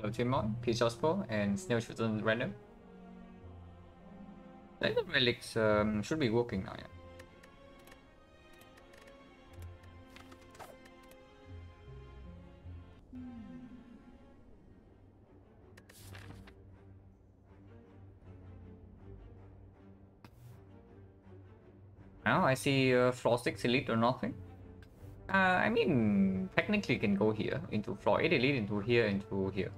Ultimon, Peach Ospo, and Snail Shooter random. I think the relics should be working now, yeah. Now I see floor 6 elite or nothing. I mean, technically can go here into floor 8 elite, into here, into here.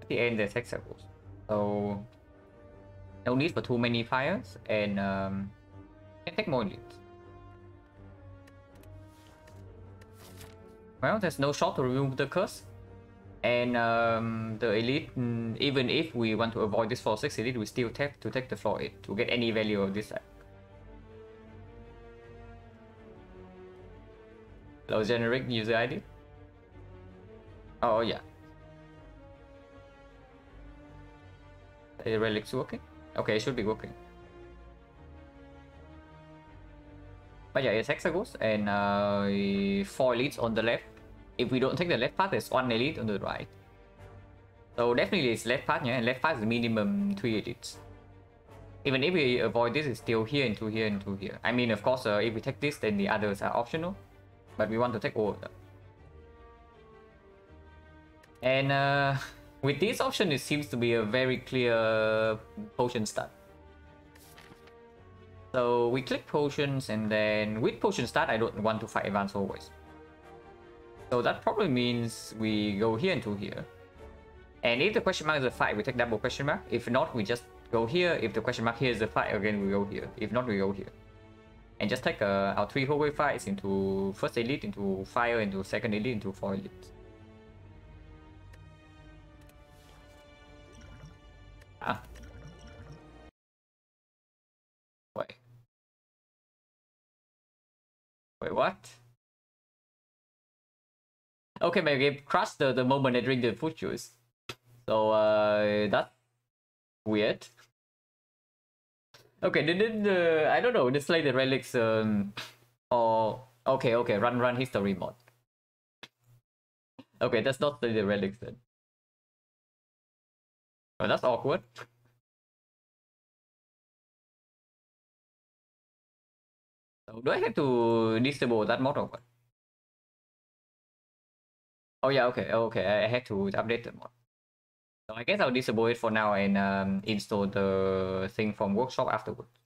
At the end, there's hexagons. So, no need for too many fires, and can take more elites. Well, there's no shot to remove the curse. And the elite, even if we want to avoid this floor 6 elite, we still have to take the floor 8 to get any value of this side. Hello, generic user ID. Oh, yeah. The relic's working? Okay, it should be working. But yeah, it's hexagons and 4 elites on the left. If we don't take the left path, there's 1 elite on the right. So definitely it's left path, yeah, and left path is minimum 3 elites. Even if we avoid this, it's still here, into here, into here. I mean, of course, if we take this, then the others are optional. But we want to take all of them. And with this option, it seems to be a very clear potion start. So we click potions, and then with potion start, I don't want to fight advance always. So that probably means we go here into here. And if the question mark is a fight, we take double question mark. If not, we just go here. If the question mark here is a fight, again we go here. If not, we go here. And just take our 3 hallway fights into first elite, into fire, into second elite, into 4 elite. Ah. Wait. Wait, what? Okay, my game crashed the moment I drink the food juice. So that's weird. Okay, I don't know, display the relics or okay, run history mod. Okay, that's not the relics then. Oh, that's awkward. So do I have to disable that mod or what? Oh yeah, okay, I had to update the mod. So I guess I'll disable it for now and install the thing from workshop afterwards.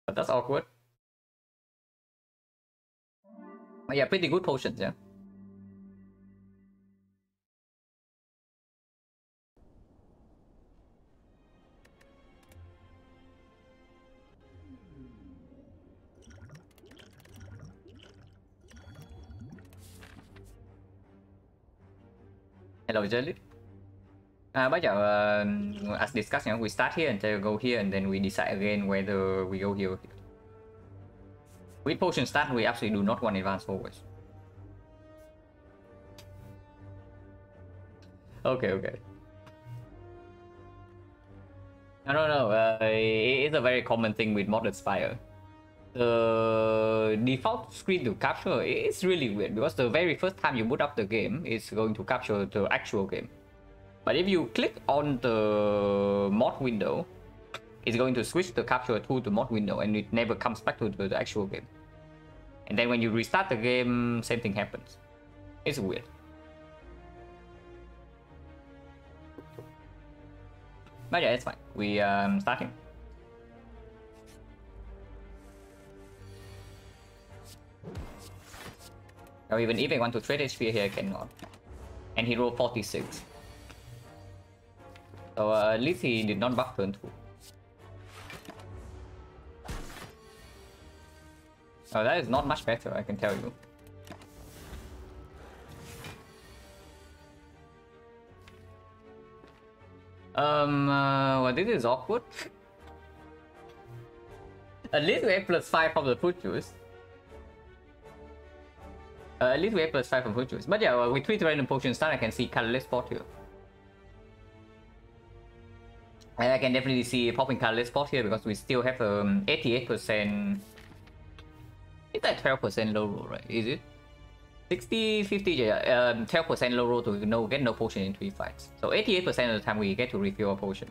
But that's awkward. Oh, yeah, pretty good potions, yeah. Hello, Jelly. Bây giờ, as discussed, we start here and then go here, and then we decide again whether we go here or here. With potion start, we absolutely do not want advance always. Okay. No. It's a very common thing with modded Spire. The default screen to capture is really weird because the very first time you boot up the game, it's going to capture the actual game. But if you click on the mod window, it's going to switch the capture to the mod window and it never comes back to the actual game. And then when you restart the game, same thing happens. It's weird. But yeah, it's fine. We starting. Now even if I want to trade HP here, I cannot. And he rolled 46. So at least he did not buff turn 2. Oh, that is not much better, I can tell you. Well, this is awkward. At least we have +5 from the fruit juice. At least we have +5 from fruit juice. But yeah, with 3 random potion start, I can see colorless spot here. And I can definitely see popping colorless spot here because we still have 88%. It's like 12% low roll, right? Is it? 60, 50, yeah, 12% low roll to get no potion in 3 fights. So 88% of the time we get to refill a potion.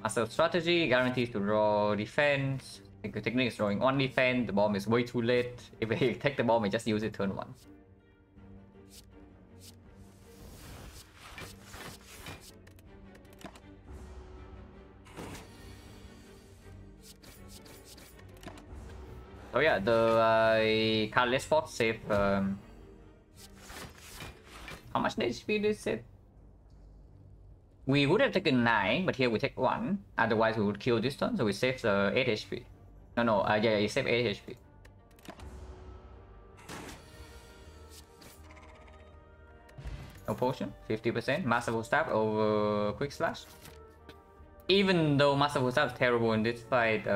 Master strategy guarantees to draw defense. The technique is drawing one defense. The bomb is way too late. If we take the bomb, we just use it turn 1. So yeah, the colorless spot save. How much HP did it save? We would have taken 9, but here we take 1. Otherwise, we would kill this turn, so we save 8 HP. No, yeah, you save 8 HP. No potion, 50%. Masterful Staff over Quick Slash. Even though Masterful Staff is terrible in this fight,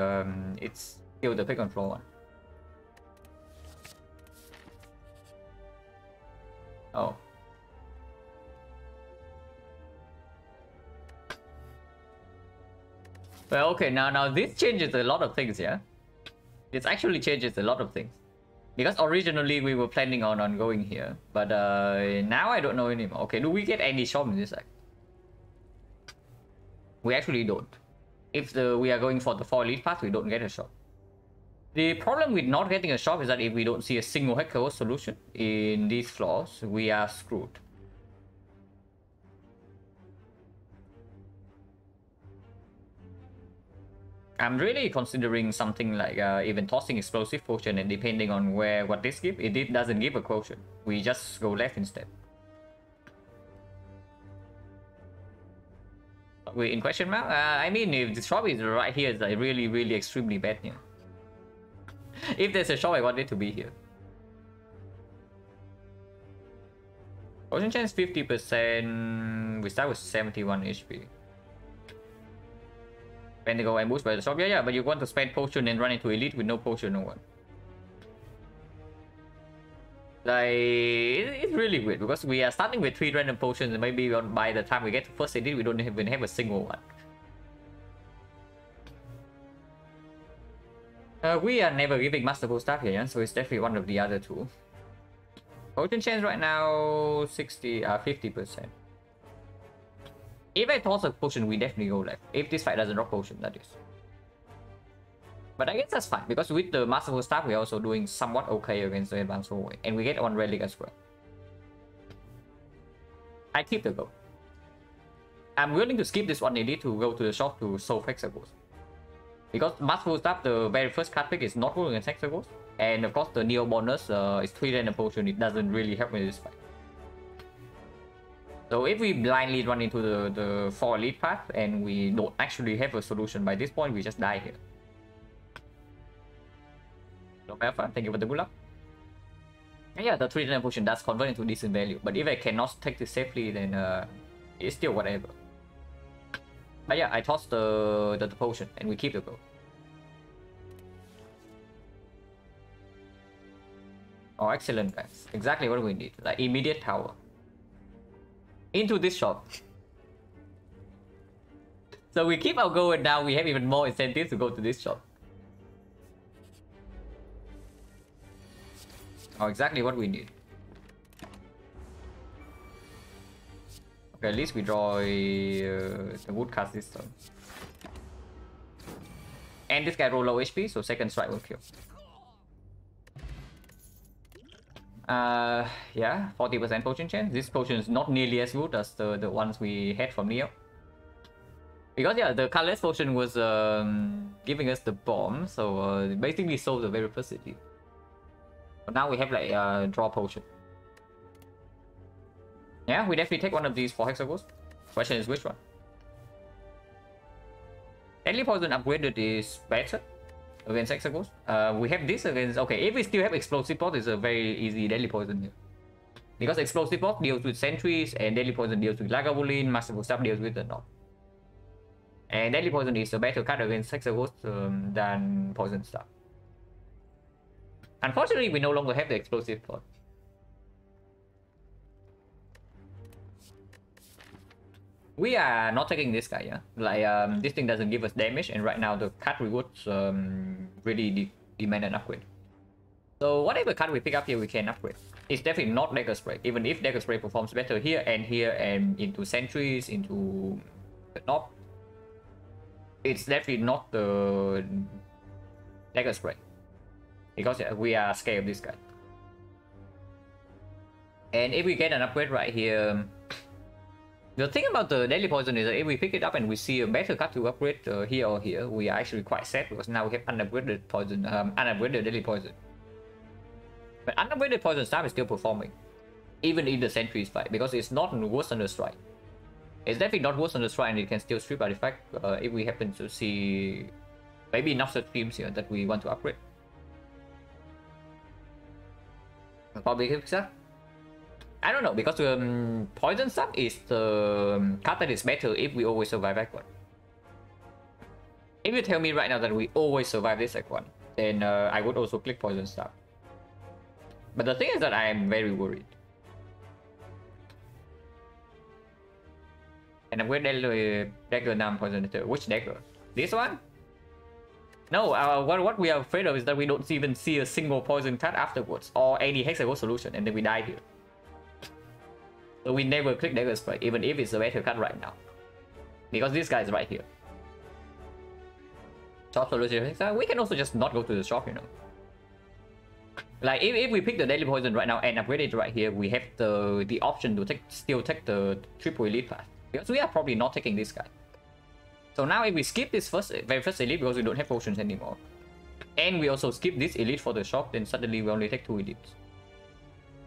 it's still the pick on floor one. Oh. Well, okay, now this changes a lot of things, yeah? This actually changes a lot of things. Because originally we were planning on going here, but now I don't know anymore. Okay, do we get any shop in this act? We actually don't. If we are going for the 4 elite path, we don't get a shop. The problem with not getting a shop is that if we don't see a single Hexaghost solution in these floors, we are screwed. I'm really considering something like even tossing explosive potion, and depending on what this gives, it doesn't give a quotient. We just go left instead. We in question mark? I mean, if the shop is right here, it's like really extremely bad here. If there's a shop, I want it to be here. Potion chance 50%. We start with 71 HP. Pentacle ambush by the shop. Yeah, but you want to spend potion and run into elite with no potion or what? Like, it's really weird because we are starting with 3 random potions, and maybe by the time we get to first elite, we don't even have a single one. We are never giving Masterful Staff here, yeah? So it's definitely one of the other two. Potion chance right now 50%. If I toss a potion, we definitely go left. If this fight doesn't drop potion, that is. But I guess that's fine, because with the Masterful Staff, we're also doing somewhat okay against the advanced hallway. And we get 1 relic as well. I keep the go. I'm willing to skip this 1 elite to go to the shop to solve Hexaghost. Because Masterful Staff, the very first card pick is not good against Hexaghost. And of course, the Neo bonus is 3 random potion. It doesn't really help me in this fight. So if we blindly run into the 4 elite path and we don't actually have a solution by this point, we just die here. So Alpha, thank you for the good luck. And yeah, the 3 random potion does convert into decent value. But if I cannot take this safely, then it's still whatever. But yeah, I toss the potion and we keep the go. Oh, excellent, guys. Exactly what we need. Like immediate tower. Into this shop. So we keep our go, and now we have even more incentives to go to this shop. Oh, exactly what we need. Okay, at least we draw the woodcast this turn. And this guy roll low HP, so second strike will kill. Yeah, 40% potion chance. This potion is not nearly as good as the ones we had from Neo. Because yeah, the colorless potion was giving us the bomb, so basically solved the very first city. But now we have like draw potion. Yeah, we definitely take one of these for Hexaghost. Question is which one? Deadly Poison upgraded is better against Hexaghost. We have this against... Okay, if we still have Explosive Pot, it's a very easy Deadly Poison here. Because Explosive Pot deals with sentries, and Deadly Poison deals with Lagavulin, Masterful Staff deals with the knock. And Deadly Poison is a better card against Hexaghost than Poison Staff. Unfortunately, we no longer have the Explosive Pot. We are not taking this guy, yeah. Like this thing doesn't give us damage, and right now the card rewards really demand an upgrade. So whatever card we pick up here, we can upgrade. It's definitely not Dagger Spray. Even if Dagger Spray performs better here and into Sentries, into the knob, it's definitely not the Dagger Spray. Because we are scared of this guy. And if we get an upgrade right here, the thing about the Deadly Poison is that if we pick it up and we see a better card to upgrade here or here, we are actually quite sad because now we have unupgraded poison, unupgraded Deadly Poison. But unupgraded Poison Staff is still performing, even in the Sentries fight, because it's not worse than the Strike. It's definitely not worse than the Strike, and it can still strip artifact if we happen to see maybe enough such teams here that we want to upgrade. Probably Hipsa? I don't know, because Poison Staff is the card that is better if we always survive Act 1. If you tell me right now that we always survive this Act 1, then I would also click Poison Staff. But the thing is that I am very worried. And I'm going to dagger now Poison. Which dagger? This one? No, what we are afraid of is that we don't even see a single poison card afterwards, or any hexagon solution, and then we die here. So we never click Dagger Spray, even if it's a better card right now. Because this guy is right here. Shop solution, we can also just not go to the shop, you know. Like if we pick the Deadly Poison right now and upgrade it right here, we have the option to still take the triple elite path. Because we are probably not taking this guy. So now if we skip this very first elite because we don't have potions anymore, and we also skip this elite for the shop, then suddenly we only take 2 elites.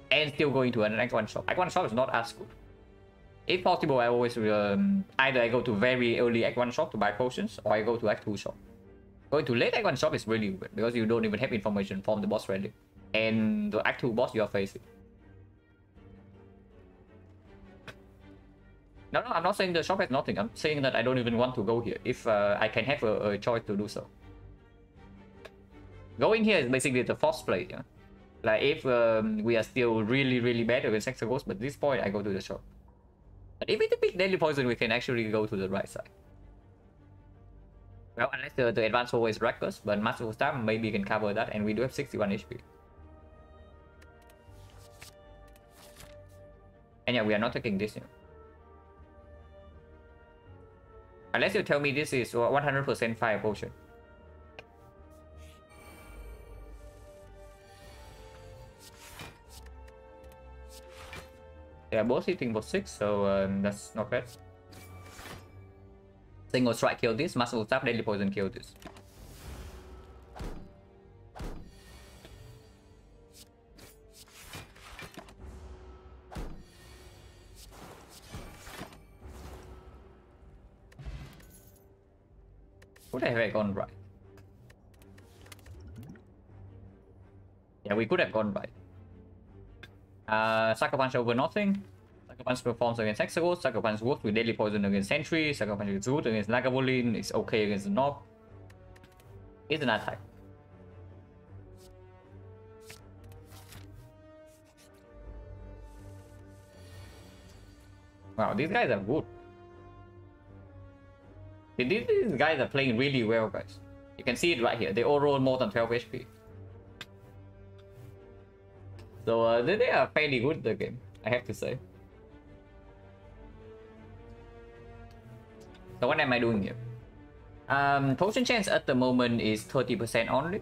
And still going to an Act 1 shop. Act 1 shop is not as good. If possible, I always either I go to very early Act 1 shop to buy potions, or I go to Act 2 shop. Going to late Act 1 shop is really weird because you don't even have information from the boss relic and the Act 2 boss you are facing. No, I'm not saying the shop has nothing. I'm saying that I don't even want to go here if I can have a choice to do so. Going here is basically the forced play, yeah? Like if we are still really bad against Hexagons, but at this point I go to the shop. But if we pick Deadly Poison, we can actually go to the right side. Well, unless the advanced always wreck us, but Master Staff maybe can cover that, and we do have 61 HP. And yeah, we are not taking this here. Unless you tell me this is 100% fire potion. They are both hitting for 6, so that's not bad. Single strike kill this, Master Staff, Deadly Poison kill this. Could have I gone right? Yeah, we could have gone right. Sucker Punch over nothing. Sucker Punch performs against Hexagons. Sucker Punch works with Deadly Poison against Sentry. Sucker Punch is good against Lagavulin. It's okay against the Knob. It's an attack. Wow, these guys are good. These guys are playing really well, guys. You can see it right here. They all roll more than 12 HP. So they are fairly good, the game, I have to say. So what am I doing here? Potion chance at the moment is 30% only,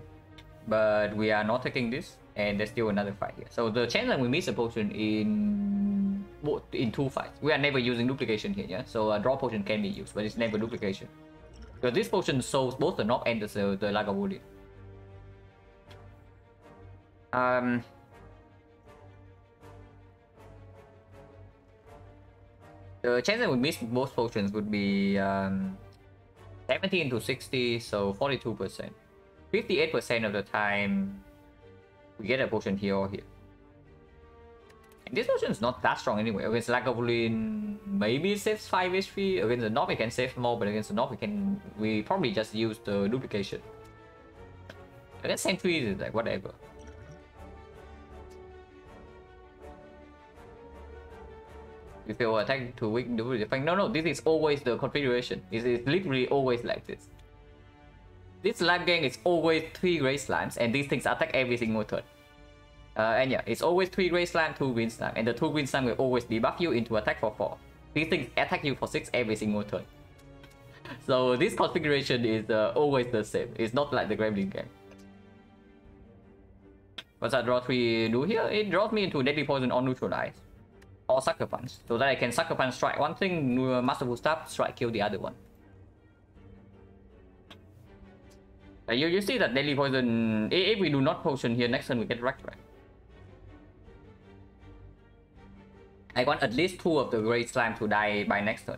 but we are not taking this, and there's still another fight here. So the chance that we miss a potion in 2 fights. We are never using duplication here, yeah. So a draw potion can be used, but it's never duplication. Because this potion solves both the knob and the Lagavulin. The chance that we miss both potions would be 70 into 60, so 42%. 58% of the time we get a potion here or here. And this potion is not that strong anyway. Against Lagavulin, maybe it saves 5 HP. Against the Knob, it can save more, but against the Knob, we probably just use the duplication. Against Sentries, it's like whatever. If you attack too weak, do defend. No, this is always the configuration. It is literally always like this. This slime gang is always 3 gray slimes, and these things attack every single turn. And yeah, it's always 3 gray slime, 2 green slime, and the 2 green slime will always debuff you into attack for 4. These things attack you for 6 every single turn. So this configuration is always the same. It's not like the Gremlin gang. What's that draw 3 do here? It draws me into Deadly Poison or Neutralize. Or Sucker Punch. So that I can Sucker Punch strike one thing, Masterful Stab, strike kill the other one. You see that Deadly Poison, if we do not potion here, next turn we get wrecked, right? I want at least 2 of the Great Slime to die by next turn.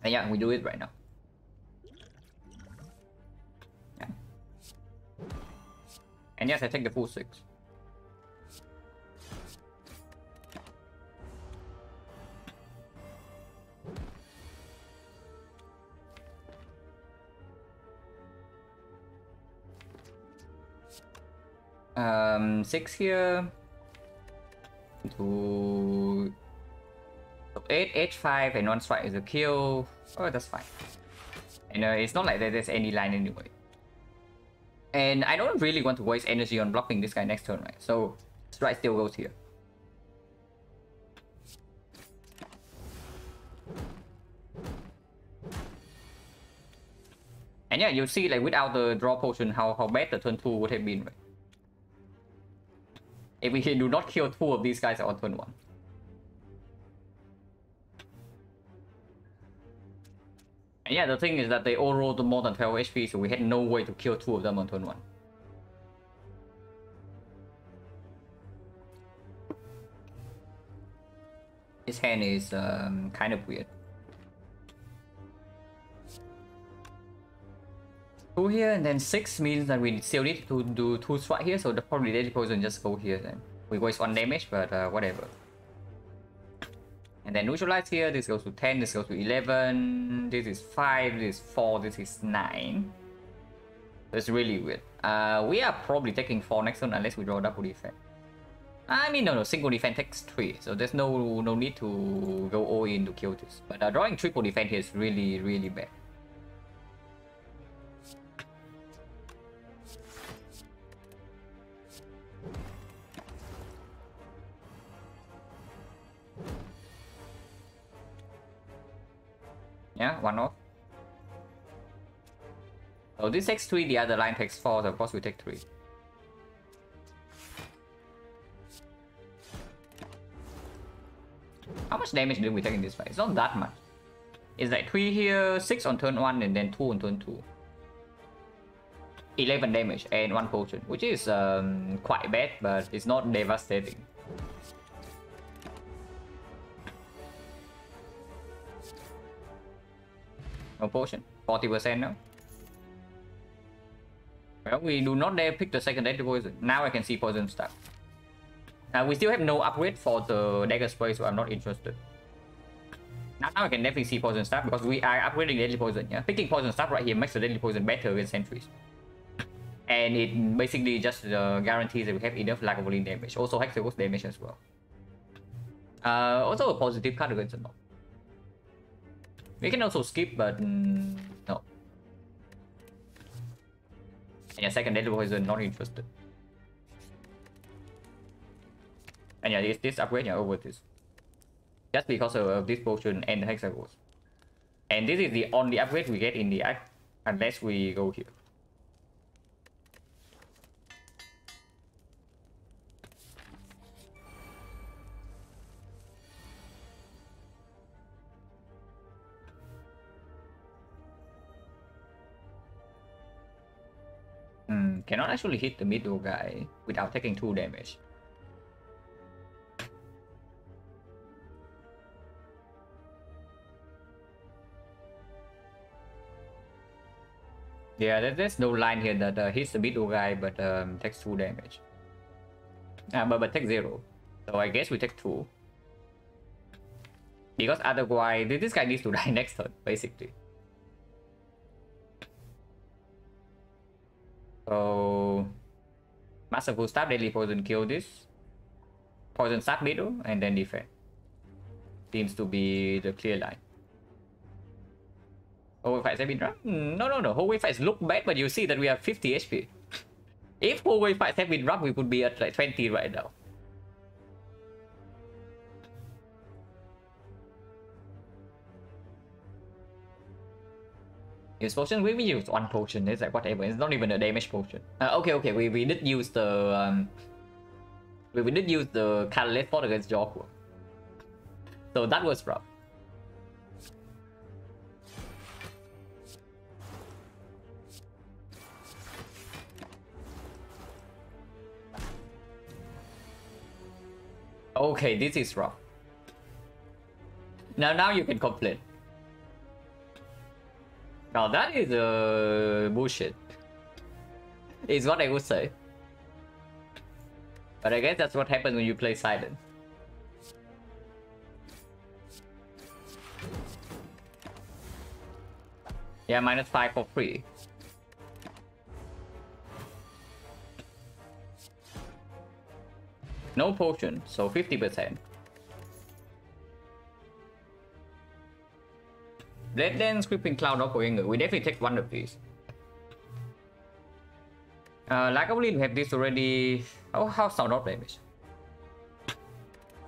And yeah, we do it right now. Yeah. And yes, I take the full 6. Six here. To 8, H5, and 1 strike is a kill. Oh, that's fine. And it's not like there's any line anyway. And I don't really want to waste energy on blocking this guy next turn, right? So strike still goes here. And yeah, you see like without the draw potion how bad the turn 2 would have been, right? If we do not kill 2 of these guys on turn 1. And yeah, the thing is that they all rolled more than 12 HP, so we had no way to kill 2 of them on turn 1. This hand is kind of weird. 2 here and then 6 means that we still need to do 2 strike here, so the probably Deadly Poison just go here then. We waste 1 damage, but whatever. And then neutralize here, this goes to 10, this goes to 11, this is 5, this is 4, this is 9. That's really weird. We are probably taking 4 next turn unless we draw double defense. I mean, no, single defense takes 3, so there's no need to go all in to kill this. But drawing triple defense here is really bad. Yeah, 1 off. So this takes 3, the other line takes 4, so of course we take 3. How much damage did we take in this fight? It's not that much. It's like 3 here, 6 on turn 1, and then 2 on turn 2. 11 damage and 1 potion, which is quite bad, but it's not devastating. No potion, 40% now. Well, we do not dare pick the second Deadly Poison. Now I can see poison stuff. We still have no upgrade for the dagger spray, so I'm not interested. Now I can definitely see poison stuff because we are upgrading Deadly Poison. Yeah, picking poison stuff right here makes the Deadly Poison better against sentries, and it basically just guarantees that we have enough lack of volley damage. Also Hexaghost damage as well. Also a positive card against a mob. We can also skip, but no. And yeah, second Deadly Poison, not interested. And yeah, this upgrade, yeah, over this. Just because of this potion and the Hexaghost. And this is the only upgrade we get in the act, unless we go here. Cannot actually hit the middle guy without taking 2 damage. Yeah, there's no line here that hits the middle guy but takes 2 damage. But takes 0. So I guess we take 2. Because otherwise this guy needs to die next turn, basically. So Masterful Stab, Deadly Poison, kill this. Poison sap middle, and then defense. Seems to be the clear line. Whole wave fights have been run? No. Whole wave fights look bad, but you see that we have 50 HP. If whole wave fights have been run, we would be at like 20 right now. Use potion? We use one potion. It's like whatever. It's not even a damage potion. Okay. We did use the we did use the catalyst for against Joku. So that was rough. Okay, this is rough. Now you can complain. Now that is bullshit. Is what I would say. But I guess that's what happens when you play Silent. Yeah, -5 for free. No potion, so 50%. Blade Dance, Creeping Cloud, Doppelganger. We definitely take one of these. Like I believe we have this already. Oh, how's sound not damage?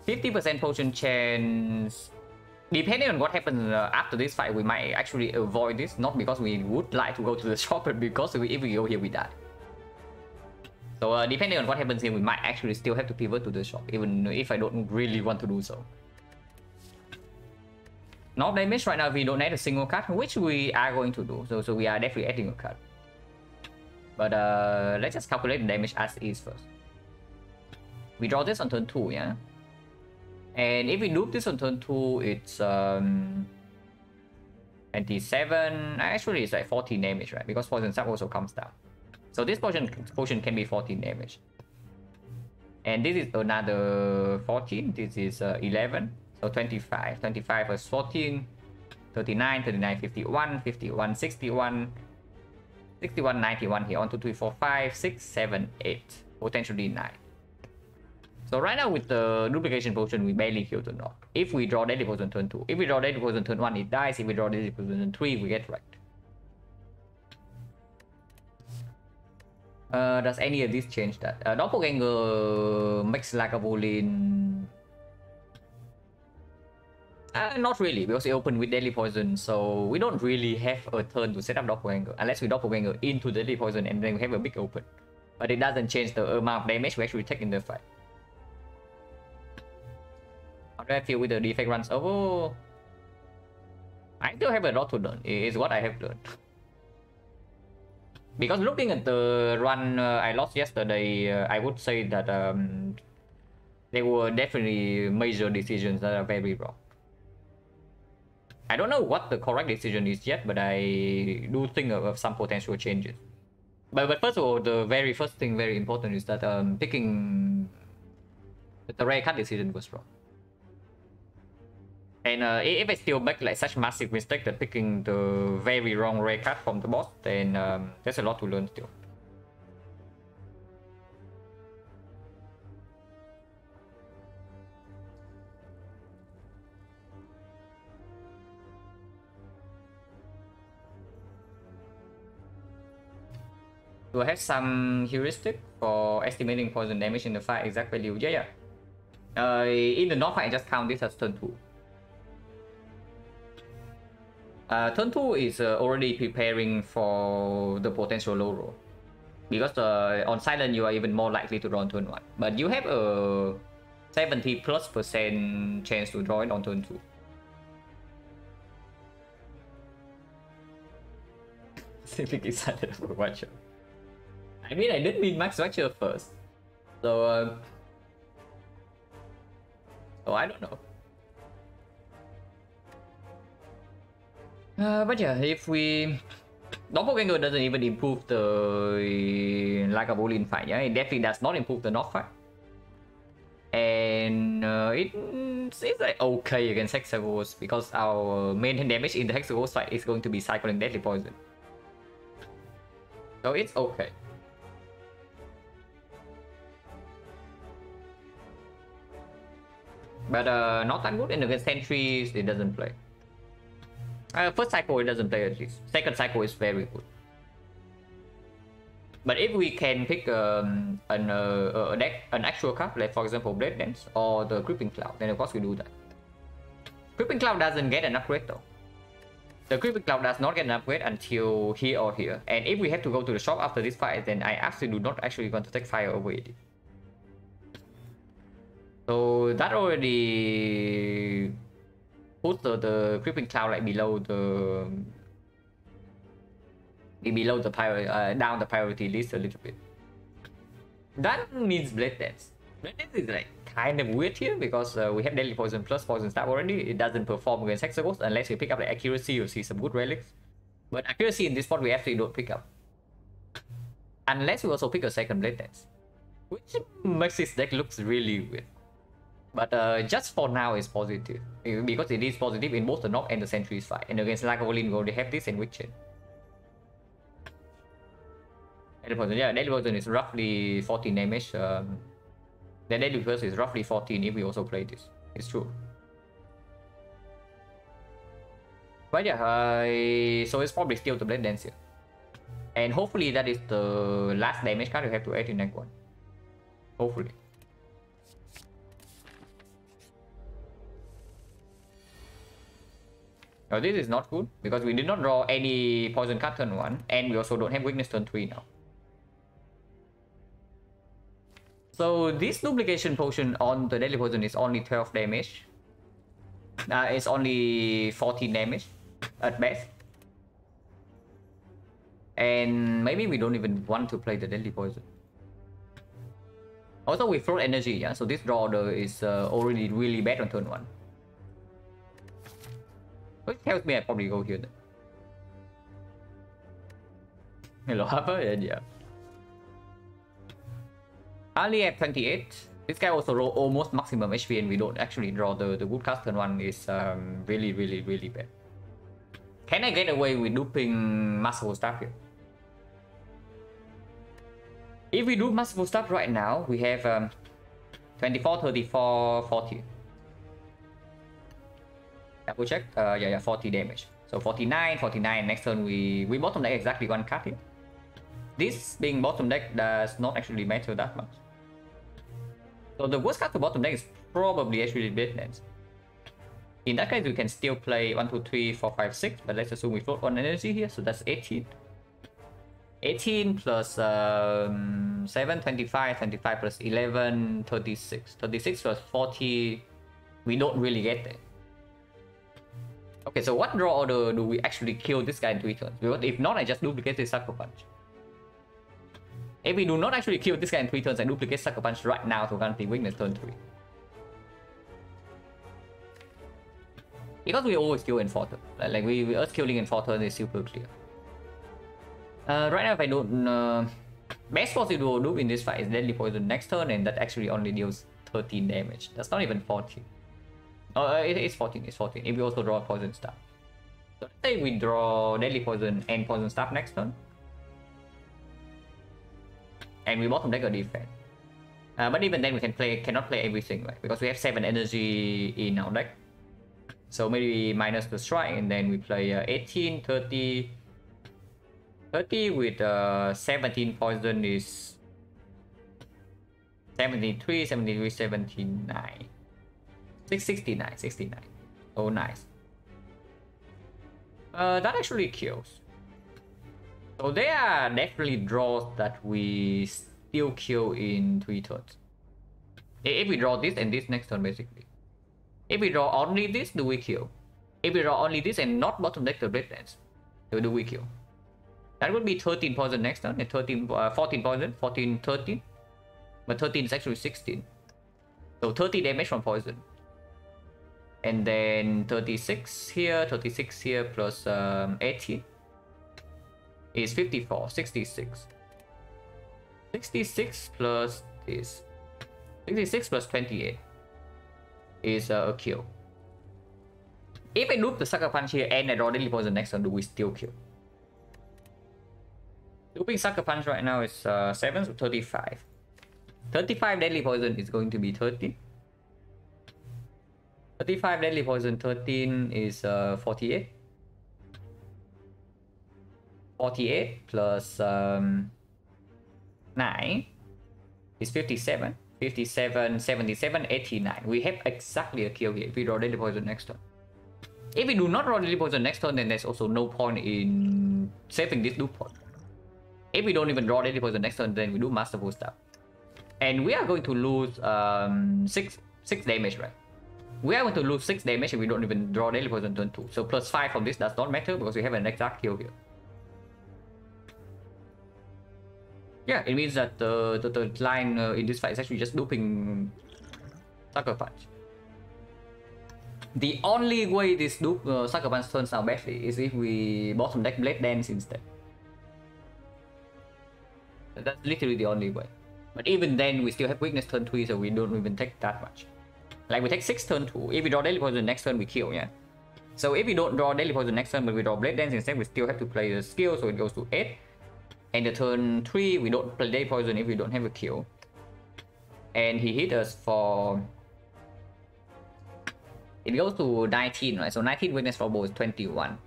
50% potion chance. Depending on what happens after this fight, we might actually avoid this. Not because we would like to go to the shop, but because if we go here, we die. So depending on what happens here, we might actually still have to pivot to the shop, even if I don't really want to do so. Not damage right now, we don't add a single card, which we are going to do. So we are definitely adding a card. But let's just calculate the damage as is first. We draw this on turn 2, yeah? And if we loop this on turn 2, it's 27. Actually, it's like 14 damage, right? Because Poison Sap also comes down. So this potion can be 14 damage. And this is another 14. This is 11. So 25. 25 plus 14. 39, 39, 51, 51, 61. 61, 91 here. 1, 2, 3, 4, 5, 6, 7, 8. Potentially 9. So right now with the duplication potion, we barely kill the knock. If we draw Deadly Poison turn 2. If we draw Deadly Poison turn 1, it dies. If we draw Deadly Poison turn 3, we get wrecked. Does any of this change that? Doppelganger makes Lagavulin. Not really, because it opened with Deadly Poison, so we don't really have a turn to set up Doppelganger, unless we Doppelganger into Deadly Poison and then we have a big open. But it doesn't change the amount of damage we actually take in the fight. How do I feel with the defect runs? Oh, I still have a lot to learn, is what I have learned. Because looking at the run I lost yesterday, I would say that there were definitely major decisions that are very wrong. I don't know what the correct decision is yet, but I do think of some potential changes. But first of all, the very first thing, very important, is that picking the rare card decision was wrong. And if I still make like such massive mistake that picking the very wrong rare card from the boss, then there's a lot to learn still. Do I have some heuristic for estimating poison damage in the fight exact value? Yeah. In the north fight, I just count this as turn 2. Turn 2 is already preparing for the potential low roll. Because on Silent, you are even more likely to draw on turn 1. But you have a 70+% chance to draw it on turn 2. Simply excited for Watcher. I mean, I didn't mean Max Watcher first. So, I don't know. But yeah, if we... Doppelganger doesn't even improve the Lagavulin fight, yeah? It definitely does not improve the knock fight. And it's like okay against Hexagons, because our main damage in the Hexagons fight is going to be cycling Deadly Poison. So it's okay. But not that good. And against sentries, it doesn't play. First cycle, it doesn't play at least. Second cycle is very good. But if we can pick a deck, an actual card, like for example Blade Dance or the Creeping Cloud, then of course we do that. Creeping Cloud doesn't get an upgrade though. The Creeping Cloud does not get an upgrade until here or here. And if we have to go to the shop after this fight, then I absolutely do not actually want to take fire over it. So that already puts the Creeping Cloud like below the down the priority list a little bit. That means Blade Dance. Blade Dance is like kind of weird here because we have Deadly Poison plus Poison Stab already. It doesn't perform against Hexagons unless we pick up the accuracy. You'll see some good relics. But accuracy in this spot we actually don't pick up. Unless we also pick a second Blade Dance. Which makes this deck looks really weird. But just for now it's positive. Because it is positive in both the Knock and the Sentries fight. And against Lagavulin we already have this and Witch Chain. Deadly Poison, yeah, Deadly Poison is roughly 14 damage. The Deadly Curse is roughly 14 if we also play this. It's true. But yeah, so it's probably still the Blade Dance here. And hopefully that is the last damage card you have to add in next one. Hopefully. Now this is not good because we did not draw any poison card turn 1 and we also don't have weakness turn 3 now. So this duplication potion on the Deadly Poison is only 12 damage. It's only 14 damage at best. And maybe we don't even want to play the Deadly Poison. Also we float energy, yeah, so this draw order is already really bad on turn 1. Which tells me I probably go here then. Hello, Harper? Yeah. Ali at 28. This guy also roll almost maximum HP and we don't actually draw the good cast turn 1 is really bad. Can I get away with duping Masterful Staff here? If we do Masterful Staff right now, we have 24, 34, 40. Double check. Yeah, 40 damage. So 49, 49. Next turn we bottom deck exactly one card here. This being bottom deck does not actually matter that much. So the worst card to bottom deck is probably actually Blade Dance. In that case, we can still play 1, 2, 3, 4, 5, 6, but let's assume we float 1 energy here, so that's 18. 18 plus 7, 25, 25 plus 11, 36. 36 plus 40, we don't really get there. Okay, so what draw order do we actually kill this guy in 3 turns? Because if not, I just duplicate this Sucker Punch. If we do not actually kill this guy in 3 turns, I duplicate Sucker Punch right now to guarantee weakness turn 3. Because we always kill in 4 turns. Like we Earth killing in 4 turns is super clear. Right now if I don't... best possible do in this fight is Deadly Poison next turn and that actually only deals 13 damage. That's not even 14. Oh, it's 14, it's 14. If we also draw Poison Staff. So let's say we draw Deadly Poison and Poison Staff next turn. And we bottom deck a defense. But even then we cannot play everything, right? Because we have 7 energy in our deck. So maybe minus the strike and then we play 18, 30. 30 with 17 poison is 73, 73, 79. 69, 69. Oh, nice. That actually kills. So there are definitely draws that we still kill in 3 turns. If we draw this and this next turn, basically. If we draw only this, do we kill? If we draw only this and not bottom deck the Blade Dance, do we kill? That would be 13 poison next turn, and 14 poison, 14, 13. But 13 is actually 16. So 30 damage from poison. And then 36 here, plus 18 is 54, 66. 66 plus this. 66 plus 28 is a kill. If I loop the Sucker Punch here and I draw Deadly Poison next turn, do we still kill? Looping Sucker Punch right now is 7, so 35. 35 Deadly Poison is going to be 30. 35 deadly poison, 13 is 48. 48 plus 9 is 57. 57, 77, 89. We have exactly a kill here if we draw deadly poison next turn. If we do not draw deadly poison next turn, then there's also no point in saving this loop point. If we don't even draw deadly poison next turn, then we do Masterful Stab. And we are going to lose 6 damage, right? We are going to lose 6 damage if we don't even draw deadly poison turn 2. So plus 5 from this does not matter because we have an exact kill here. Yeah, it means that the line in this fight is actually just looping Sucker Punch. The only way this loop Sucker Punch turns out badly is if we bottom deck Blade Dance instead. That's literally the only way. But even then, we still have weakness turn 3, so we don't even take that much. Like we take 6 turn 2. If we draw Deadly Poison next turn, we kill, yeah. So if we don't draw Deadly Poison next turn, but we draw Blade Dance instead, we still have to play the skill, so it goes to 8. And the turn 3, we don't play Deadly Poison if we don't have a kill. And he hit us for... It goes to 19, right? So 19 weakness for bow is 21.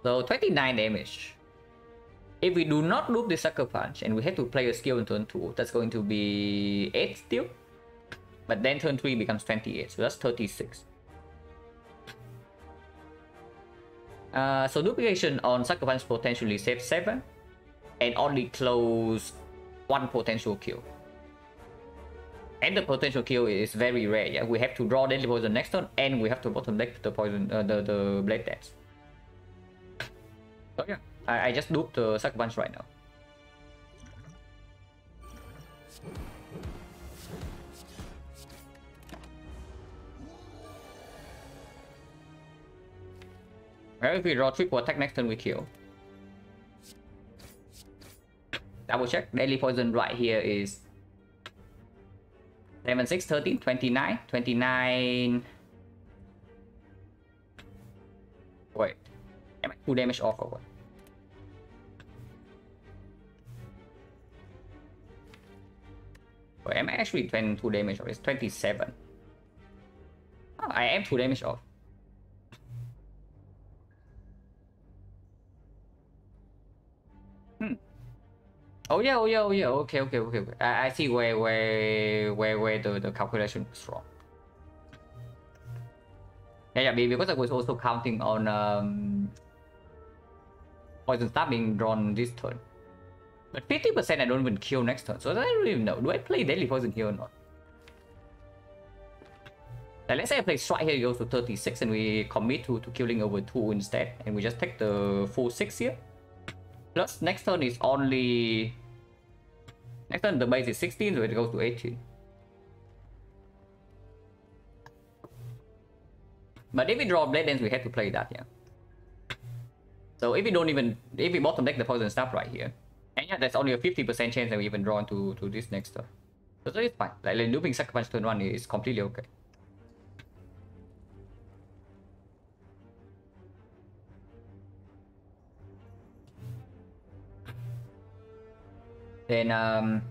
So 29 damage. If we do not loop the Sucker Punch and we have to play a skill in turn 2, that's going to be 8 still. But then turn 3 becomes 28, so that's 36. So duplication on Sucker Punch potentially saves 7 and only close 1 potential kill. And the potential kill is very rare, yeah. We have to draw Deadly Poison next turn and we have to bottom deck the poison, the Blade Dance. So yeah, I just looped the Sucker Punch right now. Well, if we draw triple attack next turn, we kill. Double check. Deadly Poison right here is 7, 6, 13, 29. 29. Wait. Am I 2 damage off or what? Wait, am I actually 2 damage off? It's 27. Oh, I am 2 damage off. Oh yeah, oh yeah, oh yeah. Okay. I see where the calculation was wrong. Yeah, because I was also counting on Poison Stab being drawn this turn. But 50% I don't even kill next turn, so I don't even know. Do I play Deadly Poison here or not? Like, let's say I play Strike here, it goes to 36, and we commit to killing over 2 instead, and we just take the full 6 here. Plus, next turn is only... Next turn the base is 16, so it goes to 18. But if we draw Blade Dance, we have to play that, yeah. So if we don't even... If we bottom deck the Poison Stab right here, and yeah, there's only a 50% chance that we even draw into this next turn. So it's fine. Like looping Sucker Punch turn 1 is completely okay. Then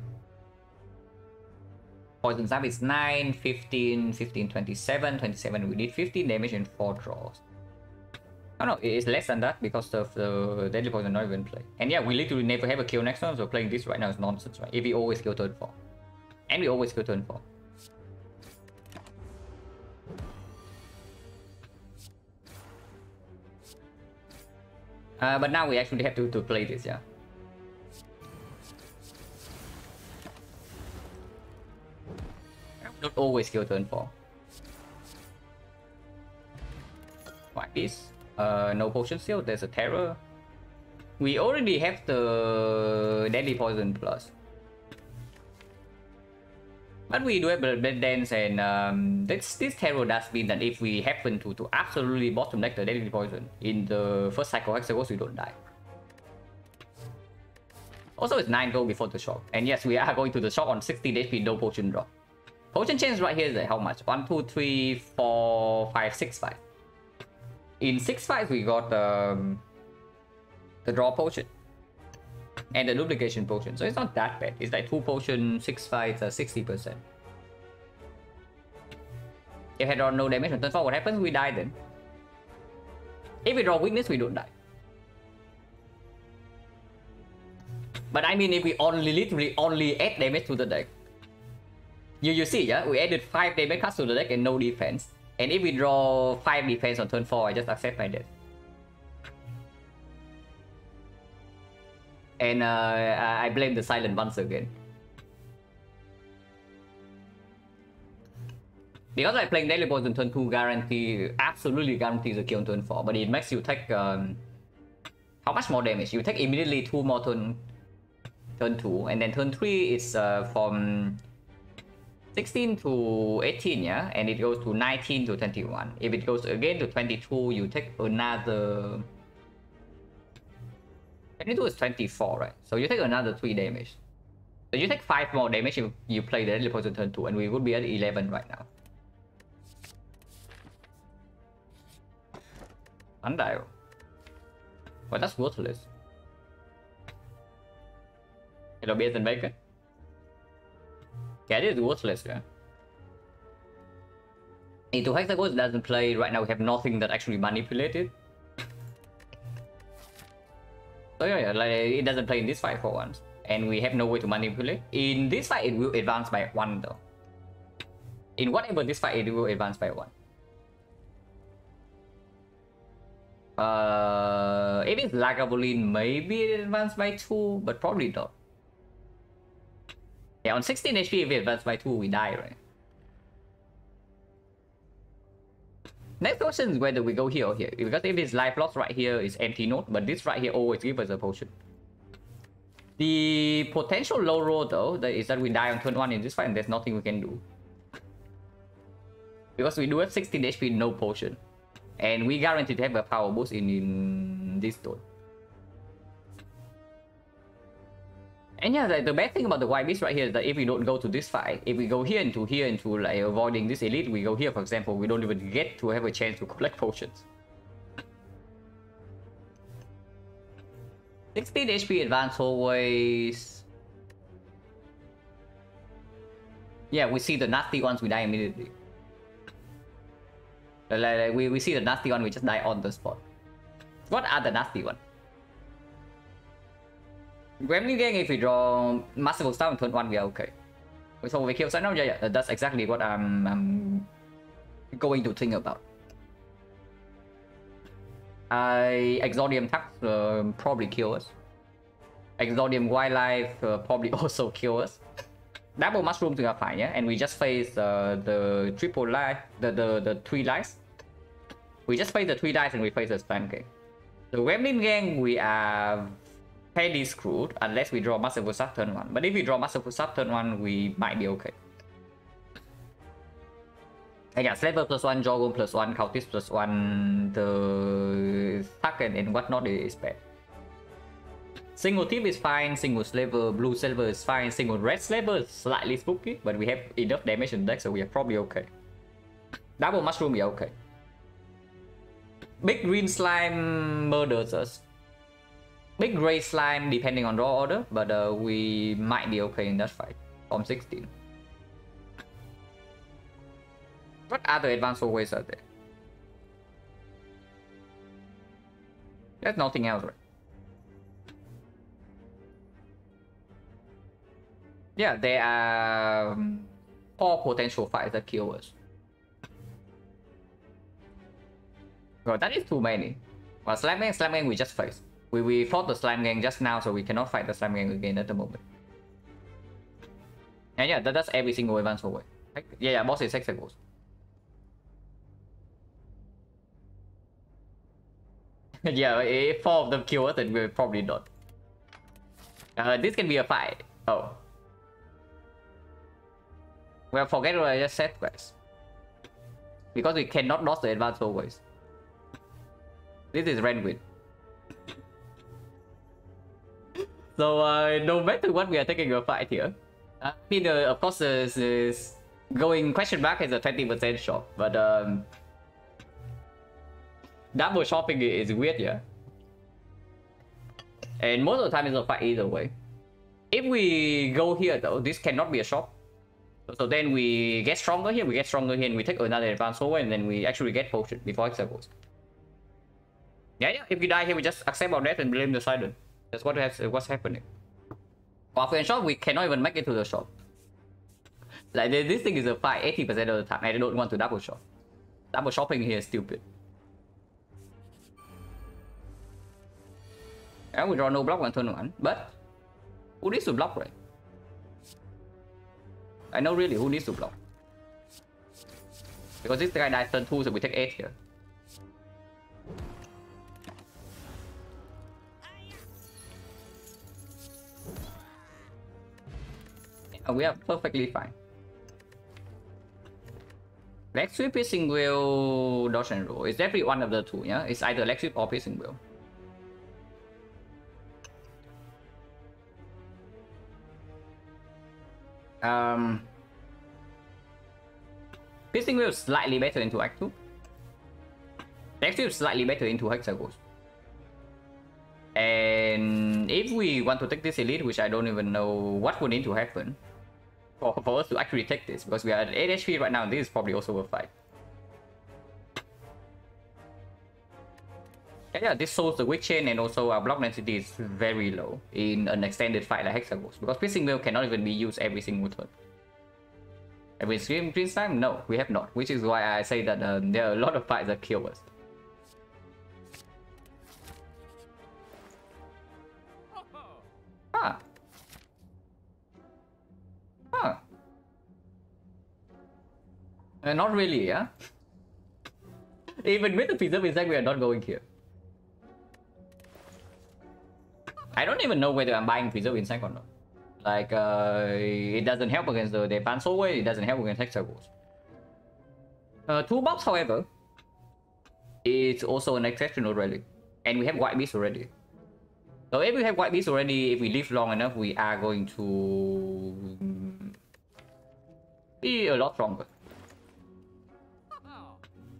Poison Stab is 9, 15, 15, 27. 27 we did 15 damage in 4 draws. Oh no, it's less than that because of the Deadly Poison not even play. And yeah, we literally never have a kill next turn, so playing this right now is nonsense, right? If we always kill turn 4. And we always kill turn 4. But now we actually have to play this, yeah. Not always kill turn 4. Like this. No potion still, there's a terror. We already have the Deadly Poison plus. But we do have Blade Dance, and this terror does mean that if we happen to absolutely bottom deck the Deadly Poison in the first cycle Hexagons, we don't die. Also, it's 9 gold before the shock. And yes, we are going to the shock on 16 HP, no potion drop. Potion chance right here is like how much? 1, 2, 3, 4, 5, 6 fights. In 6 fights, we got the draw potion and the duplication potion, so it's not that bad. It's like 2 potion, 6 fights, 60%. If I draw no damage on turn 4, what happens? We die then. If we draw weakness, we don't die. But I mean, if we literally only add damage to the deck. You see, yeah? We added 5 damage cards to the deck and no defense. And if we draw 5 defense on turn 4, I just accept my death. And I blame the Silent once again. Because like playing Deadly Poison turn 2 absolutely guarantees a kill on turn 4, but it makes you take how much more damage? You take immediately 2 more turn 2, and then turn 3 is from 16 to 18, yeah, and it goes to 19 to 21. If it goes again to 22, you take another 22 is 24, right? So you take another 3 damage. So you take 5 more damage if you play the Deadly Poison turn 2, and we would be at 11 right now. Undial. Well, that's worthless. Hello, Beers and Bacon. Yeah, it is worthless, yeah. Into Hexagons doesn't play right now. We have nothing that actually manipulated. So yeah, like it doesn't play in this fight for once, and we have no way to manipulate. In this fight, it will advance by 1 though. In whatever this fight, it will advance by 1. If it's Lagavulin, maybe it advanced by 2, but probably not. Yeah, on 16 HP, if it advanced by 2, we die, right? Next question is whether we go here or here. Because if it's life loss right here is empty node, but this right here always gives us a potion. The potential low roll though is that we die on turn 1 in this fight and there's nothing we can do. Because we do have 16 HP, no potion. And we guarantee to have a power boost in this turn. And yeah, the bad thing about the white beast right here is that if we don't go to this fight, if we go here into like avoiding this elite, we go here for example, we don't even get to have a chance to collect potions. 16 HP advance always. Yeah, we see the nasty ones, we die immediately. Like, we see the nasty one, we just die on the spot. What are the nasty ones? Gremlin Gang, if we draw Masterful Staff on turn 1, we are okay. So we kill Silent. Yeah, that's exactly what I'm going to think about. Exodium Tax probably kill us. Exodium Wildlife probably also kill us. Double Mushroom to fine, yeah? And we just face the triple life, the 3 lives. We just face the 3 dice and we face the Spam Gang. The Gremlin Gang, we are fairly screwed unless we draw Masterful Sub turn 1. But if we draw Masterful Sub turn 1, we might be okay. And yeah, Slaver +1, Jawbone +1, Cultist +1, the Thucken and whatnot is bad. Single Thief is fine, single Slaver, blue Slaver is fine, single red Slaver is slightly spooky, but we have enough damage in the deck, so we are probably okay. Double Mushroom, we are okay. Big green slime murders us. Big gray slime depending on draw order, but we might be okay in that fight from 16. What other advanced ways are there? There's nothing else, right? Yeah, there are 4 potential fights that kill us. Well, that is too many. Well, Slime Gang we just faced. We fought the Slime Gang just now, so we cannot fight the Slime Gang again at the moment. And yeah, that's every single advance forward. Yeah, boss is Hexagons. Yeah, if 4 of them kill us, then we're probably not. This can be a fight. Oh. Well, forget what I just said, guys. Because we cannot dodge the advance always. This is Renwin. So, no matter what, we are taking a fight here. I mean, of course, is going question mark has a 20% shot, but double shopping is weird, yeah. And most of the time, it's a fight either way. If we go here, though, this cannot be a shop. So then we get stronger here, and we take another advance over, and then we actually get potion before Hexa goes. Yeah, if we die here, we just accept our death and blame the Silent. That's what's happening. After in shop, we cannot even make it to the shop. Like, this thing is a fight 80% of the time. I don't want to double shop. Double shopping here is stupid. And we draw no block on turn 1, but who needs to block, right? I know really who needs to block. Because this guy dies turn 2, so we take 8 here. Yeah, we are perfectly fine. Leg sweep, piercing wheel, dodge and roll. It's definitely one of the two, yeah? It's either leg sweep or piercing wheel. Piercing wheel is slightly better into Act 2. Leg sweep is slightly better into Hexagons. And if we want to take this elite, which I don't even know what would need to happen for us to actually take this, because we are at 8 HP right now, this is probably also a fight. Yeah, this shows the weak chain, and also our block density is very low in an extended fight like Hexagons, because piercing wheel cannot even be used every single turn. Have we screamed Prince time? No, we have not, which is why I say that there are a lot of fights that kill us. Huh. Huh. Not really, yeah? Even with the preserve insect, we are not going here. I don't even know whether I'm buying preserve insect or not. Like, it doesn't help against the advanced away, it doesn't help against Hexagons. Toolbox, however, it's also an exceptional relic. And we have White Beast already. So if we have White Beast already, if we live long enough, we are going to be a lot stronger.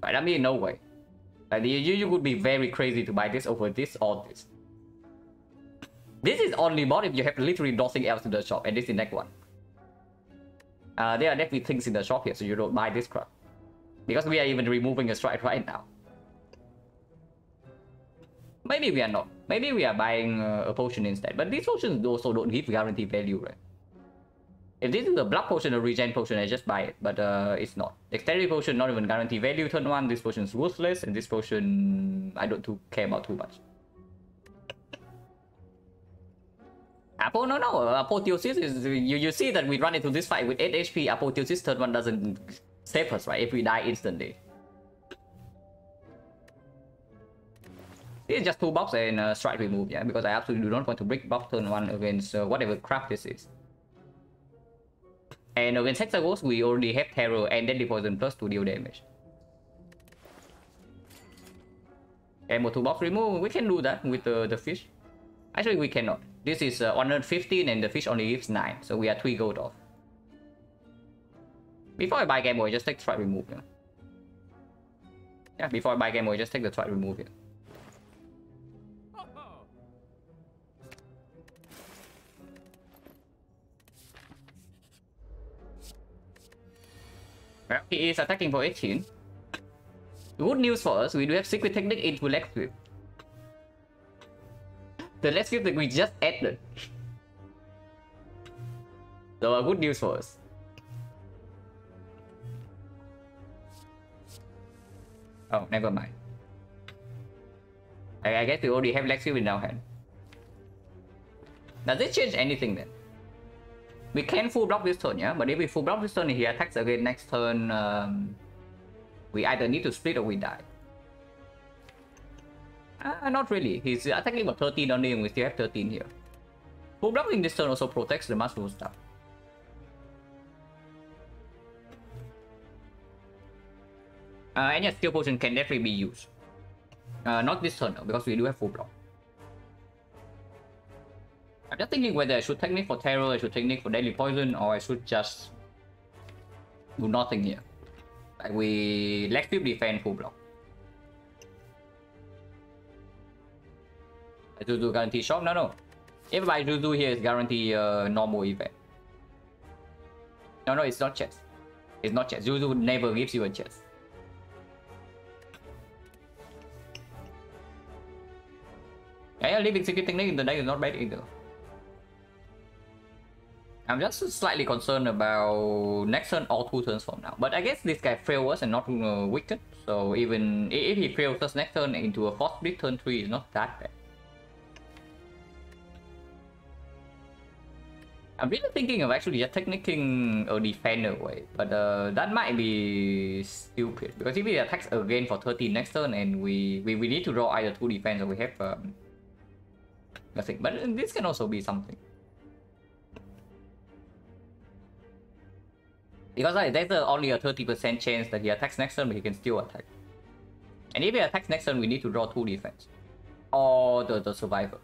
But I mean, no way. Like, you would be very crazy to buy this over this or this. This is only bought if you have literally nothing else in the shop, and this is the next one. There are definitely things in the shop here, so you don't buy this crap. Because we are even removing a strike right now. Maybe we are not. Maybe we are buying a potion instead. But these potions also don't give guarantee value, right? If this is a block potion or regen potion, I just buy it. But it's not. Dexterity potion, not even guarantee value turn 1. This potion is worthless. And this potion, I don't care about too much. No. Apotheosis is... You see that we run into this fight with 8 HP. Apotheosis turn 1 doesn't save us, right? If we die instantly. This is just 2 buffs and strike remove, yeah? Because I absolutely do not want to break buff turn 1 against whatever crap this is. And against Hexagons, we already have Terror and Deadly Poison plus to deal damage. And more 2 buffs remove, we can do that with the fish. Actually, we cannot. This is 115 and the fish only gives 9, so we are 3 gold off. Before I buy Game Boy, just take strike remove, yeah? Yeah, before I buy Game Boy, just take the strike remove here. Well, he is attacking for 18. Good news for us, we do have Secret Technique into Leg Sweep. The Leg Sweep that we just added. So good news for us. Oh, never mind. I guess we already have Leg Sweep in our hand. Does it change anything then? We can full block this turn, yeah? But if we full block this turn, he attacks again next turn, we either need to split or we die. Not really. He's attacking for 13 only, and we still have 13 here. Full blocking this turn also protects the mushroom stuff. And yes, skill potion can definitely be used. Not this turn though, because we do have full block. I'm just thinking whether I should technique for terror, I should technique for deadly poison, or I should just do nothing here. Like we leg sweep, defend, full block. Juju guarantee shop? No. If I Juju here is guarantee normal event. No, it's not chess. It's not chess. Zuzu never gives you a chess. Yeah, leaving secret technique in the deck is not bad either. I'm just slightly concerned about next turn or 2 turns from now. But I guess this guy fails and not wicked. So even if he fails us next turn into a force split turn 3 is not that bad. I'm really thinking of actually just technicking a defender way, but that might be stupid because if he attacks again for 30 next turn and we need to draw either 2 defense or we have nothing. But this can also be something. Because there's only a 30% chance that he attacks next turn, but he can still attack. And if he attacks next turn, we need to draw 2 defense. Or the survivor.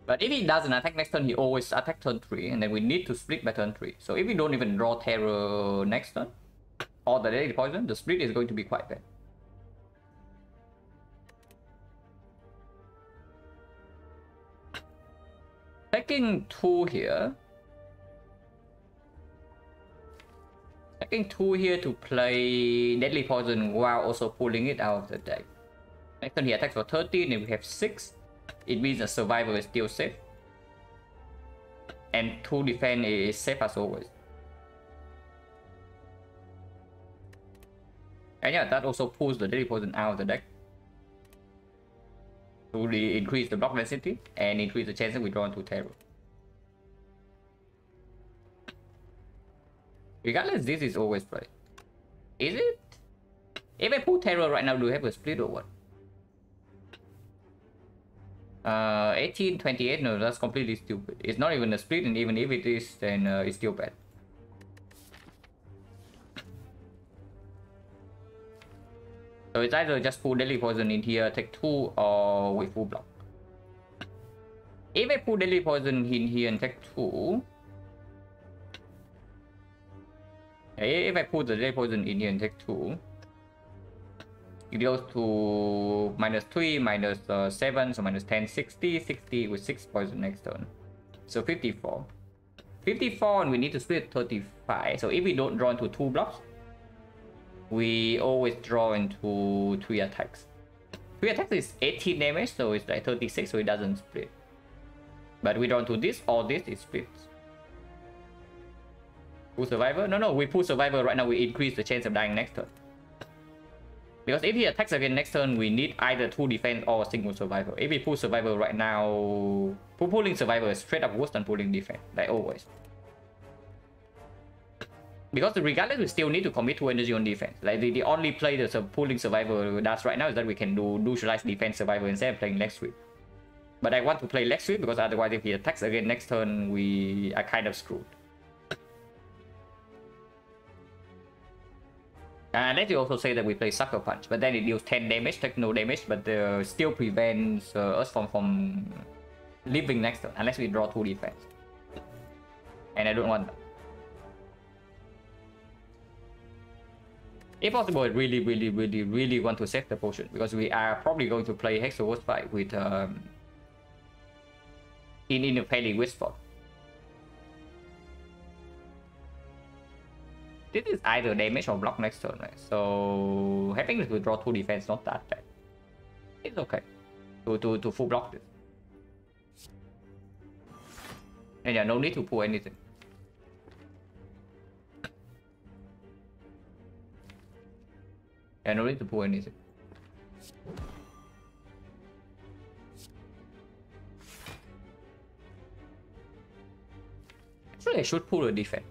But if he doesn't attack next turn, he always attack turn 3, and then we need to split by turn 3. So if we don't even draw terror next turn, or the daily poison, the split is going to be quite bad. Taking 2 here. Taking 2 here to play deadly poison while also pulling it out of the deck. Next turn he attacks for 13 and we have 6. It means the survivor is still safe. And 2 defense is safe as always. And yeah, that also pulls the deadly poison out of the deck. To increase the block density and increase the chance that we draw into terror. Regardless, this is always played. Is it? If I pull terror right now, do we have a split or what? 1828, no, that's completely stupid. It's not even a split, and even if it is, then it's still bad. So it's either just pull deadly poison in here, take 2, or with full block. If I pull deadly poison in here and take 2, if I put the deadly poison in here and take 2, it goes to -3, -7, so -10, 60, 60 with 6 poison next turn. So 54. 54 and we need to split 35. So if we don't draw into 2 blocks, we always draw into 3 attacks. 3 attacks is 18 damage, so it's like 36, so it doesn't split. But we draw into this or this, it splits. Pull survivor? No, we pull survivor right now, we increase the chance of dying next turn. Because if he attacks again next turn, we need either 2 defense or a single survivor. If we pull survivor right now, pulling survivor is straight up worse than pulling defense, like always. Because regardless, we still need to commit 2 energy on defense. Like the only play the pulling survivor does right now is that we can do neutralize defense survivor instead of playing leg sweep. But I want to play leg sweep because otherwise if he attacks again next turn, we are kind of screwed. Unless you also say that we play Sucker Punch, but then it deals 10 damage, take no damage, but still prevents us from living next turn, unless we draw 2 defense. And I don't want that. If possible, I really want to save the potion, because we are probably going to play Hex Overwatch fight with in a fairly weak spot. This is either damage or block next turn, right? So having to withdraw 2 defense not that bad. It's okay to full block this. And yeah, no need to pull anything. Yeah, no need to pull anything. Actually, I should pull a defense.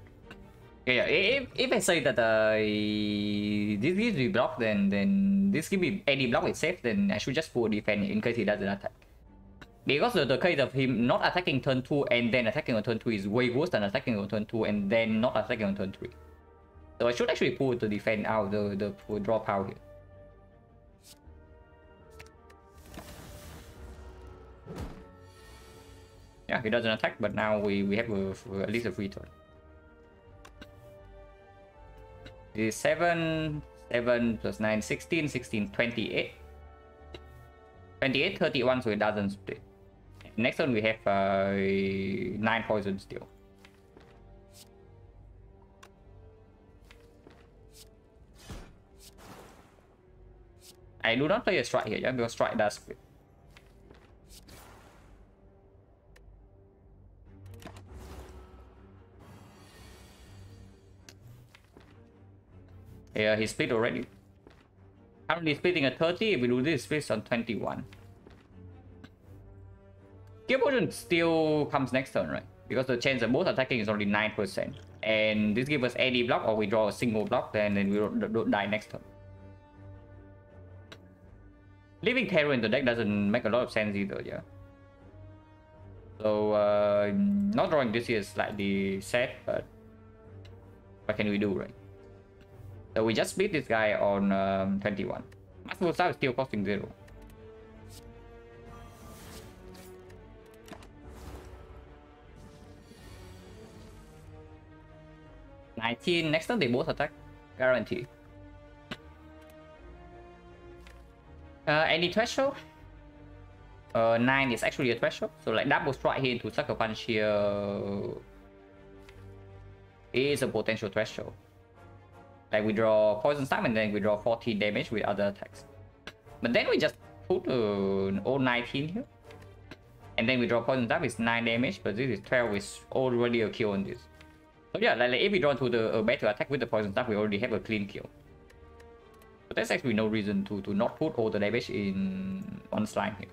Yeah, if I say that this gives me block, then this gives me any block is safe, then I should just pull a defense in case he doesn't attack. Because the case of him not attacking turn 2 and then attacking on turn 3 is way worse than attacking on turn 2 and then not attacking on turn 3. So I should actually pull the defense out, the draw power here. Yeah, he doesn't attack, but now we have at least a free turn. This is 7 plus 9, 16, 16, 28. 28, 31, so it doesn't split. next turn we have 9 poison still. I do not play a strike here, yeah, because strike does quit. Yeah, he split already. Currently splitting at 30. If we do this, splits on 21. Kill potion still comes next turn, right? Because the chance of both attacking is only 9%. And this gives us any block, or we draw a single block, and then we don't die next turn. Leaving Terror in the deck doesn't make a lot of sense either, yeah. So, not drawing this here is slightly sad, but what can we do, right? So we just split this guy on 21. Masterful Staff is still costing 0. Next turn they both attack. Guarantee. Any threshold? 9 is actually a threshold. So like double strike here into Sucker Punch here is a potential threshold. Like we draw Poison Stab and then we draw 14 damage with other attacks. But then we just put an old 19 here. And then we draw Poison Stab, it's 9 damage, but this is 12, is already a kill on this. So yeah, like if we draw to the better attack with the Poison Stab, we already have a clean kill. But there's actually no reason to not put all the damage in one slime here.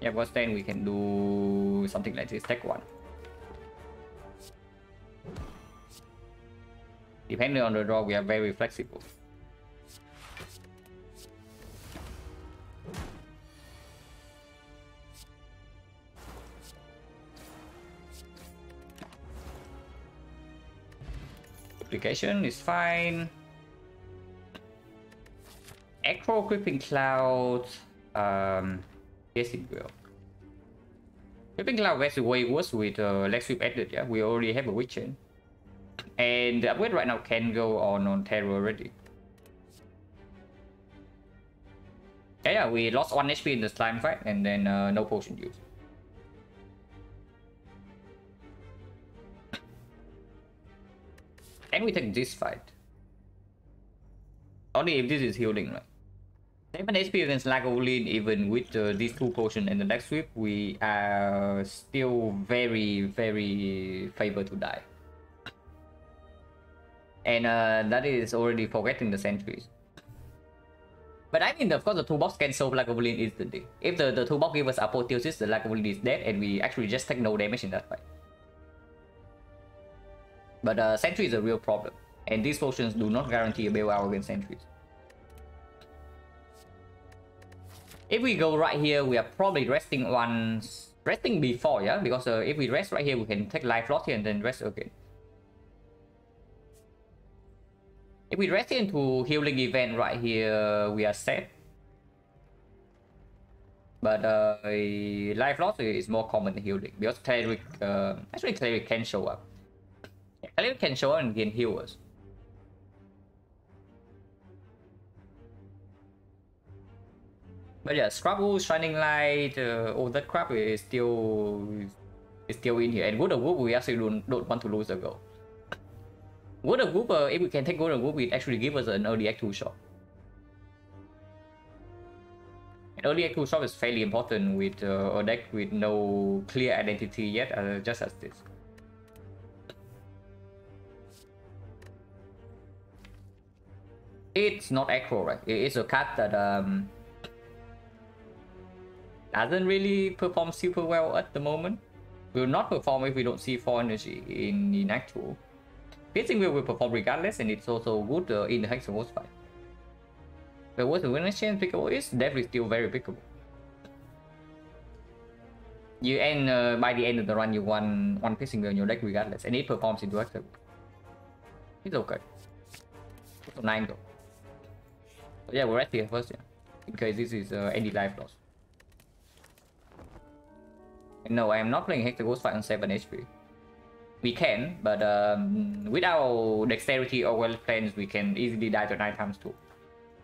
Yeah, because then we can do something like this, take 1. Depending on the draw, we are very flexible. Application is fine. Echo Creeping Cloud. Yes, it will. Creeping Cloud is way worse with Leg Sweep added. Yeah, we already have a Witch Chain, and the upgrade right now can go on Terror already. Yeah, we lost 1 HP in the slime fight, and then no potion use. Can we take this fight? Only if this is healing, right? 7 HP against Lagavulin, even with these 2 potions and the Leg Sweep, we are still very favored to die. And that is already forgetting the sentries. But I mean, of course, the toolbox can solve Lagavulin instantly. If the toolbox gives us Apotheosis, the Lagavulin is dead, and we actually just take no damage in that fight. But sentry is a real problem, and these potions do not guarantee a bailout against sentries. If we go right here, we are probably resting before, yeah, because if we rest right here, we can take life loss here and then rest again. If we rest into healing event right here, we are set. But life loss is more common than healing, because Cleric, actually Cleric can show up. Yeah, Cleric can show up and gain healers. But yeah, Scrabble, Shining Light, all that crap is still in here. And Good of Whoop, we actually don't want to lose a goal. Good of Whoop, if we can take Good of Whoop, it actually gives us an early Act 2 shot. And early Act 2 shot is fairly important with a deck with no clear identity yet, just as this. It's not aggro, right? It's a card that doesn't really perform super well at the moment. Will not perform if we don't see 4 energy in Act 2. Piercing will perform regardless, and it's also good in the Hexaghost fight. But what the winner's chance pickable is definitely still very pickable. You end by the end of the run, you won 1 piercing in your deck regardless, and it performs into Hexaghost. It's okay. It's 9 though. So yeah, we're at here first, yeah, in case this is any life loss. No, I am not playing Hexaghost fight on 7 HP. we can, but with our dexterity or well plans, we can easily die to 9x2.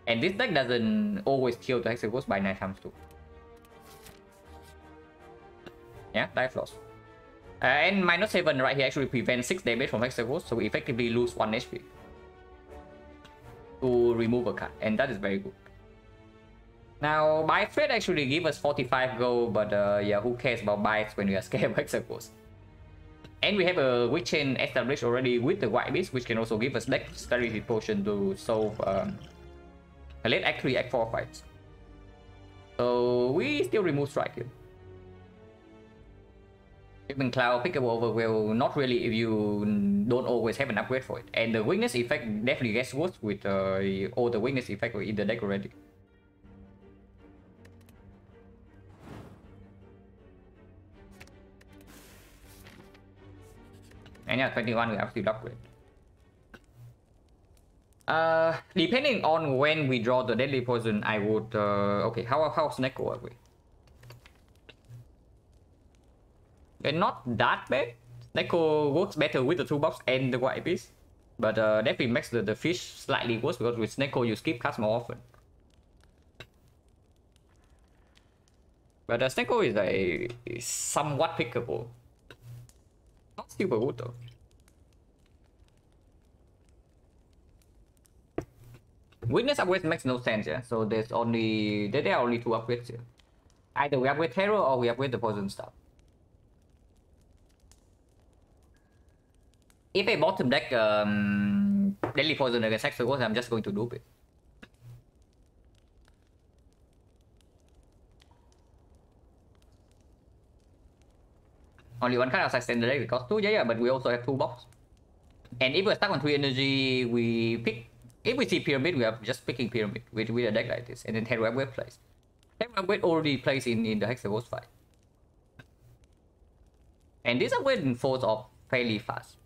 And this deck doesn't always kill the Hexaghost by 9x2. Yeah, life loss. And -7 right here actually prevents 6 damage from Hexaghost, so we effectively lose 1 HP to remove a card, and that is very good. Now, buy trade actually give us 45 gold, but yeah, who cares about buys when we are scared of Hexaghost? And we have a Witch Chain established already with the White Beast, which can also give us Dexterity Potion to solve late Act 3, Act 4 fights. So we still remove Strike here. Even Cloud pickable over will not really if you don't always have an upgrade for it. And the weakness effect definitely gets worse with all the weakness effect in the deck already. And yeah, 21 we have to upgrade. Depending on when we draw the deadly poison, I would okay, how's Neko are we? They're not that bad. Neko works better with the toolbox and the White Beast, but definitely makes the fish slightly worse because with Neko you skip cards more often. But Sneko is somewhat pickable. Not super good though. Weakness upgrades makes no sense, yeah. So there are only 2 upgrades here. Either we upgrade Terror or we upgrade the Poison Staff. If I bottom deck Deadly Poison against Hexaghost, I'm just going to loop it. Only one card outside standard deck costs 2, yeah, but we also have 2 box. And if we're stuck on 3 energy, we pick. If we see Pyramid, we are just picking Pyramid with a deck like this, and then Terror Upgrade plays. Terror Upgrade already plays in the Hexaghost fight. And this upgrade falls off fairly fast.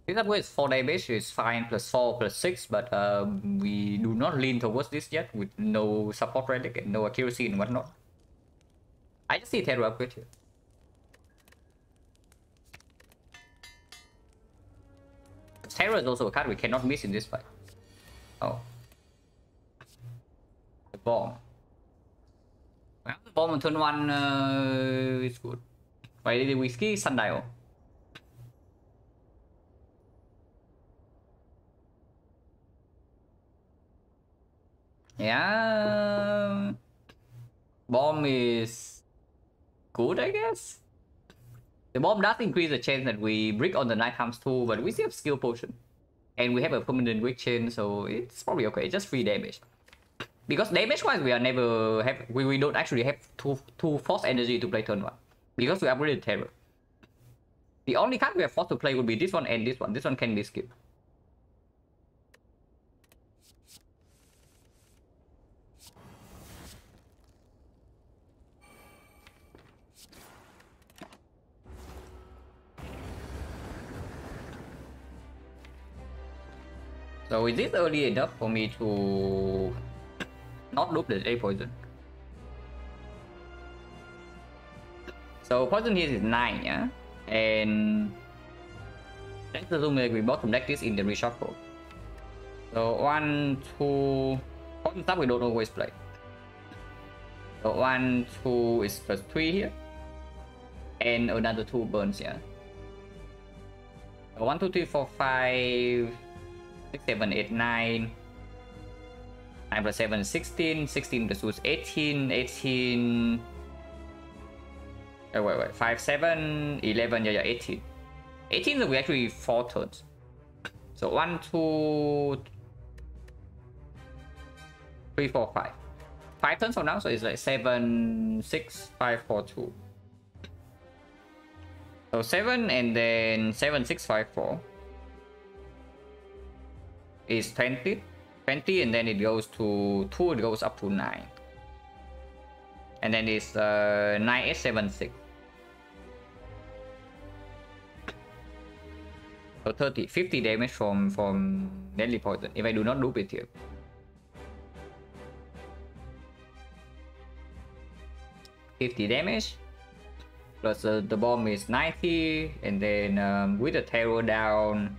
This upgrade is 4 damage, is fine, +4, +6, but we do not lean towards this yet with no support relic and no accuracy and whatnot. I just see Terror Upgrade here. Terror is also a card we cannot miss in this fight. Oh. The bomb. Well, the bomb on turn 1 is good. Vậy thì Whiskey Sundial. Yeah. Bomb is good, I guess. The bomb does increase the chance that we brick on the 9x2, but we still have skill potion. And we have a permanent Witch Chain, so it's probably okay. It's just 3 damage. Because damage-wise, we don't actually have two force energy to play turn 1. Because we upgraded Terror. The only card we are forced to play would be this one and this one. This one can be skipped. So is this early enough for me to not loop the A poison? So poison here is 9, yeah? And let's assume that we bottom deck this in the reshuffle. So 1, 2, poison stuff we don't always play. So 1, 2 is +3 here. And another 2 burns, yeah? So 1, 2, 3, 4, 5... 6, 7, 8, 9. 9 plus 7 is 16. 16 plus 2 is 18. 18. Oh, wait. 5, 7, 11. Yeah, 18. 18 so we actually 4 turns. So 1, 2, 3, 4, 5. 5 turns from now, so it's like 7, 6, 5, 4, 2. So 7 and then 7, 6, 5, 4. Is 20 and then it goes to 2, it goes up to 9, and then it's 9, 8, 7, 6. So 50 damage from deadly poison if I do not loop it here. $50 damage, Plus the bomb is 90, and then with the terror down,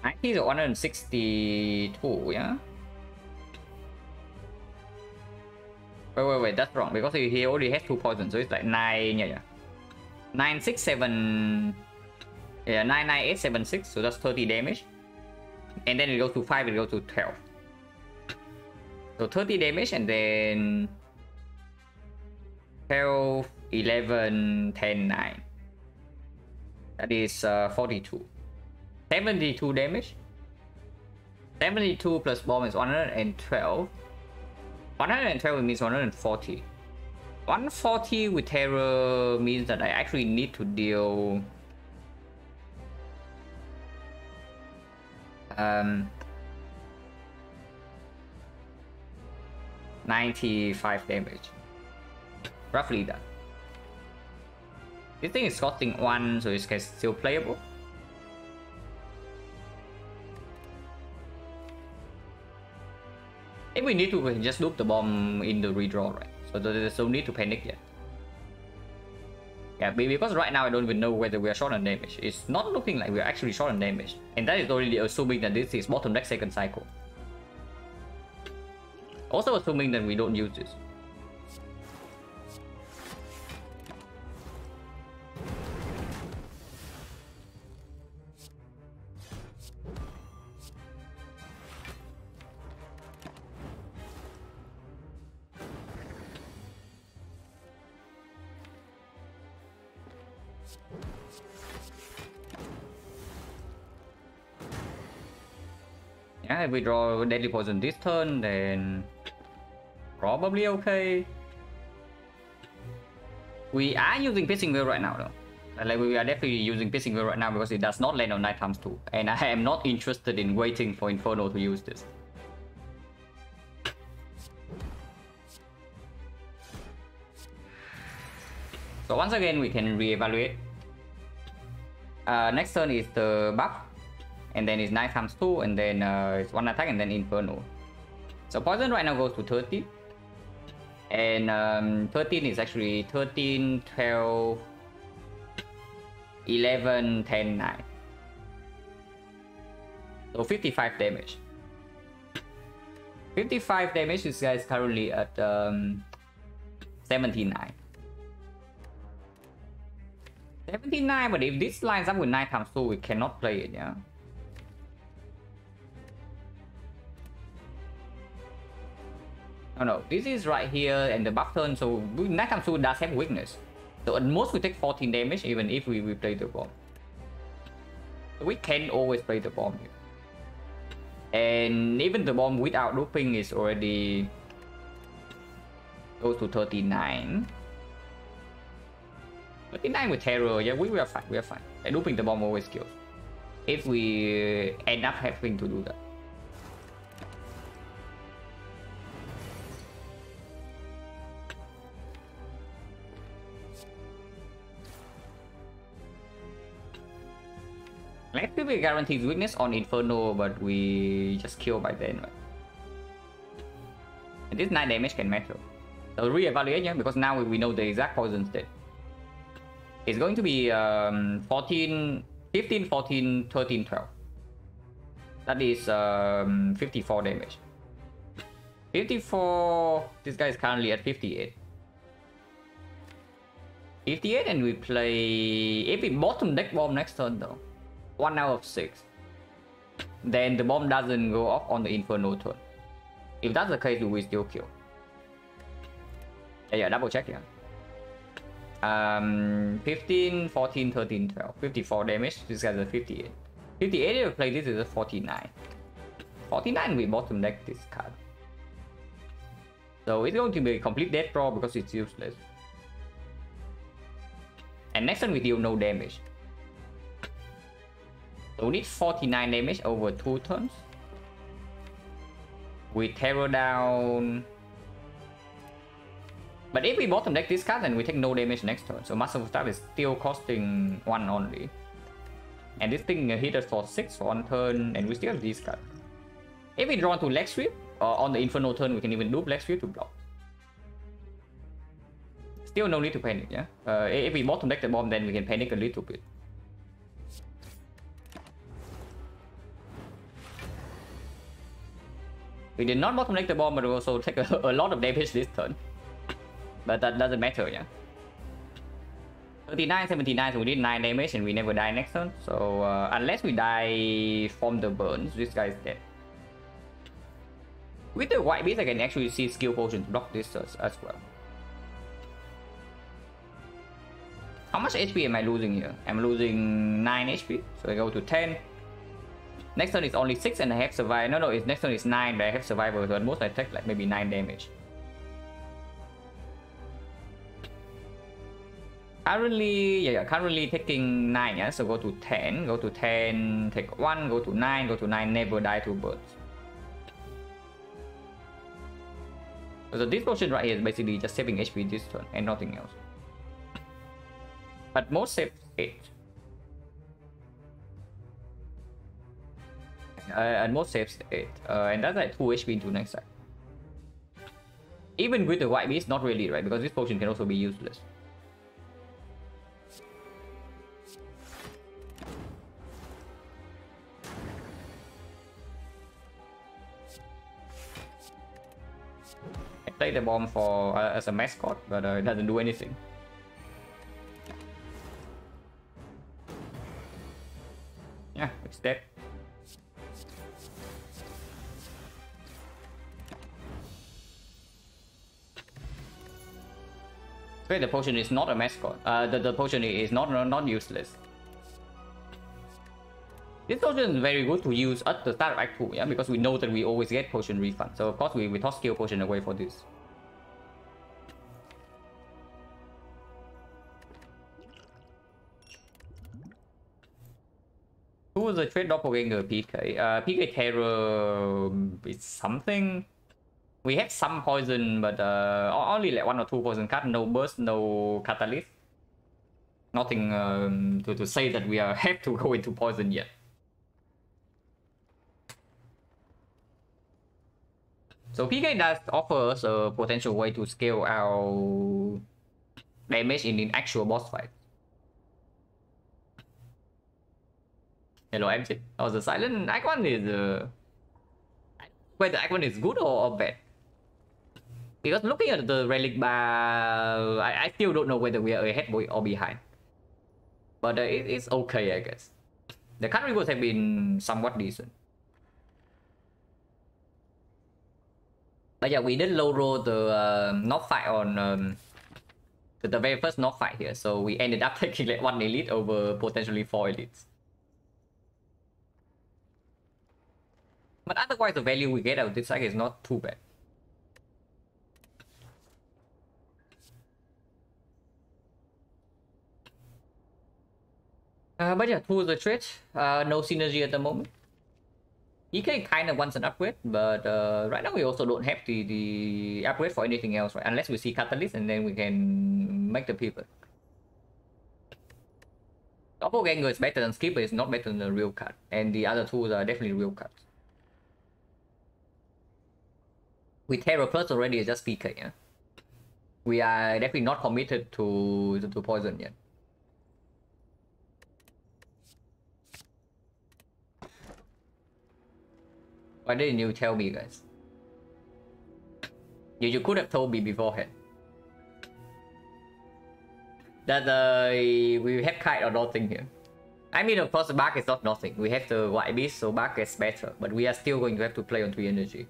90 to 162, yeah? Wait, that's wrong, because he already has 2 poisons, so it's like 9, yeah. 967, yeah, 99876, so that's 30 damage. And then it goes to 5, it goes to 12. So 30 damage, and then 12, 11, 10, 9. That is 42. 72 damage. 72 plus bomb is 112. 112 means 140. 140 with terror means that I actually need to deal 95 damage. Roughly that. This thing is costing 1, so it's still playable. If we need to, we can just loop the bomb in the redraw, right? So there's no need to panic yet. Yeah, because right now I don't even know whether we are short on damage. It's not looking like we're actually short on damage. And that is already assuming that this is bottom deck second cycle. Also assuming that we don't use this. Yeah, if we draw Deadly Poison this turn, then probably okay. We are using Piercing Veil right now, though. Like, we are definitely using Piercing Veil right now because it does not land on Night Times 2. And I am not interested in waiting for Inferno to use this. So once again, we can reevaluate. Next turn is the buff. And then it's 9 times 2, and then it's 1 attack, and then Inferno. So poison right now goes to 30. And 13 is actually 13, 12, 11, 10, 9. So 55 damage. 55 damage, this guy is currently at 79. 79, but if this lines up with 9 times 2, we cannot play it, yeah? No, this is right here and the buff turn, so 9 times 2 does have weakness. So at most we take 14 damage even if we play the bomb. So we can always play the bomb here. And even the bomb without looping is already goes to 39. 39 with terror, yeah, we are fine. And looping the bomb always kills. If we end up having to do that. Let's see if we guarantee weakness on Inferno, but we just kill by then, right? And this 9 damage can matter. So re-evaluate, yeah, because now we know the exact poison state. It's going to be 15, 14, 13, 12. That is 54 damage. 54, this guy is currently at 58. 58, and we play, if we bottom deck bomb next turn though, 1 out of 6. Then the bomb doesn't go off on the Inferno turn. If that's the case, we still kill. Yeah, double check, yeah. 15, 14, 13, 12. 54 damage. This guy's a 58. 58 if we play this is a 49. 49 we bottom deck this card. So it's going to be a complete death draw because it's useless. And next turn we deal no damage. So we need 49 damage over 2 turns. We terror down. But if we bottom deck this card, then we take no damage next turn. So Master of Staff is still costing 1 only. And this thing hit us for 6 for 1 turn, and we still have this card. If we draw to leg sweep, or on the Inferno turn, we can even loop leg sweep to block. Still no need to panic, yeah? If we bottom deck the bomb, then we can panic a little bit. We did not bottom deck the bomb, but we also take a lot of damage this turn. But that doesn't matter, yeah? 39, 79, so we did 9 damage and we never die next turn. So unless we die from the burns, this guy is dead. With the white beast, I can actually see skill potions block this as well. How much HP am I losing here? I'm losing 9 HP, so I go to 10. Next turn is only 6.5 survival. No, next turn is 9, but I have survival, so at most I take like maybe 9 damage. Currently taking 9, yeah, so go to 10, take 1, go to 9, never die to birds. So this potion right here is basically just saving HP this turn and nothing else. But most saves 8. And most saves 8. And that's like 2 HP into next side. Even with the white beast, not really, right? Because this potion can also be useless. Take the bomb for as a mascot, but it doesn't do anything. Yeah, it's dead. So the potion is not a mascot. The potion is not useless. This potion is very good to use at the start of Act 2, yeah, because we know that we always get potion refund. So of course we toss skill potion away for this. Who was the trade doppelganger PK? PK Terror is something. We have some poison, but only like 1 or 2 poison cards. No burst, no catalyst. Nothing to say that we have to go into poison yet. So PK does offer us a potential way to scale our damage in actual boss fight. Hello MC. Oh, the Silent Act 1 is whether Act 1 is good or bad. Because looking at the relic bar, I still don't know whether we are ahead or behind. But it's okay, I guess. The card rewards have been somewhat decent. But yeah, we did low roll the knock fight on the very first knock fight here, so we ended up taking like 1 elite over potentially 4 elites. But otherwise, the value we get out of this side is not too bad. But yeah, towards the trade, no synergy at the moment. EK kind of wants an upgrade, but right now we also don't have the upgrade for anything else, right? Unless we see Catalyst and then we can make the pivot. Doppelganger is better than Skipper, it's not better than the real card. And the other two are definitely real cards. With Terror Plus already is just PK, yeah? We are definitely not committed to poison yet. Why didn't you tell me, guys? You could have told me beforehand. That we have kite or nothing here. I mean, of course, the Bark is not nothing. We have the White Beast, so Bark gets better. But we are still going to have to play on 3 energy.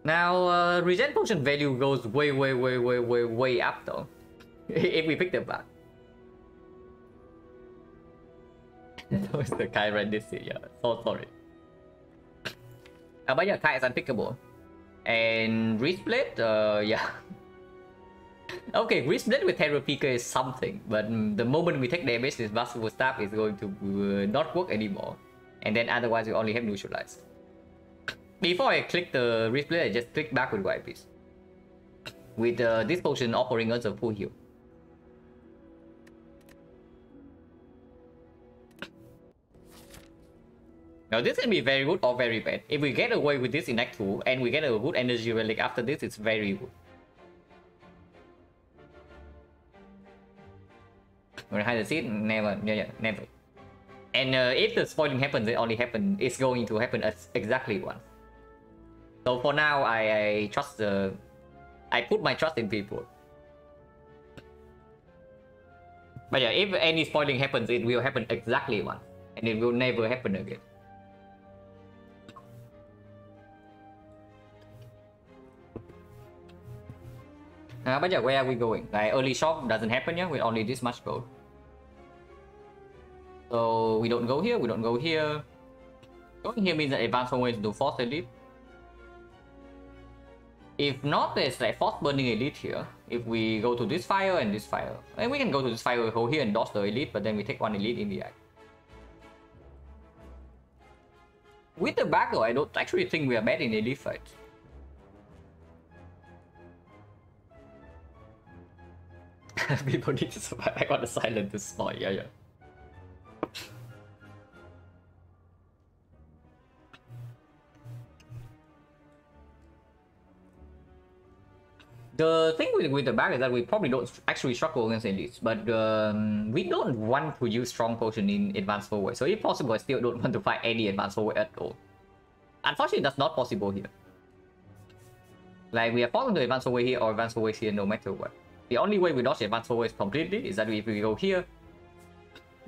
Now, regen potion value goes way up though. If we pick the Bark. That was the Kai right this year, yeah. So sorry. But yeah, Kai is unpickable. And Wristblade, yeah. Okay, Wristblade with Terror Picker is something, but the moment we take damage, this Bastable Staff is going to not work anymore. And then otherwise, we only have Neutralize. Before I click the Wristblade, I just click back with White Beast. With this potion offering us a full heal. Now this can be very good or very bad. If we get away with this in Act 2 and we get a good energy relic after this, it's very good. Behind the scene, never, yeah, never. And if the spoiling happens, it only happen. It's going to happen exactly once. So for now, I trust the. I put my trust in people. But yeah, if any spoiling happens, it will happen exactly once, and it will never happen again. But yeah, where are we going? Like early shop doesn't happen yet with only this much gold. So we don't go here, we don't go here. Going here means that advanced ways to force elite. If not, there's like force burning elite here. If we go to this fire and this fire. And we can go to this fire, go here and dodge the elite, but then we take one elite in the eye. With the back though, I don't actually think we are bad in elite fights. People need to survive. I got a silent to small, yeah. The thing with the back is that we probably don't actually struggle against elites, but we don't want to use strong potion in advanced forward. So if possible, I still don't want to fight any advanced forward at all. Unfortunately, that's not possible here. Like we are forced to advanced forward here or advanced forward here no matter what. The only way we dodge advanced forward completely is that if we go here,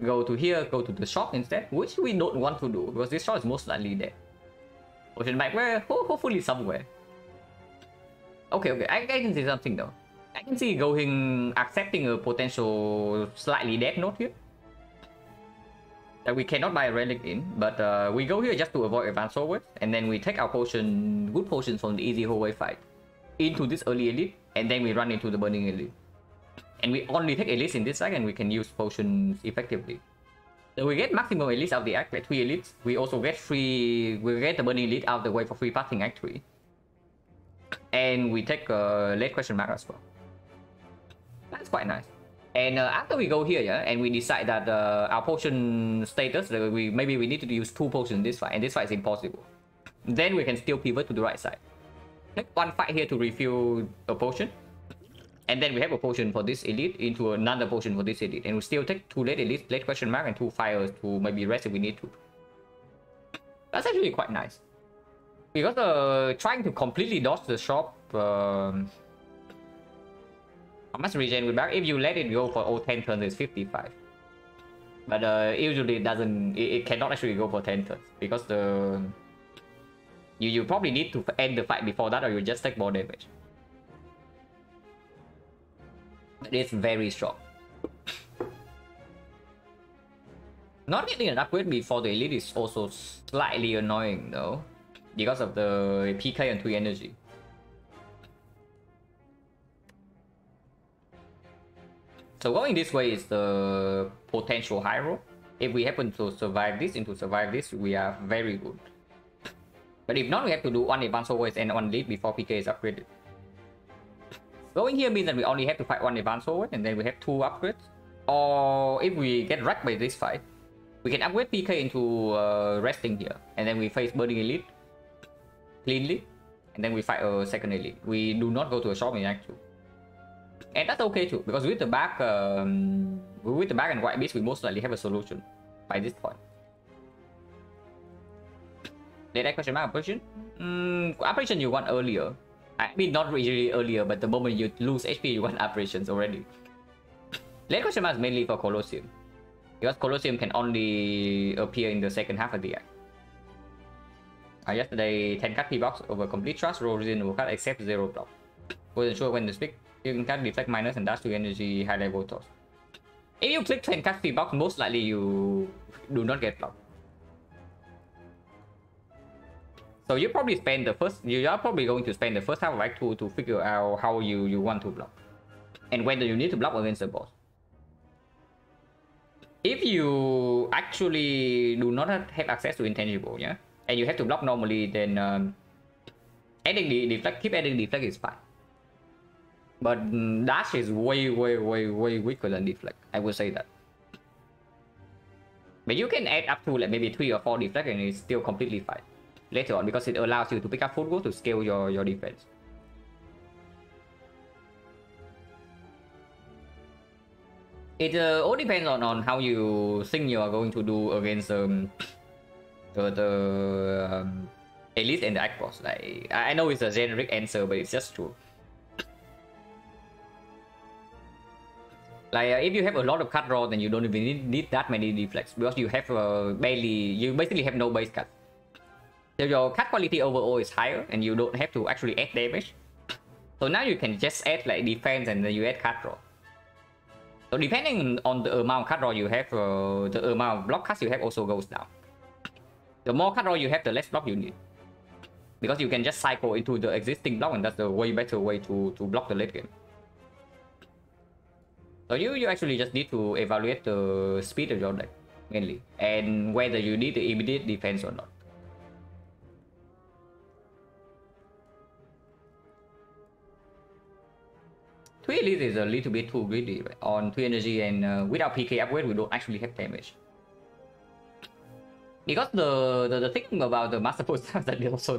go to here, go to the shop instead, which we don't want to do because this shop is most likely dead. Potion back where? Hopefully somewhere. Okay, I can see something though. I can see going accepting a potential slightly dead note here. That we cannot buy a relic in, but we go here just to avoid advanced forward, and then we take our potion, good potions from the easy hallway fight into this early elite, and then we run into the burning elite. And we only take elites in this side, and we can use potions effectively. So we get maximum elites out of the act, like 3 elites. We also get we get the burning elite out of the way for free passing act 3. And we take a late question mark as well. That's quite nice. And after we go here, yeah, and we decide that our potion status, maybe we need to use 2 potions in this fight, and this fight is impossible. Then we can still pivot to the right side. Take 1 fight here to refill a potion. And then we have a potion for this elite into another potion for this elite. And we still take 2 late elites, late question mark, and 2 fires to maybe rest if we need to. That's actually quite nice. Because trying to completely dodge the shop, how much regen with back? If you let it go for all 10 turns, it's 55. But usually it doesn't. It cannot actually go for 10 turns because you probably need to end the fight before that, or you just take more damage. It's very strong. Not getting an upgrade before the elite is also slightly annoying though, because of the PK and 3 energy. So going this way is the potential high roll. If we happen to survive this, we are very good. But if not, we have to do 1 advanced always and 1 lead before PK is upgraded. Going here means that we only have to fight 1 advanced forward, and then we have 2 upgrades. Or if we get wrecked by this fight, we can upgrade PK into resting here, and then we face burning elite cleanly, and then we fight a second elite. We do not go to a shop in Act 2. And that's okay too, because with the back and white beast, we most likely have a solution by this point. Did I question my operation? Operation you want earlier. I mean, not really earlier, but the moment you lose HP, you want operations already. Late question mark is mainly for Colosseum, because Colosseum can only appear in the second half of the act. Yesterday, 10 cut P-box over complete trust, roll reasonable cut, except 0 block. Wasn't sure when to speak. You can cut deflect minus and dash to energy high level toss. If you click 10 cut P-box, most likely you do not get blocked. So you probably spend the first. You are probably going to spend the first half of Act 2 to figure out how you want to block, and whether you need to block against the boss. If you actually do not have access to intangible, yeah, and you have to block normally, then adding the deflect, keep adding deflect is fine. But dash is way weaker than deflect. I would say that. But you can add up to like maybe 3 or 4 deflect, and it's still completely fine later on, because it allows you to pick up full gold to scale your defense. It all depends on how you think you are going to do against the elite and the act boss. Like I know it's a generic answer, but it's just true. Like if you have a lot of cut draw, then you don't even need that many deflex because you have you basically have no base cut. So your cut quality overall is higher, and you don't have to actually add damage. So now you can just add like defense, and then you add cut draw. So depending on the amount of cut draw you have, the amount of block cuts you have also goes down. The more cut draw you have, the less block you need. Because you can just cycle into the existing block, and that's the way better way to block the late game. So you actually just need to evaluate the speed of your deck, mainly. And whether you need the immediate defense or not. Three elite is a little bit too greedy, right? On 3 energy, and without PK upgrade, we don't actually have damage. Because the thing about the Masterful Staff that it also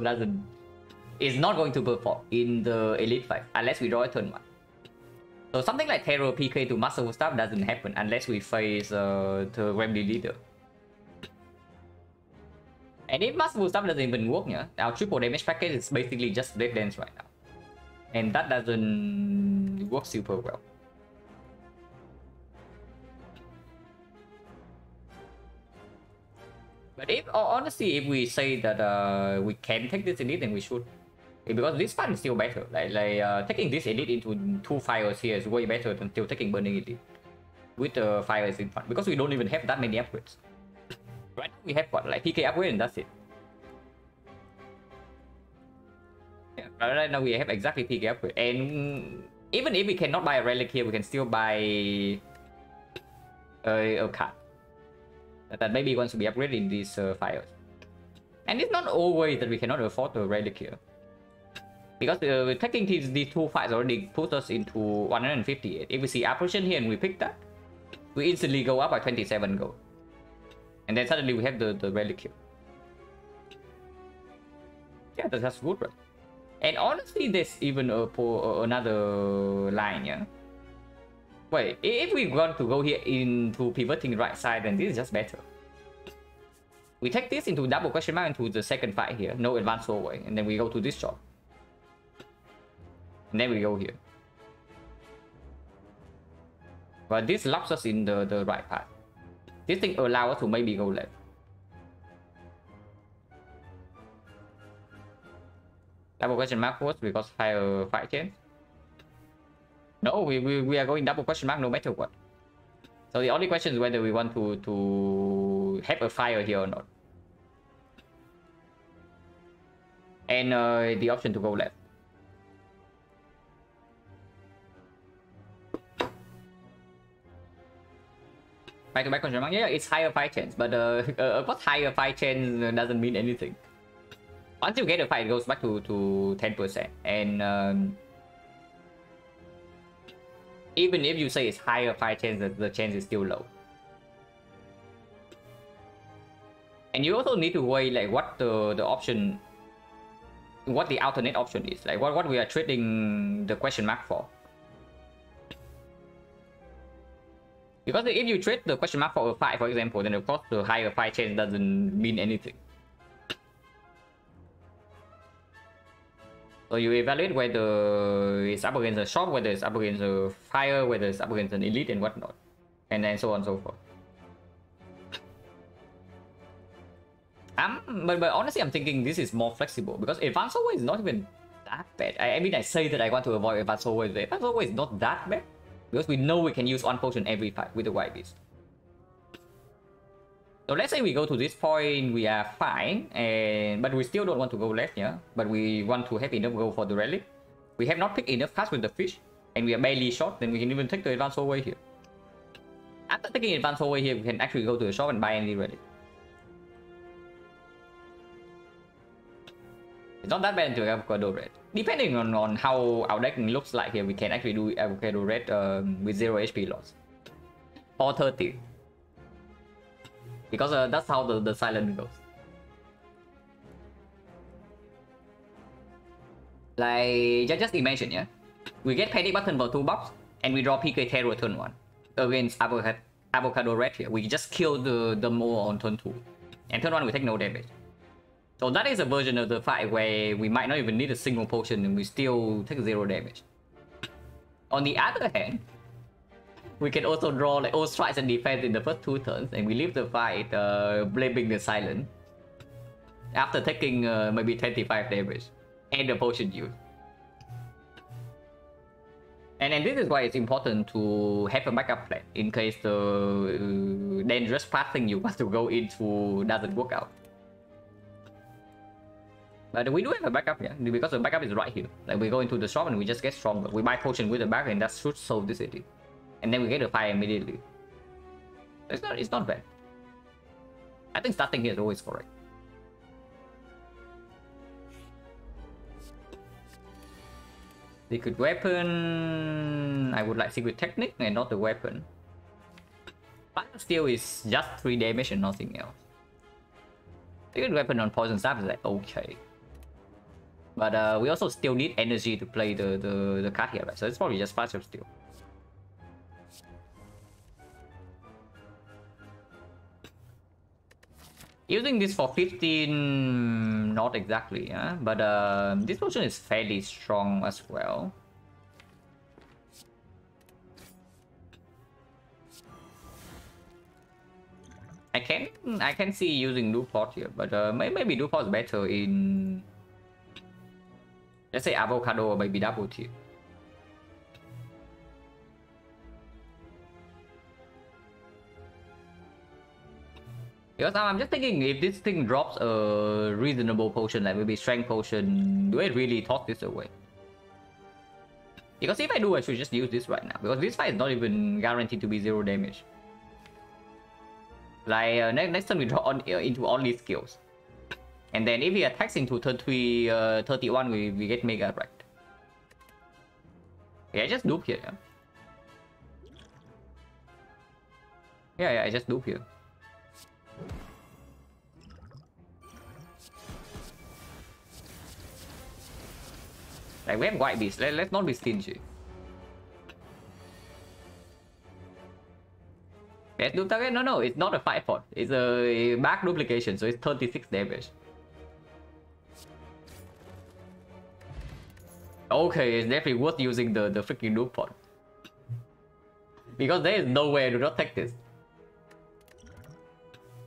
is not going to perform in the Elite 5 unless we draw a turn 1. So something like Terror PK to Masterful Staff doesn't happen unless we face the Remedy Leader. And if Masterful Staff doesn't even work, yeah, our triple damage package is basically just Dead Dance right now. And that doesn't work super well. But if honestly, if we say that we can take this elite, then we should, because this fight is still better. Like taking this elite into 2 fires here is way better than still taking burning elite with the fires in front, because we don't even have that many upgrades. Right now we have what, like PK upgrade, and that's it. Yeah, right now we have exactly PK upgrade, and even if we cannot buy a relic here, we can still buy a card that maybe wants to be upgraded in these fires. And it's not always that we cannot afford a relic here, because taking these 2 fights already put us into 158. If we see apparition here and we pick that, we instantly go up by 27 gold, and then suddenly we have the relic here. Yeah, that's good, right? And honestly, there's even another line, yeah. Wait, if we want to go here into pivoting right side, then this is just better. We take this into double question mark into the second fight here, no advance forward, and then we go to this shot. And then we go here. But this locks us in the right path. This thing allows us to maybe go left. Double question mark first because higher fight chance. No, we are going double question mark no matter what. So the only question is whether we want to have a fire here or not. And the option to go left. Back-to-back question mark. Yeah, it's higher fight chance, but what higher fight chance doesn't mean anything. Once you get a fight, it goes back to 10%, and even if you say it's higher fight chance, the chance is still low. And you also need to weigh like what the option, what the alternate option is, like what we are trading the question mark for. Because if you trade the question mark for a fight, for example, then of course the higher fight chance doesn't mean anything. So you evaluate whether it's up against a shop, whether it's up against a fire, whether it's up against an elite and whatnot. And then so on and so forth. But honestly, I'm thinking this is more flexible, because advanced forward is not even that bad. I mean, I say that I want to avoid advanced forward. The advanced forward is not that bad, because we know we can use 1 potion every fight with the white beast. So let's say we go to this point, we are fine, but we still don't want to go left, yeah? But we want to have enough go for the relic. We have not picked enough cards with the fish, and we are barely short, then we can even take the advanced forward here. After taking advanced forward here, we can actually go to the shop and buy any relic. It's not that bad to avocado red. Depending on how our deck looks like here, we can actually do avocado red with 0 HP loss. Or 30. Because that's how the silent goes. Like, just imagine, yeah? We get panic button for 2 buffs, and we draw PK Terror turn 1. against Avocado Red here. We just kill them all on turn 2. And turn 1 we take no damage. So that is a version of the fight where we might not even need a single potion and we still take 0 damage. On the other hand, we can also draw like all strikes and defense in the first 2 turns, and we leave the fight blaming the Silent after taking maybe 25 damage and the potion use. And this is why it's important to have a backup plan in case the dangerous pathing you want to go into doesn't work out. But we do have a backup, yeah, because the backup is right here. Like we go into the shop and we just get stronger. We buy potion with the back and that should solve this city. And then we get the fire immediately. It's not bad. I think starting here is always correct. Secret weapon. I would like secret technique and not the weapon. Fire steel is just 3 damage and nothing else. Secret weapon on poison staff is like okay. But we also still need energy to play the card here, right? So it's probably just faster steel. Using this for 15, not exactly, yeah? But this potion is fairly strong as well. I can see using Duport here, but maybe Duport's better in, let's say, Avocado or maybe Double Tier. Because I'm just thinking, if this thing drops a reasonable potion, like maybe Strength Potion, do I really toss this away? Because if I do, I should just use this right now. Because this fight is not even guaranteed to be 0 damage. Like, next time we draw on, into all these skills. And then if he attacks into turn 3, 31, we get Mega Wrecked. Yeah, I just dupe here. Yeah, I just dupe here. Like, we have White Beast. Let's not be stingy. Let's do target. No, it's not a 5 pot. It's a back duplication, so it's 36 damage. Okay, it's definitely worth using the freaking noob pot. Because there is no way I do not take this.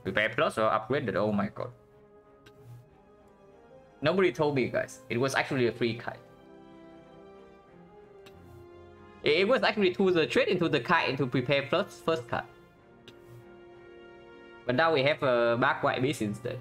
Prepare plus or upgraded? Oh my god. Nobody told me, guys. It was actually a free kite. It was actually to the trade into the kite into prepare plus first card. But now we have a back White Beast instead.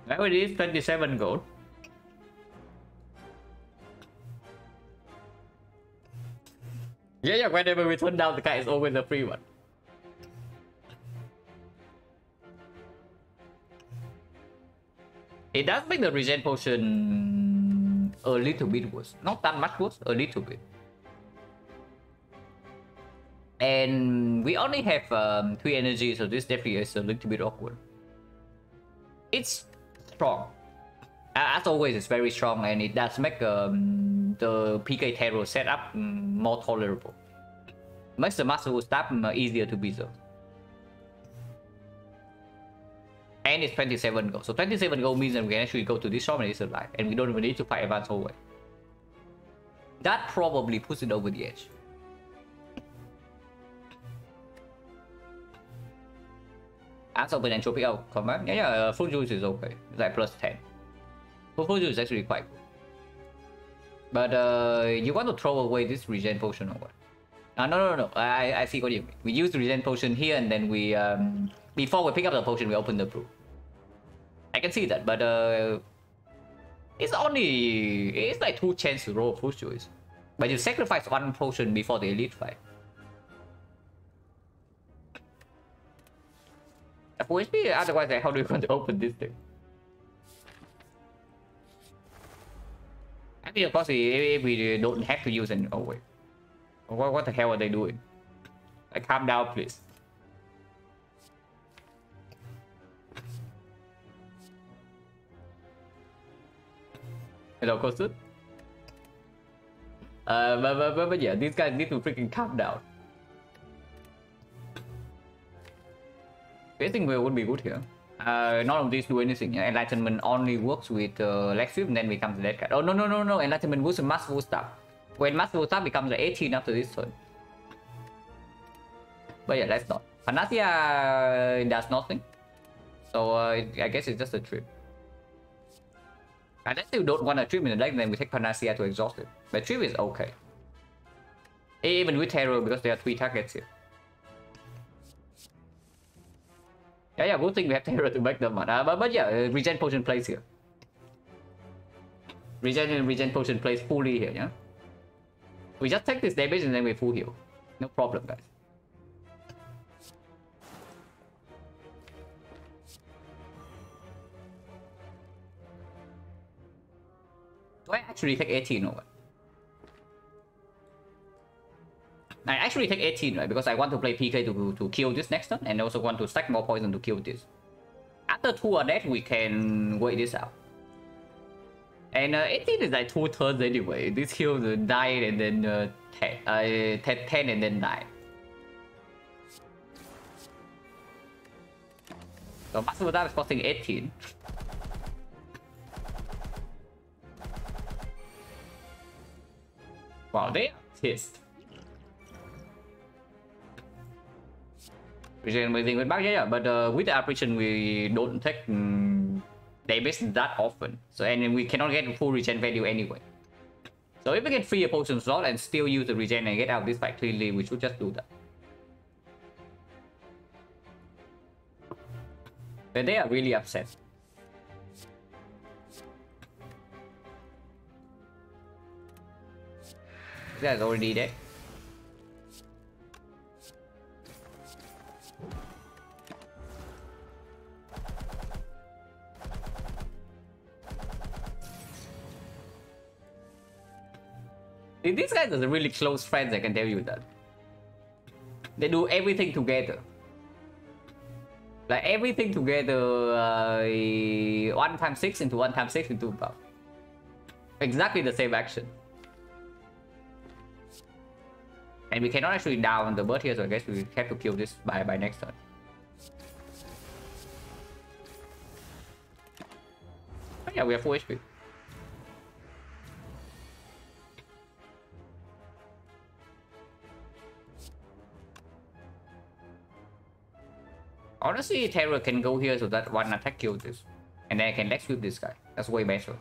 Now it is 27 gold. Yeah, whenever we turn down the kite, it's always a free one. It does make the regen potion a little bit worse. Not that much worse, a little bit. And we only have 3 energy, so this definitely is a little bit awkward. It's strong. As always, it's very strong, and it does make the PK Terror setup more tolerable. Makes the Master Staff easier to preserve. And it's 27 gold. So 27 gold means that we can actually go to this shop and it's alive. And we don't even need to fight advance whole way. That probably puts it over the edge. Ask open and chopping out command. Yeah, full juice is okay. It's like plus 10. Full juice is actually quite good. But you want to throw away this regen potion or what? No. I see what you mean. We use the regen potion here and then we before we pick up the potion we open the brew. I can see that, but it's like 2 chances to roll full juice. But you sacrifice 1 potion before the elite fight. Full HP, otherwise like, how do you want to open this thing? I mean, of course, if we don't have to use it. Oh wait, what the hell are they doing? Like, calm down, please. Hello, Kosut. But yeah, these guys need to freaking calm down. Facing wheel would be good here. None of these do anything. Yeah? Enlightenment only works with leg sweep and then becomes a dead card. Oh no. Enlightenment works with masterful staff. When masterful staff becomes an 18 after this turn. But yeah, let's not. Panacea does nothing. So I guess it's just a trip. Unless you don't want a trip in the deck, then we take Panacea to exhaust it. But trip is okay. Even with Terror, because there are 3 targets here. Yeah, good thing we have Terror to back them on. But yeah, Regen Potion plays here. Regen Potion plays fully here, yeah? We just take this damage and then we full heal. No problem, guys. Do I actually take 18 or what? I actually take 18, right? Because I want to play PK to kill this next turn, and also want to stack more poison to kill this. After 2 are dead, we can wait this out. And 18 is like 2 turns anyway. This heals died and then 10 and then die. So Master Dive is costing 18. Wow, they are pissed. Regen amazing with back, yeah, but with the apparition we don't take damage that often. So and we cannot get full regen value anyway. So if we get free a potion slot and still use the regen and get out of this fight cleanly, we should just do that. But they are really upset. This guy's already dead. These guys are really close friends, I can tell you that. They do everything together. Like everything together, 1 times 6 into 1 times 6 into buff. Exactly the same action. And we cannot actually down the bird here, so I guess we have to kill this by next turn. But yeah, we have full HP. Honestly, Terror can go here so that 1 attack kills this. And then I can leg sweep this guy. That's way better.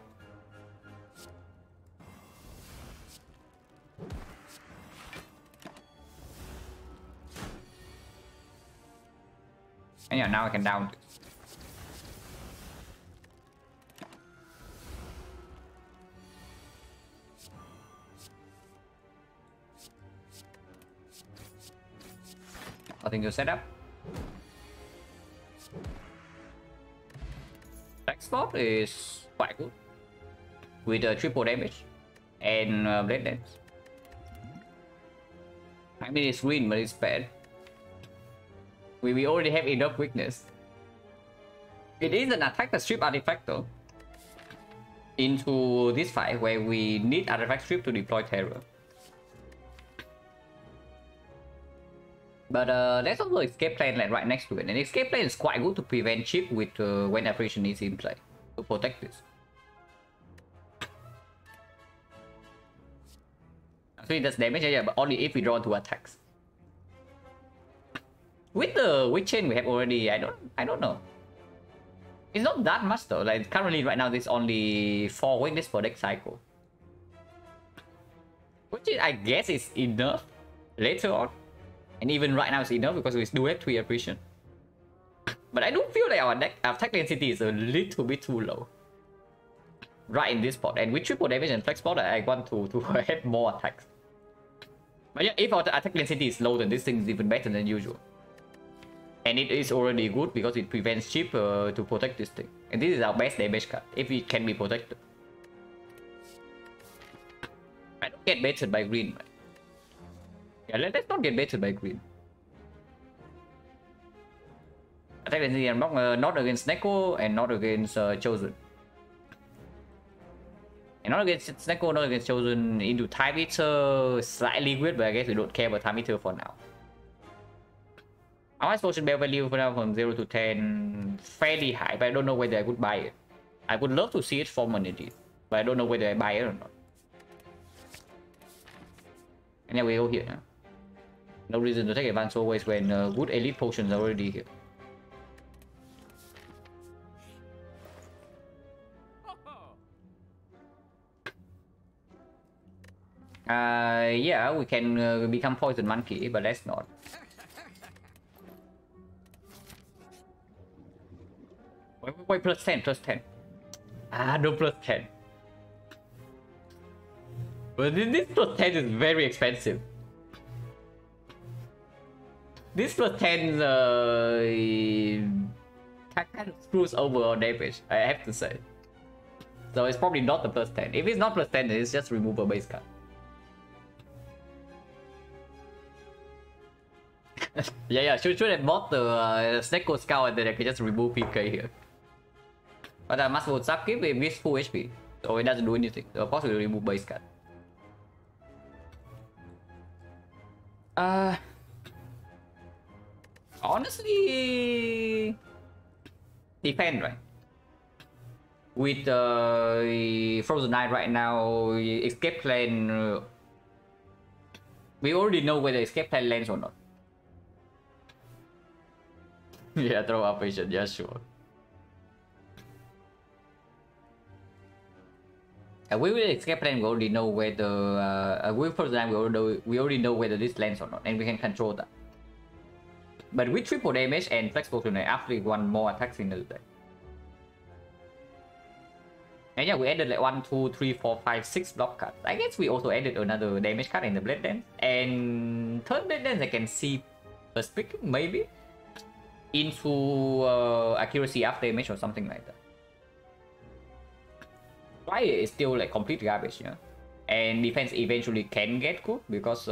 And yeah, now I can down this. Nothing to set up. Attack spot is quite good with triple damage and blade dance. I mean, it's green, but it's bad. We already have enough weakness. It is an attack that strip artifact though. Into this fight where we need artifact strip to deploy Terror. But there's also escape plan like right next to it, and escape plan is quite good to prevent chip with when apparition is in play to protect this. So it does damage, yeah, but only if we draw 2 attacks. With the witch chain we have already, I don't know. It's not that much though. Like currently right now there's only 4 weakness per deck cycle, which is, I guess is enough later on. And even right now it's enough because we do have 3 apparition. But I do feel like our deck attack density is a little bit too low right in this spot. And with triple damage and flex spot, I want to have more attacks. But yeah, if our attack density is low, then this thing is even better than usual. And it is already good because it prevents chip to protect this thing. And this is our best damage card if it can be protected. I don't get baited by green, man. Yeah, let's not get baited by green. Attack density unblock, not against Neko and not against Chosen. And not against Snecko, not against Chosen. Into Time Eater, slightly weird, but I guess we don't care about Time Eater for now. Our Potion Bell value for now from 0 to 10, fairly high, but I don't know whether I would buy it. I would love to see it form energy, but I don't know whether I buy it or not. And then we go here. No reason to take advance always when good elite potions are already here. Yeah, we can become Poison Monkey, but let's not. Wait, plus 10, plus 10. Ah, no plus 10. But this plus 10 is very expensive. This plus 10 kind of screws over our damage, I have to say. So it's probably not the plus 10. If it's not plus 10, it's just remove a base card. yeah, should have bought the Snecko Scout and then I can just remove PK here. But I must vote Subkeep with full HP, so it doesn't do anything. So of course we'll remove base card. Honestly, depend, right? With Frozen Knight right now, escape plan. We already know whether escape plan lands or not. Yeah, throw up patient. Yeah, sure. We will escape plan. We already know whether with Frozen Knight we already know whether this lands or not, and we can control that. But with triple damage and flexible tonight, after one more attacks in the day. And yeah, we added like 1, 2, 3, 4, 5, 6 block cards. I guess we also added another damage card in the Blade Dance. And third Blade Dance I can see us picking maybe into accuracy after damage or something like that. Fire is still like complete garbage, yeah. And defense eventually can get good because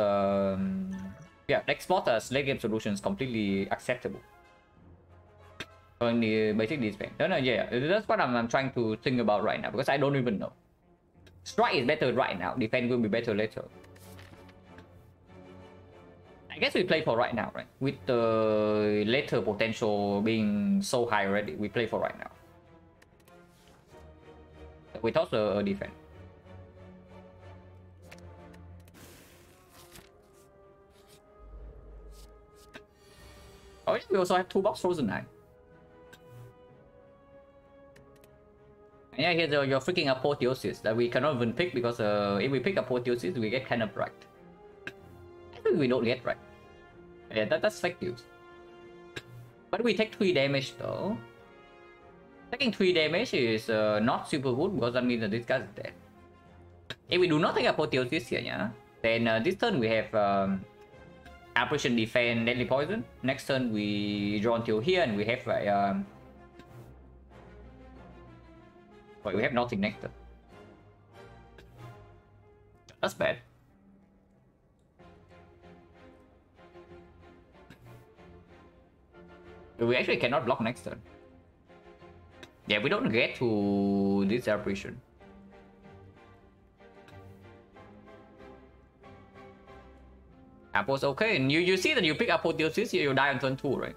yeah, export as late game solutions completely acceptable. Only basic defense. No, yeah, that's what I'm trying to think about right now because I don't even know. Strike is better right now. Defense will be better later. I guess we play for right now, right? With the later potential being so high already, we play for right now. We toss a defense. Oh yeah, we also have 2 box Frozen Knight. And yeah, here's your freaking Apotheosis that we cannot even pick because if we pick Apotheosis, we get kind of right. I think we don't get right. Yeah, that's fake news. But we take 3 damage though. Taking 3 damage is not super good because that means that this guy is dead. If we do not take Apotheosis here, yeah, then this turn we have Apparition Defense Deadly Poison. Next turn we draw until here and we have like wait, we have nothing next turn. That's bad. We actually cannot block next turn. Yeah, we don't get to this Apparition. Apple's okay, and you see that you pick Apotheosis here, you die on turn 2, right?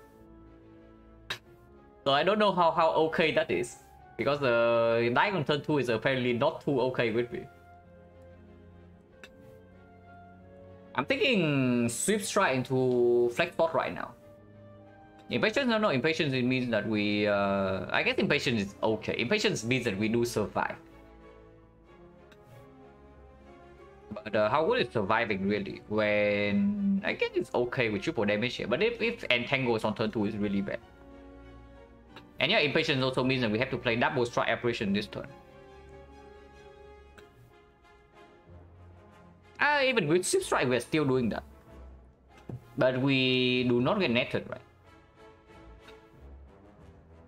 So I don't know how okay that is. Because dying on turn 2 is apparently not too okay with me. I'm thinking Swift Strike into Flex Spot right now. Impatience? No, Impatience it means that we... I guess Impatience is okay. Impatience means that we do survive. But how good is surviving really? When... I guess it's okay with triple damage here. But if Entangle is on turn 2, it's really bad. And yeah, Impatience also means that we have to play double Strike Apparition this turn. Even with Swift Strike, we're still doing that. But we do not get netted, right?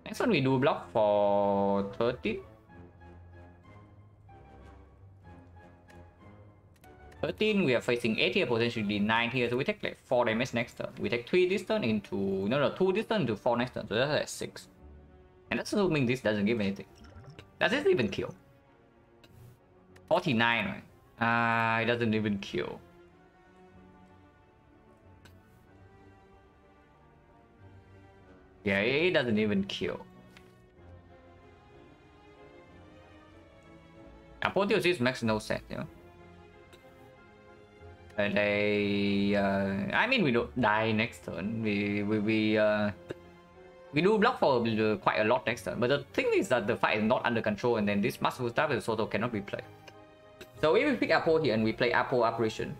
Next one we do block for 13. 13, we are facing 8 here, potentially 9 here, so we take like 4 damage next turn. We take 3 this turn into... No, 2 this turn into 4 next turn, so that's like 6. And that's assuming this doesn't give anything. Does this even kill? 49, right? It doesn't even kill. Yeah, it doesn't even kill. Apotheosis makes no sense, you know. And I mean, we don't die next turn. We do block for quite a lot next turn. But the thing is that the fight is not under control, and then this Masterful Staff is also cannot be played. So if we pick Apo here and we play Apo Apparition,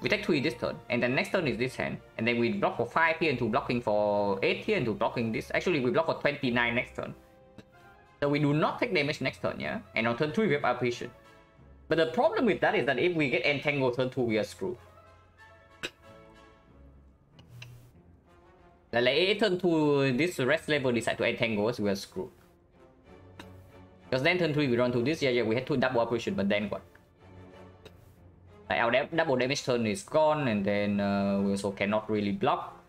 we take 3 this turn, and then next turn is this hand, and then we block for 5 here into blocking for 8 here into blocking this. Actually, we block for 29 next turn. So we do not take damage next turn, yeah? And on turn 3 we have Apparition. But the problem with that is that if we get entangled turn 2, we are screwed. Like if turn 2, this rest level decide to entangle us, we are screwed. Because then turn 3 we run to this, yeah, we had 2 double Apparition, but then what? Like our double damage turn is gone, and then we also cannot really block.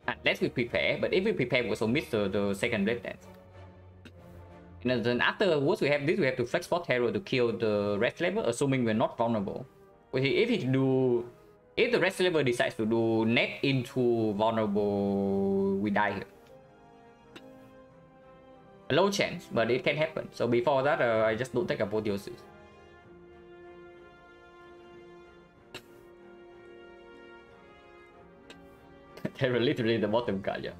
Unless we prepare, but if we prepare, we also miss the second Blade Dance. And then afterwards we have this, we have to flex Spot Hero to kill the rest level, assuming we're not vulnerable. If the rest level decides to do net into vulnerable, we die here. A low chance, but it can happen. So before that, I just don't take Apotheosis. They're literally the bottom card, yeah.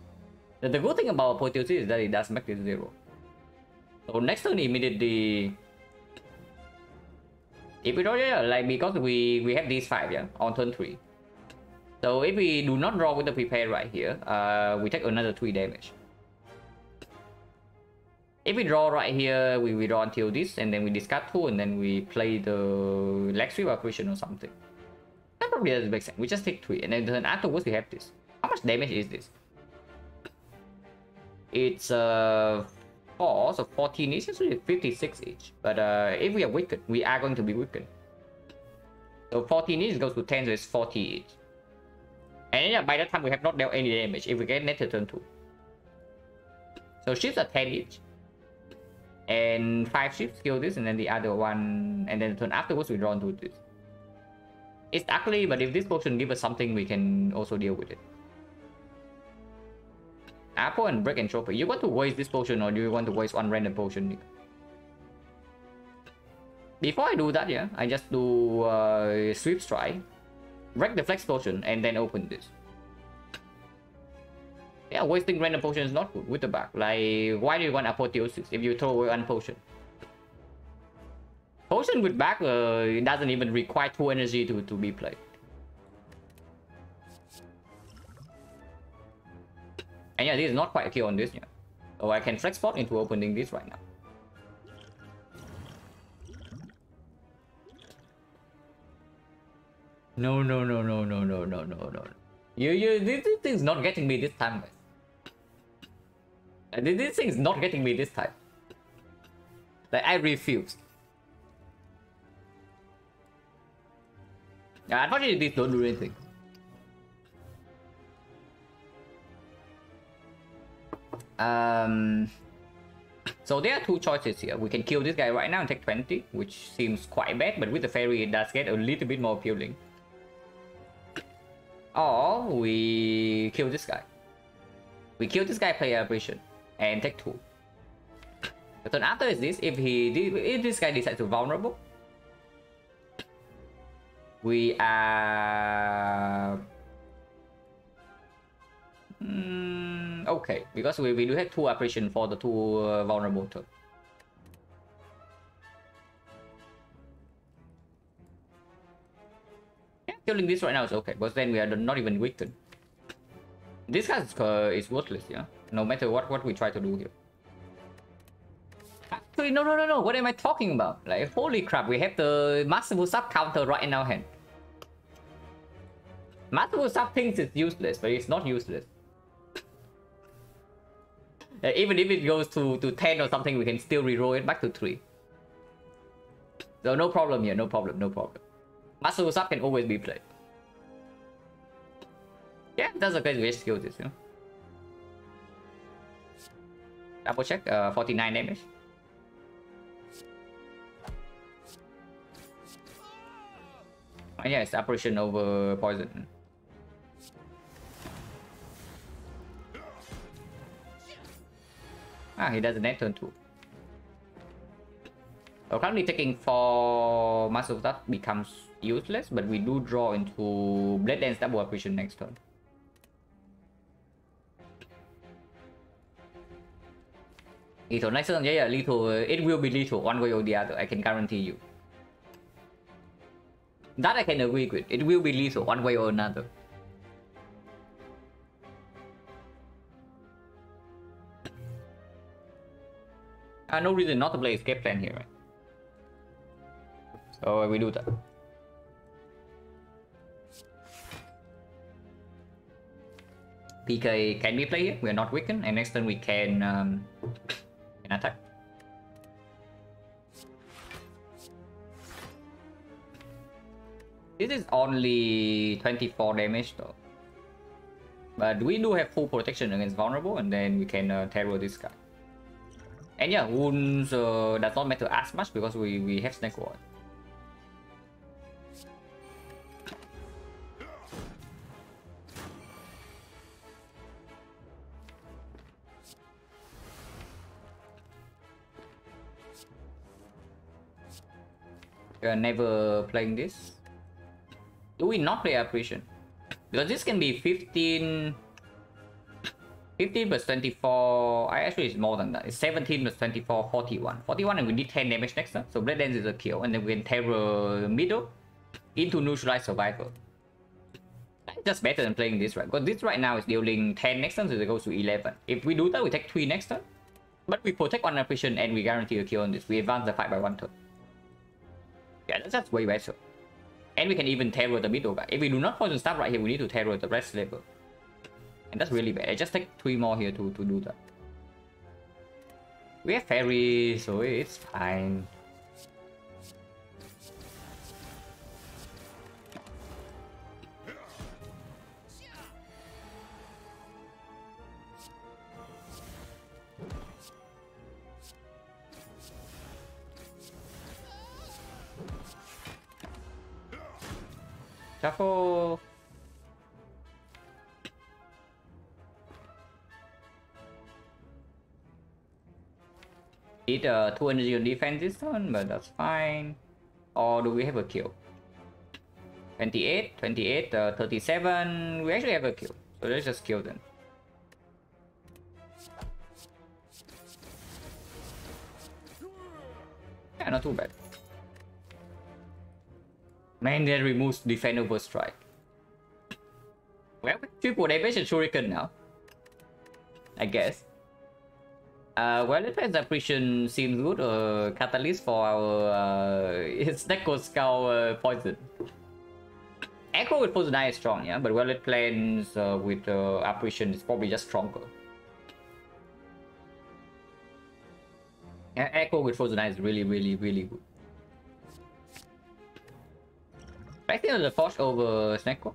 The good thing about Apotheosis is that it does make this 0. So next turn immediately, if we draw, yeah, like because we have these 5, yeah, on turn 3. So if we do not draw with the prepare right here, we take another 3 damage. If we draw right here, we draw until this, and then we discard 2, and then we play the leg sweep Apparition or something. That probably doesn't make sense. We just take 3, and then afterwards we have this. How much damage is this? It's 4, so 14 each, so 56 each. But if we are weakened, we are going to be weakened. So 14 each goes to 10, so it's 40 each. And yeah, by that time we have not dealt any damage if we get net to turn 2. So ships are 10 each. And 5 ships kill this, and then the other one, and then the turn afterwards we draw into this. It's ugly, but if this potion gives us something, we can also deal with it. Apple and Break and Chopper. You want to waste this potion, or do you want to waste one random potion here? Before I do that, yeah, I just do Sweep Strike, break the Flex Potion, and then open this. Yeah, wasting random potion is not good with the back. Like, why do you want Apotheosis if you throw away one potion? Potion with back it doesn't even require 2 energy to be played. And yeah, this is not quite a kill on this, yeah. So I can flex spot into opening this right now. No. This thing is not getting me this time, guys. This thing is not getting me this time. Like, I refuse. Unfortunately, these don't do anything. So there are 2 choices here. We can kill this guy right now and take 20, which seems quite bad, but with the fairy it does get a little bit more appealing. Or we kill this guy. We kill this guy, play Apparition, and take 2. The turn after is this. If this guy decides to vulnerable, we are okay, because we do have 2 Apparition for the 2 vulnerable turn. Yeah, killing this right now is okay, because then we are not even weakened. This guy is worthless, yeah, no matter what we try to do here. Actually, no. What am I talking about? Like, holy crap, we have the Masterful Sub counter right in our hand. Masterful Sub thinks it's useless, but it's not useless. Even if it goes to 10 or something, we can still reroll it back to 3. So no problem here, no problem. Masterful Sub can always be played. Yeah, that's okay, we just kill this, you know. Double check, 49 damage. Oh, yeah, it's apparition over poison. Ah, he does the next turn too. So currently taking 4 muscle that becomes useless, but we do draw into Blade Dance double apparition next turn. Lethal next turn, yeah, lethal. It will be lethal one way or the other. I can guarantee you. That I can agree with. It will be lethal one way or another. No reason not to play escape plan here, right? So we do that. PK can be played here. We are not weakened, and next turn we can attack. This is only 24 damage though. But we do have full protection against vulnerable, and then we can terror this guy. And yeah, wounds does not matter as much because we have XecnaR. We are never playing this. Do we not play apparition? Because this can be 15 plus 24. Actually, it's more than that. It's 17 plus 24, 41. 41, and we did 10 damage next turn. So Blade Dance is a kill, and then we can terror middle into neutralize survivor. That's just better than playing this, right? Because this right now is dealing 10 next turn, so it goes to 11. If we do that, we take 3 next turn. But we protect one apparition and we guarantee a kill on this. We advance the fight by 1 turn. Yeah, that's way better. And we can even terror the middle guy. If we do not poison stuff right here, we need to terror the rest level. And that's really bad. I just take 3 more here to do that. We have fairy, so it's fine. Shuffle. Need 2 energy on defense this turn, but that's fine. Or do we have a kill? 28, 28, 37. We actually have a kill. So let's just kill them. Yeah, not too bad. Man, that removes defend over strike. Well, triple damage and shuriken now, I guess. Well, defense apparition seems good. Catalyst for our XecnaR skull poison. Echo with poison eye is strong, yeah, but well, it plans with apparition is probably just stronger. Yeah, Echo with frozen eye is really good. I think the force over XecnaR.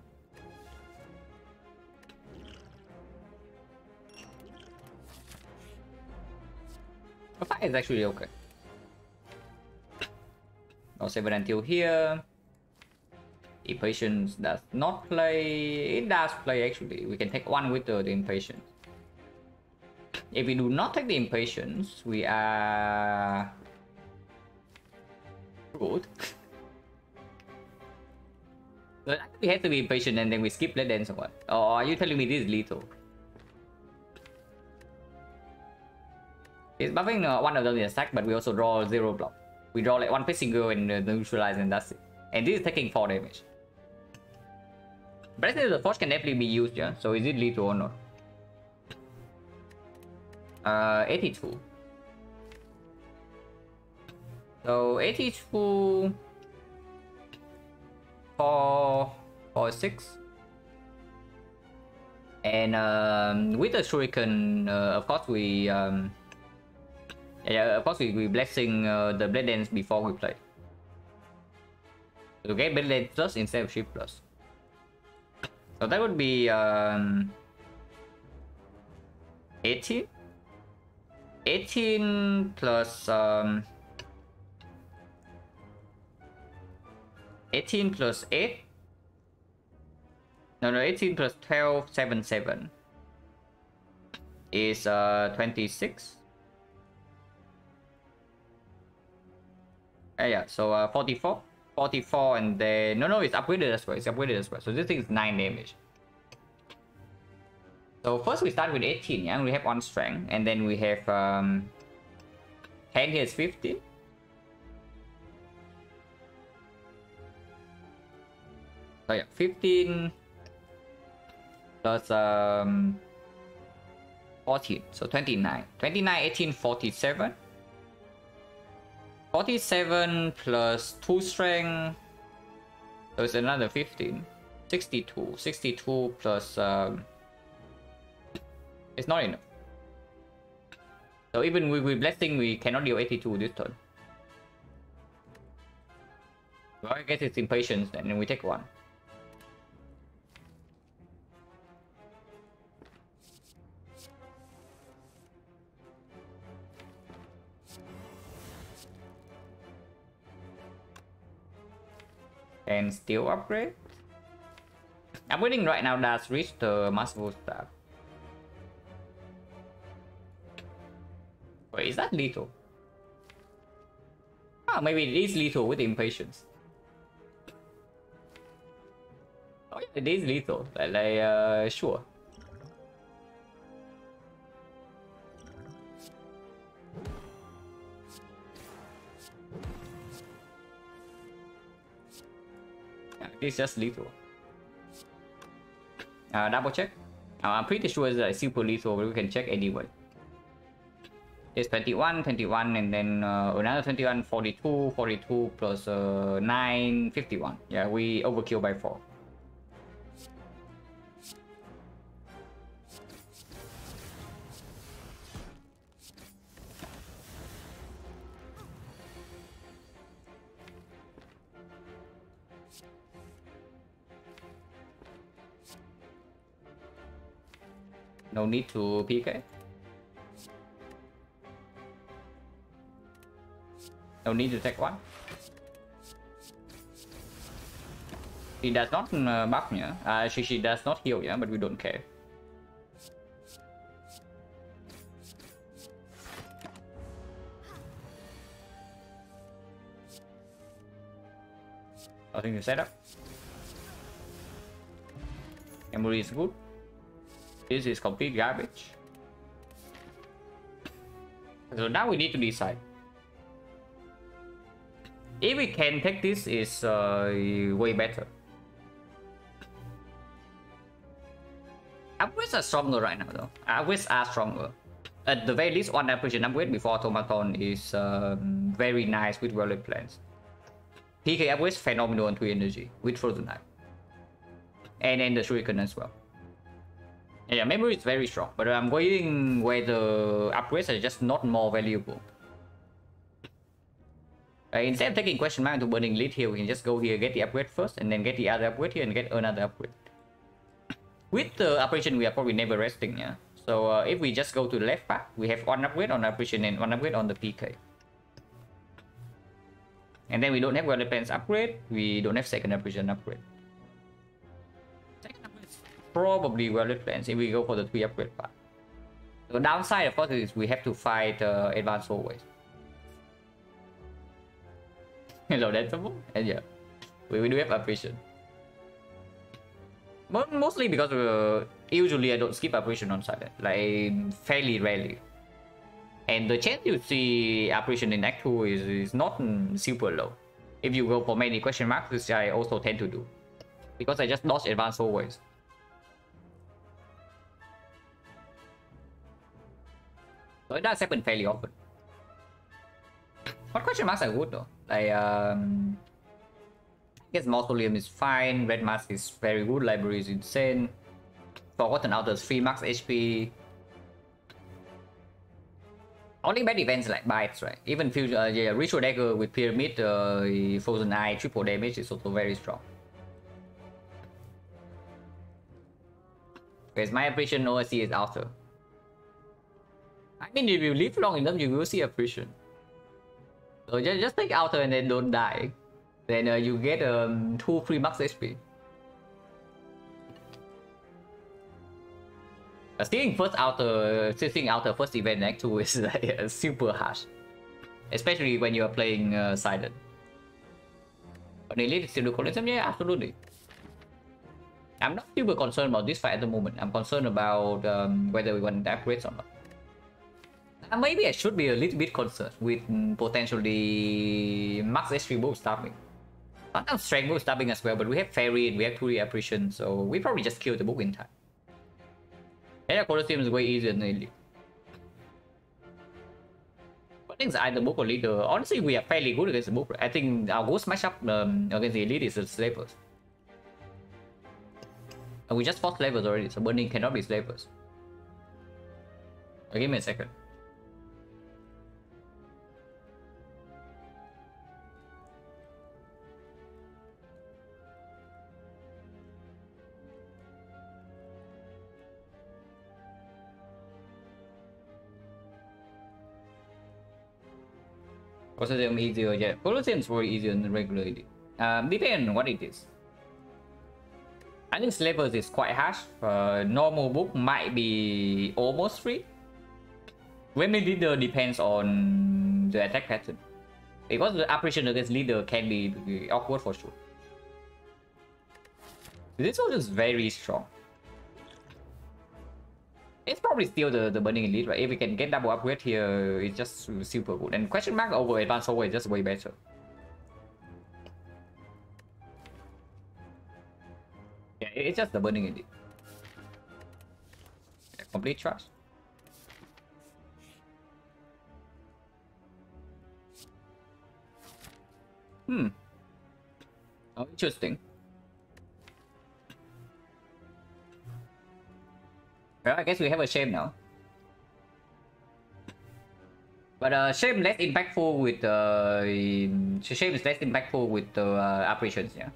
The fight is actually okay. No 7 until here. Impatience does not play. It does play actually. We can take 1 with the impatience. If we do not take the impatience, we are good. So we have to be impatient and then we skip Blade Dance or what? Or are you telling me this is lethal? It's buffing one of them in attack, but we also draw 0 block. We draw like 1 pissing girl and neutralize, and that's it. And this is taking 4 damage. But I think the force can definitely be used, yeah? So is it lethal or not? 82. So 82 for 6. And with the shuriken, of course we yeah, of course we blessing the Blade Dance before we play. To get Blade Dance plus instead of Shift plus. So that would be 18. 18 plus 18 plus 8. No, 18 plus 12, 7, 7 is 26. Yeah, so 44. 44 and then... No, it's upgraded as well. It's upgraded as well. So this thing is 9 damage. So first we start with 18, yeah? We have 1 strength. And then we have 10 here is 15. So yeah, 15 plus 14, so 29. 29, 18, 47. 47 plus 2 strength, so it's another 15. 62. 62 plus... it's not enough. So even with blessing, we cannot deal 82 this turn. Well, I guess it's impatience, and then we take 1. And still upgrade. Upgrading right now does reach the masterful staff. Wait, is that lethal? Ah, maybe it is lethal with impatience. Oh yeah, it is lethal. Sure. It's just lethal. Double check. I'm pretty sure it's like super lethal, but we can check anyway. It's 21, 21, and then another 21, 42, 42 plus 9, 51. Yeah, we overkill by 4. No need to PK. No need to take 1. She does not buff, yeah. She does not heal, yeah, but we don't care. Nothing to set up. Memory is good. This is complete garbage. So now we need to decide. If we can take this, is way better. Upgrades are stronger right now though. Upgrades are stronger. At the very least, 1 apparition upgrade before automaton is very nice with well-laid plans. PK upgrades phenomenal on 3 energy with frozen knife. And then the shuriken as well. Yeah, memory is very strong, but I'm going where the upgrades are just not more valuable. Instead of taking question mark to burning lead here, we can just go here, get the upgrade first, and then get the other upgrade here and get another upgrade. With the operation, we are probably never resting, yeah. So if we just go to the left part, we have 1 upgrade on operation and 1 upgrade on the PK. And then we don't have well plans upgrade, we don't have second operation upgrade. Probably well-lit plans if we go for the 3 upgrade part. The downside of course is we have to fight advanced always. Hello, that's and yeah, we do have apparition. But mostly because usually I don't skip apparition on silent, like fairly rarely. And the chance you see apparition in Act 2 is not super low. If you go for many question marks, which I also tend to do. Because I just dodge advanced always. So it does happen fairly often. What question marks are good though? Like, I guess Mausoleum is fine, Red Mask is very good, Library is insane. Forgotten Altars 3 max HP. Only bad events like Bites, right? Even Ritual Dagger with Pyramid, Frozen Eye, triple damage is also very strong. Because my apparition OSC is Altar. I mean, if you live long enough, you will see apparition. So just take Altar and then don't die. Then you get 2 free max HP. Seeing out the first event Act 2 is like, super harsh. Especially when you are playing Silent. But Elite still do collision? Yeah, absolutely. I'm not super concerned about this fight at the moment. I'm concerned about whether we want upgrades or not. Maybe I should be a little bit concerned with potentially max HP both stabbing. Sometimes strength both stabbing as well, but we have Fairy and we have 2 apparition, so we probably just kill the book in time. Yeah, Colosseum is way easier than Elite. I think it's either book or leader. Honestly, we are fairly good against the book. I think our worst matchup against the Elite is the Slavers. And we just fought Slavers already, so Burning cannot be Slavers. Give me a second. Colosseum easier, yeah. Colosseum is very easier than regular Elite. Depending on what it is. I think Slavers is quite harsh. Normal book might be almost free. Women leader depends on the attack pattern. Because the apparition against leader can be awkward for sure. This one is very strong. It's probably still the Burning Elite, right? If we can get double upgrade here, it's just super good. And question mark over advanced over is just way better. Yeah, it's just the Burning Elite. Yeah, complete trash. Oh, interesting. Well, I guess we have a shame now. But shame less impactful with shame is less impactful with the apparitions, yeah.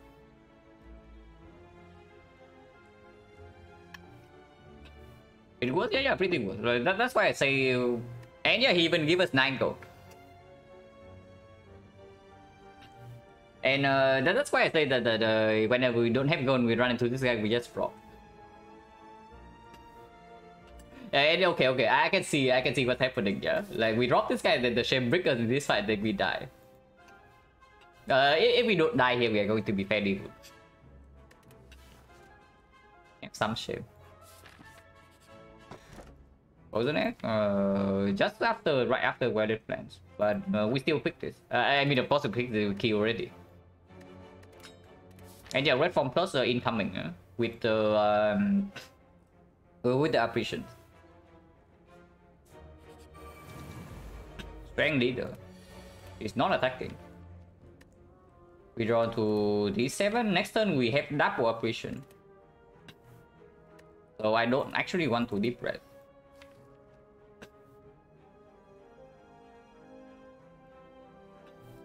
It was, yeah, pretty good. That's why I say, and yeah, he even give us 9 gold. And that's why I say that whenever we don't have gold, we run into this guy, we just drop. And okay, I can see what's happening. Yeah, like we drop this guy, then the shame brings us in this fight, then we die. If we don't die here, we are going to be fairly good. Yeah, some shame. Wasn't it? Just right after Violet Plans, but we still picked this. I mean, of course, we picked the key already. And yeah, Red Form Plus incoming with the apparitions. Strength leader is not attacking. We draw to D7. Next turn we have double apparition. So I don't actually want to deep breath.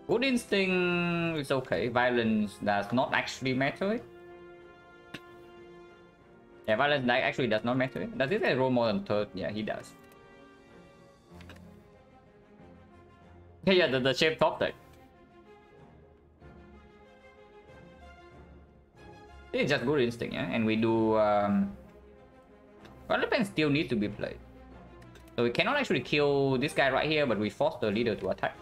Good instinct is okay. Violence does not actually matter. Yeah, violence actually does not matter. Does this guy roll more than 3rd? Yeah, he does. Yeah, the shape top deck. It's just good instinct, yeah. And we do Relevant still needs to be played. So we cannot actually kill this guy right here, but we force the leader to attack.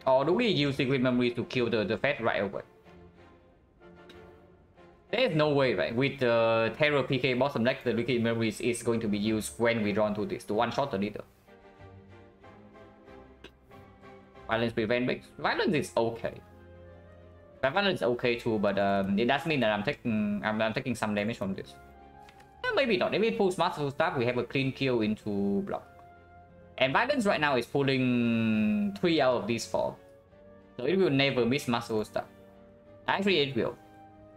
Or do we use Secret Memory to kill the Fed right away? There's no way, right? With the Terror PK bottom deck, the Secret Memories is going to be used when we draw to this to one-shot the leader. Violence prevent breaks. Violence is okay. Violence is okay too, but it does mean that I'm taking some damage from this. Maybe not. If we pull Masterful Staff, we have a clean kill into block. And Violence right now is pulling 3 out of these 4. So it will never miss Masterful Staff. Actually, it will.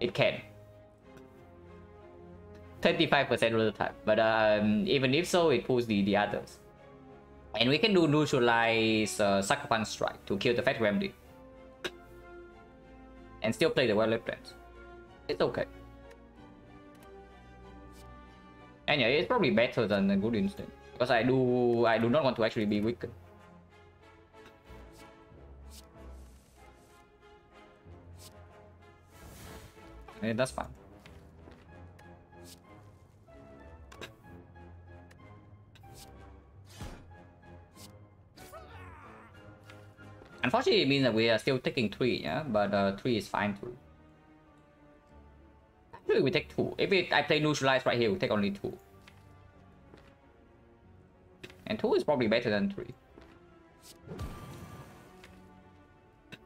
It can. 25% of the time. But even if so, it pulls the others. And we can do neutralize Sucker Punch Strike to kill the Fat Remedy. And still play the Violet Plans. It's okay. And yeah, it's probably better than a Good Instinct. Because I do not want to actually be weakened. That's fine. Unfortunately, it means that we are still taking 3, yeah? But 3 is fine too. Actually, we take 2. If I play neutralize right here, we take only 2. And 2 is probably better than 3.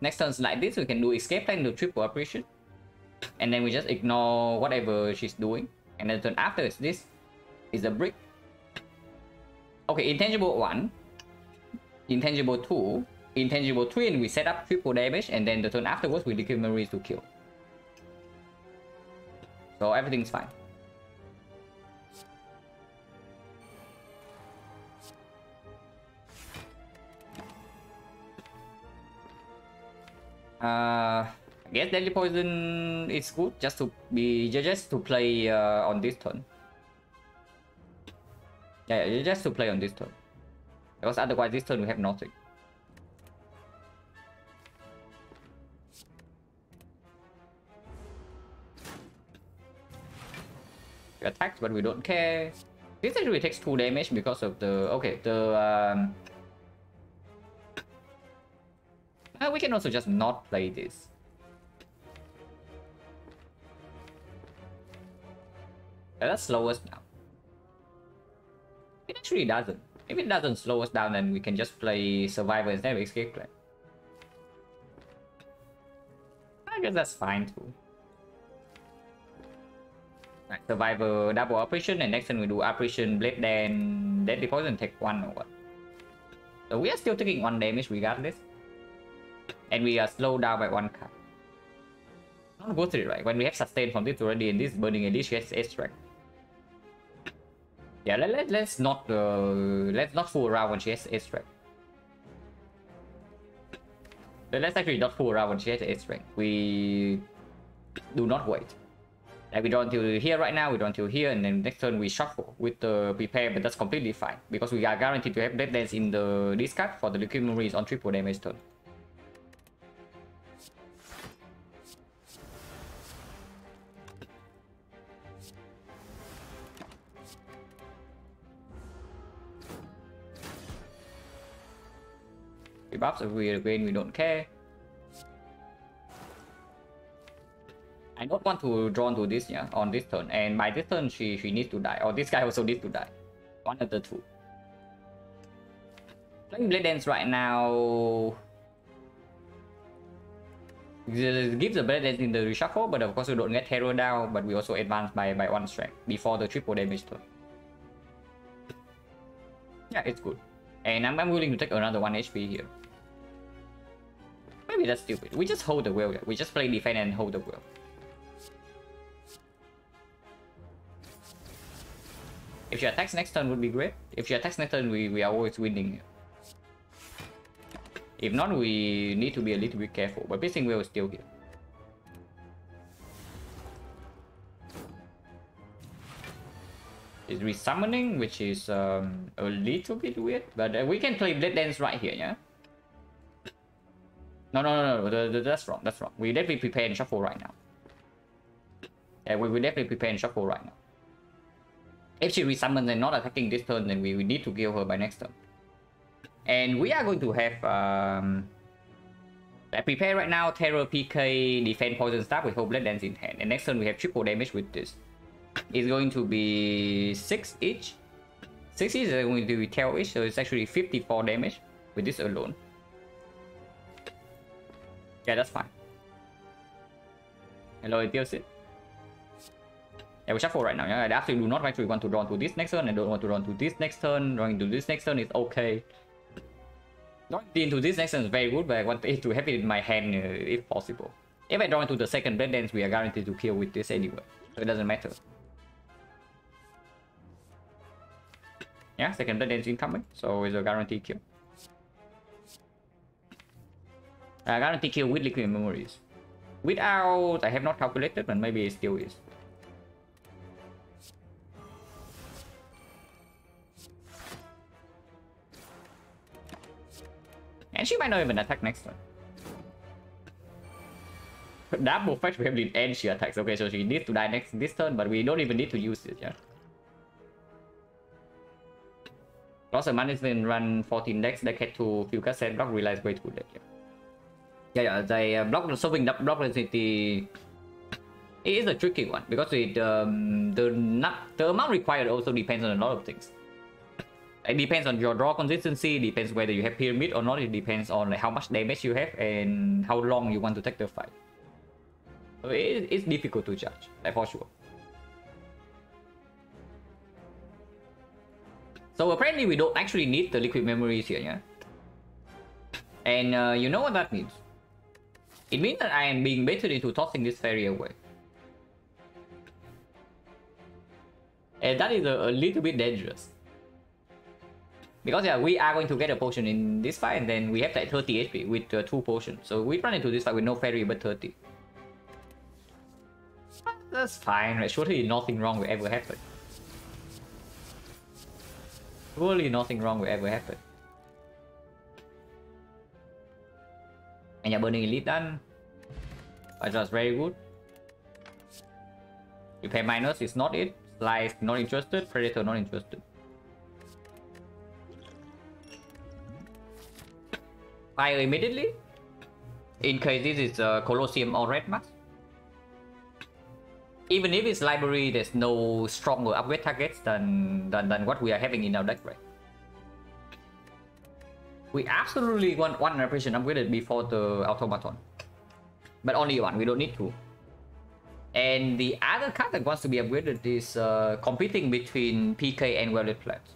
Next turns like this, we can do escape plan to triple operation. And then we just ignore whatever she's doing. And then turn after this is a brick. Okay, intangible 1. Intangible 2. Intangible 3, and we set up triple damage, and then the turn afterwards we declare memories to kill. So everything's fine. I guess deadly poison is good just to play on this turn. Yeah, just to play on this turn. Because otherwise this turn we have nothing. We attack, but we don't care. This actually takes 2 damage because of the we can also just not play this. That slows us down. It actually doesn't. If it doesn't slow us down, then we can just play Survivor instead of Escape Plan. I guess that's fine too. Right, Survivor double operation, and next time we do operation Blade, then Deadly Poison take 1 or what. So we are still taking 1 damage regardless. And we are slowed down by 1 card. Not worth it, right? When we have sustain from this already, and this burning edge, she has extract. Yeah, let's not fool around when she has extract. Let's actually not fool around when she has extract. We do not wait. Like we draw until here right now, we draw until here, and then next turn we shuffle with the prepare, but that's completely fine because we are guaranteed to have Dead Dance in the discard for the liquid memories on triple damage turn. We buffs if we again, we don't care. I don't want to draw to this, yeah, on this turn, and by this turn she needs to die, or this guy also needs to die. One of the two. Playing Blade Dance right now gives the Blade Dance in the reshuffle, but of course we don't get Terror down, but we also advance by 1 strength before the triple damage turn. Yeah, it's good. And I'm willing to take another 1 HP here. Maybe that's stupid. We just hold the wheel. We just play defense and hold the wheel. If she attacks next turn would be great. If she attacks next turn, we are always winning. If not, we need to be a little bit careful. But Piercing Wheel is still here. It's resummoning, which is a little bit weird. But we can play Blade Dance right here, yeah? No. That's wrong. That's wrong. We definitely prepare and shuffle right now. Yeah, we will definitely prepare and shuffle right now. If she resummons and not attacking this turn, then we need to kill her by next turn. And we are going to have prepare right now, Terror, PK, Defense, Poison Staff with whole Blade Dance in hand. And next turn we have triple damage with this. It's going to be 6 each. 6 each is going to be 12 each, so it's actually 54 damage with this alone. Yeah, that's fine. Hello, it deals it. Yeah, we shuffle right now. Yeah, I absolutely do not actually want to draw to this next turn. I don't want to draw to this next turn. Drawing to this next turn is okay. Drawing into this next turn is very good, but I want it to have it in my hand if possible. If I draw into the second Blade Dance, we are guaranteed to kill with this anyway, so it doesn't matter. Yeah, second Blade Dance incoming, so it's a guaranteed kill. Guaranteed kill with liquid memories. Without, I have not calculated, but maybe it still is. And she might not even attack next turn. Double fetch Gremlin and she attacks. Okay, so she needs to die next this turn, but we don't even need to use it, yeah. Lost a management run 14 decks, deck had to few cassette, block realize way too deck, yeah. Yeah, they block solving block density. It is a tricky one because it the amount required also depends on a lot of things. It depends on your draw consistency, depends whether you have pyramid or not, it depends on like, how much damage you have and how long you want to take the fight. So it's difficult to judge, like for sure. So apparently we don't actually need the liquid memories here, yeah? And you know what that means? It means that I am being baited into tossing this fairy away. And that is a little bit dangerous. Because yeah, we are going to get a potion in this fight and then we have like 30 HP with 2 potions. So we run into this fight with no fairy but 30. That's fine, right? Surely nothing wrong will ever happen. Surely nothing wrong will ever happen. And yeah, Burning Elite done. That's very good. Repair minus is not it. Slice not interested. Predator not interested. Fire immediately. In case this is a Colosseum or Red Mask. Even if it's library, there's no stronger upgrade targets than what we are having in our deck, right? We absolutely want 100% upgraded before the automaton. But only one, we don't need to. And the other card that wants to be upgraded is competing between PK and Welded Plants.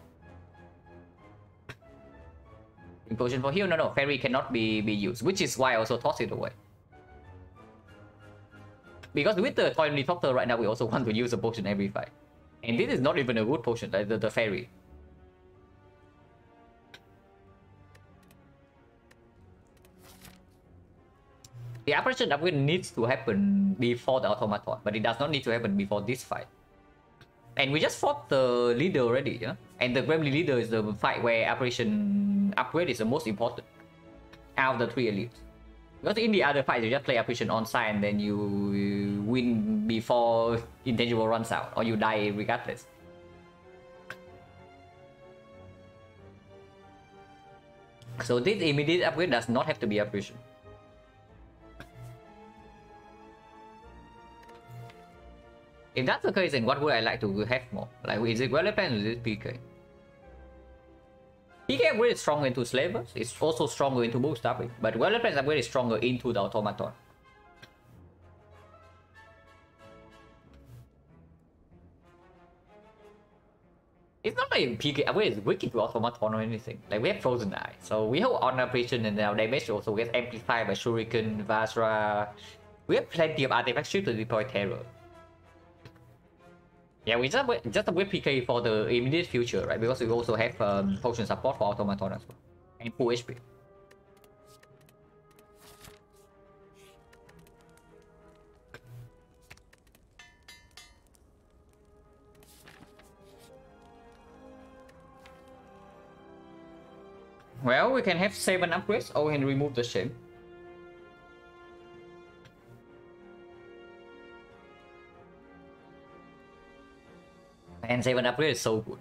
Potion for heal? No, fairy cannot be used, which is why I also toss it away. Because with the Toy Detector right now, we also want to use a potion every fight. And this is not even a good potion, like the fairy. The operation upgrade needs to happen before the automaton, but it does not need to happen before this fight. And we just fought the leader already, yeah? And the Gremlin leader is the fight where operation upgrade is the most important out of the 3 elites. Because in the other fights, you just play operation on side and then you win before intangible runs out, or you die regardless. So this immediate upgrade does not have to be operation. If that's the case, then what would I like to have more? Like, is it Welded Plants or is it PK? PK upgrade is stronger into Slavers, it's also stronger into Bookstabbing, but Welded Plants upgrade is stronger into the Automaton. It's not like PK upgrade is wicked to Automaton or anything. Like, we have Frozen Eye, so we hold on operation and our damage also gets amplified by Shuriken, Vajra. We have plenty of artifact shield to deploy Terror. Yeah, we just upgrade PK for the immediate future, right? Because we also have potion support for Automaton as well. And full HP. Well, we can have 7 upgrades or we can remove the shame. And 7 upgrade is so good.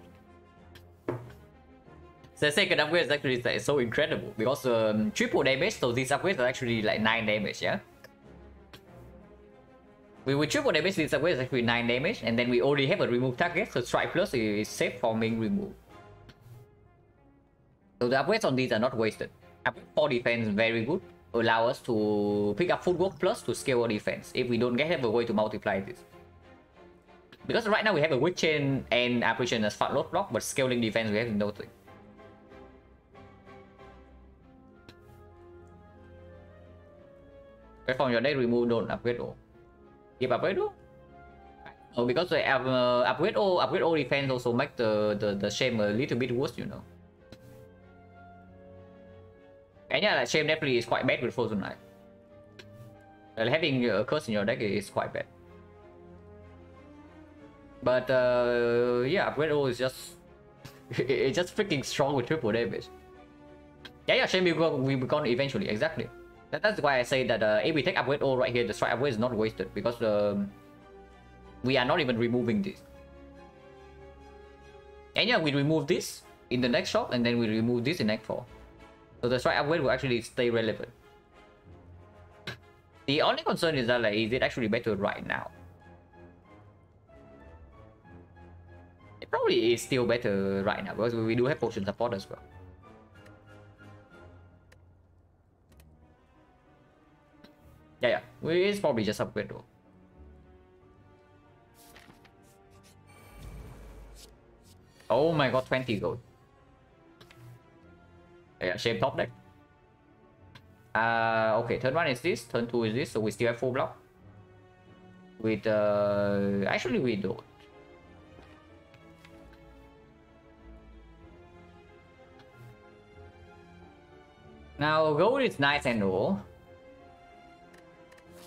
The second upgrade is actually like, so incredible because triple damage, so these upgrades are actually like 9 damage, yeah? With triple damage, this upgrade is actually 9 damage, and then we already have a remove target, so Strike Plus is safe from being removed. So the upgrades on these are not wasted. Upgrade 4 defense, very good. Allow us to pick up Footwork Plus to scale our defense if we don't have a way to multiply this. Because right now we have a Witch Chain and Apparition as fat load block, but scaling defense we have nothing. Right from your deck, remove, don't upgrade all. Give upgrade all? Oh, because the upgrade all defense also make the shame a little bit worse, you know. And yeah, like shame definitely is quite bad with Frozen Knight. Having a curse in your deck is quite bad. But yeah, upgrade all is just it's just freaking strong with triple damage. Yeah, shame will be gone eventually, exactly. That's why I say that if we take upgrade all right here, the strike upgrade is not wasted because we are not even removing this. And yeah, we remove this in the next shop, and then we remove this in next 4. So the strike upgrade will actually stay relevant. The only concern is that, like, is it actually better right now? It probably is still better right now because we do have potion support as well. Yeah, it's probably just upgrade though. Oh my god, 20 gold. Yeah, shape top deck. Okay, turn 1 is this, turn 2 is this, so we still have full block. With actually we don't. Now gold is nice and all,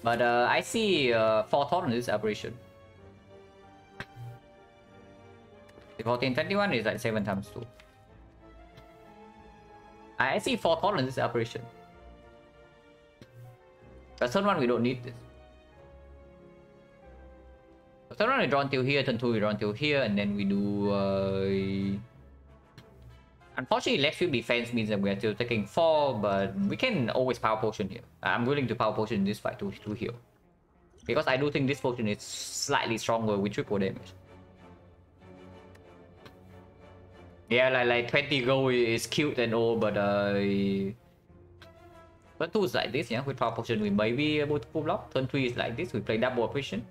but I see 4 thought on this operation. The 1421 is like 7 times 2. I see 4 thought on this operation. But turn 1 we don't need this. Turn 1 we draw until here, turn 2 we draw until here, and then we do unfortunately left sweep defense means that we are still taking 4, but we can always power potion here. I'm willing to power potion in this fight to heal. Because I do think this potion is slightly stronger with triple damage. Yeah, like 20 gold is cute and all, but turn 2 is like this, yeah. With power potion we may be able to pull block. Turn 3 is like this, we play double operation.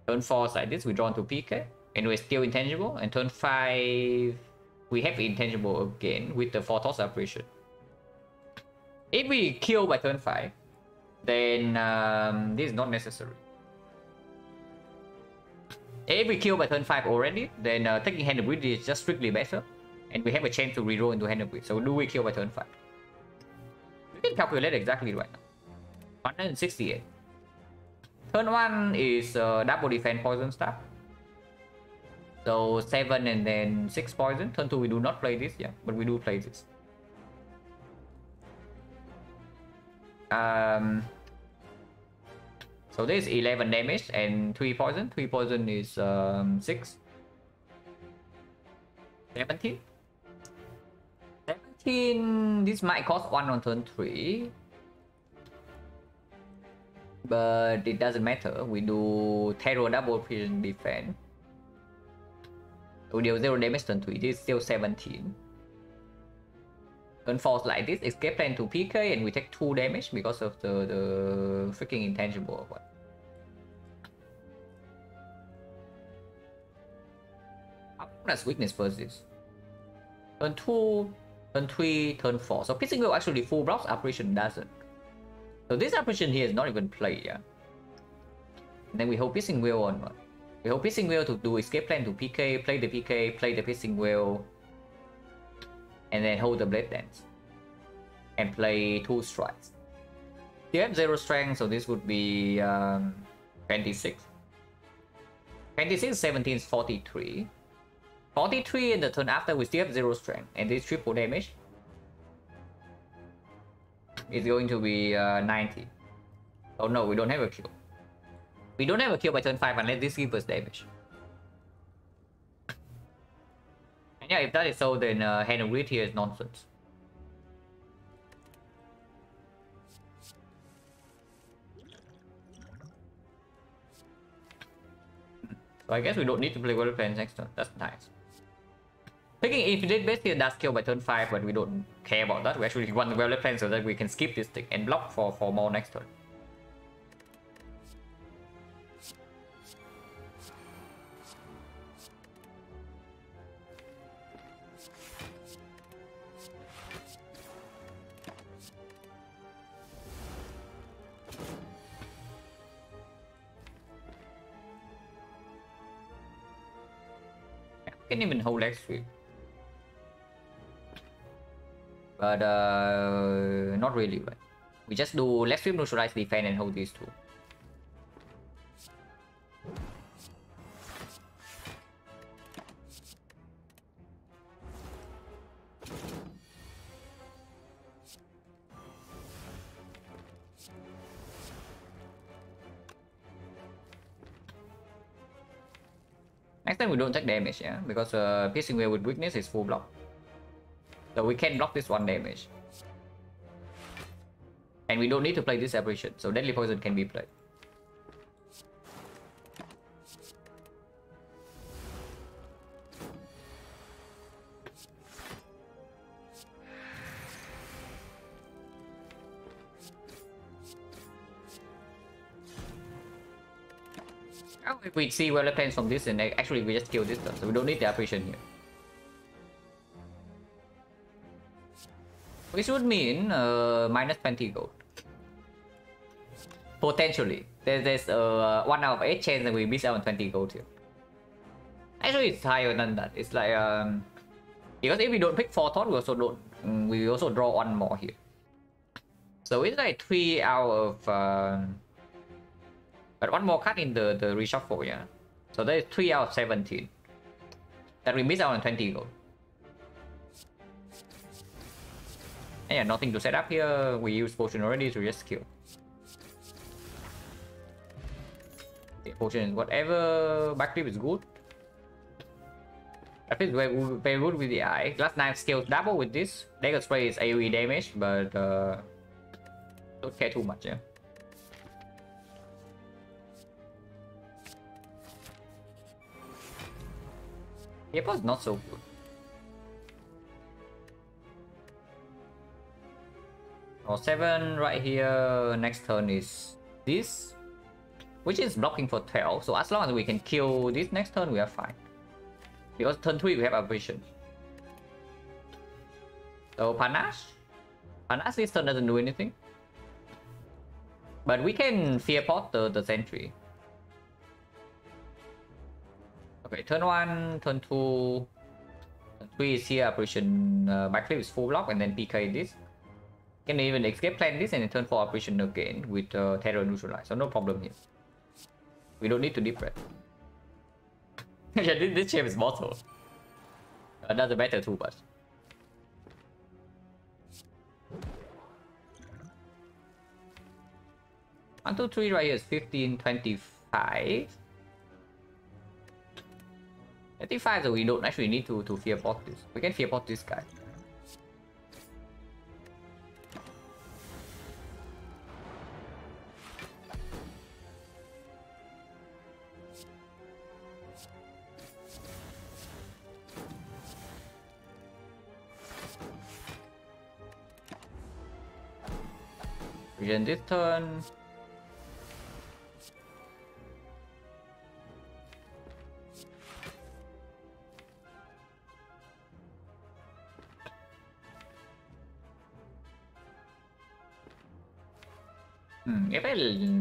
Turn 4 is like this, we draw into PK, and we're still intangible. And turn 5 we have intangible again with the 4 toss operation. If we kill by turn 5, then this is not necessary. If we kill by turn 5 already, then taking Hand of Greed is just strictly better, and we have a chance to reroll into Hand of Greed. So do we kill by turn 5? We can calculate exactly right now. 168. Turn 1 is double defense poison staff. So 7 and then 6 poison. Turn 2 we do not play this, yeah, but we do play this. So this is 11 damage and 3 poison. 3 poison is 6. 17. 17. This might cost 1 on turn 3. But it doesn't matter. We do Terror double precision defense. We deal 0 damage turn 3. This is still 17. Turn 4 like this. Escape plan to PK and we take 2 damage because of the freaking intangible or what. That's weakness first is. Turn 2, turn 3, turn 4. So Piercing Will actually full blocks, operation doesn't. So this operation here is not even played, yeah. And then we hold Piercing Will on one. We hold Piercing Will to do escape plan to PK, play the Piercing Will, and then hold the Blade Dance. And play 2 strikes. You have 0 strength, so this would be 26. 26, 17 is 43. 43 in the turn after, we still have 0 strength, and this triple damage is going to be 90. Oh no, we don't have a kill. We don't have a kill by turn 5 unless this gives us damage. And yeah, if that is so, then Hand of Greed here is nonsense. So I guess we don't need to play Well Plans next turn. That's nice. Picking Infinite Base here does kill by turn 5, but we don't care about that. We actually want the Well Plan so that we can skip this thing and block for more next turn. Can even hold X sweep, but not really. Right? We just do left sweep, neutralize defense, and hold these 2. Next time we don't take damage, yeah, because piercing wave with weakness is full block, so we can block this one damage, and we don't need to play this aberration, so deadly poison can be played. Oh, if we see well plans from this, and actually we just kill this stuff, so we don't need the aberration here. Which would mean minus 20 gold. Potentially. There's 1 out of 8 chance that we miss out on 20 gold here. Actually, it's higher than that. It's like because if we don't pick 4 thought, we also draw 1 more here. So it's like 3 out of but 1 more card in the reshuffle, yeah. So that is 3 out of 17 that we miss out on 20 gold. And yeah, nothing to set up here. We use potion already, so just kill. The potion is whatever. Backflip is good. Backflip is very good with the eye. Glass knife scales double with this. Dagger spray is AoE damage, but don't care too much, yeah. Airpod's not so good. Or 7 right here. Next turn is this, which is blocking for 12. So as long as we can kill this next turn, we are fine. Because turn 3 we have aberration. So Panache this turn doesn't do anything. But we can fear pot the sentry. Okay, turn 1, turn 2, turn 3 is here, aberration, backflip is full block, and then PK this. Can even escape plan this and then turn 4 aberration again with terror neutralize, so no problem here. We don't need to deep red. Yeah, this shape is mortal. Another better too, but 1, 2, 3 right here is 15, 25. 35, so we don't actually need to fear pot this. We can fear pot this guy. Regen this turn. If I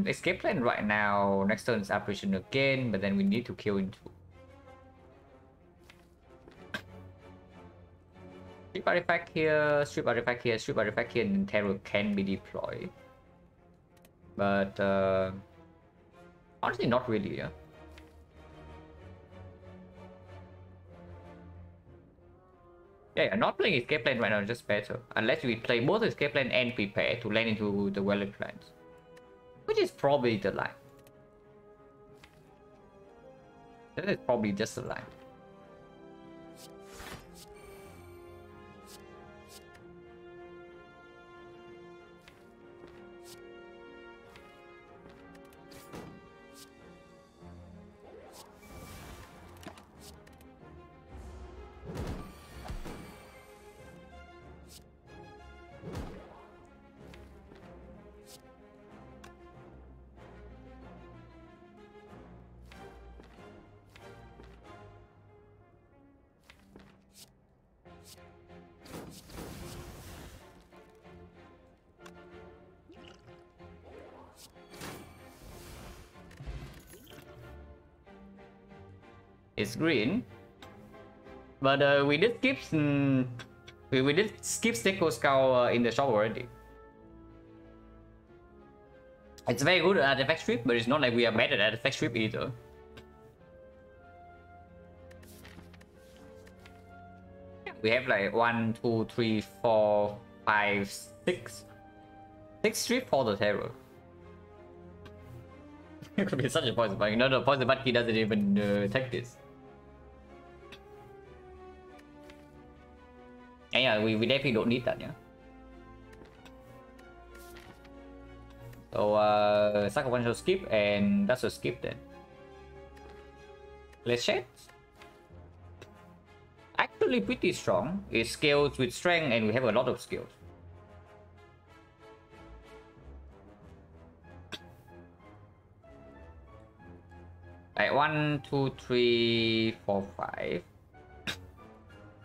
escape plan right now, next turn is apparition again, but then we need to kill into. Strip artifact here, strip artifact here, strip artifact here, and terror can be deployed. But honestly, not really, yeah. Yeah, not playing escape plan right now is just better. Unless we play both escape plan and prepare to land into the well plans. Which is probably the line. That is probably just the line. It's green, but we did skip we did skip Steko Skull in the shop already. It's very good at artifact strip, but it's not like we are bad at artifact strip either. We have like 1, 2, 3, 4, 5, 6 strip for the terror. It could be such a poison bug. No, poison bug, he doesn't even take this. And yeah, we definitely don't need that, yeah. So second one should skip, and that's a skip then. Let's check. Actually pretty strong. It scales with strength and we have a lot of skills. Like 1, 2, 3, 4, 5,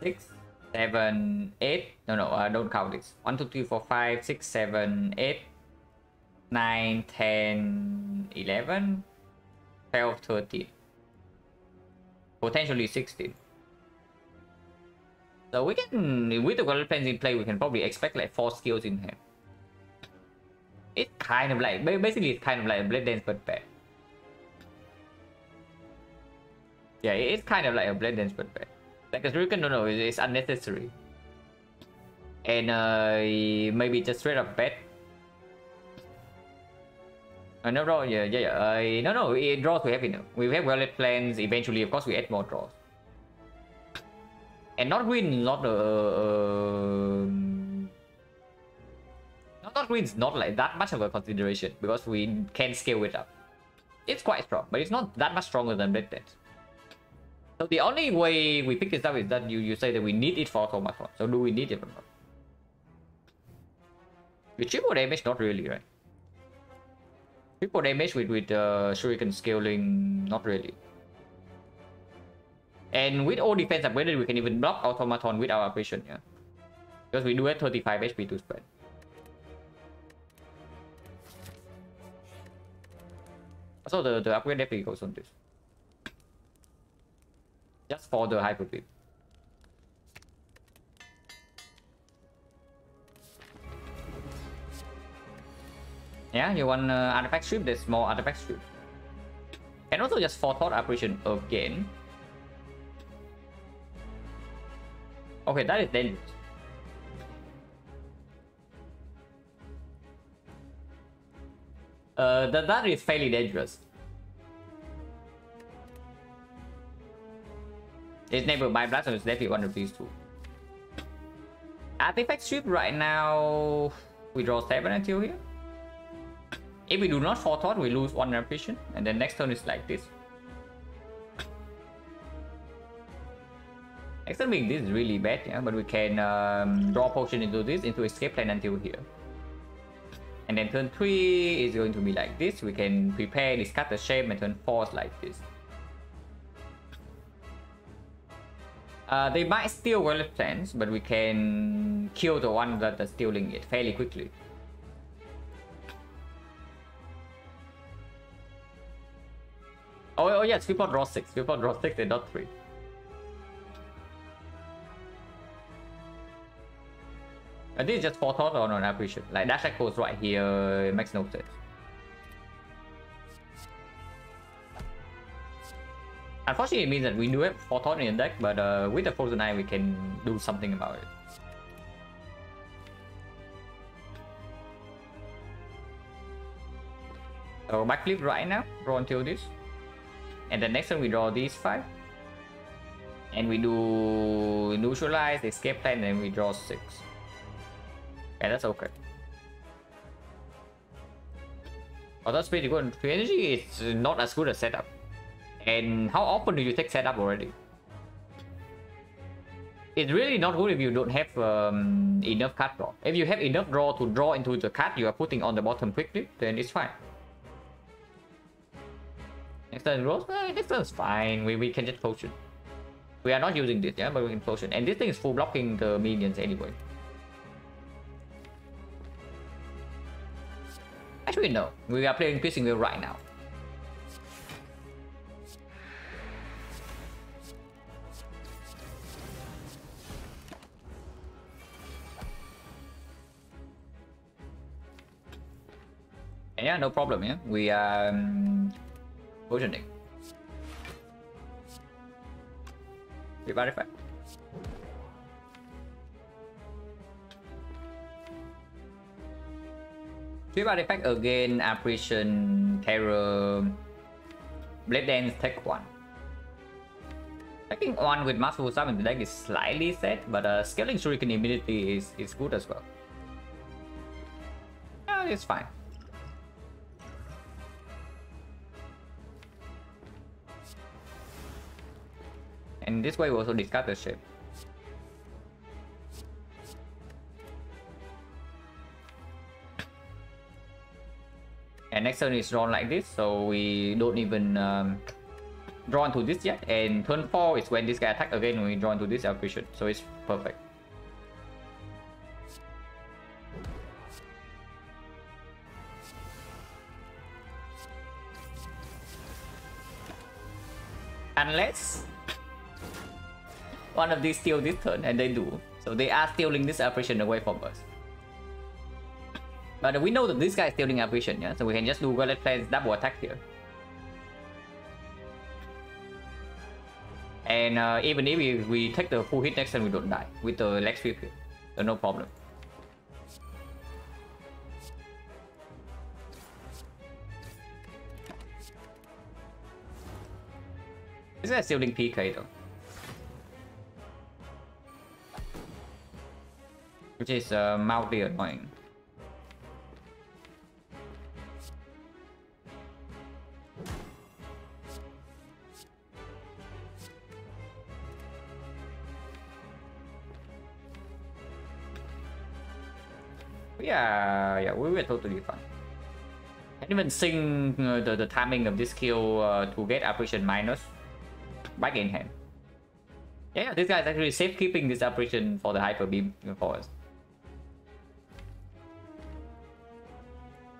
6, 7, 8. No, don't count this. 1, 2, 3, 4, 5, 6, 7, 8, 9, 10, 11, 12, 13. Potentially 16. So we can, with the color plans in play, we can probably expect like 4 skills in hand. It's kind of like, basically it's kind of like a Blade Dance but bad. Yeah, it's kind of like a Blade Dance but bad. Like a Shuriken, no, it's unnecessary. And maybe just straight up bad. No draw, yeah. No, it draws we have enough. We have well-lit plans. Eventually, of course, we add more draws. And not green, not green is not like that much of a consideration because we can scale it up. It's quite strong, but it's not that much stronger than Blade Dance. So the only way we pick this up is that you say that we need it for automaton. So do we need it or not? With triple damage, not really, right? Triple damage with Shuriken scaling, not really. And with all defense upgraded, we can even block automaton with our apparition, yeah. Because we do have 35 HP to spend. So the upgrade definitely goes on this. Just for the hyper beam. Yeah, you want artifact strip, there's more artifact strip. And also just forethought apparition again. Okay, that is dangerous. That is fairly dangerous. It's never by blast, so it's definitely one of these two. Artifact strip right now, we draw 7 until here. If we do not forethought, we lose 1 apparition, and then next turn is like this. Next turn being this is really bad, yeah, but we can draw potion into this, into escape plan until here. And then turn 3 is going to be like this. We can prepare, discard the shape, and turn 4 is like this. They might steal well-lit plans, but we can kill the one that is stealing it fairly quickly. Oh yes, people draw 6. People draw 6 and not 3. And this is just forethought or an apparition. Like dash echoes right here, it makes no sense. Unfortunately, it means that we do have forethought in the deck, but with the Frozen Eye, we can do something about it. So backflip right now, draw until this. And then next time we draw these 5. And we do neutralize, escape plan, and then we draw 6. Yeah, that's okay. Although speed to go into energy, it's not as good as setup. And how often do you take setup already? It's really not good if you don't have enough card draw. If you have enough draw to draw into the card you are putting on the bottom quickly, then it's fine. Next turn rolls, next turn is fine. We can just potion. We are not using this, yeah, but we can potion. And this thing is full blocking the minions anyway. Actually, no. We are playing Piercing Wheel right now. Yeah, no problem, yeah. We are potioning. We verify. Sweep artifact again, apparition, terror, Blade Dance, take 1. Taking one with Masterful Sub in the deck is slightly sad, but scaling Shuriken immediately is good as well. It's fine. And this way we also discard the shape. And next turn is drawn like this, so we don't even draw into this yet. And turn 4 is when this guy attack again, we draw into this apparition, so it's perfect. Unless one of these steal this turn, and they do. So they are stealing this apparition away from us. But we know that this guy is stealing apparition, yeah? So we can just do Gauntlet Plane's double attack here. And even if we take the full hit next turn, we don't die with the leg sweep here. So no problem. This guy is stealing PK though. Which is mildly annoying. Yeah, we were totally fine. Can't even sing the timing of this kill to get apparition minus back in hand. Yeah, this guy is actually safekeeping this apparition for the hyper beam for us.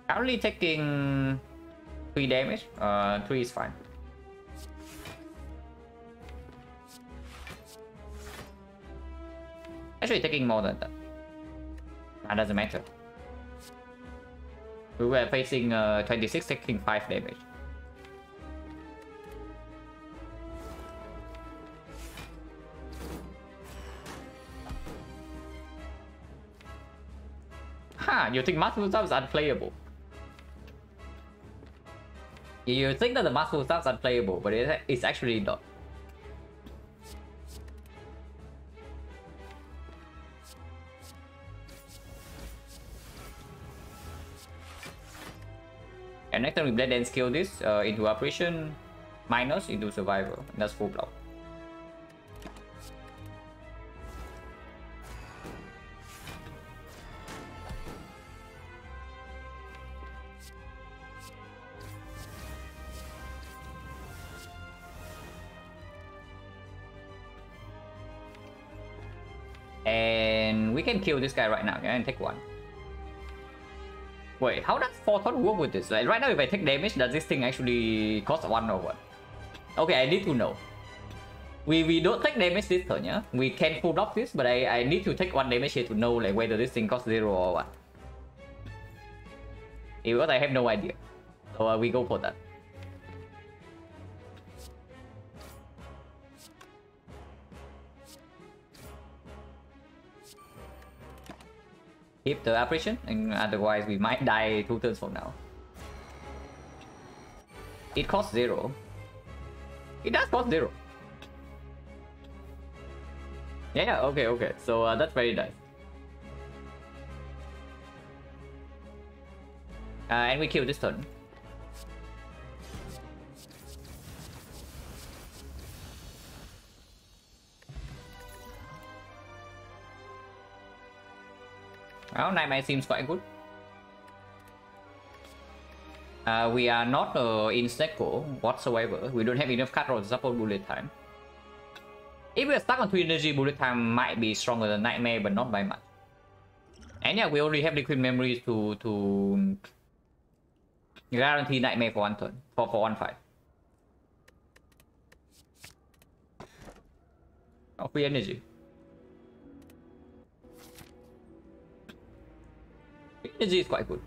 Currently taking 3 damage. 3 is fine. Actually taking more than that. That doesn't matter. We were facing 26, taking 5 damage. You think Masterful Sub is unplayable? You think that the Masterful Sub is unplayable, but it's actually not. And next time we blend and scale this into apparition, minus into survival. That's full block. And we can kill this guy right now, yeah, and take 1. Wait, how does Forethought work with this? Like right now, if I take damage, does this thing actually cost 1 or what? Okay, I need to know. We don't take damage this turn, yeah? We can full block this, but I need to take 1 damage here to know like whether this thing costs 0 or what. Because I have no idea. So we go for that. Keep the apparition, and otherwise we might die 2 turns from now. It costs 0. It does cost 0. Yeah, okay. So that's very nice. And we kill this turn. Well, Nightmare seems quite good. We are not in Snecko whatsoever. We don't have enough card draw to support bullet time. If we are stuck on 2 energy, bullet time might be stronger than Nightmare, but not by much. And yeah, we only have liquid memories to guarantee Nightmare for 1 turn, for 1 fight. Oh, free energy. Energy is quite good.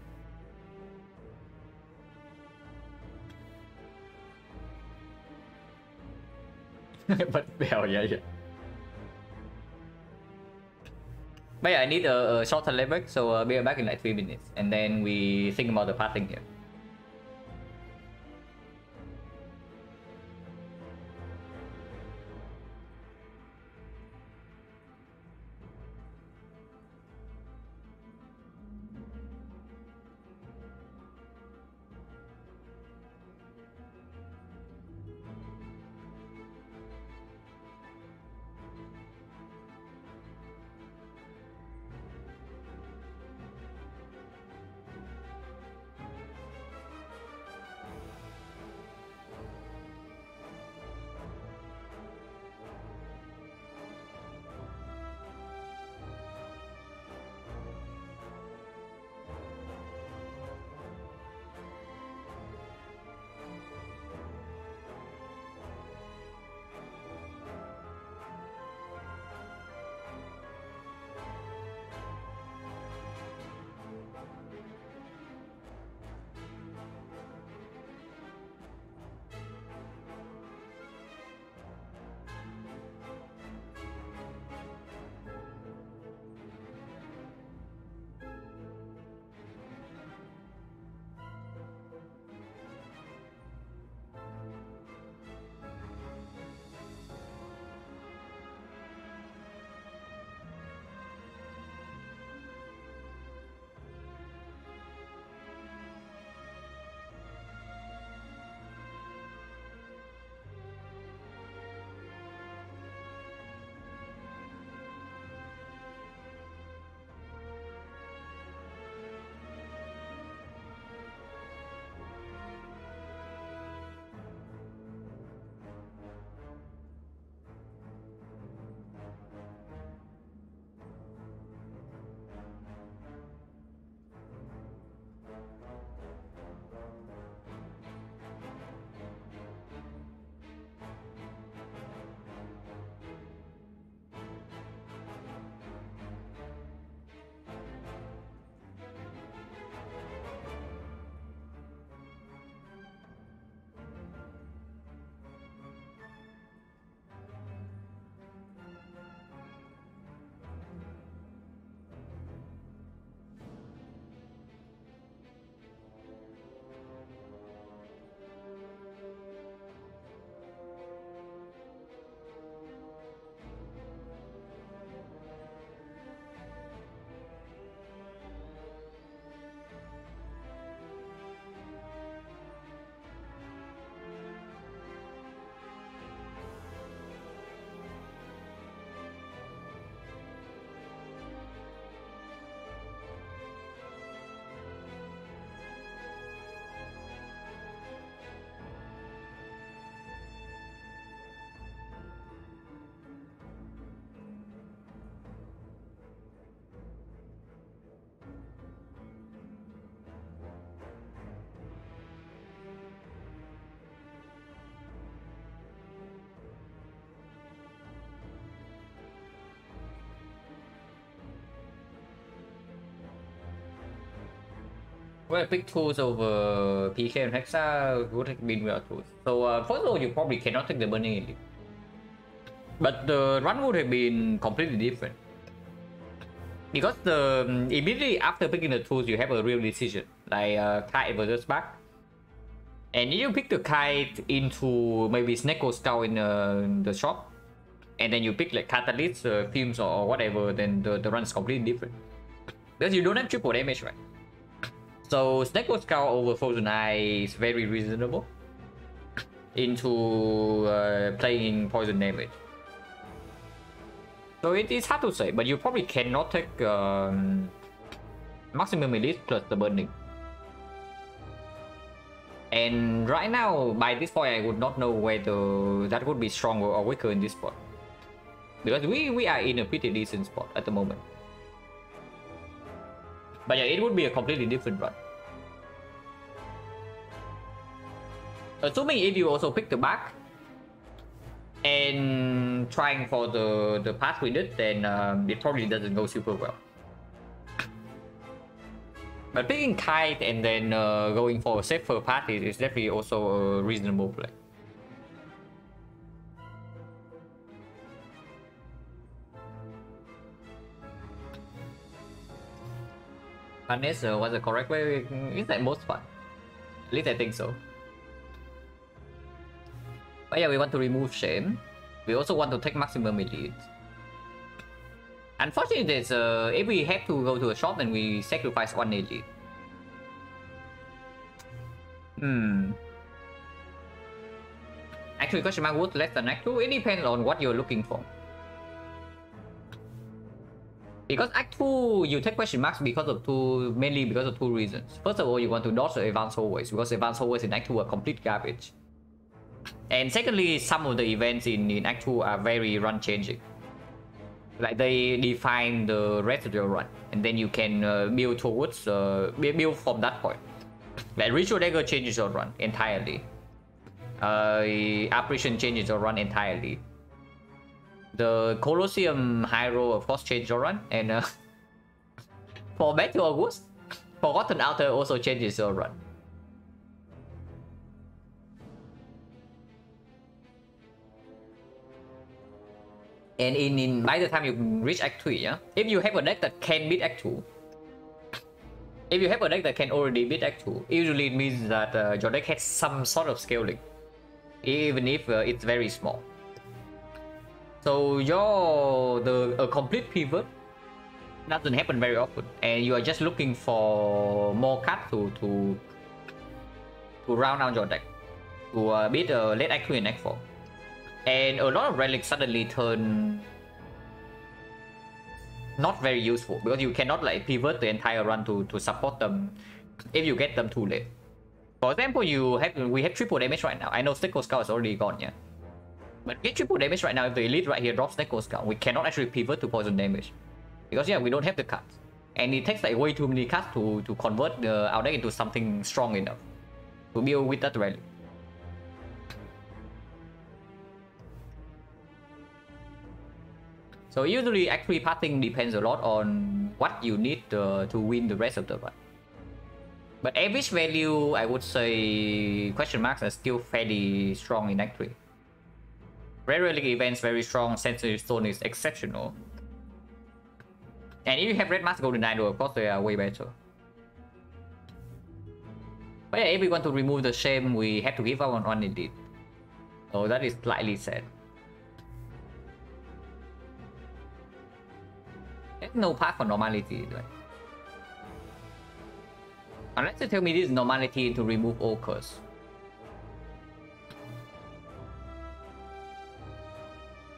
But hell yeah. But yeah, I need a short turn layback, so be back in like 3 minutes, and then we think about the passing here. Well, pick tools over PK and Hexa would have been without tools. So first of all, you probably cannot take the Burning Elite. But the run would have been completely different. Because immediately after picking the tools, you have a real decision. Like Kite versus Back. And if you pick the Kite into maybe Snake or Skull in the shop, and then you pick like Catalyst, Fumes or whatever, then the run is completely different. Because you don't have triple damage, right? So Snake or Skull over Frozen Eye is very reasonable into playing poison damage. So it is hard to say, but you probably cannot take maximum elite plus the burning. And right now, by this point, I would not know whether that would be stronger or weaker in this spot. Because we are in a pretty decent spot at the moment. But yeah, it would be a completely different run. Assuming if you also pick the back and trying for the path with it, then it probably doesn't go super well. But picking Kite and then going for a safer path is definitely also a reasonable play. Unless was the correct way, is that most fun? At least I think so. But yeah, we want to remove Shame. We also want to take maximum elite. Unfortunately, there's if we have to go to a shop, then we sacrifice one elite. Actually, question mark would less than Act 2. It depends on what you're looking for. Because Act 2, you take question marks because of mainly because of two reasons. First of all, you want to dodge the advanced hallways, because advanced hallways in Act 2 are complete garbage. And secondly, some of the events in Act 2 are very run changing. Like they define the rest of your run, and then you can build towards, build from that point. Like Ritual Dagger changes your run entirely. Apparition changes your run entirely. The Colosseum Hero of course changed your run, and for Back to August, Forgotten Altar also changes your run. And by the time you reach Act 3, yeah, if you have a deck that can beat Act 2, if you have a deck that can already beat Act 2, usually it means that your deck has some sort of scaling, even if it's very small. So a complete pivot doesn't happen very often, and you are just looking for more cards to round out your deck to beat late Act 3 and Act 4. And a lot of relics suddenly turn not very useful, because you cannot like pivot the entire run to support them if you get them too late. For example, we have triple damage right now. I know Snake Skull is already gone, yeah. But get triple damage right now. If the elite right here drops Snake Skull, we cannot actually pivot to poison damage, because yeah, we don't have the cards, and it takes like way too many cards to convert our deck into something strong enough to deal with that relic. So usually Act 3 pathing depends a lot on what you need to win the rest of the run. But average value, I would say question marks are still fairly strong in Act 3. Rare relic events very strong, Sensory Stone is exceptional. And if you have Red Mask Golden Idol, of course they are way better. But yeah, if we want to remove the shame, we have to give up on one indeed. So that is slightly sad. There's no path for normality, right? Unless you tell me this is normality to remove all curse.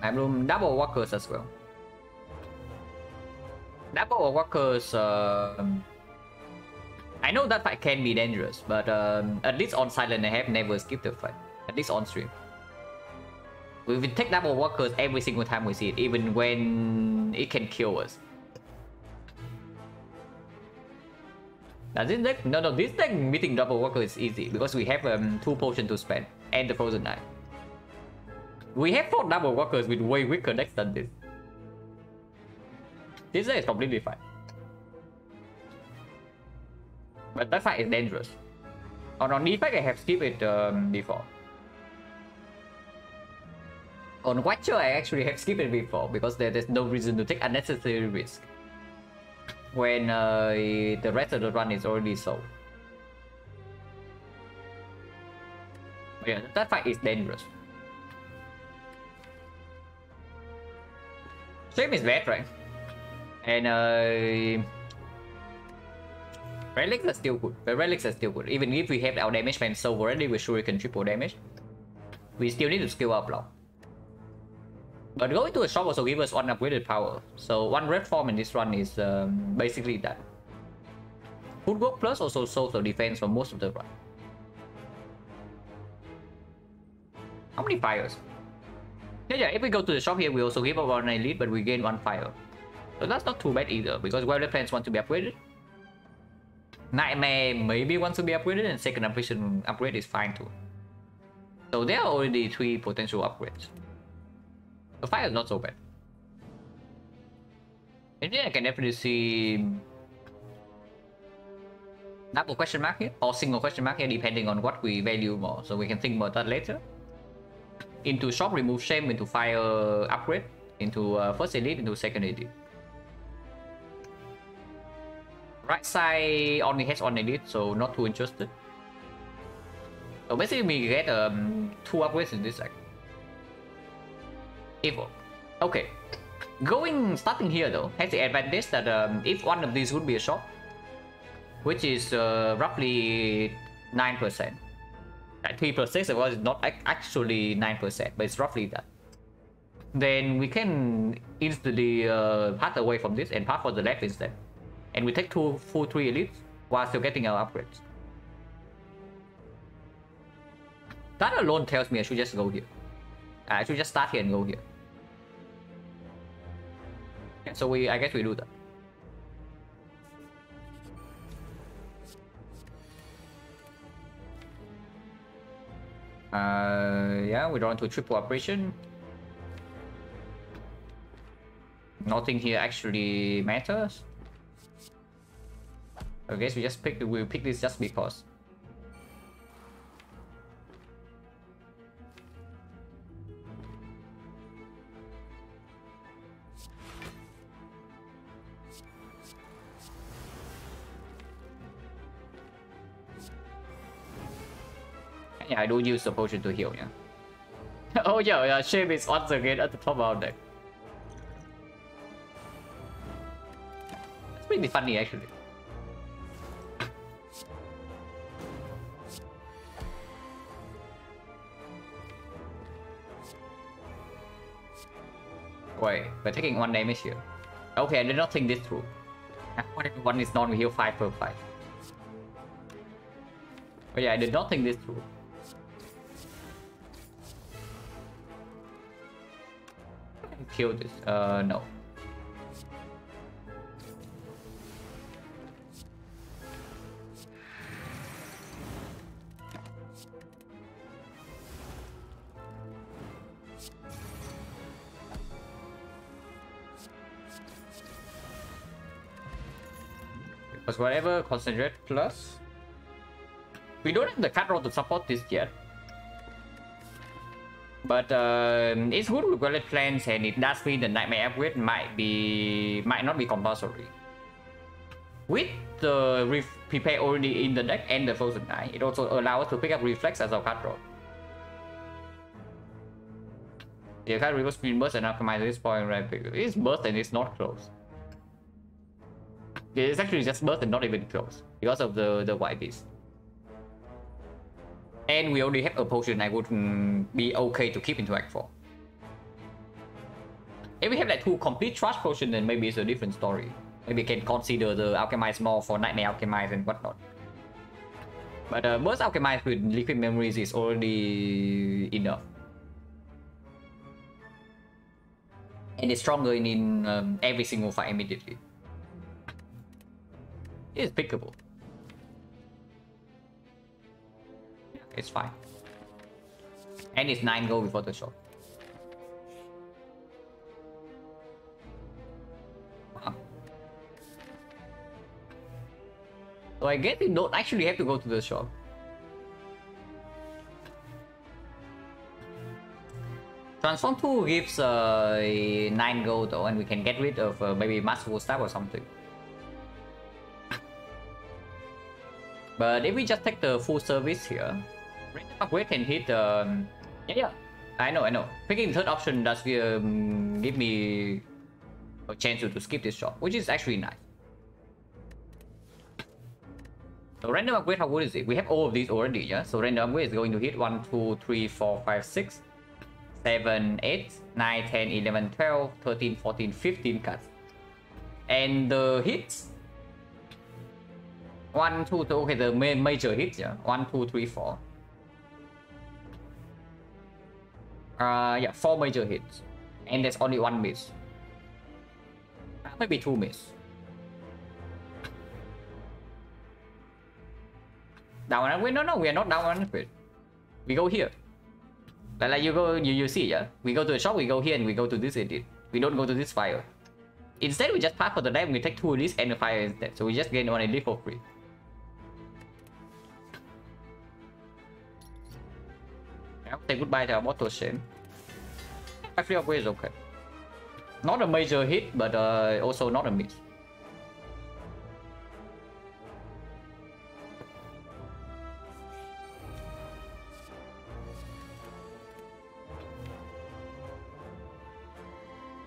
I bloom double walkers as well. Double walkers, I know that fight can be dangerous, but at least on Silent I have never skipped the fight. At least on stream. We will take double walkers every single time we see it, even when it can kill us. Now this deck, no, this deck meeting double walker is easy because we have 2 potions to spend and the Frozen Knife. We have 4 double walkers with way weaker decks than this. This deck is completely fine. But that fight is dangerous. On defect, I have skipped it before. On Watcher, I actually have skipped it before because there's no reason to take unnecessary risk when the rest of the run is already sold. But yeah, that fight is dangerous. Same is bad, right? And relics are still good. The relics are still good. Even if we have our damage fan sold already, we sure can triple damage. We still need to skill up block. But going to a shop also gives us one upgraded power. So one red form in this run is basically that. Footwork plus also solves the defense for most of the run. How many fires? Yeah, if we go to the shop here, we also give up one elite, but we gain one fire. So that's not too bad either, because Wildlife plans want to be upgraded. Nightmare maybe wants to be upgraded, and second ambition upgrade is fine too. So there are already 3 potential upgrades. The fire is not so bad. And then I can definitely see double question mark here, or single question mark here, depending on what we value more. So we can think about that later. Into shop, remove shame, into fire upgrade, into first elite, into second elite. Right side only has one elite, so not too interested. So basically we get 2 upgrades in this side. Okay, starting here though has the advantage that if one of these would be a shop, which is roughly 9%. 3 plus 6 was not actually 9%, but it's roughly that. Then we can instantly path away from this and path for the left instead. And we take 2 full 3 elites while still getting our upgrades. That alone tells me I should just go here. I should just start here and go here. Yeah, so I guess we do that. Yeah, we're on to triple operation. Nothing here actually matters. I guess we'll pick this just because. Yeah, I do use the potion to heal, yeah. Oh yeah, shame is once again at the top of deck. It's pretty funny actually. Wait, we're taking 1 damage here. Okay, I did not think this through. One is non, we heal 5 per fight. But yeah, I did not think this through. Kill this. No. Because whatever concentrate plus. We don't have the card roll to support this yet. But it's good with Wallet plans, and it does mean the Nightmare upgrade might not be compulsory. With the prepare already in the deck and the Frozen Eye, it also allows us to pick up Reflex as our card draw. The card reverse screen burst and optimize this point right pick. It's burst and it's not close. It's actually just burst and not even close because of the white beast. And we already have a potion I would be okay to keep into Act 4. If we have like 2 complete trash potions, then maybe it's a different story. Maybe we can consider the Alchemize more for Nightmare Alchemize and whatnot. But Burst Alchemize with Liquid Memories is already enough. And it's stronger in every single fight immediately. It's pickable. It's fine. And it's 9 gold before the shot. So I guess you don't actually have to go to the shop. Transform 2 gives 9 gold though, and we can get rid of maybe Masterful Staff or something. But if we just take the full service here, random upgrade can hit. Yeah, I know. Picking the third option does give me a chance to skip this shop, which is actually nice. So random upgrade, how good is it? We have all of these already, yeah? So random upgrade is going to hit 1, 2, 3, 4, 5, 6, 7, 8, 9, 10, 11, 12, 13, 14, 15 cards. And the hits... 1, 2, 3, okay, the major hits, yeah? 1, 2, 3, 4. Yeah, 4 major hits. And there's only 1 miss. Maybe 2 miss. Down 100? No, we are not down 100. We go here. Like you go, you see, yeah? We go to the shop, we go here, and we go to this edit. We don't go to this fire. Instead, we just pass for the day, we take 2 of these and the fire instead. So we just gain 1 edit for free. I'll say goodbye to our bottle shame. I feel upgrade is okay. Not a major hit, but also not a miss.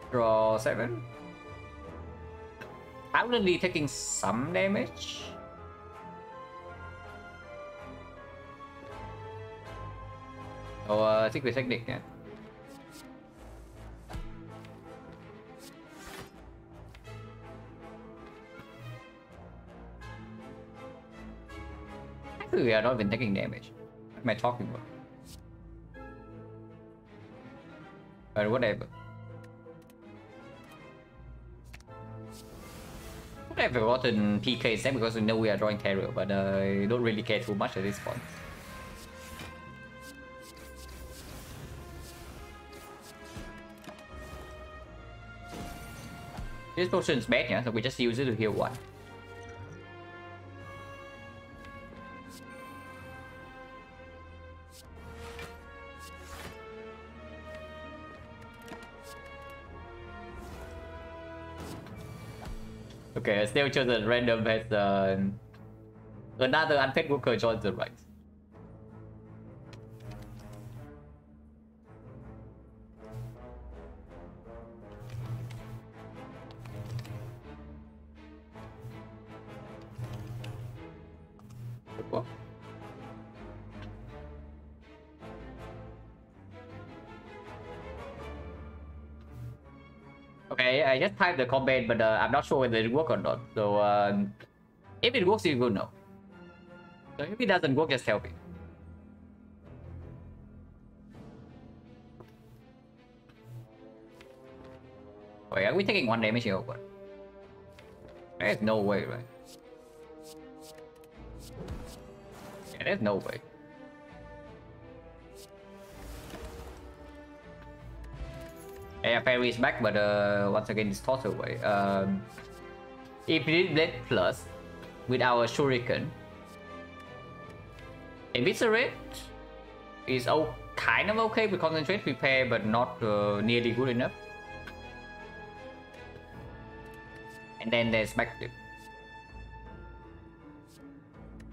Draw 7. Apparently taking some damage. Oh, I think we technique, yeah. Actually, we are not even taking damage. What am I talking about? But whatever. I've forgotten PK set because we know we are drawing Terror, but I don't really care too much at this point. This potion is bad, yeah, so we just use it to heal 1. Okay, I still chose a random as another unpaid worker joins the ranks. What? Okay, I just typed the comment, but I'm not sure whether it works or not. So if it works, you will know. So if it doesn't work, just tell me. Wait, are we taking 1 damage here or what? There's no way, right? Yeah, there's no way. Yeah, Perry is back, but once again it's tossed away. If we did Blade Plus with our Shuriken, Eviscerate is kind of okay with Concentrate Prepare, but not nearly good enough. And then there's Backflip.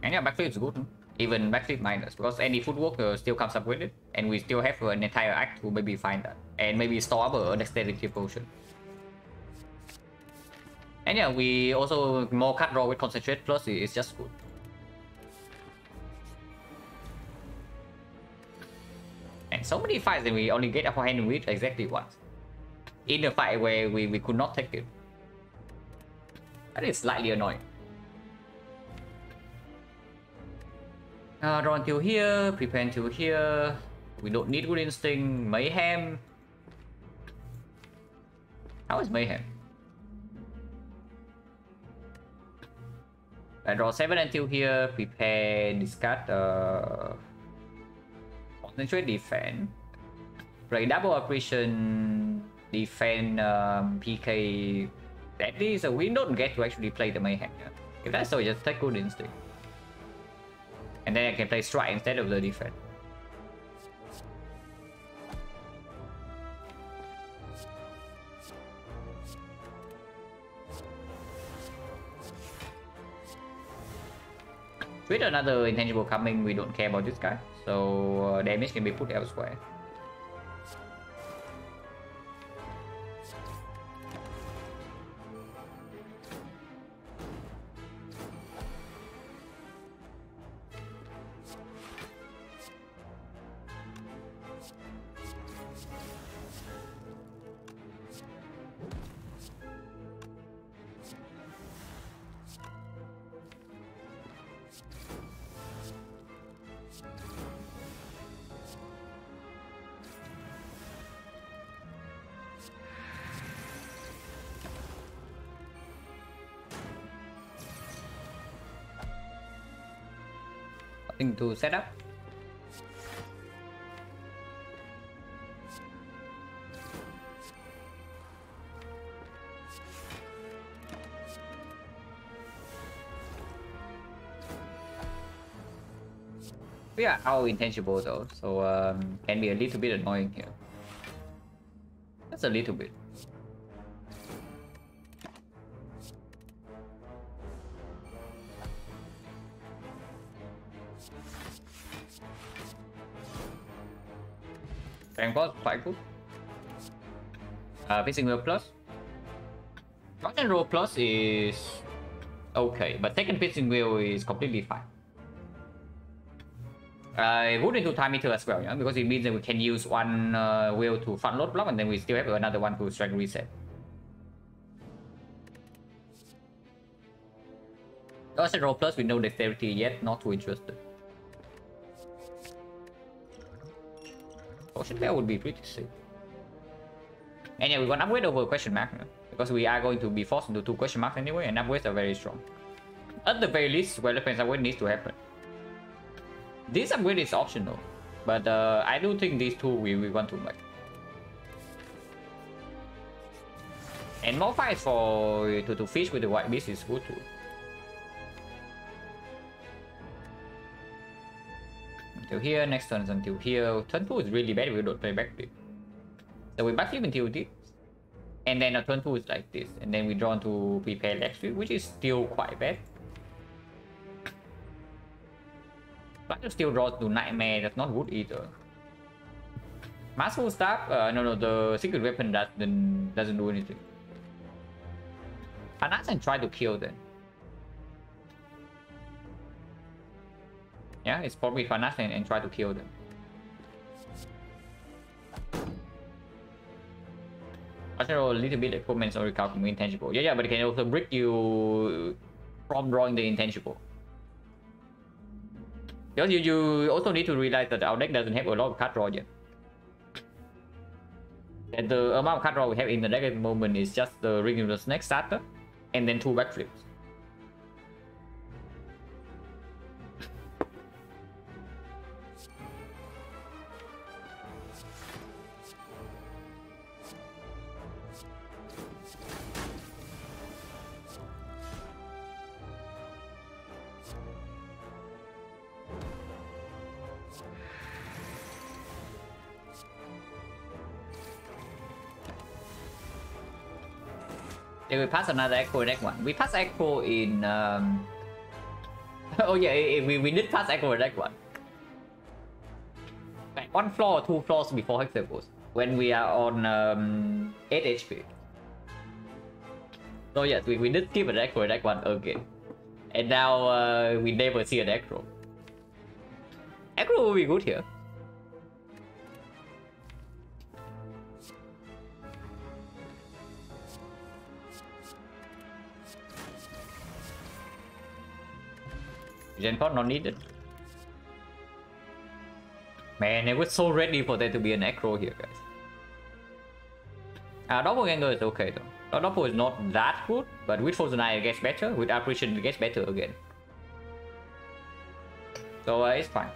And yeah, Backflip is good. Even Backflip minus, because any footwork still comes up with it, and we still have an entire act to maybe find that, and maybe store up a dexterity potion. And yeah, we also more cut draw with Concentrate plus it's just good. And so many fights and we only get upper hand with exactly once. In a fight where we could not take it. That is slightly annoying. Draw until here, prepare until here. We don't need Good Instinct, Mayhem. How is Mayhem? I draw 7 until here, prepare, discard, concentrate, defend. Play double operation, defend, PK. Deadly, so we don't get to actually play the Mayhem. Yeah? If that's so, just take good instinct. And then I can play strike instead of the defense. With another intangible coming, we don't care about this guy, so damage can be put elsewhere. Nothing to set up. We are out intangible though, so can be a little bit annoying here. Just a little bit. Rank boss quite good. Fishing wheel plus. Rock and roll plus is okay, but second fishing wheel is completely fine. I would into time meter as well, yeah, because it means that we can use one wheel to front load block, and then we still have another one to strength reset. Rock and roll plus with no dexterity yet, not too interested. Potion Bell would be pretty sick. And yeah, we're gonna upgrade over question mark, because we are going to be forced into 2 question marks anyway, and upgrades are very strong. At the very least, well defense upgrade needs to happen. This upgrade is optional, but I do think these two we want to make. And more fights for to fish with the white beast is good too. Until here, next turn is until here. Turn 2 is really bad if we don't play backflip. So we backflip until this. And then turn 2 is like this. And then we draw to prepare leg sweep, which is still quite bad. But still draw to nightmare, that's not good either. Masterful staff, no, the secret weapon doesn't do anything. Panas and try to kill them. Yeah, it's probably Panas and try to kill them. I should roll a little bit equipment or recall from intangible. Yeah, but it can also break you from drawing the intangible. Because you also need to realize that our deck doesn't have a lot of card draw yet. And the amount of card draw we have in the deck at the moment is just the Ring of the Snake starter and then 2 backflips. Then we pass another Echo in deck 1. We pass Echo in... oh yeah, we did pass Echo in deck 1. Like 1 floor or 2 floors before Hexables. When we are on 8 HP. So yes, we did skip an Echo in deck 1 again. And now we never see an Echo. Echo will be good here. Gen Pod not needed. Man, I was so ready for there to be an Acro here, guys. Doppelganger is okay though. Doppel is not that good, but with Frozen Eye it gets better, with Apparition it gets better again. So it's fine.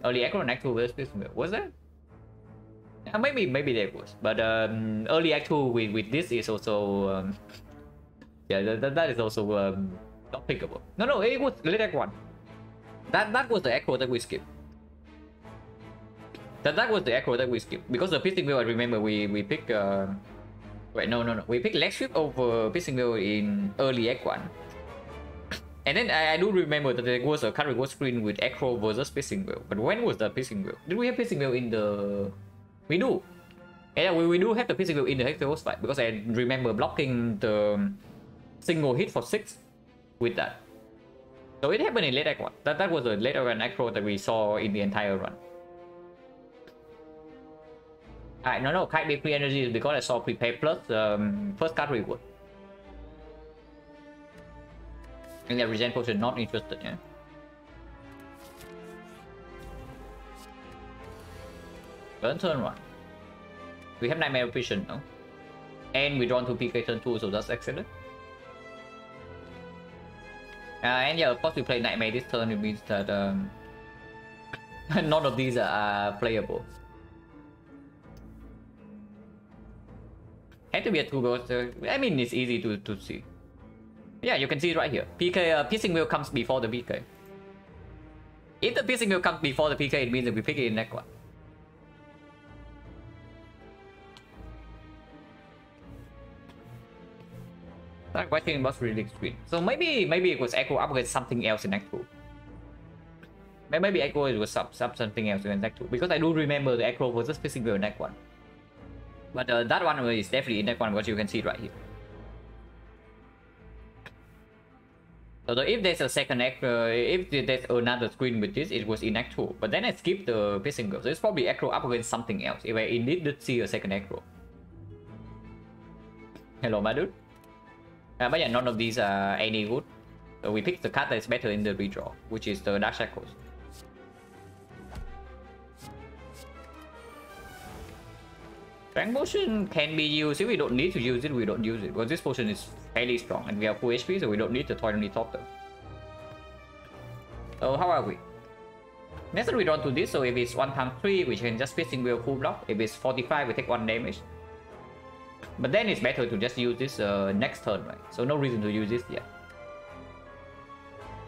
Early Acro and Acro was there? Maybe that was, but early Act 2 with this is also yeah, that is also not pickable. No, it was late Act 1. That was the echo that we skipped. That was the echo that we skipped because the piston wheel. I remember we picked wait, no, we picked leg sweep over piston wheel in early Act 1. And then I do remember that there was a cut reward screen with Acro versus Pissing Wheel. But when was the Pissing Wheel? Did we have Pissing Wheel in the... We do. Yeah, we do have the Pissing Wheel in the Hexagons fight because I remember blocking the single hit for 6 with that. So it happened in late Act 1. That was the late Act 1 Acro that we saw in the entire run. Alright, no, Kite be free energy is because I saw prepare plus first card reward. And the regen potion not interested, yeah. Turn 1. We have Nightmare Vision now. And we drawn to PK turn 2, so that's excellent. And yeah, of course we play Nightmare this turn, it means that none of these are playable. Had to be a 2 ghost, I mean it's easy to see. Yeah, you can see it right here. PK, Piercing Wheel comes before the PK. If the Piercing Wheel comes before the PK, it means that we pick it in next one. That question was really extreme. So maybe it was Echo upgrade something else in Act 2. Maybe Echo it was something else in Act 2. Because I do remember the Echo versus Piercing Wheel in Act 1. But that one is definitely in Act 1 because you can see it right here. So if there's a second act, if there's another screen with this, it was in Act 2. But then I skipped the Pissing Girl, so it's probably Acro up against something else. If I indeed did see a second Acro. Hello, my dude. But yeah, none of these are any good. So we picked the card that's better in the redraw, which is the Dark Shackles. Strength Potion can be used. If we don't need to use it, we don't use it. Because this potion is fairly strong and we have full HP, so we don't need the Toy Talker. So how are we? Next we draw to this, so if it's 1 times 3, we can just Piercing Wheel full block. If it's 45, we take 1 damage. But then it's better to just use this next turn, right? So no reason to use this yet.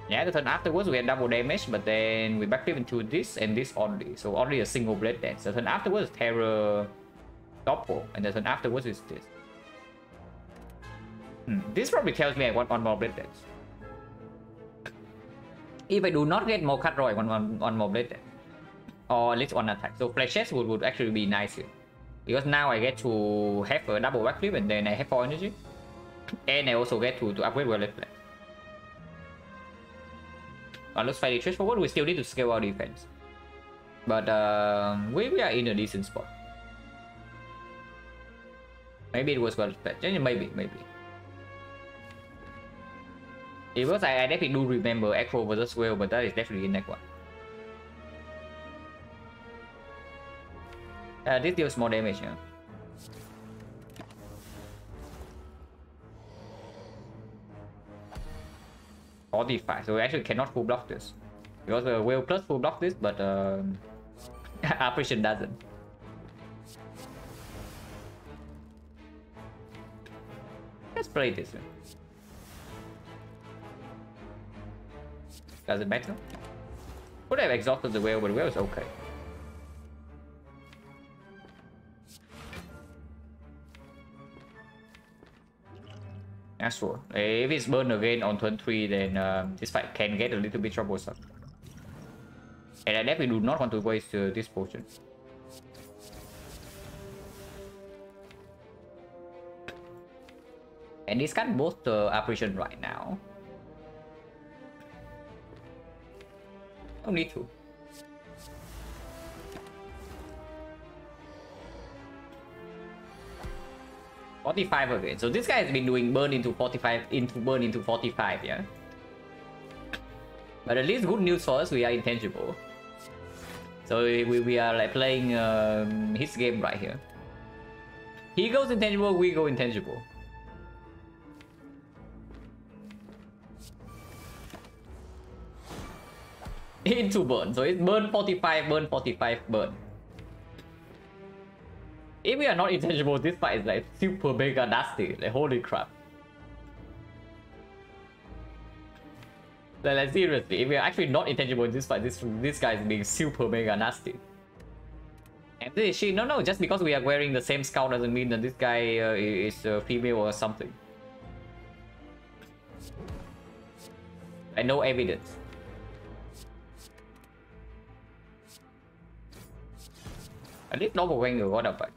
Yeah, the turn afterwards we had double damage, but then we backflip into this and this only. So only a single blade dance. The turn afterwards, Terror Doppel, and the turn afterwards is this. This probably tells me I want 1 more blade dance. If I do not get more cut roy, one more blade dance. Or at least 1 attack. So flashes would actually be nice here. Because now I get to have a double backflip and then I have 4 energy. And I also get to upgrade well left flank. Unless slightly trash forward, we still need to scale our defense. But we are in a decent spot. Maybe it was well fetched. Maybe. Because I definitely do remember Acro versus Whale, but that is definitely in next one. This deals more damage, yeah. $45, so we actually cannot full block this. Because the Whale plus full block this, but Apparition doesn't. Let's play this. Does it matter? Could have exhausted the Whale, but the Whale is okay. Yeah, sure. If it's burned again on turn 3, then this fight can get a little bit troublesome. And I definitely do not want to waste this potion. And this can boost the apparition right now. Don't need to. $45 again. So this guy has been doing burn into 45 burn into 45, yeah. But at least good news for us, we are intangible. So we are like playing his game right here. He goes intangible, we go intangible. Into burn, so it's burn 45, burn 45, burn. If we are not intangible, this fight is like super mega nasty. Like holy crap. Like seriously, if we are actually not intangible in this fight, this guy is being super mega nasty. And this is she. No, just because we are wearing the same scout doesn't mean that this guy is female or something. Like no evidence. At least normal quanh người có đập vậy.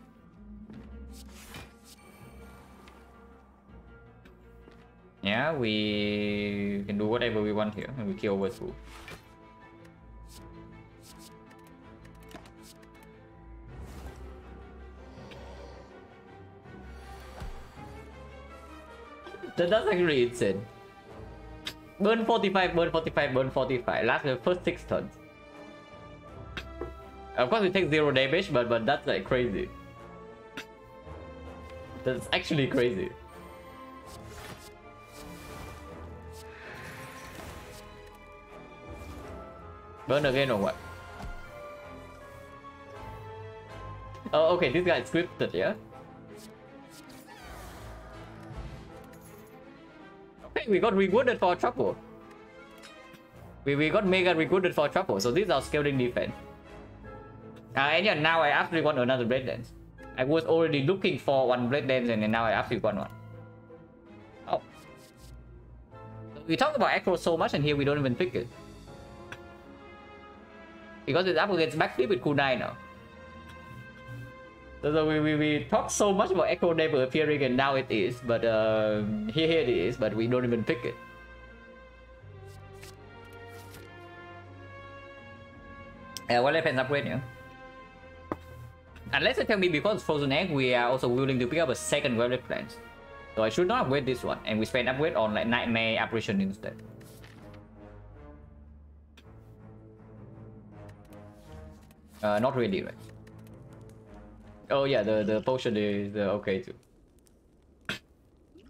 Yeah, we can do whatever we want here, and we kill over 2. That's actually insane. Burn 45, burn 45, burn 45. Last the first 6 turns. Of course, we take 0 damage, but that's like crazy. That's actually crazy. Burn again or what? Oh, okay, this guy is scripted, yeah? Okay, we got rewarded for trouble. We got mega rewarded for trouble, so this is our scaling defense. And yeah, now I actually want another blade dance. I was already looking for one blade dance, and now I actually want one. Oh. We talk about acro so much, and here we don't even pick it. Because it's up against backflip with cool 9 now. So we talk so much about echo never appearing, and now it is. But here it is, but we don't even pick it. What depends upgrade here? Unless you tell me because Frozen Egg, we are also willing to pick up a second weapon plans. So I should not upgrade this one, and we spend upgrade on like Nightmare Apparition instead. Not really, right? Oh yeah, the potion is okay too.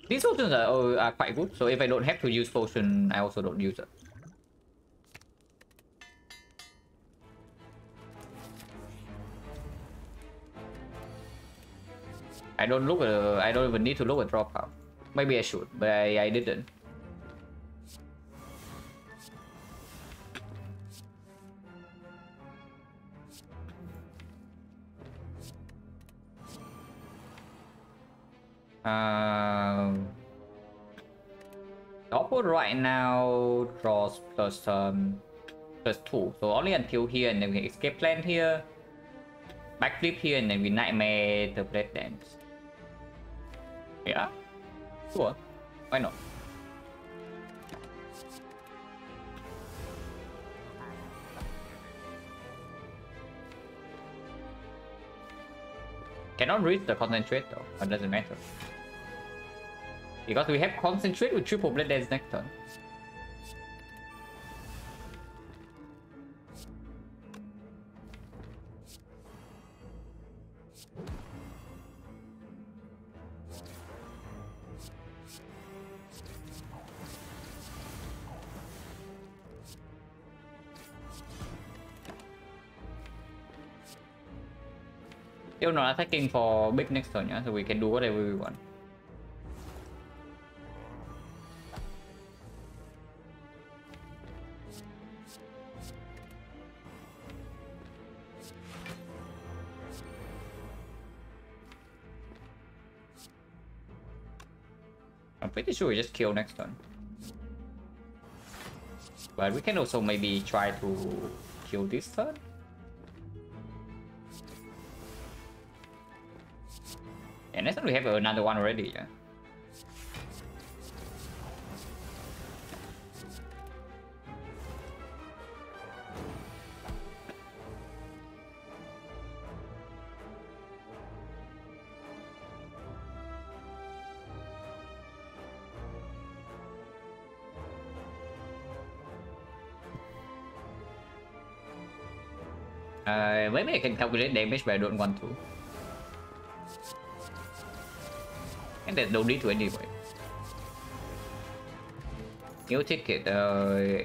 These potions are quite good, so if I don't have to use potion, I also don't use it. I don't look at. I don't even need to look at drop count. Maybe I should, but I didn't. Output right now draws +2, so only until here, and then we escape plan here, backflip here, and then we nightmare the blade dance. Yeah, sure, why not? Cannot reach the concentrate though, but doesn't matter. Because we have concentrate with triple blade dance next turn. Still not attacking for big next turn, yeah? So we can do whatever we want. I'm pretty sure we just kill next turn. But we can also maybe try to kill this turn. And next time we have another one already, yeah. Maybe I can calculate damage, but I don't want to. And there's no need to anyway. New ticket,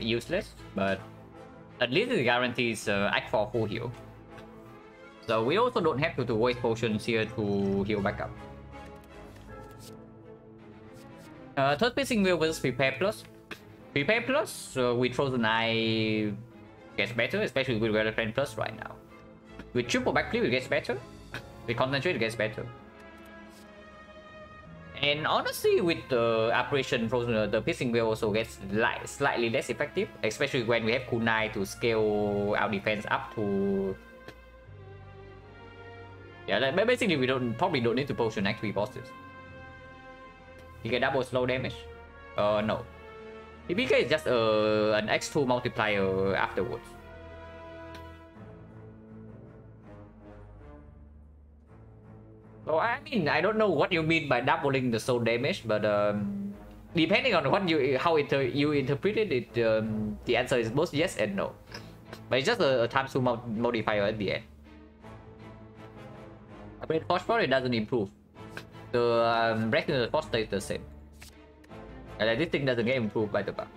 useless, but at least it guarantees Act for full heal. So we also don't have to waste potions here to heal back up. Third Piercing Wheel versus Prepare Plus. Prepare Plus with Frozen Eye gets better, especially with Relevant Plus right now. With Triple Backflip it gets better. With Concentrate it gets better. And honestly, with the Apparition Frozen, the Piercing Wheel also gets slightly less effective, especially when we have Kunai to scale our defense up to... Yeah, like, basically we probably don't need to potion Act 3 bosses. You get double slow damage? No. PK is just an X2 multiplier afterwards. So I mean, I don't know what you mean by doubling the soul damage, but depending on what how you interpreted it, the answer is both yes and no. But it's just a times 2 modifier at the end. But phosphor it doesn't improve. The breaking the force stays the same. And this thing doesn't get improved by the buff.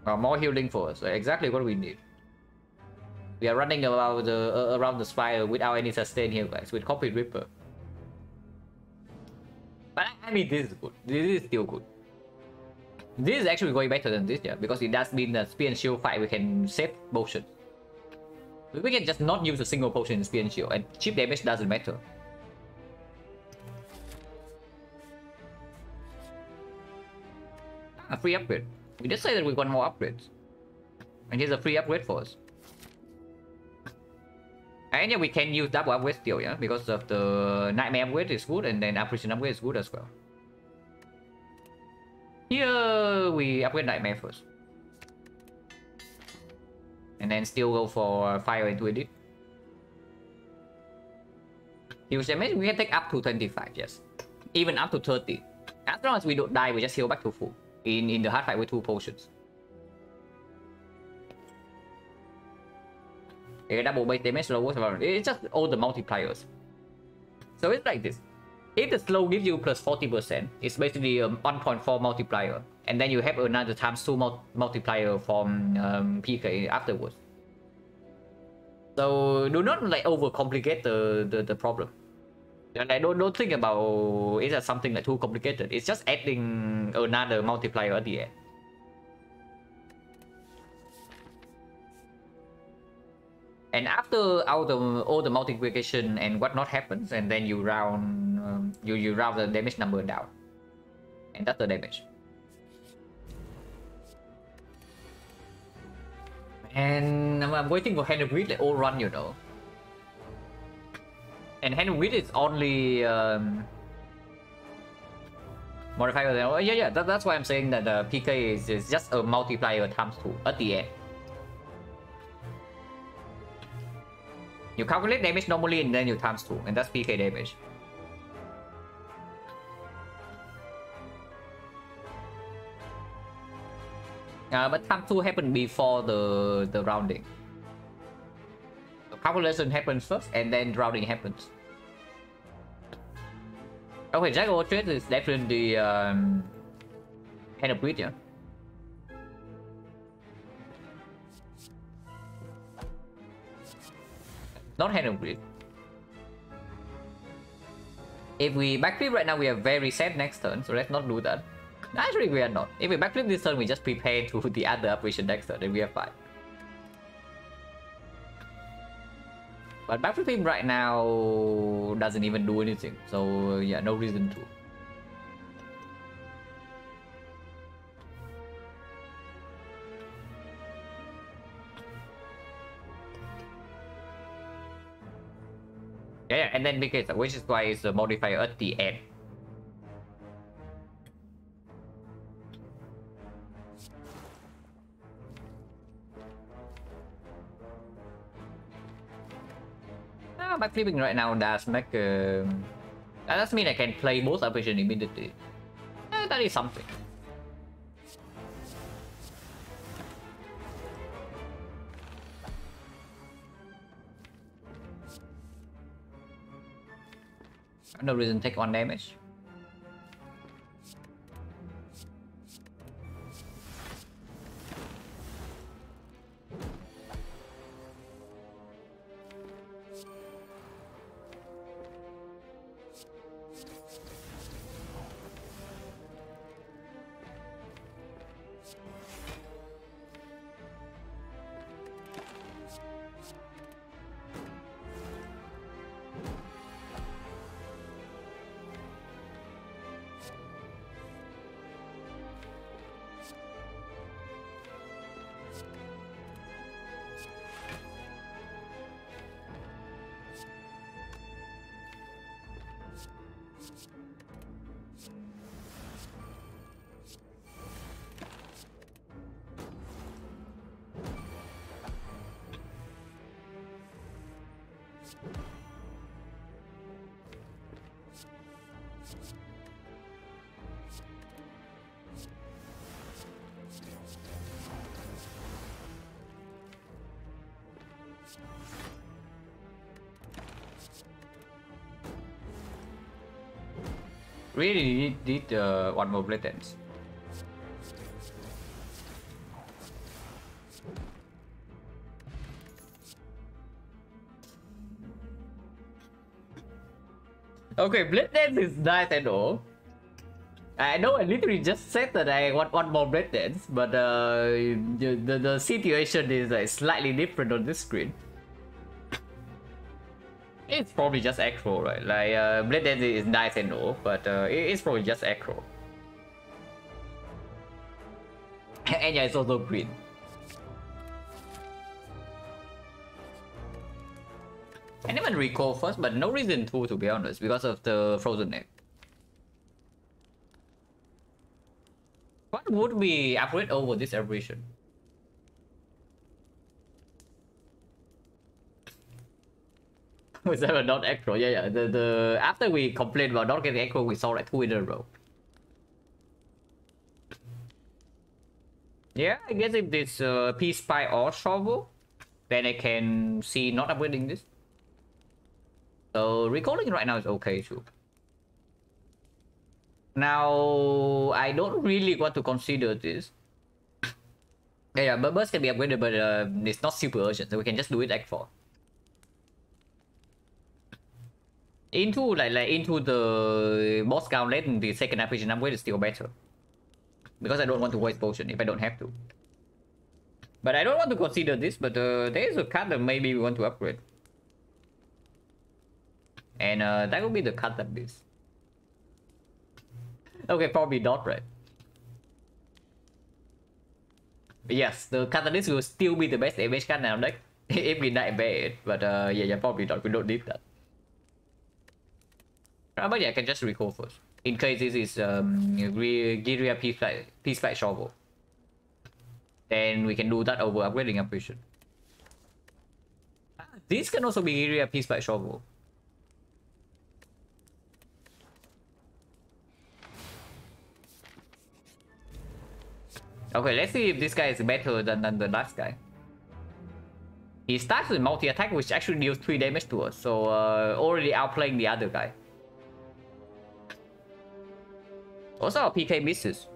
More healing for us, exactly what we need. We are running around the spire without any sustain here, guys, with Complete Ripper. But I mean, this is good. This is still good. This is actually going better than this, yeah, because it does mean that Spear and Shield fight we can save potions. We can just not use a single potion in Spear and Shield, and chip damage doesn't matter. A free upgrade. We just say that we want more upgrades. And here's a free upgrade for us. And yeah, we can use double upgrade still, yeah, because of the Nightmare upgrade is good, and then Apparition upgrade is good as well. Here we upgrade Nightmare first. And then still go for Fire into Edit. Huge damage, we can take up to 25, yes. Even up to 30. As long as we don't die, we just heal back to full. In the hard fight with 2 potions. Okay, double base damage, lowest around. It's just all the multipliers. So it's like this. If the slow gives you plus 40%, it's basically a 1.4 multiplier. And then you have another times 2 multiplier from PK afterwards. So do not like overcomplicate the problem. And I don't think about it as something like too complicated. It's just adding another multiplier at the end. And after all the multiplication and whatnot happens, and then you round you round the damage number down, and that's the damage. And I'm waiting for Hand of Greed, like all run, you know. And Hand of Greed is only modifier. Oh, yeah, that's why I'm saying that the PK is just a multiplier times 2 at the end. You calculate damage normally and then you times 2, and that's PK damage. But times 2 happened before the rounding. The calculation happens first and then rounding happens. Okay, Jack of all trades is definitely Hand of Greed, yeah. Not Hand of Greed. If we backflip right now, we are very sad next turn, so let's not do that. Actually, we are not. If we backflip this turn, we just prepare to the other operation next turn, and we are fine. But backflipping right now doesn't even do anything, so yeah, no reason to. Yeah, and then because which is why it's the modifier at the end. Backflipping right now does make that doesn't mean I can play both operations immediately. That is something. No reason to take 1 damage. Really need one more blade dance. Okay, blade dance is nice and all. I know I literally just said that I want one more blade dance, but the situation is slightly different on this screen. It's probably just acro, right? Like blade dance is nice and all, but it's probably just acro. And yeah, it's also green. I didn't recall first, but no reason to be honest, because of the frozen egg. What would we upgrade over this aberration? Was that a not acro? Yeah. The after we complained about not getting acro, we saw like 2 in a row. Yeah, I guess if this Peace Spy or shovel, then I can see not upgrading this. So recalling right now is okay too. Now I don't really want to consider this. Yeah, but burst can be upgraded, but it's not super urgent, so we can just do it Act 4. Into into the boss gauntlet, the second application upgrade is still better. Because I don't want to waste potion if I don't have to. But I don't want to consider this, but there is a card that maybe we want to upgrade. And that will be the card that is. Okay, probably not, right? But yes, the catalyst will still be the best damage card now deck if we die bad. But yeah, probably not. We don't need that. But yeah, I can just recall first. In case this is Giria Peace Flight Shovel. Then we can do that over upgrading ambition. This can also be Giria Peace Flight Shovel. Okay, let's see if this guy is better than the last guy. He starts with multi-attack, which actually deals 3 damage to us, so already outplaying the other guy. Also, our PK misses.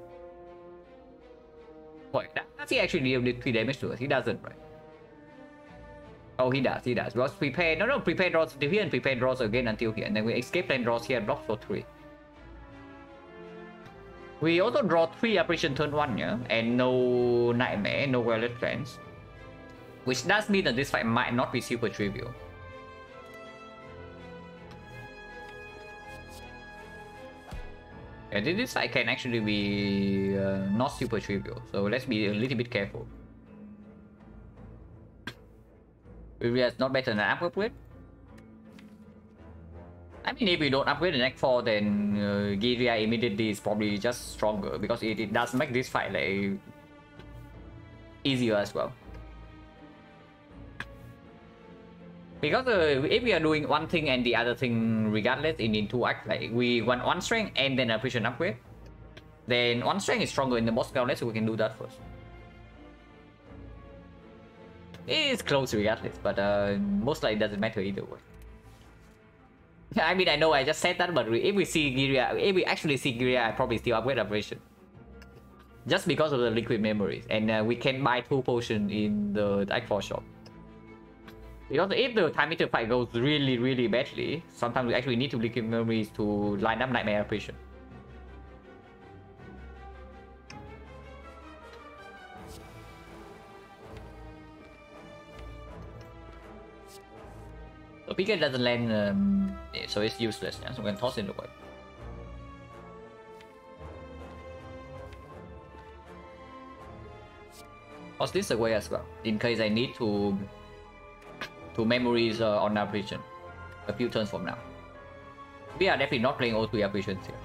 Wait, does he actually deal 3 damage to us? He doesn't, right? Oh, he does. Because prepare, prepare draws to here and prepare draws again until here, and then we escape and draws here and block for 3. We also draw 3 apparition turn 1, yeah? And no Nightmare, no Violet Trance. Which does mean that this fight might not be super trivial. Yeah, this fight can actually be not super trivial, so let's be a little bit careful. Uriah is not better than an upgrade. I mean, if we don't upgrade the Act 4, then Giria immediately is probably just stronger, because it does make this fight like easier as well. Because if we are doing one thing and the other thing regardless in 2 acts, like we want 1 strength and then a precision upgrade, then 1 strength is stronger in the boss gauntlet, so we can do that first. It's close regardless, but most likely it doesn't matter either way. I mean, I know I just said that, but if we see Giria, if we actually see Giria, I probably still upgrade operation. Just because of the liquid memories, and we can buy 2 potions in the Act 4 shop. Because if the time meter fight goes really badly, sometimes we actually need to liquid memories to line up Nightmare operation. The PK doesn't land, so it's useless, yeah? So we can toss it away. Toss this away as well, in case I need to memories on operation a few turns from now. We are definitely not playing all 3 operations here.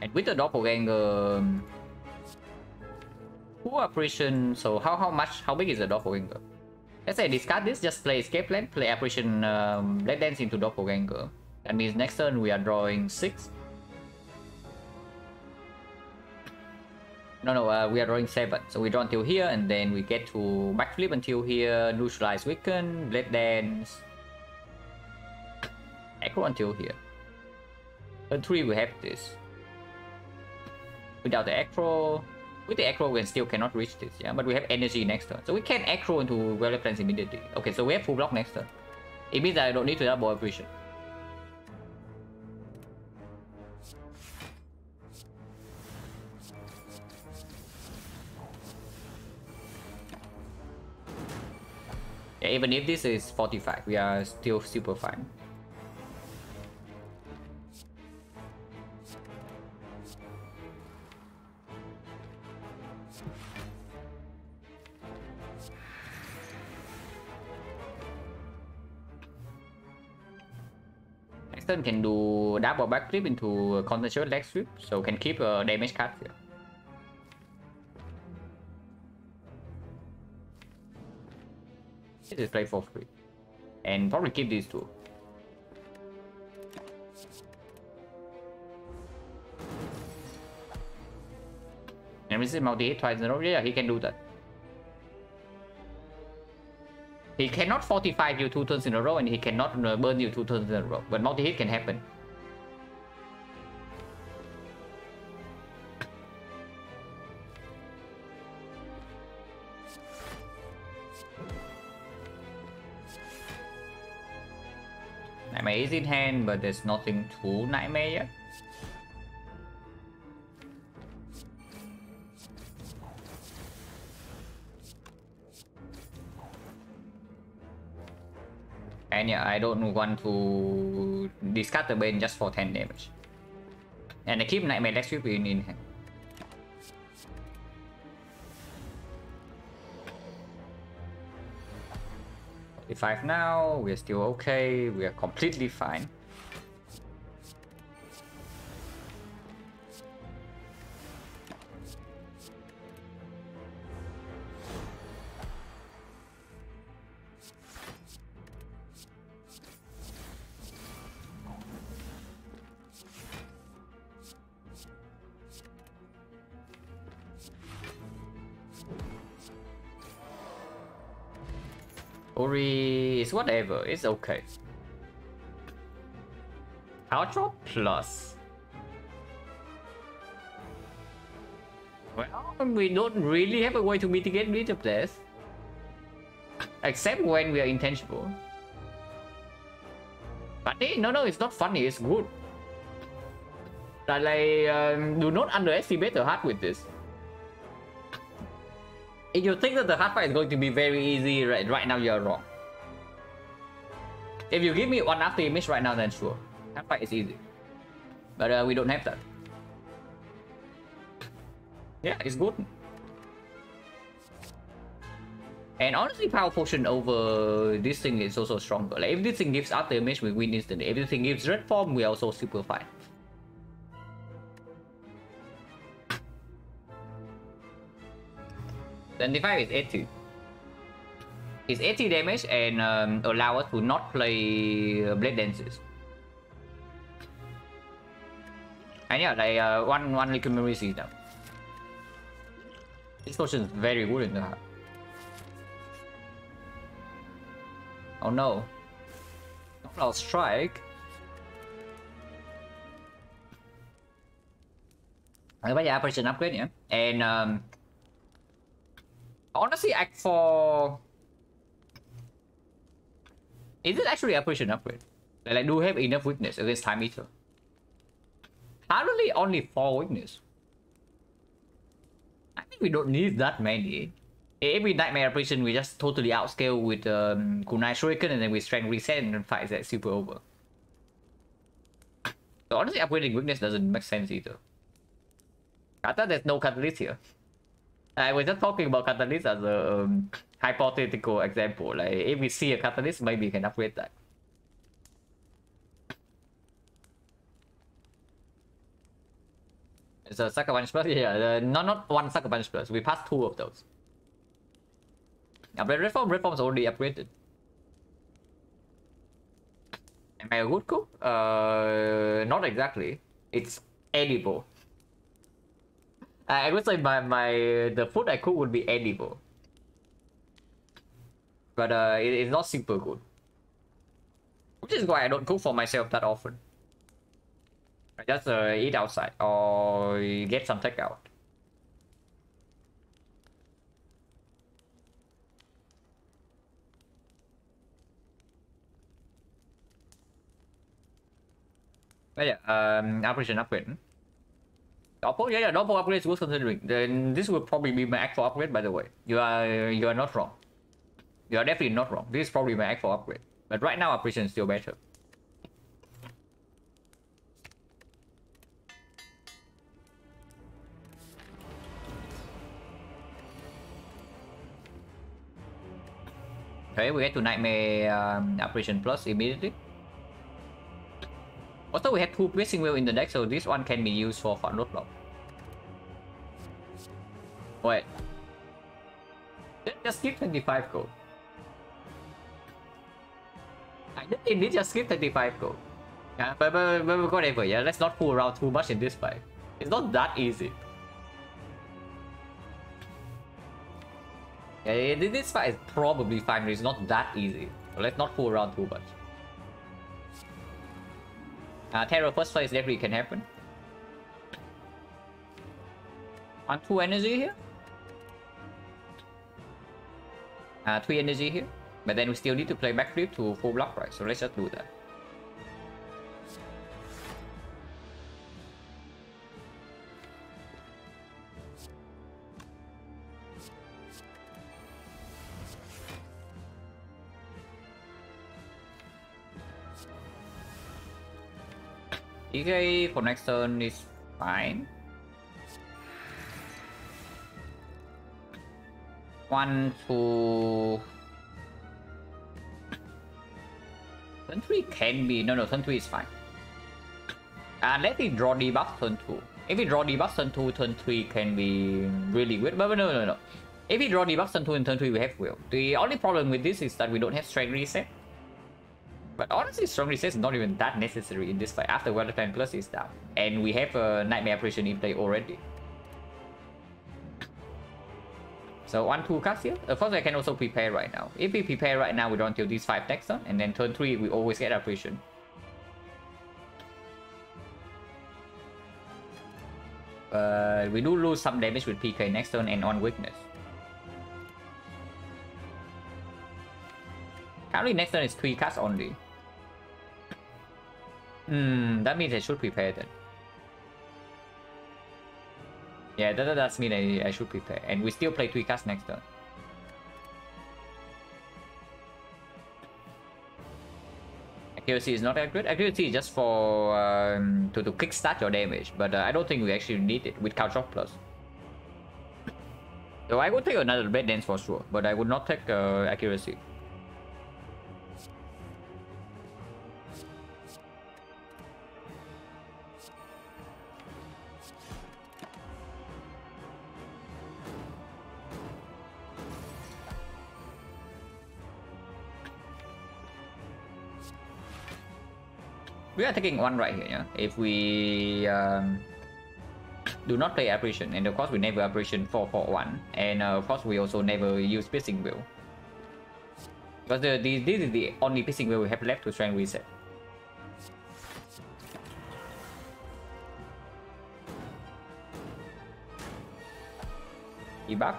And with the doppelganger, 2 operation. So how big is the doppelganger? Let's say discard this, just play escape plan, play operation Blade Dance into doppelganger. That means next turn we are drawing 6. No, we are drawing 7. So we draw until here, and then we get to backflip until here, neutralize weaken, blade dance, acro until here. Turn 3 we have this. Without the acro, with the acro we still cannot reach this, yeah, but we have energy next turn. So we can acro into Weather Plans immediately. Okay, so we have full block next turn. It means that I don't need to double operation. Yeah, even if this is 45, we are still super fine. Next turn can do double backflip into concentrate leg sweep, so can keep a damage card here. This is play for free. And probably keep these two. And this is multi-hit twice in a row. Yeah, he can do that. He cannot 45 you 2 turns in a row, and he cannot burn you 2 turns in a row. But multi-hit can happen. Nightmare is in hand, but there's nothing to Nightmare yet. And yeah, I don't want to discard the Bane just for 10 damage. And I keep Nightmare Leg Sweep in hand. Five now, we're still okay, we are completely fine. Ori is whatever, it's okay. Outro plus. Well, we don't really have a way to mitigate meter death. Except when we are intangible. But no, it's not funny, it's good. Do not underestimate the heart with this. If you think that the hard fight is going to be very easy, right now you're wrong. If you give me one after image right now, then sure. Hard fight is easy. But we don't have that. Yeah, it's good. And honestly, Power Potion over this thing is also stronger. Like, if this thing gives after image, we win instantly. If this thing gives red form, we are also super fine. Then the 5 is 80. It's 80 damage and allow us to not play Blade Dances. And yeah, like one liquid memory is now. This potion is very good in the heart. Oh no. I'll strike. Bây giờ operation upgrade nhé. And honestly, Act 4... Is it actually operation upgrade? Like, do we have enough weakness against Time Eater? Apparently only 4 weakness. I think we don't need that many. Every Nightmare operation we just totally outscale with Kunai Shuriken, and then we strength reset and then fight that super over. So honestly, upgrading weakness doesn't make sense either. I thought there's no catalyst here. I was just talking about catalyst as a hypothetical example. Like, if we see a catalyst, maybe we can upgrade that. It's a Sucker Punch Plus? Yeah, not one Sucker Punch Plus. We passed 2 of those. Upgrade Reform? Reform's already upgraded. Am I a good cook? Not exactly. It's edible. I would say the food I cook would be edible, but it's not super good. Which is why I don't cook for myself that often. I just eat outside or get some takeout. But yeah, operation upgrade. Yeah, double upgrade is worth considering. Then this will probably be my actual upgrade, by the way. You are not wrong. You are definitely not wrong. This is probably my actual upgrade. But right now, operation is still better. Okay, we get to Nightmare Operation Plus immediately. Also, we have 2 Piercing Wheel in the deck, so this one can be used for roadblock. Wait. Just skip 25 gold. I did just skip 25 gold. Yeah, but whatever, yeah, let's not fool around too much in this fight. It's not that easy. Yeah, this fight is probably fine, but it's not that easy. So let's not fool around too much. Terror first phase definitely can happen. On 2 energy here. 3 energy here. But then we still need to play backflip to full block, right? So let's just do that. EK for next turn is fine. 1, 2. Turn 3 can be. No, turn 3 is fine. Let me draw debuff turn 2. If we draw debuff turn 2, turn 3 can be really good. But no. If we draw debuff turn 2 and turn 3, we have will. The only problem with this is that we don't have strength reset. But honestly, strong reset is not even that necessary in this fight after Valentine Plus is down. And we have a Nightmare Operation in play already. So 1, 2 cards here. Of course, I can also prepare right now. If we prepare right now, we draw until these 5 next turn. And then turn 3, we always get Operation. We do lose some damage with PK next turn and on weakness. Currently next turn is 3 cards only. That means I should prepare then. Yeah, that does mean I should prepare. And we still play 3 cards next turn. Accuracy is not that good. Accuracy is just for to kickstart your damage. But I don't think we actually need it with Couch Shock Plus. So I would take another Blade Dance for sure. But I would not take Accuracy. We are taking 1 right here, yeah? If we do not play Apparition, and of course we never Apparition 4-4-1, and of course we also never use Piercing Wheel. Because this is the only Piercing Wheel we have left to Strength Reset. Debuff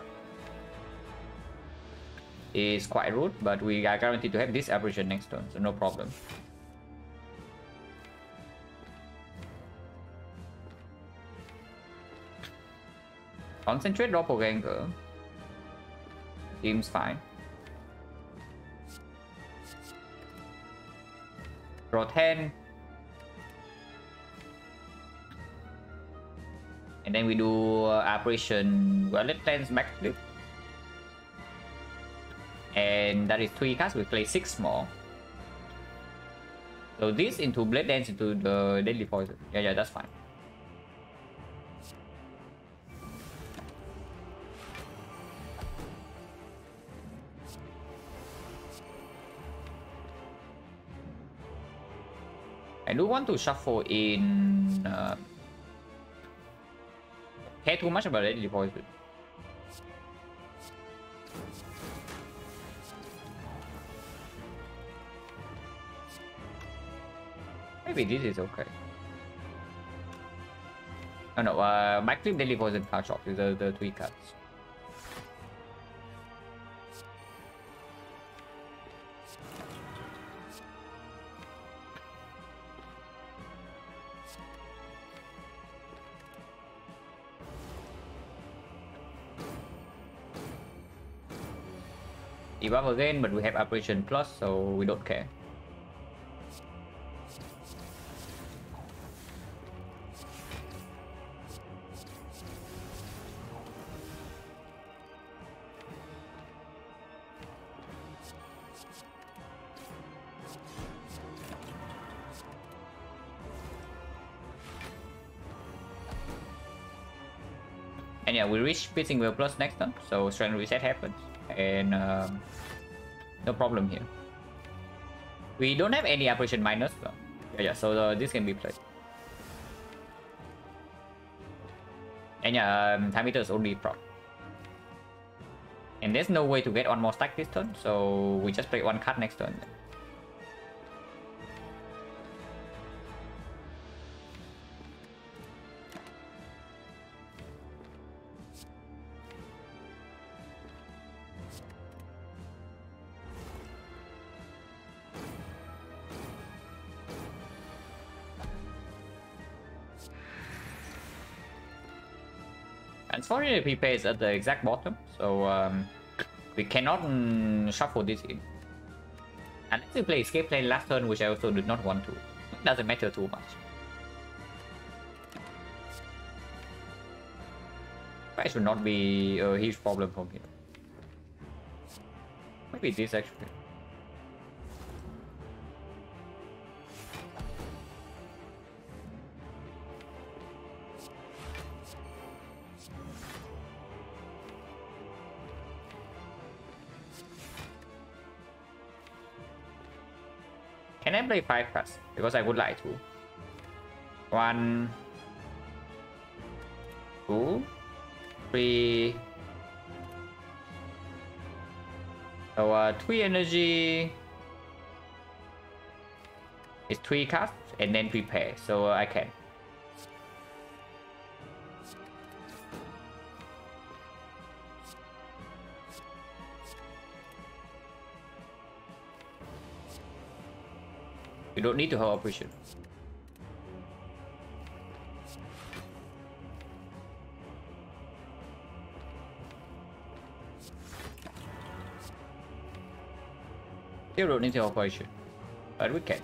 is quite rude, but we are guaranteed to have this Apparition next turn, so no problem. Concentrate Doppelganger seems fine. Draw 10. And then we do Operation Wallet Lens Backflip. And that is 3 cards, we play 6 more. So this into Blade Dance into the Deadly Poison. Yeah, that's fine. I do want to shuffle in care too much about Deadly Poison. Maybe this is okay. Oh no, backflip Deadly Poison card shop is the 3 cards. Evolve again, but we have Operation Plus, so we don't care. And yeah, we reach Piercing Will Plus next turn, so Strength Reset happens, and no problem here. We don't have any Operation Minus, so yeah, so this can be played. And yeah, Time Eater is only proc. And there's no way to get one more stack this turn, so we just play one card next turn. Unfortunately, P-Pay is at the exact bottom, so we cannot shuffle this in. Unless we play Escape Plan last turn, which I also did not want to. It doesn't matter too much. That should not be a huge problem from here. Maybe this actually. Can I play 5 cards? Because I would like to. 1, 2, 3. So 3 energy is 3 cards and then prepare. So I can. You don't need to have operation. You don't need to have operation, but we can.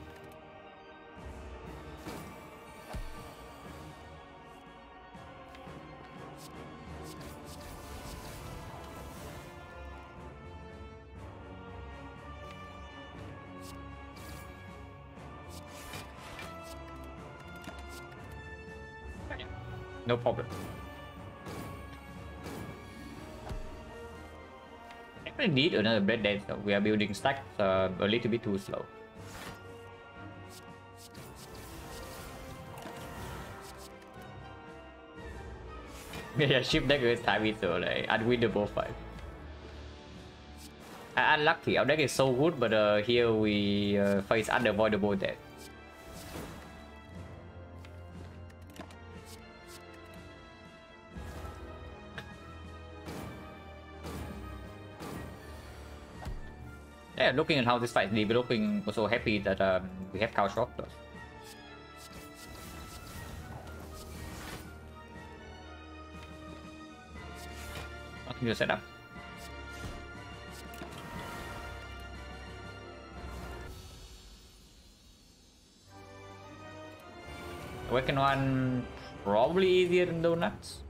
No problem. I need another bread dance though. We are building stacks a little bit too slow. Yeah, ship deck against Time Eater, like unwinnable fight. Unlucky, our deck is so good, but here we face unavoidable death. Yeah, looking at how this fight is developing, I'm so happy that we have Cow Shock plus. Nothing to set up. Awaken one probably easier than Donuts.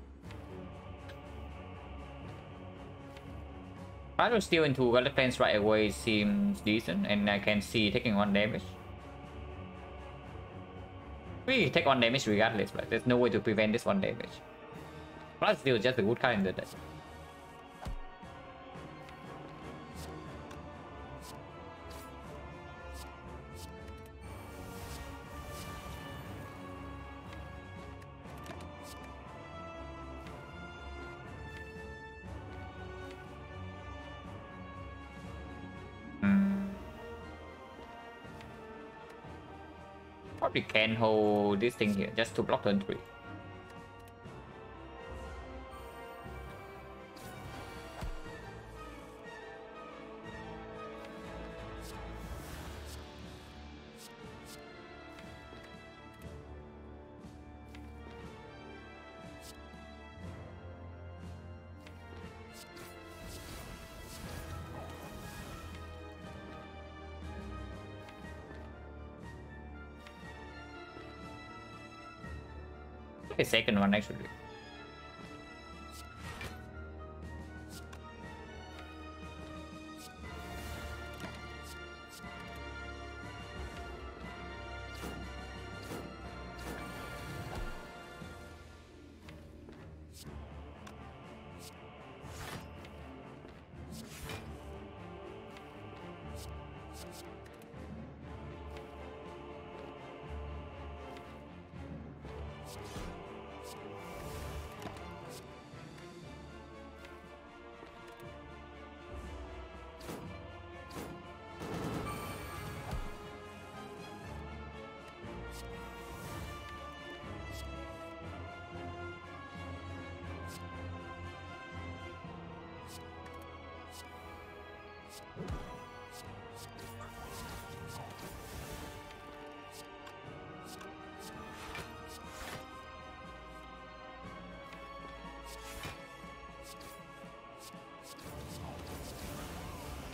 Try to steal into Galaxy Fence right away seems decent, and I can see taking 1 damage. We take 1 damage regardless, but there's no way to prevent this 1 damage. Plus, still just a good card in the deck. probably can hold this thing here just to block turn 3. A second one actually.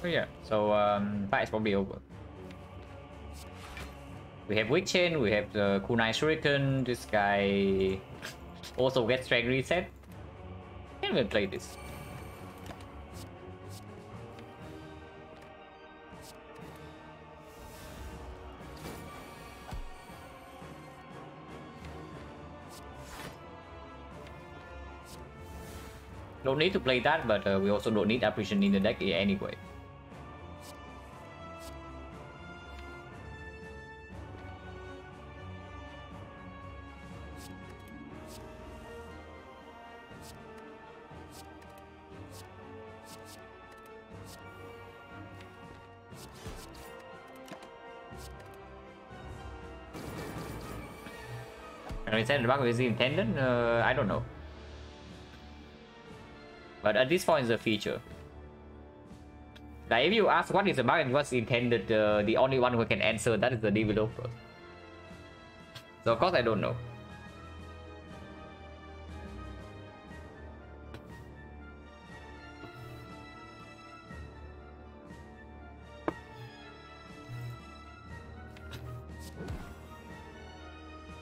Oh yeah, so fight is probably over. We have Witch Chain, we have the Kunai Shuriken, this guy also gets strength reset. Can't even play this. Don't need to play that, but we also don't need Apparition in the deck anyway. And we said the bug is intended? I don't know. But at this point, it's a feature. Like if you ask what is the bug and what's intended, the only one who can answer that is the developer. So of course I don't know.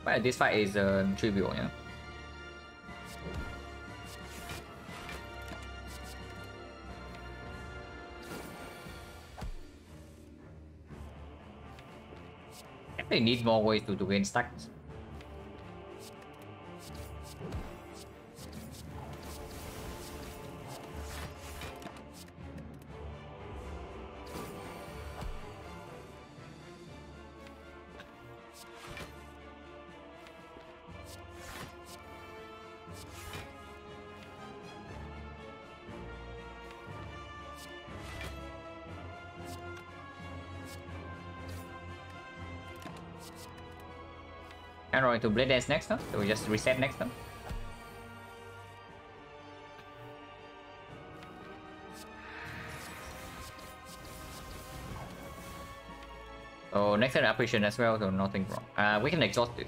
But this fight is trivial, yeah. They need more ways to gain stacks. And we're going to Blade Dance next turn, so we just reset next turn. So next turn Apparition as well, so nothing wrong. We can exhaust it.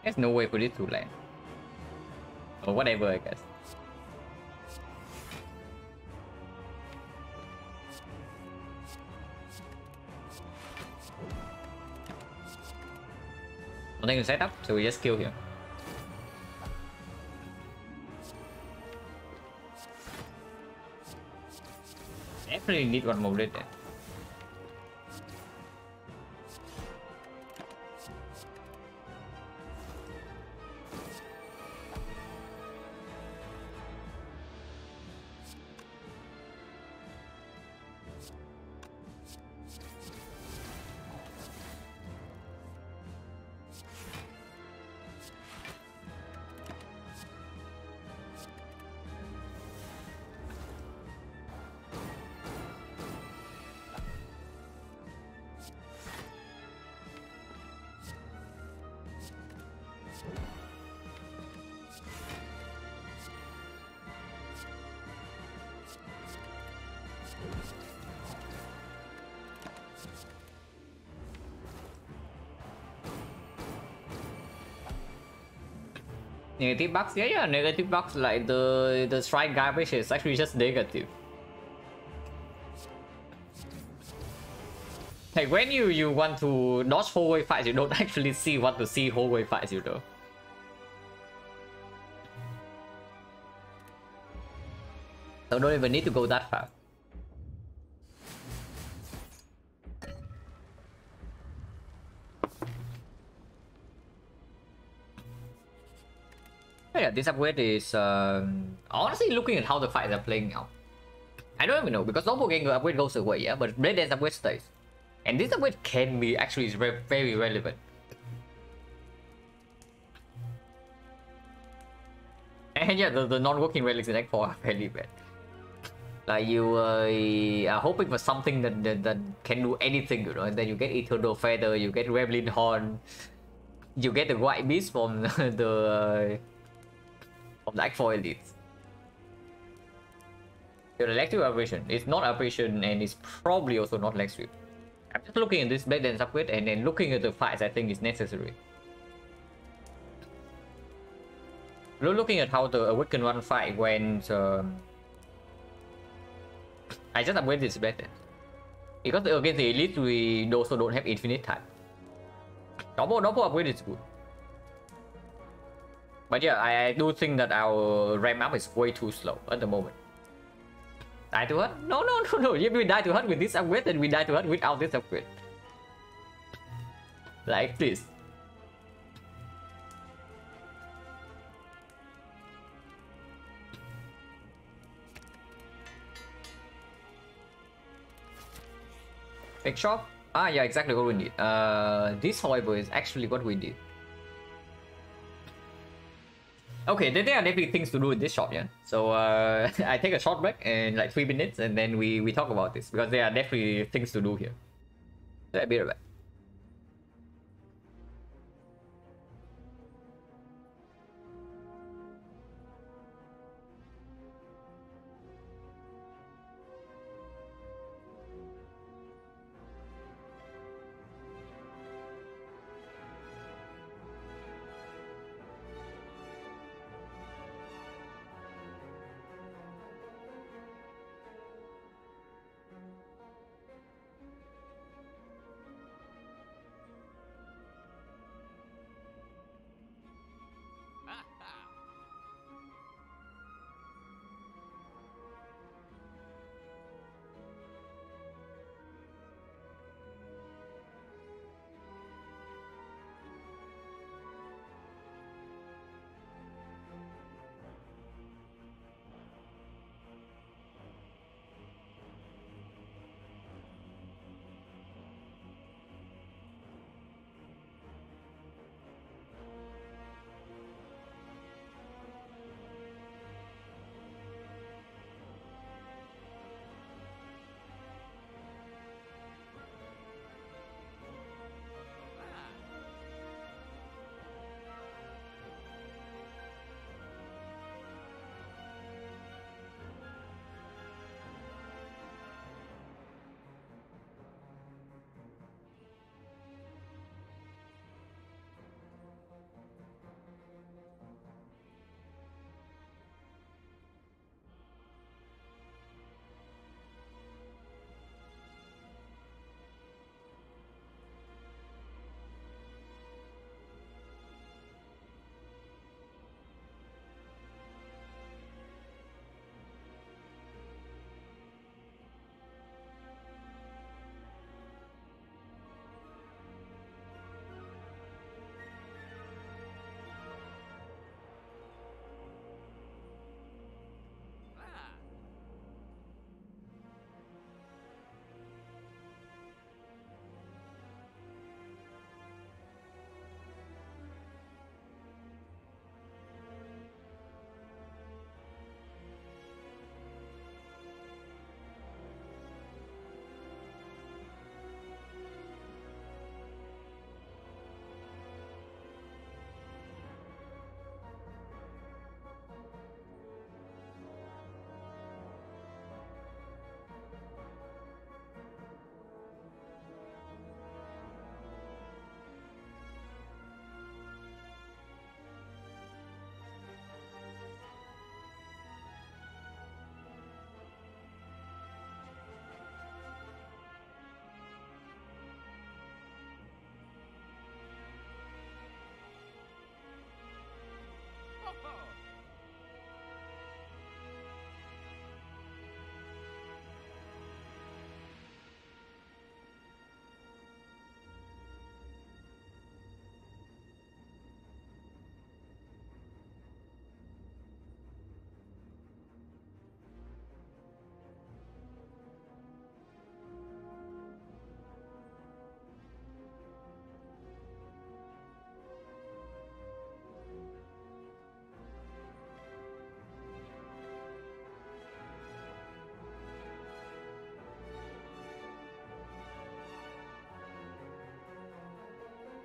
There's no way for this to land. Or whatever, I guess. Nothing to set up, so we just kill him. Definitely need one more blade there. Negative bugs, yeah, negative bugs like the strike garbage is actually just negative. Like when you want to dodge hallway fights, you don't actually see what to see hallway fights, you know. So don't even need to go that far. Yeah, this upgrade is honestly looking at how the fights are playing out. I don't even know because doppelganger upgrade goes away, yeah, but blade dance upgrade stays, and this upgrade can be actually is very, very relevant. And yeah, the non-working relics in Act 4 are very bad. Like you are hoping for something that can do anything, you know, and then you get Eternal Feather, you get Rebellion Horn, you get the White Beast from from the Act 4 elites. The electric aberration. It's not aberration and it's probably also not leg sweep. I'm just looking at this blade dance upgrade and then looking at the fights I think is necessary. Looking at how the Awaken One fight went, I just upgrade this blade dance. Because against the elite we also don't have infinite time. Double upgrade is good. But yeah, I do think that our ramp up is way too slow at the moment. Die to hurt? No. If we die to hurt with this upgrade, then we die to hurt without this upgrade. Like, please. Big shop? Ah, yeah, exactly what we need. This, however, is actually what we did. Okay, there are definitely things to do in this shop, yeah. So I take a short break and like 3 minutes, and then we talk about this because there are definitely things to do here. So I'll be right back.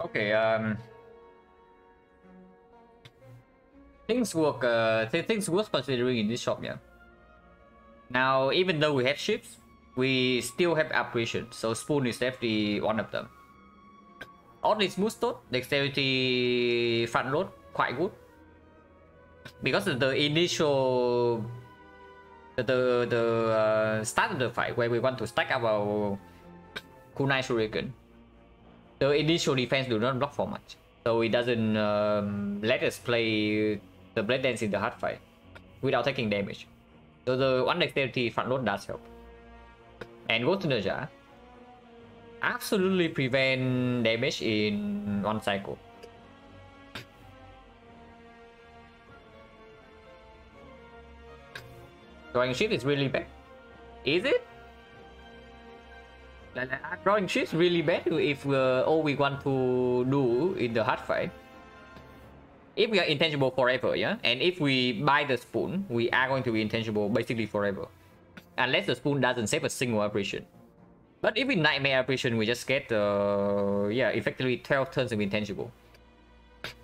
Okay, things work. Things worth considering in this shop, yeah. Now, even though we have ships, we still have apparition, so spoon is definitely one of them. Oddly smooth stone, dexterity front load, quite good. Because of the initial, start of the fight where we want to stack up our kunai shuriken, the initial defense do not block for much, so it doesn't let us play the blade dance in the hard fight without taking damage. So the one dexterity front load does help. And Ghost Ninja absolutely prevent damage in one cycle. Drawing shift is really bad. Is it? Drawing shift is really bad if all we want to do in the hard fight. If we are intangible forever, yeah? And if we buy the spoon, we are going to be intangible basically forever. Unless the spoon doesn't save a single apparition. But if we nightmare apparition, we just get, yeah, effectively 12 turns of intangible.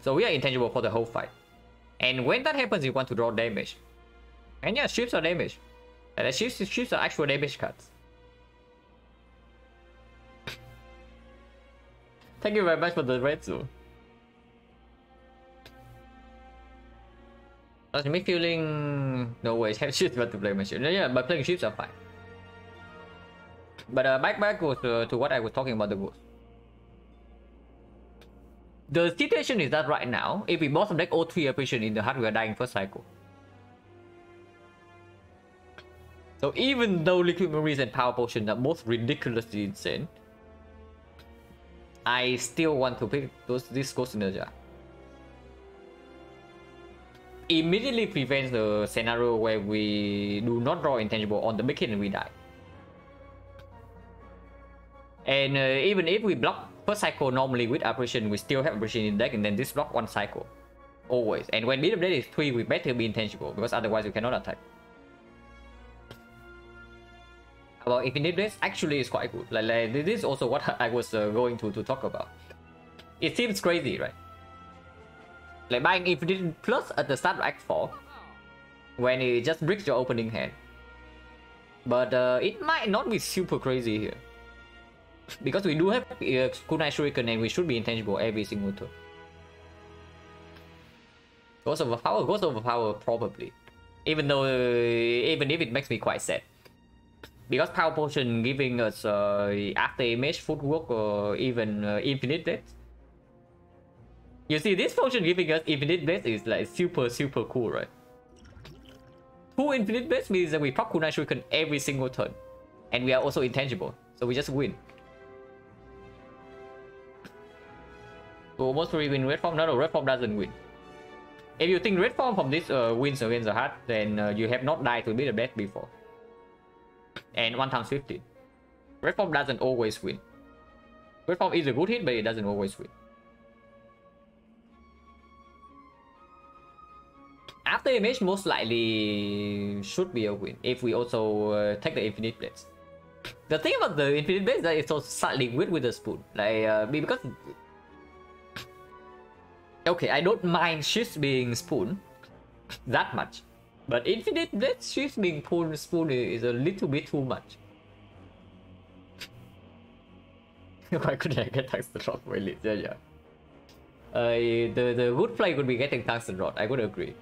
So we are intangible for the whole fight. And when that happens, you want to draw damage. And yeah, shifts are damage. And shifts are actual damage cards. Thank you very much for the red zoo. Does me feeling no way have shifts but to play machine. Yeah, but playing shifts are fine. But back goes to what I was talking about the ghost. The situation is that right now, if we bottom deck all 3 apparition in the heart, we are dying first cycle. So even though Liquid Memories and Power Potion are both ridiculously insane, I still want to pick this Ghost Ninja. Immediately prevents the scenario where we do not draw intangible on the beginning and we die. And even if we block first cycle normally with apparition, we still have apparition in deck, and then this block one cycle. Always. And when beat of death is 3, we better be intangible, because otherwise we cannot attack. About Infinite Blades actually is quite good. Like this is also what I was going to talk about. It seems crazy, right? Like buying Infinite Plus at the start of Act 4, when it just breaks your opening hand. But it might not be super crazy here. Because we do have Kunai Shuriken and we should be intangible every single turn. Ghost Overpower probably. Even though, even if it makes me quite sad. Because Power Potion giving us after image, footwork, or even Infinite Blades. You see, this potion giving us Infinite Blades is like super cool, right? 2 Infinite Blades means that we proc Kunai Shuriken every single turn. And we are also intangible, so we just win. So almost free win red form? No, red form doesn't win. If you think red form from this wins against the heart, then you have not died to beat the death before. And 1 times 15. Red form doesn't always win. Red form is a good hit, but it doesn't always win. After image most likely should be a win if we also take the Infinite Blades. The thing about the Infinite Blades is that it's also slightly weird with the spoon. Like because okay, I don't mind shifts being spoon that much, but Infinite Blades shifts being spoon is a little bit too much. Why couldn't I get tungsten rod? Really? Yeah. The good play could be getting tungsten rod. I would agree.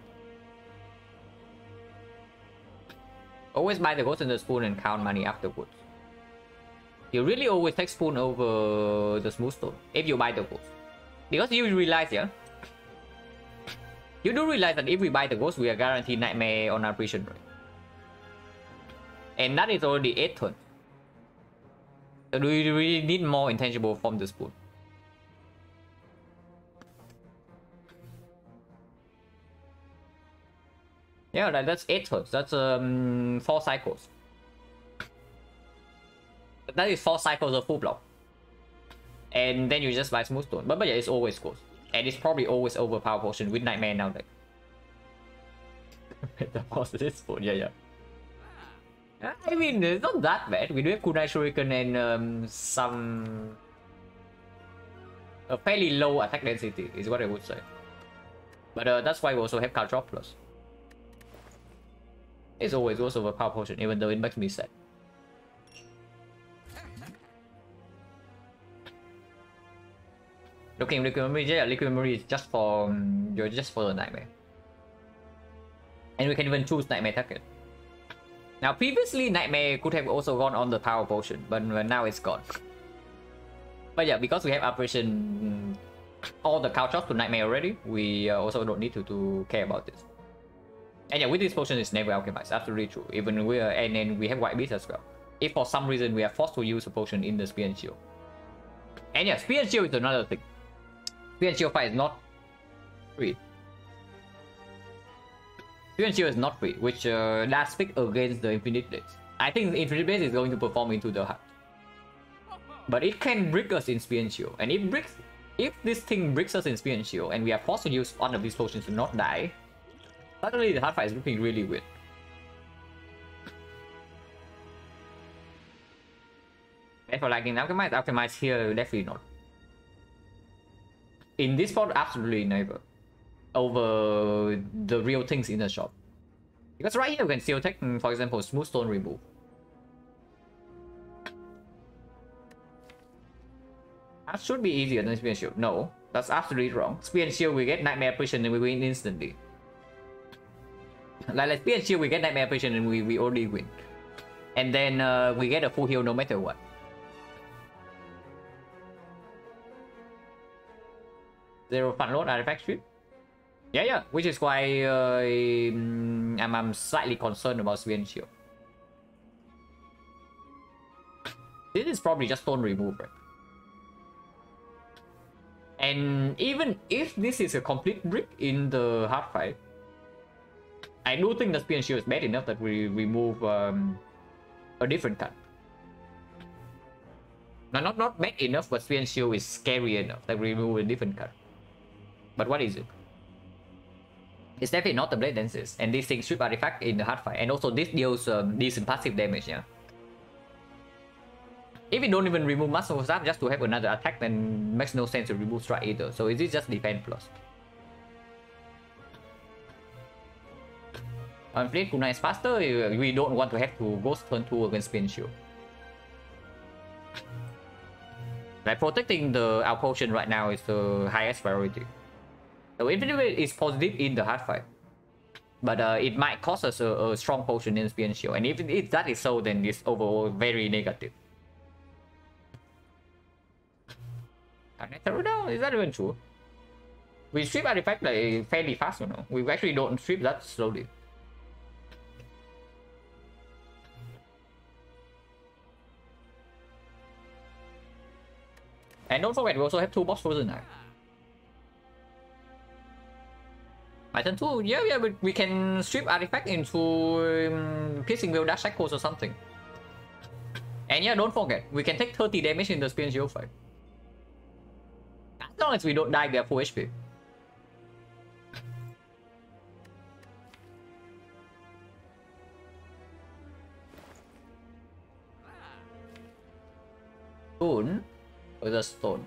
Always buy the ghost in the spoon and count money afterwards. You really always take spoon over the smooth stone if you buy the ghost. Because you realize, yeah? You do realize that if we buy the ghost, we are guaranteed nightmare on our prison, right? And that is already 8 turns. So do we really need more intangible from the spoon? Yeah, that's 8 turns. That's 4 cycles. That is 4 cycles of full block. And then you just buy smooth stone. But yeah, it's always close. And it's probably always over power potion with nightmare now. Like the positive spoon, yeah. I mean, it's not that bad. We do have Kunai Shuriken and some a fairly low attack density is what I would say. But that's why we also have card drop plus. It's always also a power potion, even though it makes me sad. Looking liquid memory, yeah, liquid memory is just for just for the nightmare. And we can even choose nightmare target. Now previously nightmare could have also gone on the power potion, but now it's gone. But yeah, because we have operation all the couch to nightmare already, we also don't need to care about this. And yeah, with this potion it's never alchemized, absolutely true. Even we are, and then we have white beast as well. If for some reason we are forced to use a potion in the spear and shield. And yeah, spear and shield is another thing. Spear and shield fight is not free. Spear and shield is not free, which does speak against the infinite blades. I think the infinite blades is going to perform into the heart. But it can break us in spear and shield, and if this thing breaks us in spear and shield, and we are forced to use one of these potions to not die, suddenly the hard fight is looking really weird. Therefore, like in alchemize here, definitely not. In this part, absolutely never. Over the real things in the shop. Because right here, we can still take, for example, smooth stone remove. That should be easier than spear and shield. No, that's absolutely wrong. Spear and shield, we get nightmare prison and we win instantly. Like spear and shield, we get nightmare prison and we already win. And then we get a full heal no matter what. Zero fun load artifact strip. Yeah, which is why I'm slightly concerned about spear and shield. This is probably just stone remove, right? And even if this is a complete brick in the hard fight, I do think the spear and shield is bad enough that we remove a different card. No, not bad enough, but spear and shield is scary enough that we remove a different card. But what is it? It's definitely not the blade dances, and this thing strip artifact in the hard fight, and also this deals decent passive damage, yeah. If we don't even remove muscle staff just to have another attack, then makes no sense to remove strike either. So is it just defense plus? On Flame Kunai is faster, we don't want to have to ghost turn 2 against Spear and Shield. Like protecting our potion right now is the highest priority. So Infinite is positive in the hard fight, but it might cost us a strong potion in Spear and Shield, and if that is so, then it's overall very negative. Is that even true? We strip artifact like fairly fast, you know. We actually don't strip that slowly. And don't forget, we also have 2 boss frozen now. My turn 2, yeah, we can strip artifact into piercing wheel dash cycles or something. And yeah, don't forget, we can take 30 damage in the Spear and Shield fight. As long as we don't die, we are full HP. Spoon with a stone.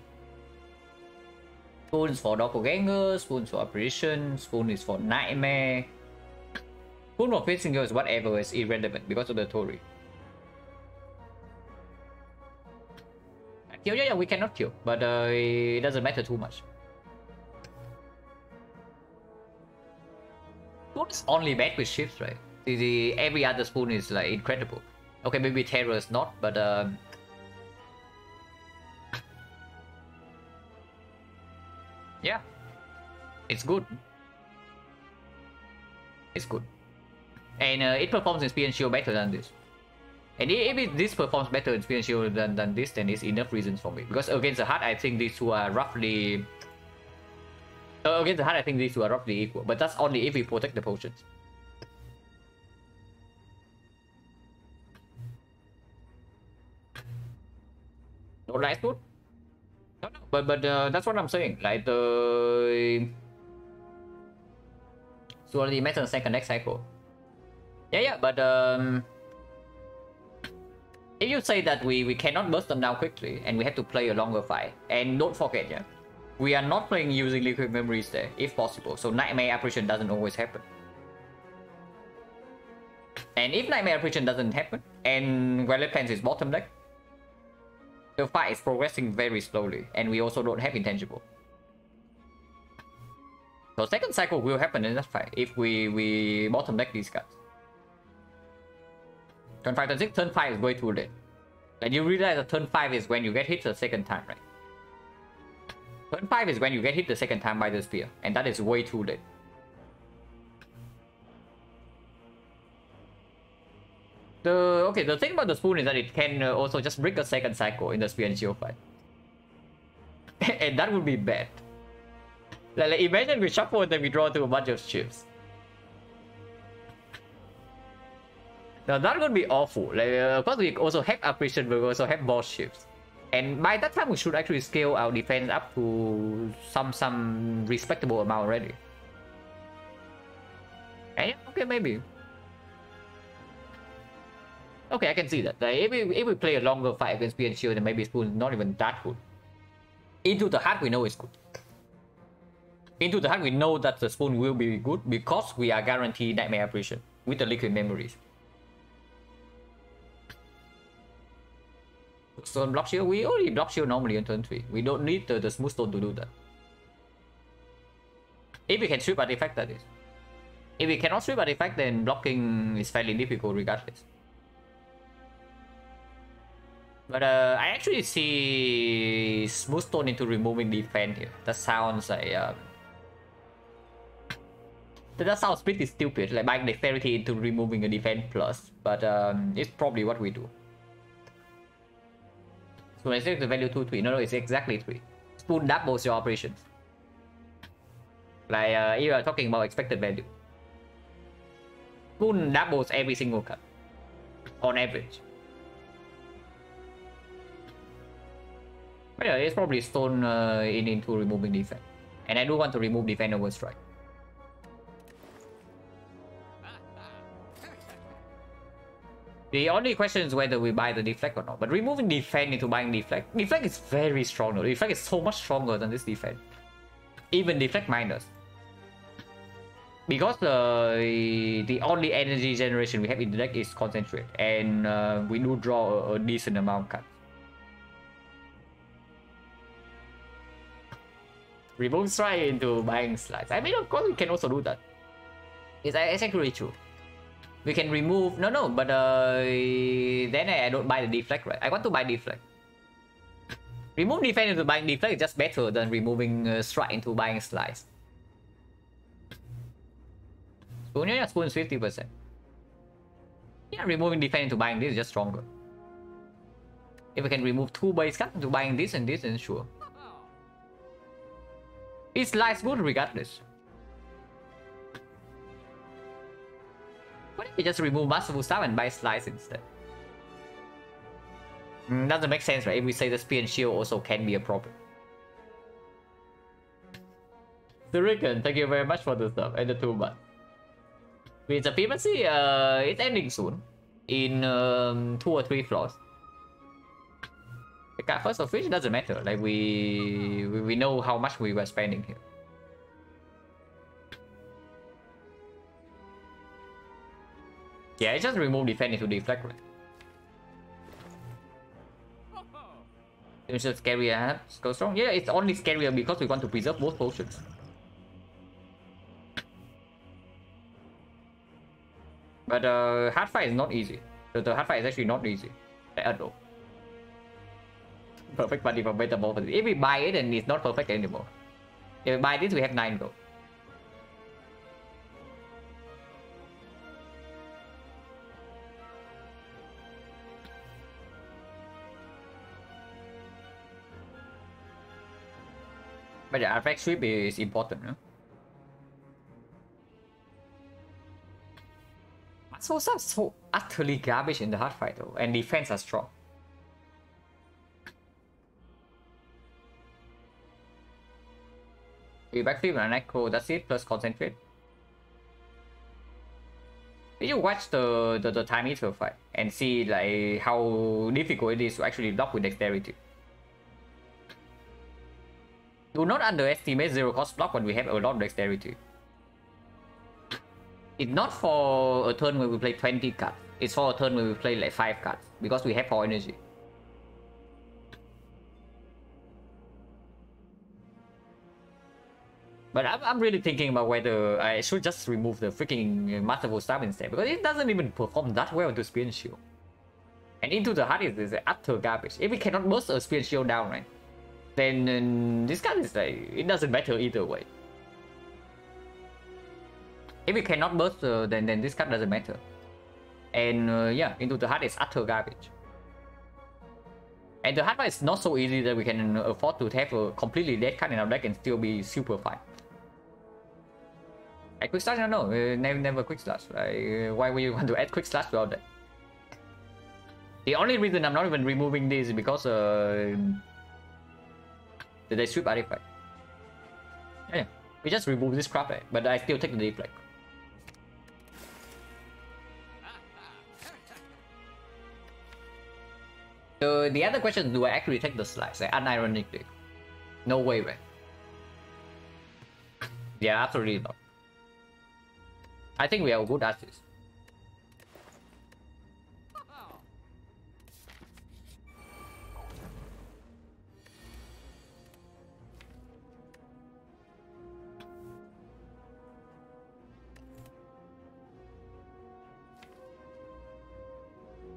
Spoon is for doppelganger, spoon for apparition, spoon is for nightmare. Spoon for facing is whatever is irrelevant because of the Tori. Kill, yeah, we cannot kill, but it doesn't matter too much. Spoon is only bad with shifts, right? Every other spoon is like incredible. Okay, maybe Terror is not, but yeah, it's good. It's good, and it performs in Spear and Shield better than this. And if this performs better in Spear and Shield than this, then it's enough reasons for me. Because against the Heart, I think these two are roughly... against the Heart, I think these two are roughly equal. But that's only if we protect the potions. No nice food? No, but that's what I'm saying. Like the... So the metal second next cycle. Yeah, but if you say that we cannot burst them down quickly and we have to play a longer fight, and don't forget, yeah, We are not playing using liquid memories there, if possible. So Nightmare Apparition doesn't always happen. And if Nightmare Apparition doesn't happen, and Violet Plans is bottom deck, the fight is progressing very slowly, and we also don't have Intangible. So second cycle will happen in that fight if we bottom deck these cards. Turn 5, turn 6, turn 5 is way too late. And you realize that turn 5 is when you get hit the second time, right? Turn 5 is when you get hit the second time by the spear, and that is way too late. The thing about the spoon is that it can also just break a second cycle in the spear and shield fight. And that would be bad. Like imagine we shuffle and then we draw to a bunch of ships. Now that would be awful. Like, of course we also have apparition, but we also have boss ships. And by that time we should actually scale our defense up to some respectable amount already. And yeah, okay, maybe. Okay, I can see that. Like, if we play a longer fight against Spear and Shield, then maybe Spoon is not even that good. Into the Heart we know it's good. Into the Heart we know that the Spoon will be good because we are guaranteed Nightmare Apparition with the liquid memories. Stone block shield, we already block shield normally on turn 3. We don't need the smooth stone to do that. If we can sweep artifact, that is. If we cannot sweep artifact, then blocking is fairly difficult regardless. But I actually see smooth stone into removing defense here. That sounds like that sounds pretty stupid, like buying dexterity into removing a defense plus. But it's probably what we do. So I think the value 2, 3. No, it's exactly 3. Spoon doubles your operations. Like if you are talking about expected value. Spoon doubles every single cut. On average. But yeah, it's probably stone into removing defense. And I do want to remove defense over strike. The only question is whether we buy the deflect or not. But removing defense into buying deflect. Deflect is very strong though. Deflect is so much stronger than this defense. Even deflect minus. Because the only energy generation we have in the deck is concentrate. And we do draw a decent amount of cards. Remove strike into buying slides. I mean, of course we can also do that. It's actually true. We can remove... No, but then I don't buy the deflect, right? I want to buy deflect. Remove defense into buying deflect is just better than removing strike into buying slice. Spoon, yeah, spoon's 50%. Yeah, removing defense into buying this is just stronger. If we can remove 2 base cards into buying this, then sure. It's slice good regardless. What if we just remove Masterful Staff and buy Slice instead? Doesn't make sense, right? If we say the Spear and Shield also can be a problem. Surican, thank you very much for the stuff and the 2 months. With the Primacy, it's ending soon. In 2 or 3 floors. The card first of which doesn't matter. Like we know how much we were spending here. Yeah, it's just remove defense into deflect, right? It's just scarier, go strong. Yeah, it's only scarier because we want to preserve both potions. But hard fight is not easy. The hard fight is actually not easy at all. Perfect party for beta ball. If we buy it, then it's not perfect anymore. If we buy this, we have 9 gold. But the artifact sweep is important, no? Muscles are so utterly garbage in the hard fight though, and defense are strong. We backflip and echo, that's it, plus concentrate. Did you watch the Time Eater fight and see like how difficult it is to actually block with dexterity? Do not underestimate zero cost block when we have a lot of dexterity. It's not for a turn where we play 20 cards. It's for a turn where we play like 5 cards. Because we have 4 energy. But I'm really thinking about whether I should just remove the freaking Masterful Staff instead. Because it doesn't even perform that well into Spear and Shield. And Into the Heart is utter garbage. If we cannot burst a Spear and Shield down, right? Then this card is like, it doesn't matter either way. If we cannot burst, then this card doesn't matter. And yeah, Into the Heart is utter garbage. And the hard part is not so easy that we can afford to have a completely dead card in our deck and still be super fine. At Quick Slash, no, never Quick Slash. Why would you want to add Quick Slash to our deck? The only reason I'm not even removing this is because they strip artifact. Yeah, we just remove this crap, but I still take the deflect. So the other question is, do I actually take the slice? Unironically. No way, right? Yeah, absolutely not. I think we are good at this.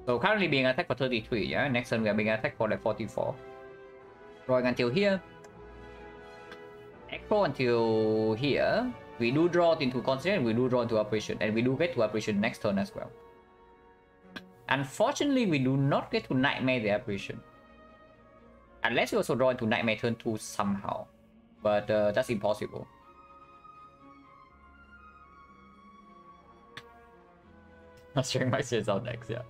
So currently being attacked for 33, yeah? Next turn we are being attacked for like 44. Drawing until here. Echo until here. We do draw into concentration, we do draw into operation, and we do get to operation next turn as well. Unfortunately, we do not get to Nightmare the operation. Unless we also draw into Nightmare turn 2 somehow. But that's impossible. Not showing my shades out next, yeah.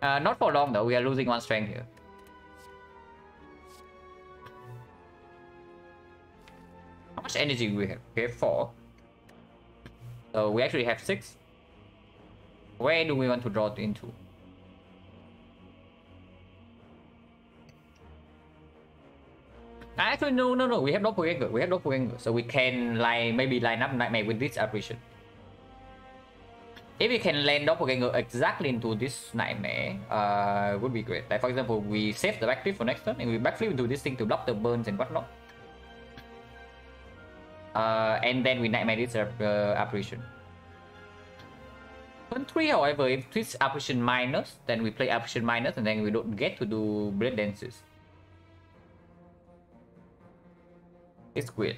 Not for long though, we are losing 1 strength here. How much energy do we have? We have 4. So we actually have 6. Where do we want to draw it into? Actually, no. We have doppelganger. We have doppelganger, so we can maybe line up Nightmare with this operation. If we can land doppelganger exactly into this Nightmare, would be great. Like for example, we save the backflip for next turn, and we backflip into this thing to block the burns and whatnot. And then we Nightmare this operation. Turn 3, however, if this operation minus, then we play operation minus, and then we don't get to do Blade Dances. It's weird.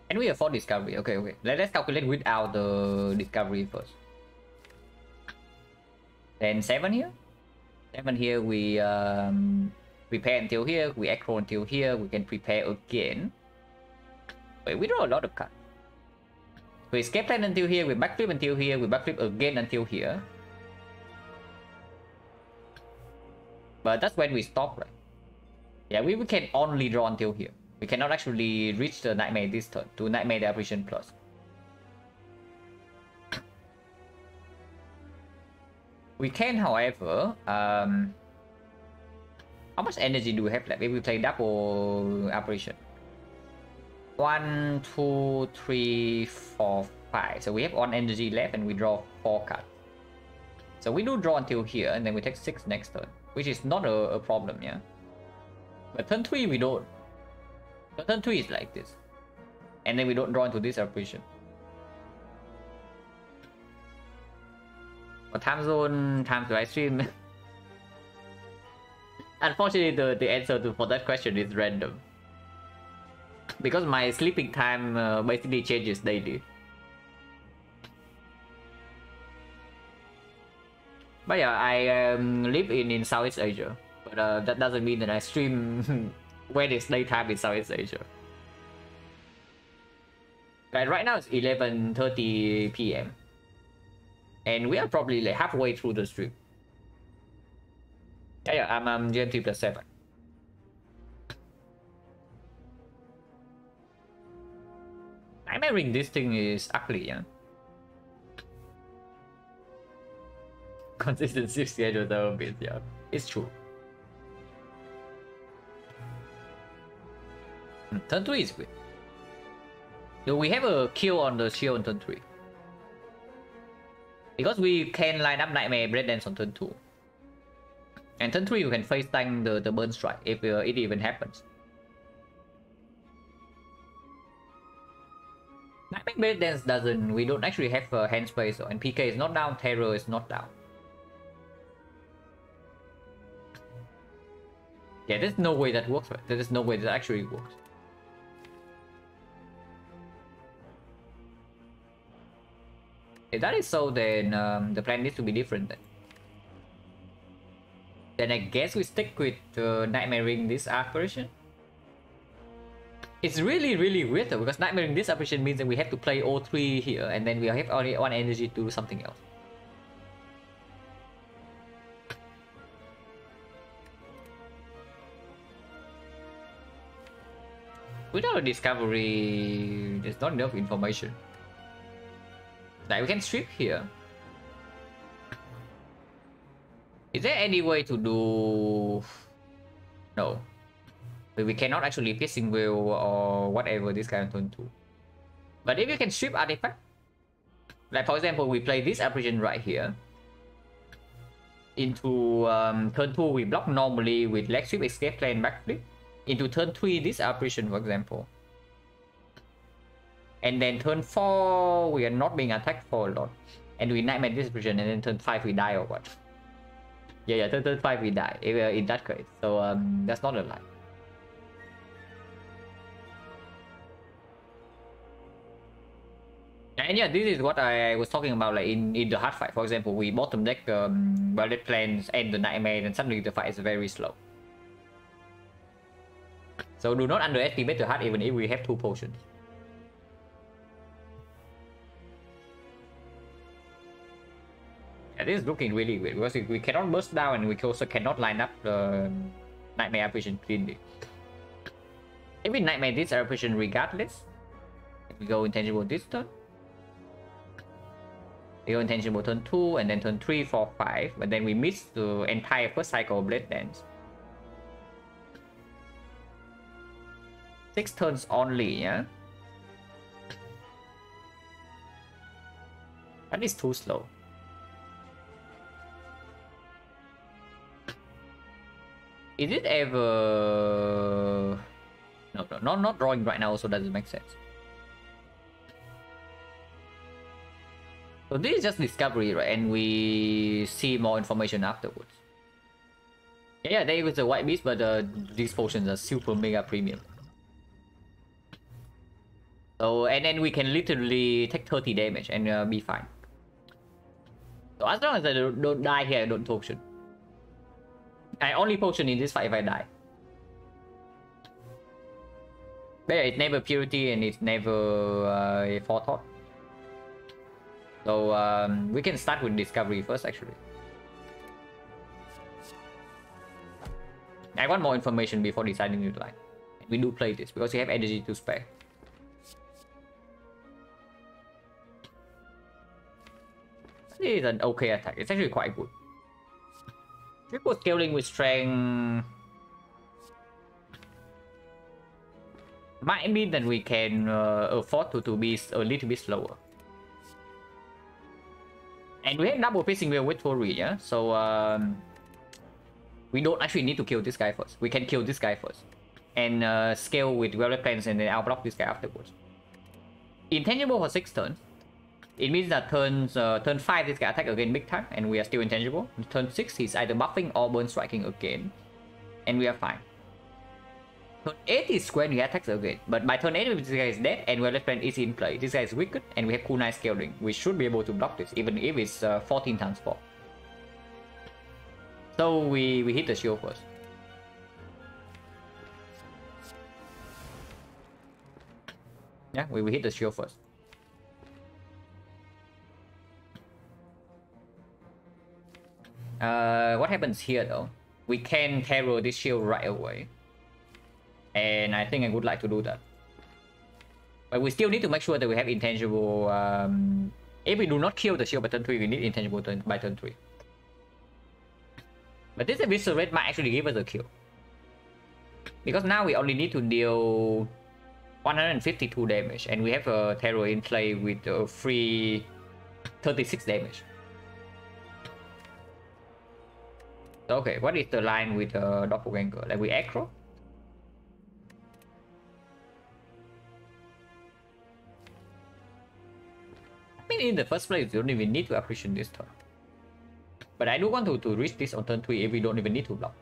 Can we afford discovery? Okay. Let's calculate without the discovery first. Then 7 here. 7 here, we prepare until here, we acro until here, we can prepare again. Wait, we draw a lot of cards. We escape plan until here, we backflip until here, we backflip again until here. But that's when we stop, right? Yeah, we can only draw until here. We cannot actually reach the Nightmare this turn to Nightmare the operation plus. We can, however, how much energy do we have left if we play double operation? 1, 2, 3, 4, 5. So we have 1 energy left and we draw 4 cards. So we do draw until here and then we take 6 next turn, which is not a problem, yeah. But turn 3 we don't. So turn 3 is like this. And then we don't draw into this operation. What time zone, time do I stream? Unfortunately, the answer for that question is random. Because my sleeping time basically changes daily. But yeah, I live in Southeast Asia. But that doesn't mean that I stream when it's daytime in Southeast Asia. Right now it's 11:30 PM. And we are probably like halfway through the stream. Yeah, I'm GMT plus 7. Nightmaring this thing is ugly, yeah. Consistency schedule a bit, yeah. It's true. Turn 3 is good. Do we have a kill on the shield on turn 3? Because we can line up Nightmare Breakdance on turn 2. And turn 3 you can face tank the burn strike if it even happens. Nightmare Breakdance doesn't, we don't actually have hand space, and PK is not down, Terror is not down. Yeah, there's no way that works, right? There is no way that actually works. If that is so, then the plan needs to be different then. Then I guess we stick with Nightmaring this apparition. It's really weird though, because Nightmaring this apparition means that we have to play all 3 here, and then we have only 1 energy to do something else. Without a discovery, there's not enough information. Like, we can strip here. Is there any way to do... No. We cannot actually piercing wheel or whatever this guy on turn 2. But if you can strip artifact, like for example, we play this apparition right here. Into turn 2 we block normally with leg sweep, escape plan, backflip. Into turn 3 this apparition for example. And then turn 4 we are not being attacked for a lot. And we nightmare this apparition, and then turn 5 we die or what? Yeah, turn 5 we die if, in that case. So that's not a lie. And yeah, this is what I was talking about, like in the hard fight. For example, we bottom deck Violet Plans and the Nightmare, and suddenly the fight is very slow. So do not underestimate the hard even if we have 2 potions. Yeah, this is looking really weird because we cannot burst down, and we also cannot line up the Nightmare apparition cleanly. If we Nightmare this apparition regardless, if we go intangible this turn, we go intangible turn 2, and then turn 3, 4, 5, but then we miss the entire first cycle of Blade Dance. 6 turns only, yeah? That is too slow. Is it ever... No, not drawing right now also doesn't make sense. So this is just discovery, right? And we see more information afterwards. Yeah, there was a white beast, but these potions are super mega premium. So, and then we can literally take 30 damage and be fine. So as long as I don't die here, I don't potion. I only potion in this fight if I die. But yeah, it's never purity and it's never forethought. So we can start with discovery first actually. I want more information before deciding to line. We do play this because we have energy to spare. This is an okay attack. It's actually quite good. Triple scaling with strength might mean that we can afford to be a little bit slower. And we have double facing wheel with Tori, yeah? So we don't actually need to kill this guy first. We can kill this guy first. And scale with Violet Plans, and then I'll block this guy afterwards. Intangible for 6 turns. It means that turn 5 this guy attack again big time, and we are still intangible. Turn 6 he's either buffing or burn striking again, and we are fine. Turn 8 is when he attacks again, but by turn 8 this guy is dead and Violet Plan is in play. This guy is wicked and we have cool nice scaling. We should be able to block this even if it's 14 times 4. So we hit the shield first. Yeah, we hit the shield first. What happens here though? We can terror this shield right away. And I think I would like to do that. But we still need to make sure that we have intangible... if we do not kill the shield by turn 3, we need intangible by turn 3. But this eviscerate might actually give us a kill. Because now we only need to deal 152 damage, and we have a terror in play with a free 36 damage. So, okay, what is the line with Doppelganger? Like we aggro? I mean, in the first place, you don't even need to appreciate this turn. But I do want to reach this on turn 3 if we don't even need to block.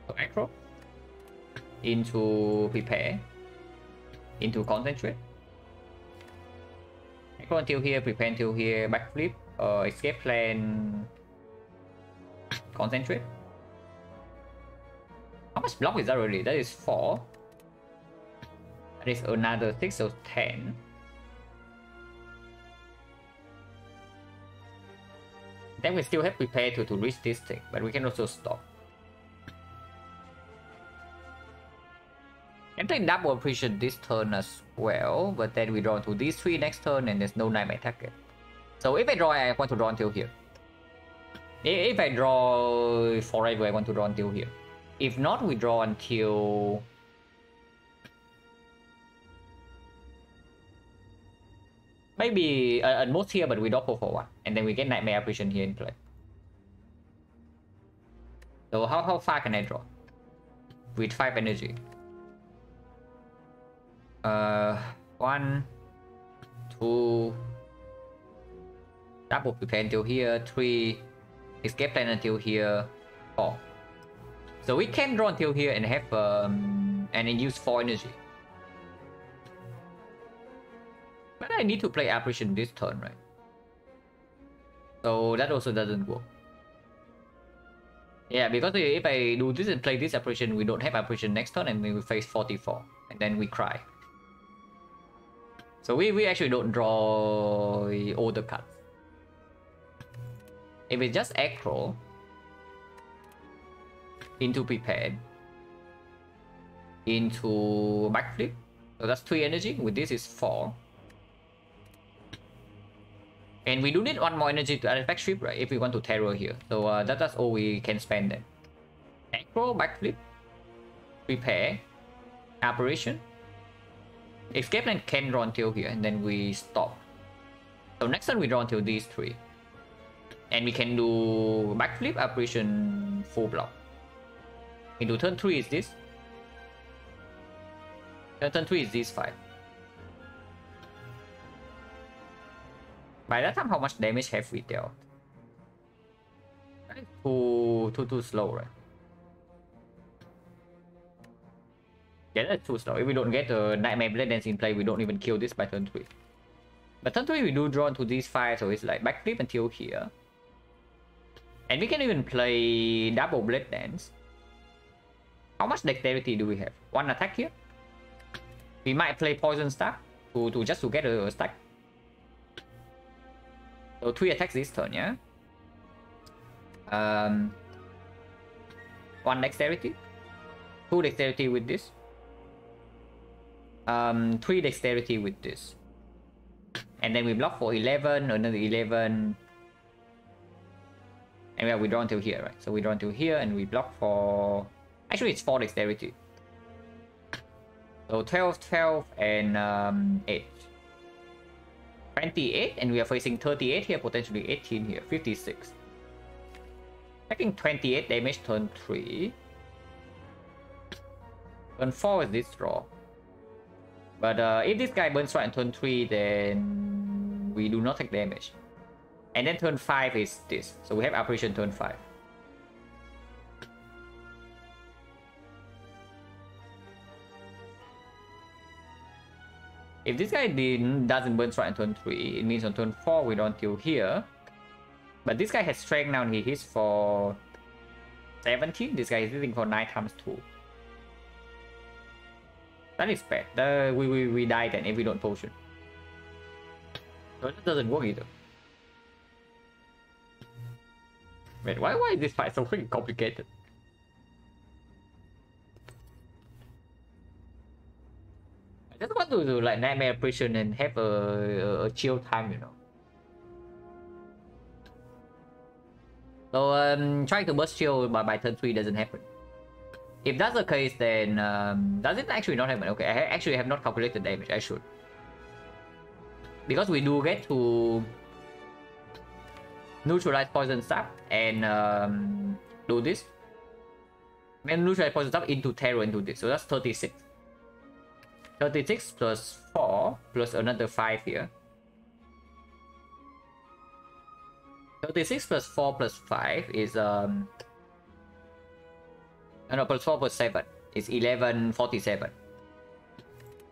So aggro. Into prepare. Into concentrate. Aggro until here, prepare until here, backflip. Escape plan. Concentrate. How much block is that already? That is 4. That is another 6, so 10. Then we still have prepare to reach this thing, but we can also stop. Can take double appreciation this turn as well, but then we draw to these 3 next turn and there's no nightmare target. So if I draw, I want to draw until here. If I draw forever, I want to draw until here. If not, we draw until... maybe at most here, but we doppel for 1. And then we get nightmare apparition here in play. So how far can I draw? With 5 energy. 1, 2, double prepare until here, 3, escape plan until here, 4. So we can draw until here and have and then use 4 energy. But I need to play apparition this turn, right? So that also doesn't work. Yeah, because if I do this and play this apparition, we don't have apparition next turn and we face 44. And then we cry. So we actually don't draw all the cards. If it's just aggro into prepared, into backflip, so that's 3 energy. With this is 4. And we do need 1 more energy to artifact strip, right? If we want to terror here. So that's all we can spend then. Aggro, backflip, prepare, apparition. Escape plan can draw until here, and then we stop. So next turn we draw until these 3. And we can do backflip, apparition, full block. Into turn 3 is this. Turn 3 is these 5. By that time, how much damage have we dealt? That is too slow, right? Yeah, that's too slow. If we don't get a Nightmare Blade Dance in play, we don't even kill this by turn 3. But turn 3 we do draw into these 5, so it's like backflip until here. And we can even play double Blade Dance. How much dexterity do we have? 1 attack here? We might play Poison Staff to just to get a stack. So 3 attacks this turn, yeah? 1 dexterity. 2 dexterity with this. 3 dexterity with this. And then we block for 11, another 11. And we draw until here, right? So we draw until here and we block for... Actually, it's 4 dexterity. So 12, 12, and 8. 28, and we are facing 38 here, potentially 18 here, 56. Taking 28 damage turn 3. Turn 4 is this draw. But if this guy burns right on turn 3, then we do not take damage. And then turn 5 is this. So we have apparition turn 5. If this guy doesn't burn right on turn 3, it means on turn 4 we don't till here. But this guy has strength now and he hits for 17. This guy is hitting for 9 times 2. That is bad. We die then if we don't potion. So that doesn't work either. Wait, why is this fight so freaking complicated? I just want to do like Nightmare Prison and have a chill time, you know. So trying to burst shield by turn 3 doesn't happen. If that's the case, then does it actually not happen? Okay, I actually have not calculated damage. I should, because we do get to neutralize poison stab and do this. And neutralize poison stab into terror into this. So that's 36. 36 plus 4 plus another 5 here. 36 plus 4 plus 5 is no, plus 4 plus 7 is 11, 47.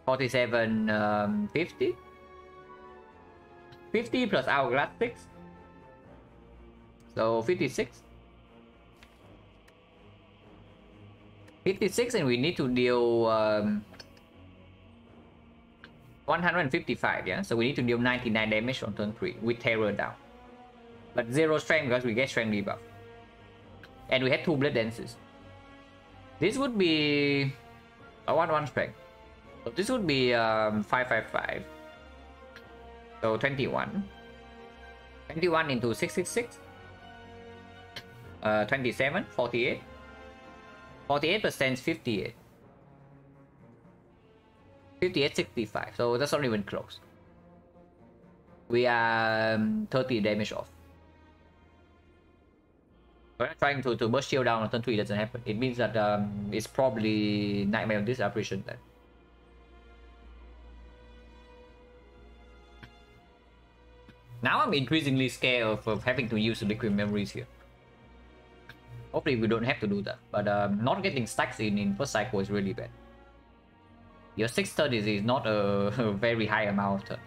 47, 50. 50 plus hourglass 6. So 56. 56, and we need to deal 155, yeah? So we need to deal 99 damage on turn 3 with terror down. But 0 strength because we get strength debuff. And we have 2 blade dances. This would be a 1-1 strength. So this would be 555. So 21. 21 into 666. 27, 48. 48% 58. 58, 65. So that's not even close. We are 30 damage off. We're trying to burst shield down on turn 3 doesn't happen. It means that it's probably Nightmare of this operation then. Now I'm increasingly scared of having to use liquid memories here. Hopefully we don't have to do that, but not getting stacks in first cycle is really bad. Your 6 turns is not a very high amount of turns.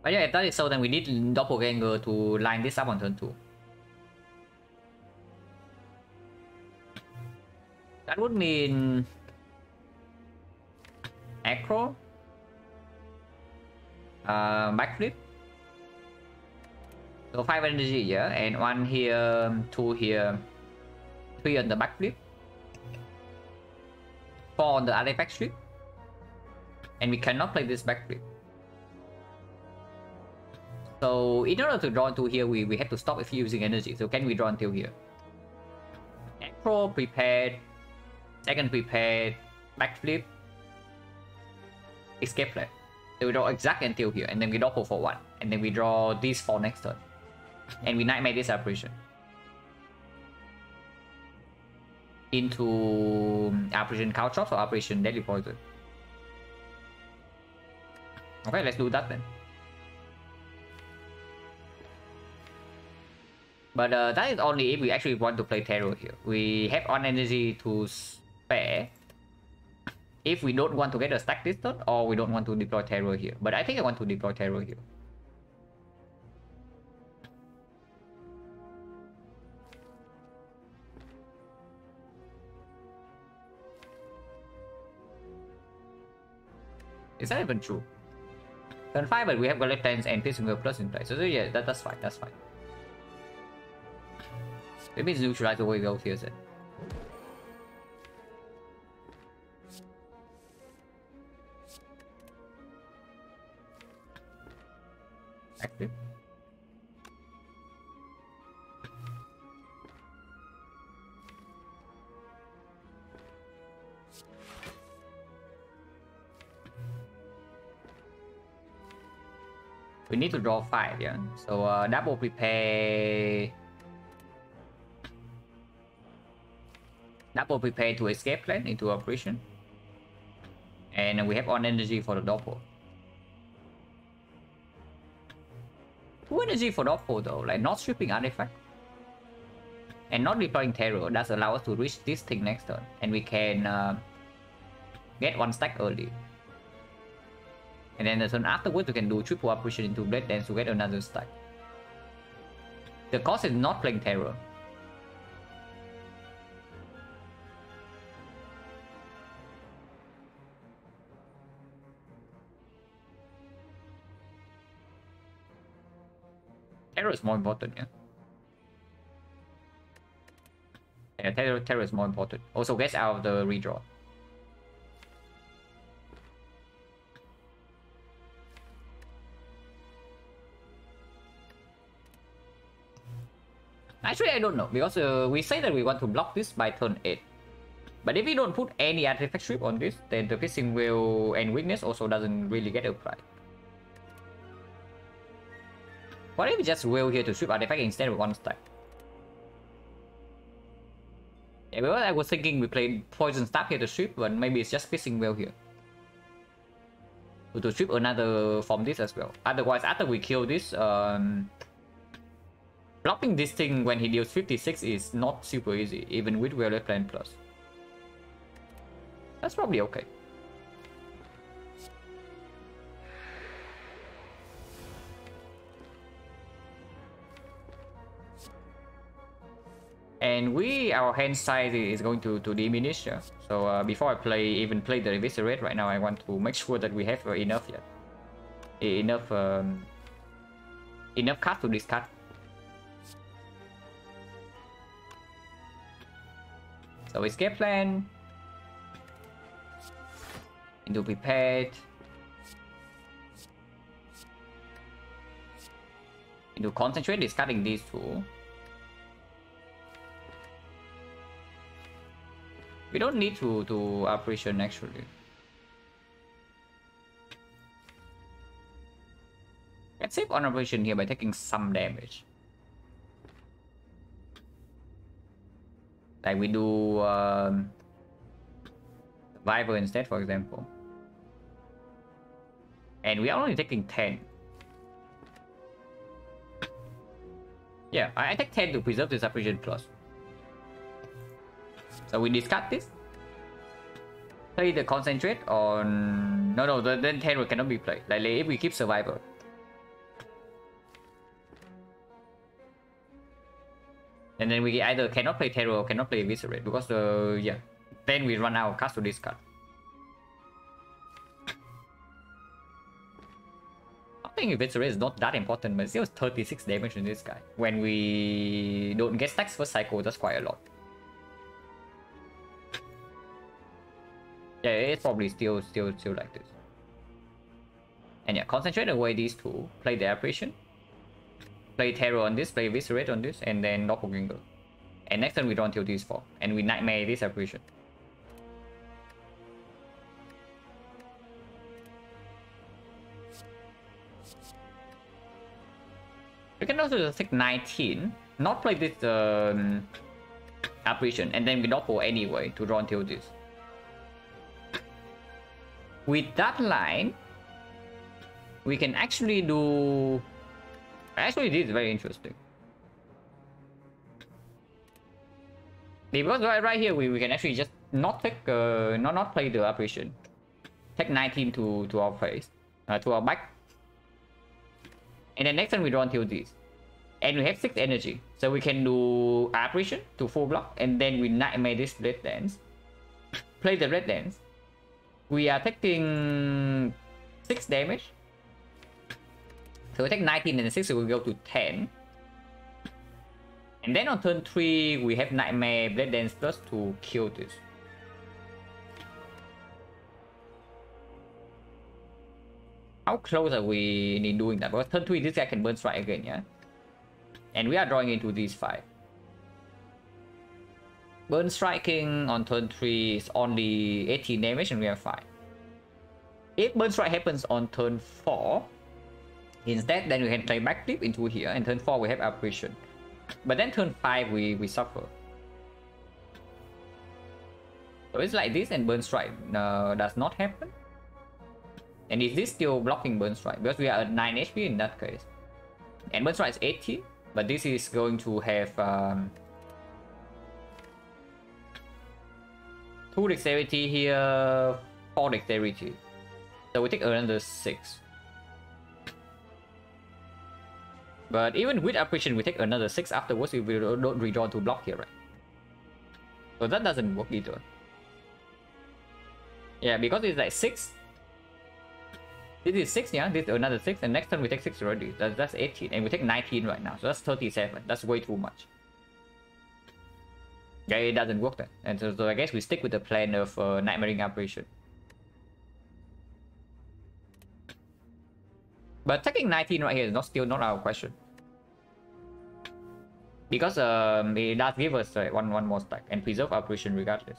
But yeah, if that is so, then we need Doppelganger to line this up on turn 2. That would mean Acro, backflip. So 5 energy, yeah, and 1 here, 2 here, 3 on the backflip, 4 on the artifact strip, and we cannot play this backflip. So in order to draw until here, we have to stop if using energy. So can we draw until here? Acro prepared, second prepared, backflip, escape plan. So we draw exact until here, and then we doppel for 1, and then we draw these 4 next turn, and we nightmare this operation into Operation Caltrops or Operation Deadly Poison. Okay, let's do that then. But that is only if we actually want to play Terror here. We have on energy to spare if we don't want to get a stack this turn, or we don't want to deploy Terror here. But I think I want to deploy Terror here. Is that even true? Turn 5, but we have Galactic Lens and Piercing Wave Plus in place. So yeah, that's fine, that's fine. It means neutralize the way we go here then. Active. We need to draw 5, yeah. So double prepare. Double prepare to escape plan into operation. And we have on energy for the doppel. 2 energy for doppel though, like not stripping artifact. And not deploying terror, does allow us to reach this thing next turn. And we can get 1 stack early. And then the turn afterwards we can do triple operation into Blade Dance to get another stack. The cost is not playing terror. Terror is more important, yeah. Yeah, terror is more important. Also gets out of the redraw. Actually, I don't know, because we say that we want to block this by turn 8. But if we don't put any artifact strip on this, then the fishing wheel and weakness also doesn't really get applied. What if we just wheel here to strip artifact instead of one stack? Yeah, because I was thinking we played poison staff here to strip, but maybe it's just fishing wheel here. To strip another from this as well. Otherwise, after we kill this, blocking this thing when he deals 56 is not super easy, even with Violet Plan Plus. That's probably okay. And our hand size is going to diminish. Yeah? So before I even play the Eviscerate right now, I want to make sure that we have enough yet. Enough cards to discard. So escape plan. Into prepared. Into concentrate, discarding these two. We don't need to operation actually. Let's save on operation here by taking some damage. Like we do Survivor instead, for example. And we are only taking 10. Yeah, I take 10 to preserve this operation plus. So we discard this. Play the concentrate on... No, then terror cannot be played. Like if we keep survivor. And then we either cannot play terror or cannot play eviscerate because yeah. Then we run out of cards to discard. I think eviscerate is not that important, but still 36 damage in this guy. When we don't get stacks first cycle, that's quite a lot. Yeah, it's probably still like this. And yeah, concentrate away these two. Play the apparition. Play terror on this, play eviscerate on this, and then doppelganger. And next turn we draw until these 4. And we nightmare this apparition. You can also just take 19, not play this apparition, and then we doppel anyway to draw until this. With that line, we can actually do... Actually, this is very interesting. Because right here, we can actually just not take, not play the apparition. Take 19 to our face, to our back. And then next time we draw until this. And we have 6 energy. So we can do apparition to full block, and then we nightmare this red dance. Play the red dance. We are taking 6 damage. So we take 19 and 6, so we go to 10. And then on turn 3, we have Nightmare Blade Dance Plus to kill this. How close are we in doing that? Because turn 3, this guy can burn strike again, yeah? And we are drawing into these 5. Burn striking on turn 3 is only 18 damage and we have 5. If burn strike happens on turn 4, instead then we can play backflip into here, and turn 4 we have apparition. But then turn 5 we suffer. So it's like this, and burn strike does not happen. And is this still blocking burn strike? Because we are at 9 HP in that case. And burn strike is 80, but this is going to have 2 dexterity here, 4 dexterity. So we take another 6. But even with apparition, we take another 6 afterwards if we don't redraw to block here, right? So that doesn't work either. Yeah, because it's like 6. This is 6, yeah? This is another 6, and next turn we take 6 already. That's 18, and we take 19 right now, so that's 37. That's way too much. Yeah, it doesn't work then. And so I guess we stick with the plan of Nightmaring Apparition. But taking 19 right here is still not our question. because it does give us one more stack and preserve our operation regardless.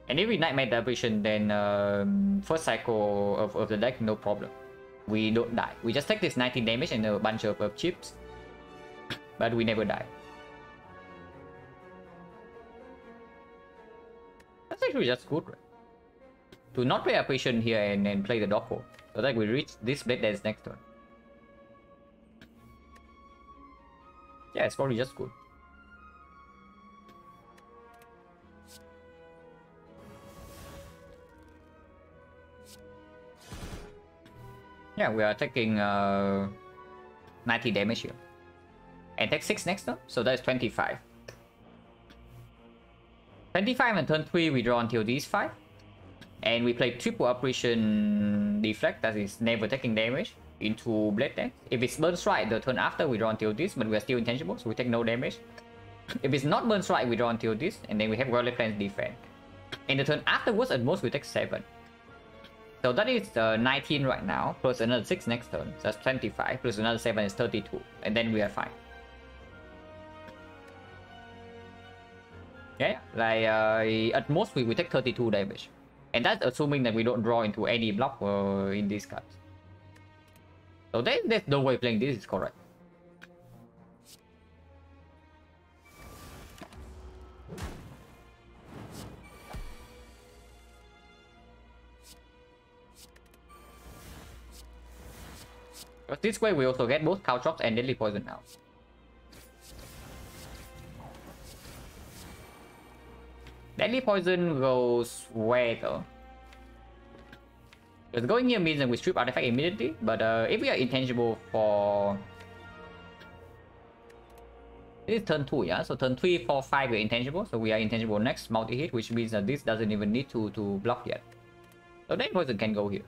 And if we nightmare the operation, then first cycle of the deck, no problem. We don't die. We just take this 19 damage and a bunch of chips, but we never die. That's actually just good, right? To not play operation here and then play the dog hole, so that we reach this blade dance next turn. Yeah, it's probably just good. Yeah, we are taking 90 damage here. And take 6 next turn, so that's 25. 25 and turn 3 we draw until these 5. And we play triple operation deflect, that is never taking damage, into blade dance. If it's burn strike the turn after, we draw until this, but we are still intangible, so we take no damage. If it's not burn strike, we draw until this, and then we have Royal Plans defend. In the turn afterwards, at most we take 7. So that is 19 right now, plus another 6 next turn. So that's 25, plus another 7 is 32. And then we are fine. Yeah, like at most we take 32 damage. And that's assuming that we don't draw into any block in these cards. So there's no way playing this is correct. But this way we also get both cow drops and deadly poison now. Deadly poison goes where though? Because going here means that we strip artifact immediately, but if we are intangible for... This is turn 2, yeah? So turn 3, 4, 5 we're intangible, so we are intangible next multi-hit, which means that this doesn't even need to block yet. So deadly poison can go here.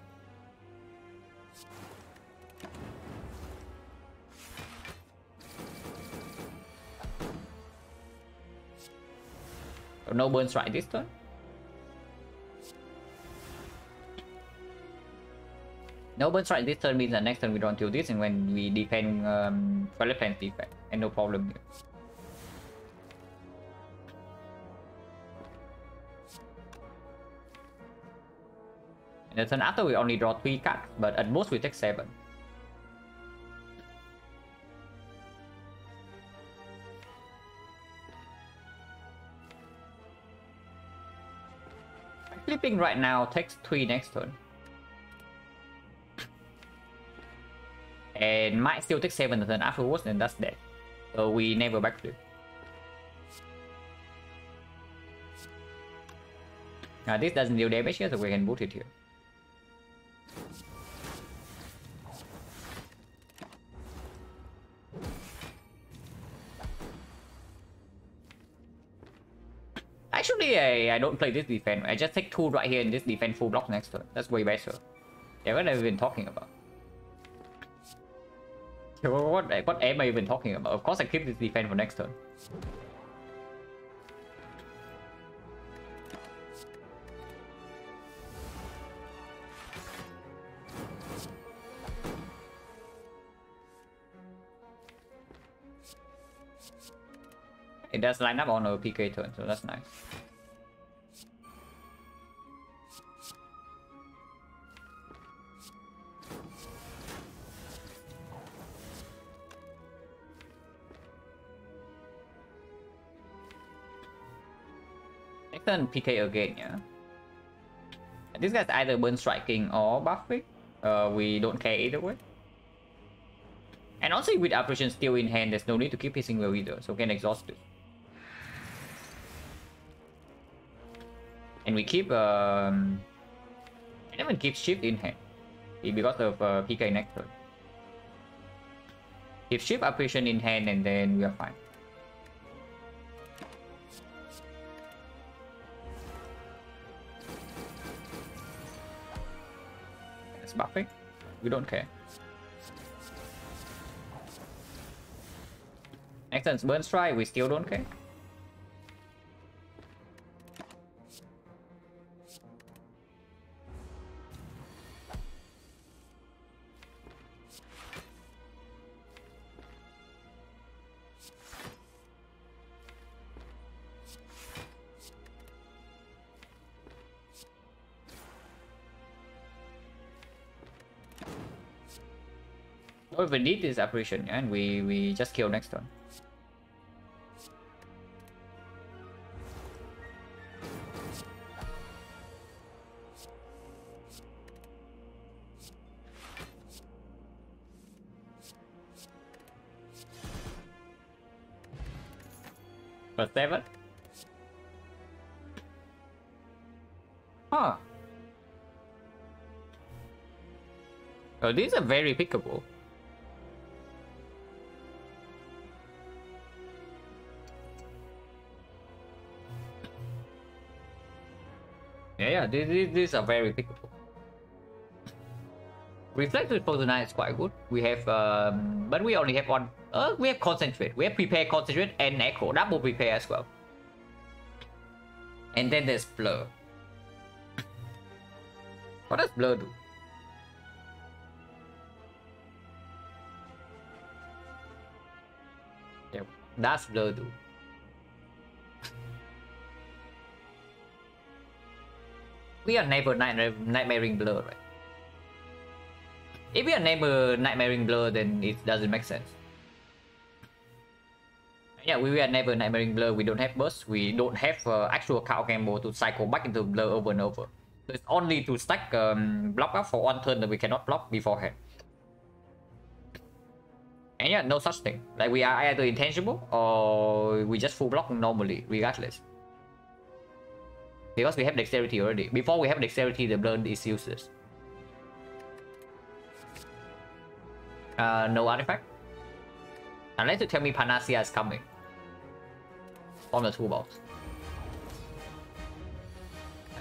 So no burn strike this turn. No burn strike this turn means that next turn we draw until this, and when we defend Twilight Plans defend, and no problem here. And the turn after we only draw 3 cards, but at most we take 7. Flipping right now takes 3 next turn. And might still take 7 the turn afterwards, and that's dead. So we never backflip. Now this doesn't deal damage here, so we can boot it here. Actually, I don't play this defense. I just take 2 right here and this defense full block next turn. That's way better. Yeah, what have we been talking about? What am I even talking about? Of course I keep this defense for next turn. It does line up on a PK turn, so that's nice. Next turn PK again, yeah. This guy's either burn striking or buffing. We don't care either way. And also with operation still in hand, there's no need to keep hissing well either, so we can exhaust it. And we keep and even keep shift in hand because of PK next turn. Keep shift operation in hand and then we are fine. It's buffing. We don't care. Next turn's burn strike, we still don't care. Or if we need this apparition, yeah, and we just kill next turn. For 7. Huh. Oh, these are very pickable. Yeah, these are very pickable. Reflect with Poison Eye is quite good. We have, but we only have one. We have Concentrate. We have Prepare, Concentrate, and Echo. Double Prepare as well. And then there's Blur. What does Blur do? Yeah, that's Blur do. We are never nightmaring Blur, right? If we are never nightmaring Blur, then it doesn't make sense. Yeah, we are never nightmaring Blur. We don't have burst. We don't have actual counter combo to cycle back into Blur over and over. So it's only to stack block up for one turn that we cannot block beforehand. And yeah, no such thing. Like we are either intangible or we just full block normally, regardless. Because we have dexterity already. Before we have dexterity, the Blur is useless. No artifact. Unless you tell me Panacea is coming from the toolbox.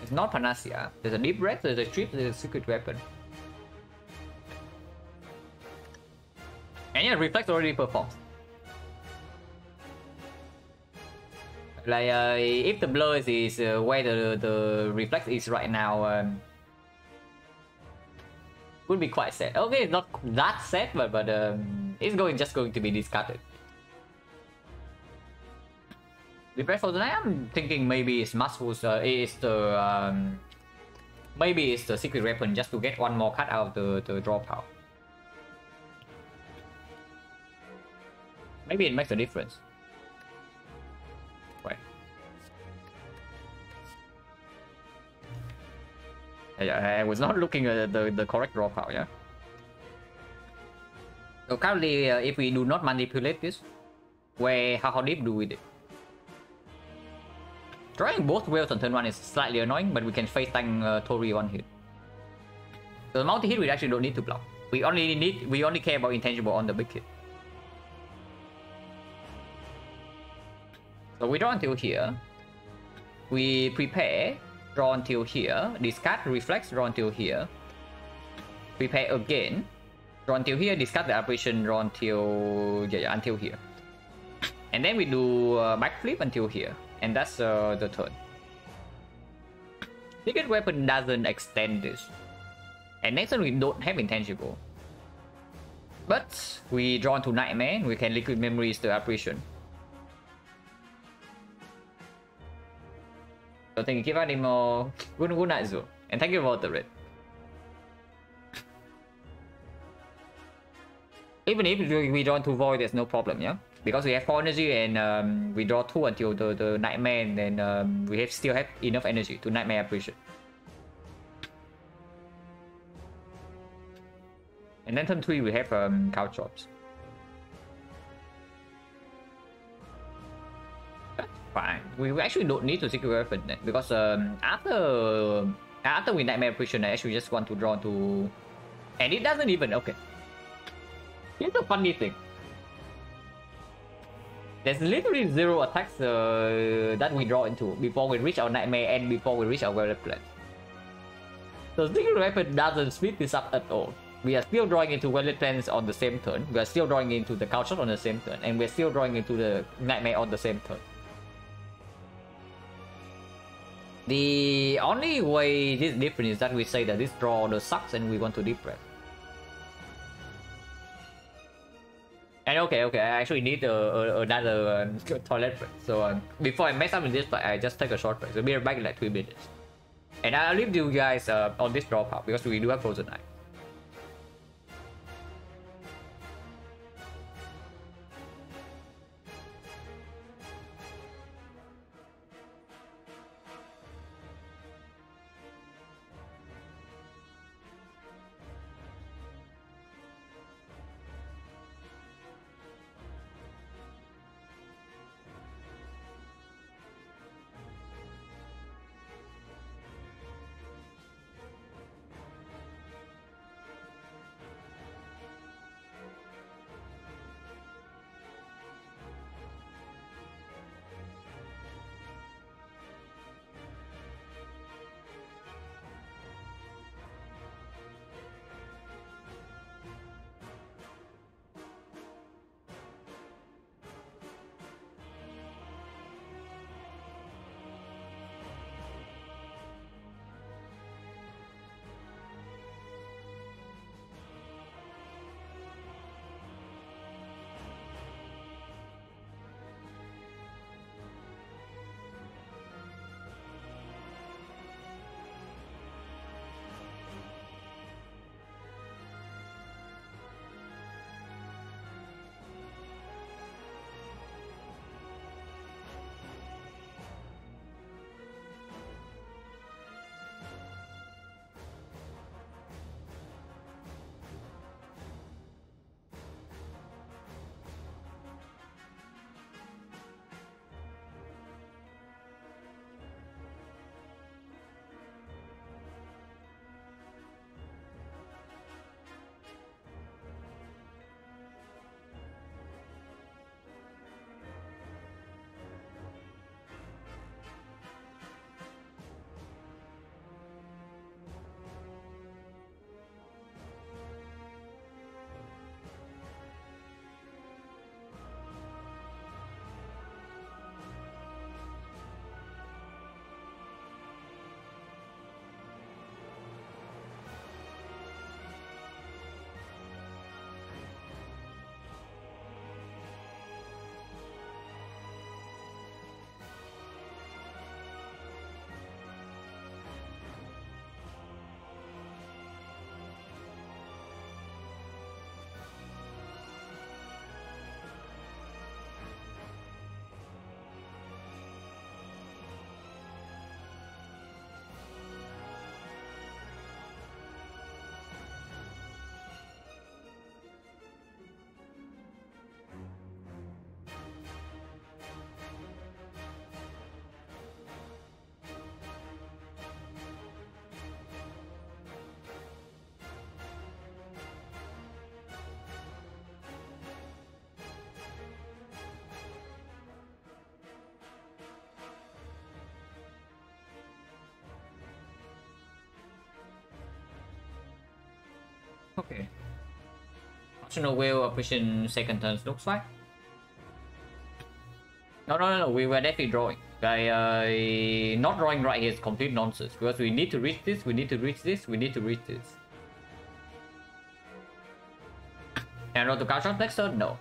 It's not Panacea. There's a Deep Breath, there's a Trip, there's a Secret Weapon. And yeah, Reflex already performs. Like, if the Blur is where the Reflex is right now, would be quite sad. Okay, it's not that sad, but it's just going to be discarded. Refresh for tonight, I'm thinking maybe it's Muscles, maybe it's the Secret Weapon just to get one more card out of the draw pile. Maybe it makes a difference. Wait. I was not looking at the correct draw pile, yeah? So currently, if we do not manipulate this, how deep do we do? Drawing both whales on turn 1 is slightly annoying, but we can face tank Tori one hit. So the multi-hit we actually don't need to block. We only care about intangible on the big hit. So we draw until here. We prepare, draw until here. Discard, reflex, draw until here. Prepare again. Draw until here, discard the apparition, draw until until here. And then we do backflip until here. And that's the turn. Secret Weapon doesn't extend this. And next turn we don't have intangible. But we draw into Nightmare, we can Liquid Memories the apparition. So thank you, keep adding more. Good night, Zoo. And thank you for the red. Even if we draw into Void, there's no problem, yeah? Because we have 4 energy and we draw 2 until the Nightmare, and then we still have enough energy to Nightmare Apparition. And then turn 3 we have Cow Chops. That's fine. We actually don't need to Secret Weapon then, because after we Nightmare Apparition, I actually just want to draw to... And it doesn't even... Okay. Here's the funny thing. There's literally 0 attacks that we draw into before we reach our Nightmare and before we reach our Violet Plan. So Secret Weapon doesn't speed this up at all. We are still drawing into Violet Plans on the same turn, we are still drawing into the Cow Shot on the same turn, and we're still drawing into the Nightmare on the same turn. The only way this is different is that we say that this draw order sucks and we want to Deep Breath. And okay, I actually need another toilet break. So before I mess up in this fight, I just take a short break. So we'll be back in like 3 minutes. And I'll leave you guys on this drop out because we do have Frozen Eye. Okay. Optional will operation second turns looks like. No. We were definitely drawing. Not drawing right here is complete nonsense because we need to reach this. We need to reach this. We need to reach this. And draw to card shot next turn? No.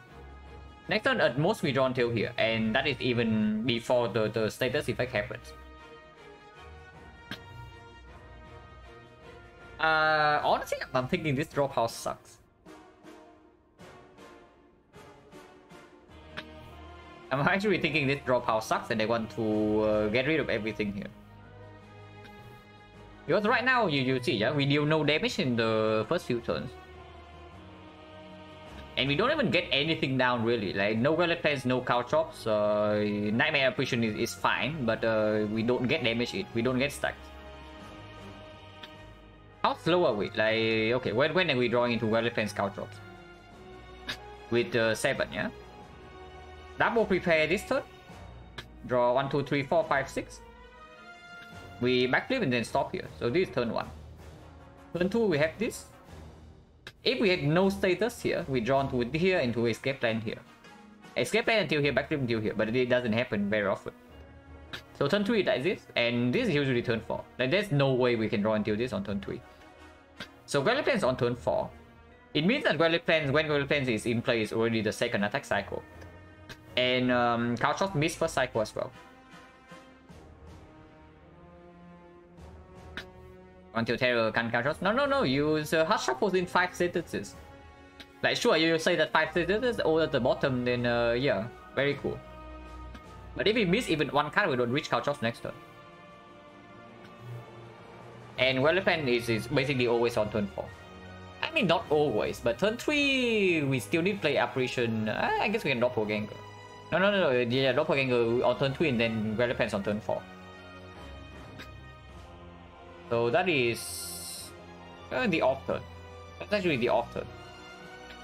Next turn at most we draw until here, and that is even before the status effect happens. Honestly, I'm thinking this drop house sucks. I'm actually thinking this drop house sucks and they want to get rid of everything here. Because right now, you see, yeah, we deal no damage in the first few turns. And we don't even get anything down really, like no Gauntlet Plans, no cow chops. Nightmare Apparition is fine, but we don't get damage it, we don't get stacked. How slow are we? Like, okay, when are we drawing into Gauntlet Plans, cow chops? With 7, yeah? Double prepare this turn. Draw 1, 2, 3, 4, 5, 6. We backflip and then stop here. So this is turn 1. Turn 2 we have this. If we had no status here, we draw into here into escape plan here. Escape plan until here, backflip until here, but it doesn't happen very often. So turn 3 like this, and this is usually turn 4. Like there's no way we can draw until this on turn 3. So Gauntlet Plans on turn 4. It means that Gauntlet Plans, when Gauntlet Plans is in play, is already the second attack cycle. And cow chops miss first cycle as well. Until Terror can cow chops. No. Use Hush Shuffles in 5 sentences. Like sure, you say that 5 sentences all at the bottom, then yeah, very cool. But if we miss even one card, we don't reach cow chops next turn. And Gauntlet Plan is basically always on turn 4. I mean, not always, but turn 3 we still need to play Apparition. I guess we can Doppelganger. No. Yeah, Doppelganger on turn 3 and then Gauntlet Plans on turn 4. So that is the off turn. That's actually the off turn.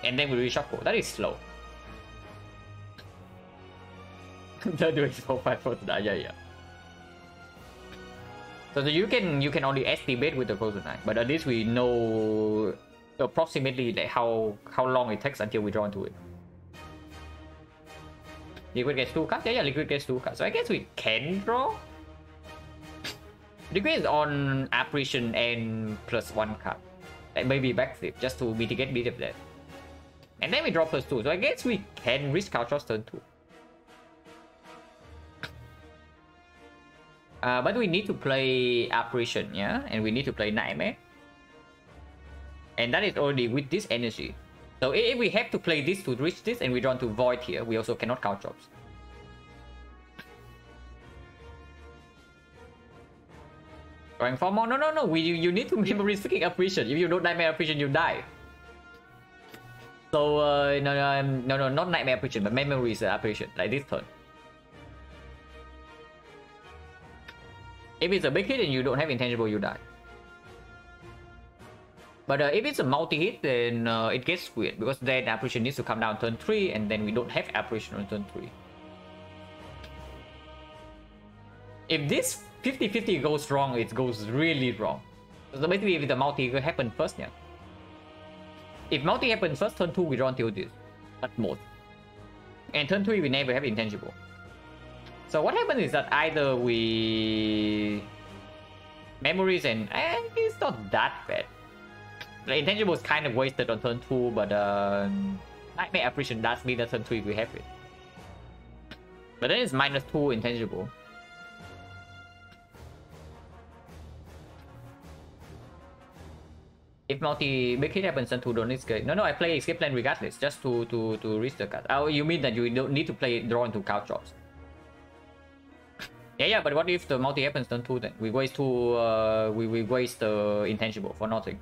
And then we reshuffle. That is slow. They're doing 4, 5, 4. Yeah. So you can only estimate with the Frozen Eye, but at least we know approximately like how long it takes until we draw into it. Liquid gets 2 cards? Yeah, Liquid gets 2 cards. So I guess we can draw. Liquid is on Apparition and +1 card. Like maybe backflip, just to mitigate bit of that. And then we draw +2. So I guess we can risk cow chops turn 2. But we need to play Apparition, yeah? And we need to play Nightmare. And that is already with this energy. So if we have to play this to reach this and we draw to Void here, we also cannot cow chops. Going for more? No. You need to memory freaking Apparition. If you don't Nightmare Apparition, you die. So no, not Nightmare Apparition, but Memories Apparition, like this turn. If it's a big hit and you don't have intangible, you die. But if it's a multi-hit, then it gets weird, because then Apparition needs to come down turn 3, and then we don't have Apparition on turn 3. If this 50-50 goes wrong, it goes really wrong. So basically, if the multi happens first, yeah. If multi happens first, turn 2 we draw until this, at most. And turn 3 we never have intangible. So what happens is that either we Memories and it's not that bad. The intangible is kind of wasted on turn 2, but Nightmare Apparition does mean that turn 3 we have it. But then it's -2 intangible. If multi big hit happens, turn 2 don't escape. No, I play escape plan regardless, just to reach the card. Oh, you mean that you don't need to play draw into cow chops? Yeah, but what if the multi happens turn 2 then? We waste 2, we waste the intangible for nothing.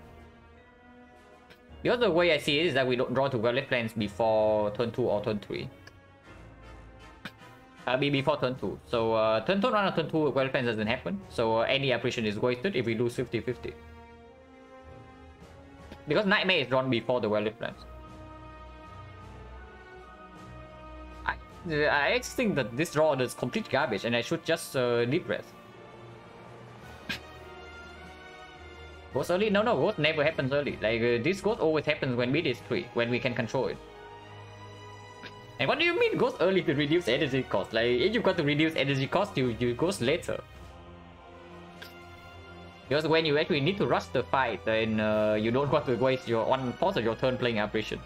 The other way I see it is that we don't draw to Gauntlet Plans before turn 2 or turn 3. Before turn 2. So turn 1 or turn 2 Gauntlet Plans doesn't happen. So any Apparition is wasted if we lose 50-50. Because Nightmare is drawn before the Gauntlet Plans. I actually think that this draw is complete garbage and I should just deep breath. Ghost early? No, ghost never happens early. Like this ghost always happens when beat is 3, when we can control it. And what do you mean ghost early to reduce energy cost? Like if you got to reduce energy cost, you ghost later. Because when you actually need to rush the fight, then you don't want to waste your one pause of your turn playing apparition.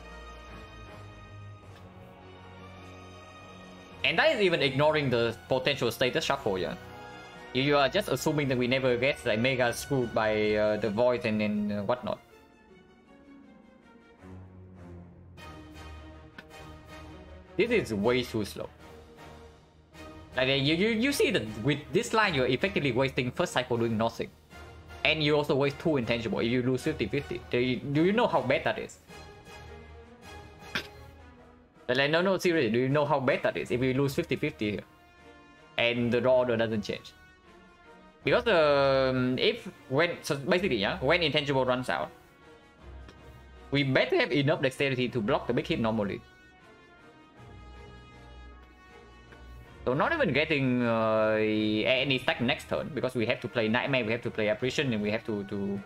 And that is even ignoring the potential status shuffle, yeah. You are just assuming that we never get like mega screwed by the void and whatnot. This is way too slow. Like you see that with this line you're effectively wasting first cycle doing nothing. And you also waste 2 intangible if you lose 50-50. Do you know how bad that is? Like, no, seriously, do you know how bad that is if you lose 50-50 here? And the draw order doesn't change. Because so basically, yeah, when intangible runs out, we better have enough dexterity to block the big hit normally. So not even getting any stack next turn, because we have to play Nightmare, we have to play Apparition, and we have to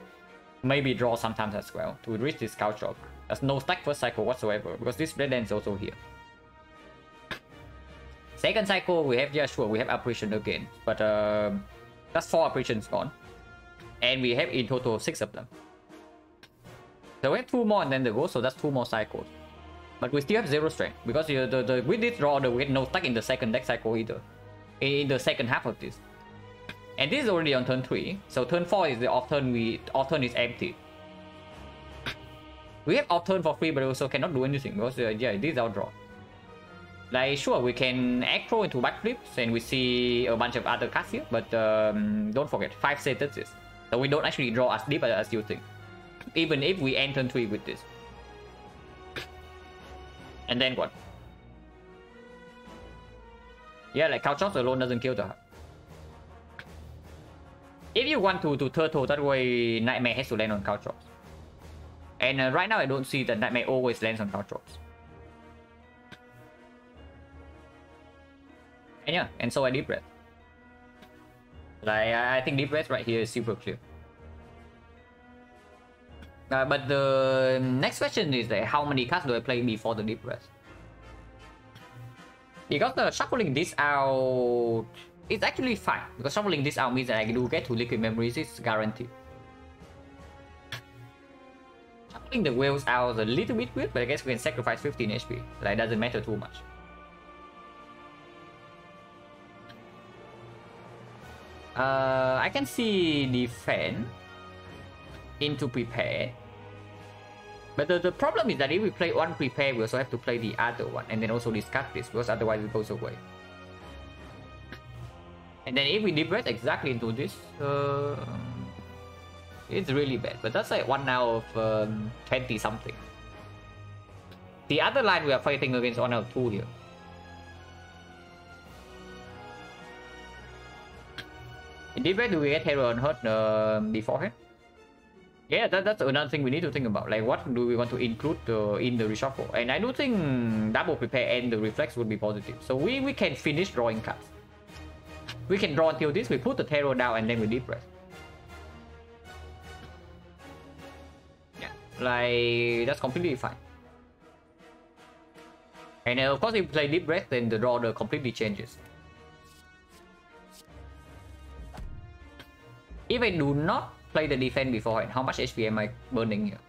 maybe draw sometimes as well to reach this Scout Shop. There's no stack first cycle whatsoever, because this Blade Dance is also here. Second cycle, we have, yeah, sure, we have Apparition again, but that's 4 Apparitions gone. And we have in total 6 of them. So we have 2 more and then the Ghost, so that's 2 more cycles. But we still have 0 strength, because with this draw order, we had no stack in the second deck cycle either. In the second half of this. And this is already on turn 3, so turn 4 is the off turn, off turn is empty. We have off turn for free, but also cannot do anything, because yeah, this is our draw. Like, sure, we can aggro into backflips, and we see a bunch of other cards here, but don't forget, 5 sentences. So we don't actually draw as deep as you think. Even if we end turn 3 with this. And then what? Yeah, like Couch Shots alone doesn't kill the heart. If you want to turtle, that way Nightmare has to land on Couch Shots. And right now I don't see that Nightmare always lands on Couch Shots. And yeah, and so I Deep Breath. Like, I think Deep Breath right here is super clear. But the next question is like, how many cards do I play before the Deep Breath? Because shuffling this out is actually fine. Because shuffling this out means that I do get to Liquid Memories, it's guaranteed. Shuffling the whales out is a little bit weird, but I guess we can sacrifice 15 HP. Like, it doesn't matter too much. I can see defend into prepare. But the problem is that if we play one prepare, we also have to play the other one and then also discard this, because otherwise it goes away. And then if we Deep Breath exactly into this, it's really bad. But that's like 1 out of 20 something. The other line we are fighting against 1 out of 2 here. In Deep Breath, do we get Hero and Hurt beforehand? Yeah, that's another thing we need to think about. Like, what do we want to include in the reshuffle? And I do think double prepare and the reflex would be positive. So we can finish drawing cards. We can draw until this, we put the tarot down, and then we Deep Breath. Yeah, like, that's completely fine. And of course, if you play Deep Breath, then the draw order completely changes. If I do not play the defense beforehand, how much HP am I burning here?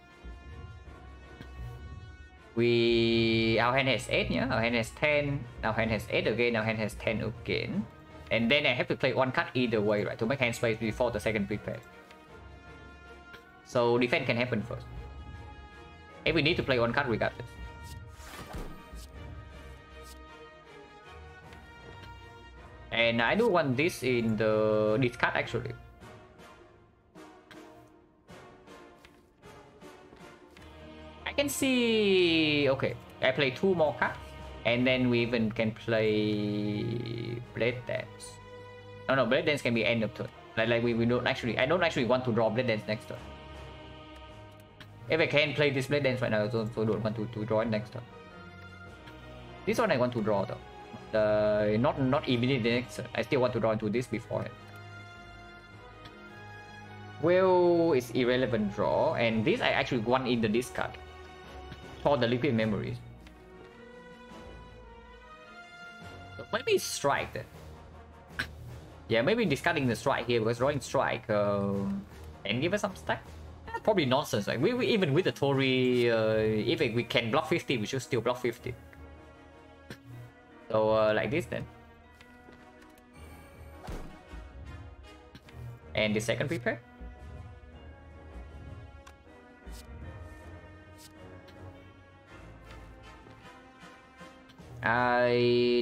Our hand has 8, yeah? Our hand has 10, our hand has 8 again, our hand has 10 again. And then I have to play 1 card either way, right? To make hand space before the second prepare. So defense can happen first. If we need to play 1 card regardless. And I do want this in the discard actually. I can see, okay, I play 2 more cards, and then we even can play Blade Dance. No, Blade Dance can be end of turn. Like we don't actually, I don't actually want to draw Blade Dance next turn. If I can play this Blade Dance right now, I also don't want to draw it next turn. This one I want to draw though. Not immediately next turn. I still want to draw into this beforehand. Well, it's irrelevant draw, and this I actually want in the discard for the liquid memories. So maybe strike then. Yeah, maybe discarding the strike here because drawing strike and give us some stack. Probably nonsense. Like we even with the Tori, if we can block 50, we should still block 50. So like this then. And the second prepare.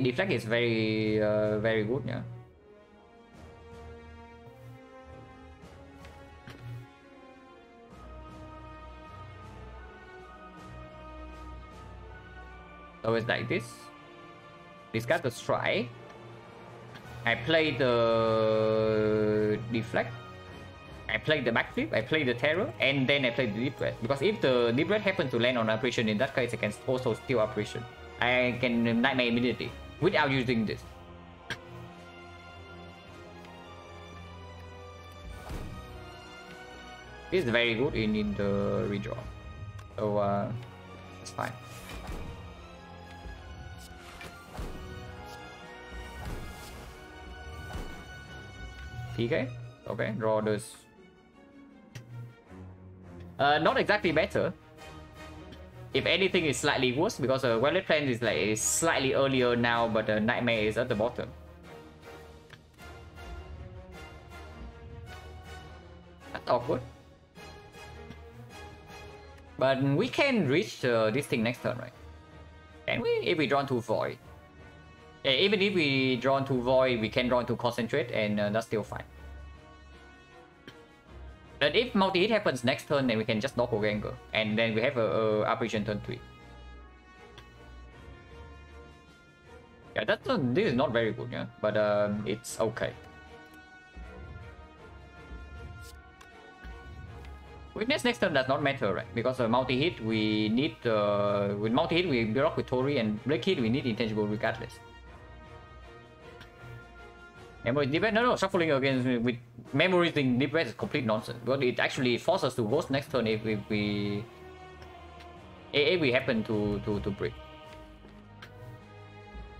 Deflect is very very good, yeah. So it's like this. Discard the strike. I play the deflect. I play the backflip. I play the terror, and then I play the deep breath. Because if the deep breath happens to land on operation, in that case I can also steal operation. I can nightmare immediately without using this. This is very good in the redraw. So it's fine. PK? Okay, draw this. Not exactly better. If anything, it's slightly worse because Violet Plan is like slightly earlier now, but Nightmare is at the bottom. That's awkward. But we can reach this thing next turn, right? Can we? If we draw to Void. Yeah, even if we draw into Void, we can draw into Concentrate, and that's still fine. But if multi-hit happens next turn, then we can just Doppelganger, and then we have a operation turn 3. Yeah, this is not very good, yeah, but it's okay. Weakness next turn does not matter, right? Because multi-hit we need with multi-hit we block with Tori, and break hit we need intangible regardless. Memory deep breath? No, shuffling against with memories in deep breath is complete nonsense. But it actually forces us to ghost next turn if we happen to break.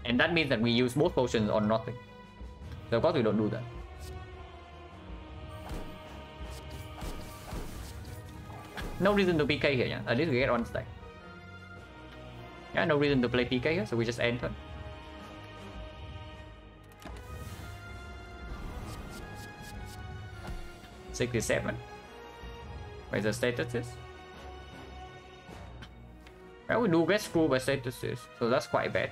And that means that we use both potions on nothing. So of course we don't do that. No reason to PK here, yeah. At least we get on stack. Yeah, no reason to play PK here, so we just end turn. $67. Where's the statuses? Well, we do get screwed by statuses, so that's quite bad.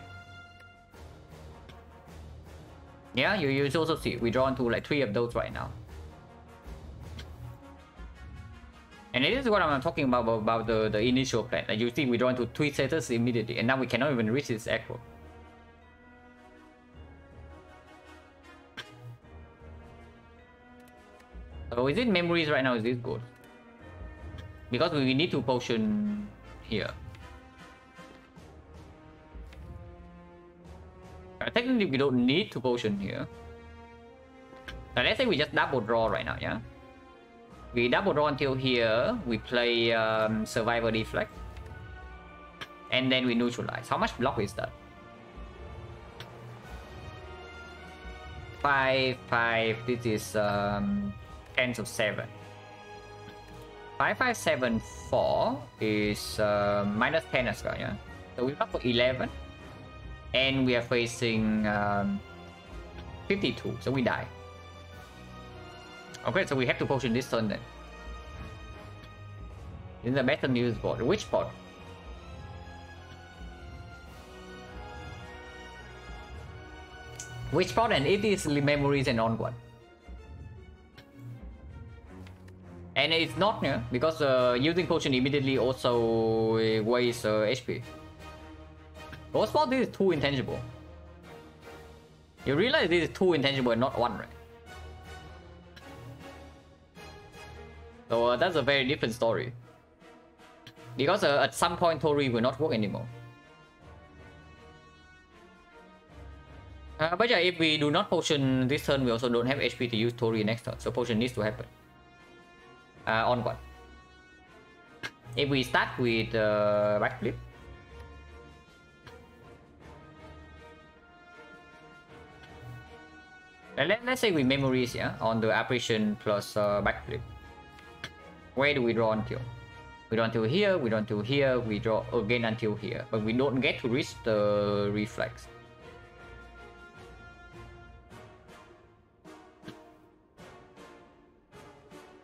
Yeah, you also see we draw into like 3 of those right now. And this is what I'm talking about the initial plan. Like you see we draw into 3 statuses immediately, and now we cannot even reach this echo. So is it memories right now? Is this good? Because we need to potion here. Technically we don't need to potion here. Now let's say we just double draw right now, yeah? We double draw until here. We play Survivor Deflect. And then we neutralize. How much block is that? 5, 5. This is 10 of 7. 5, 5, 7, 4 is minus 10 as well, yeah? So we block for 11. And we are facing 52, so we die. Okay, so we have to potion this turn then. In the better news board. Which board? Which board, and it is memories and onward. And it's not, yeah, because using potion immediately also wastes HP. Ghost Ball, this is 2 intangible. You realize this is 2 intangible and not 1, right? So that's a very different story. Because at some point Tori will not work anymore. But yeah, if we do not potion this turn, we also don't have HP to use Tori next turn. So potion needs to happen. On what? If we start with backflip, let's say we memories, yeah, on the apparition plus backflip. Where do we draw until? We draw until here, we draw until here, we draw again until here, but we don't get to reach the reflex.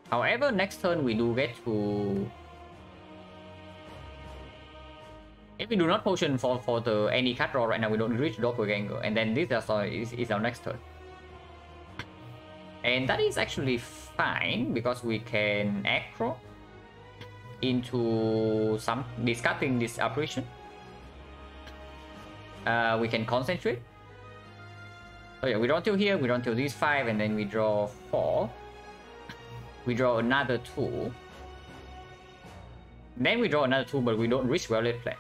However, next turn we do get to... If we do not potion for the any card draw right now, we don't reach Doppelganger, and then this is our next turn. And that is actually fine, because we can aggro into some discarding this apparition. We can concentrate. So yeah, we draw till here, we draw till these 5, and then we draw 4. We draw another 2. Then we draw another 2, but we don't reach Violet Flames.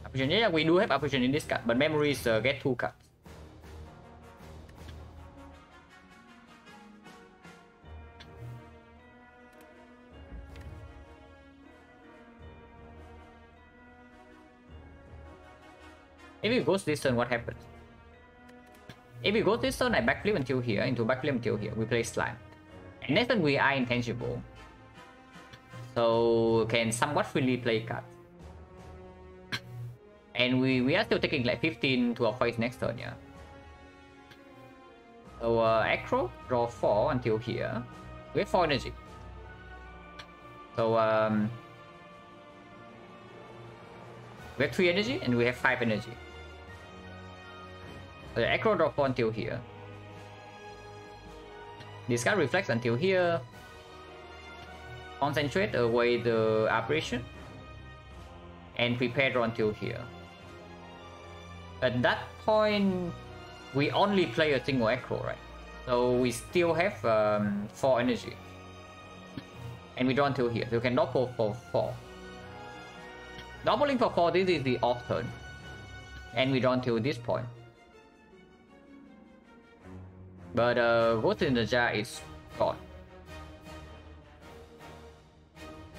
Apparition, yeah, we do have apparition in this card, but memories get 2 cards. If it goes this turn, what happens? If it goes this turn, I backflip until here, into backflip until here. We play Slime. And next turn we are intangible, so can somewhat freely play cards. And we are still taking like 15 to our face next turn, yeah. So aggro, draw 4 until here. We have 4 energy. So we have 3 energy and we have 5 energy. So aggro, draw 4 until here. Discard reflex until here. Concentrate away the apparition. And prepare draw until here. At that point, we only play a single aggro, right? So we still have 4 energy. And we draw until here. So we can double for 4. Doubling for 4, this is the off turn. And we draw until this point. But Ghost in the Jar is gone.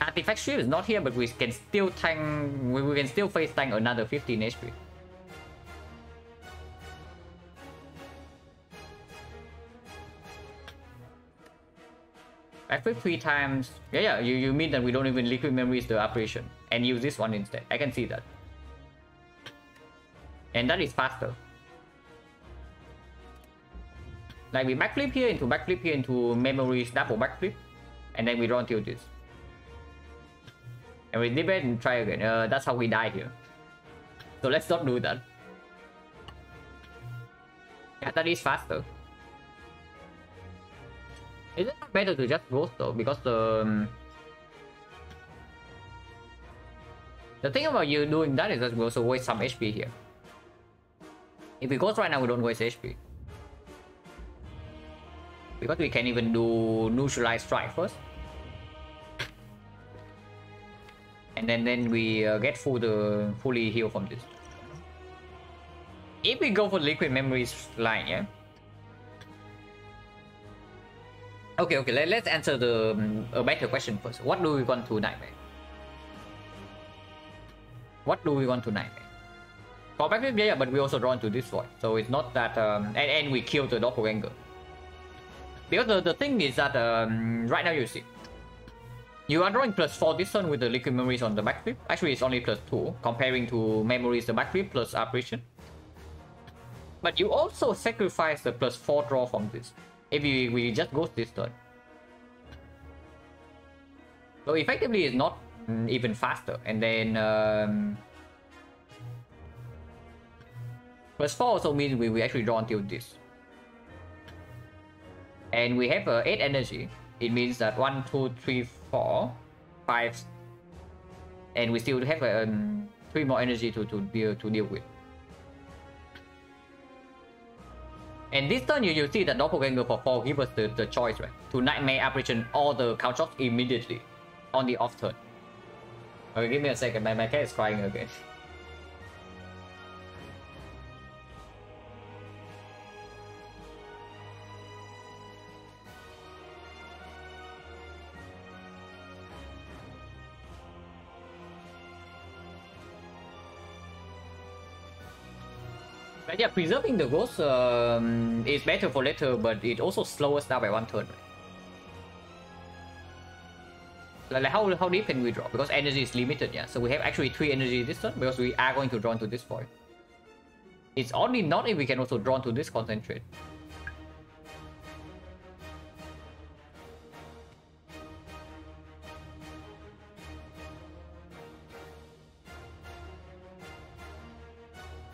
Artifact Shield is not here, but we can still tank. We can still face tank another 15 HP. I flip 3 times. Yeah, you mean that we don't even liquid memories the apparition and use this one instead. I can see that. And that is faster. Like we backflip here into memories, double backflip, and then we draw until this. And we debate and try again. That's how we die here. So let's not do that. Yeah, that is faster. Is it not better to just ghost though? Because the thing about you doing that is that we also waste some HP here. If we ghost right now, we don't waste HP. Because we can even do neutralize strike first. And then we get fully heal from this. If we go for liquid memories line, yeah. Okay, let's answer a better question first. What do we want to nightmare? What do we want to nightmare? For backflip, yeah, but we also draw into this void. So it's not that and we kill the doppelganger. Because the thing is that right now you see, you are drawing +4 this turn with the liquid memories on the backflip. Actually, it's only +2 comparing to memories the backflip plus apparition. But you also sacrifice the +4 draw from this if we just ghost this turn. So effectively, it's not even faster. And then +4 also means we actually draw until this. And we have 8 energy. It means that 1, 2, 3, 4, 5, and we still have 3 more energy to deal with. And this turn you see that doppelganger for 4 give us the choice, right? To nightmare apparition all the count shots immediately on the off turn. Okay, give me a second. My cat is crying again. But yeah, preserving the ghost is better for later, but it also slows us down by 1 turn. Like how deep can we draw? Because energy is limited, yeah. So we have actually 3 energy this turn because we are going to draw into this void. It's only not if we can also draw to this concentrate.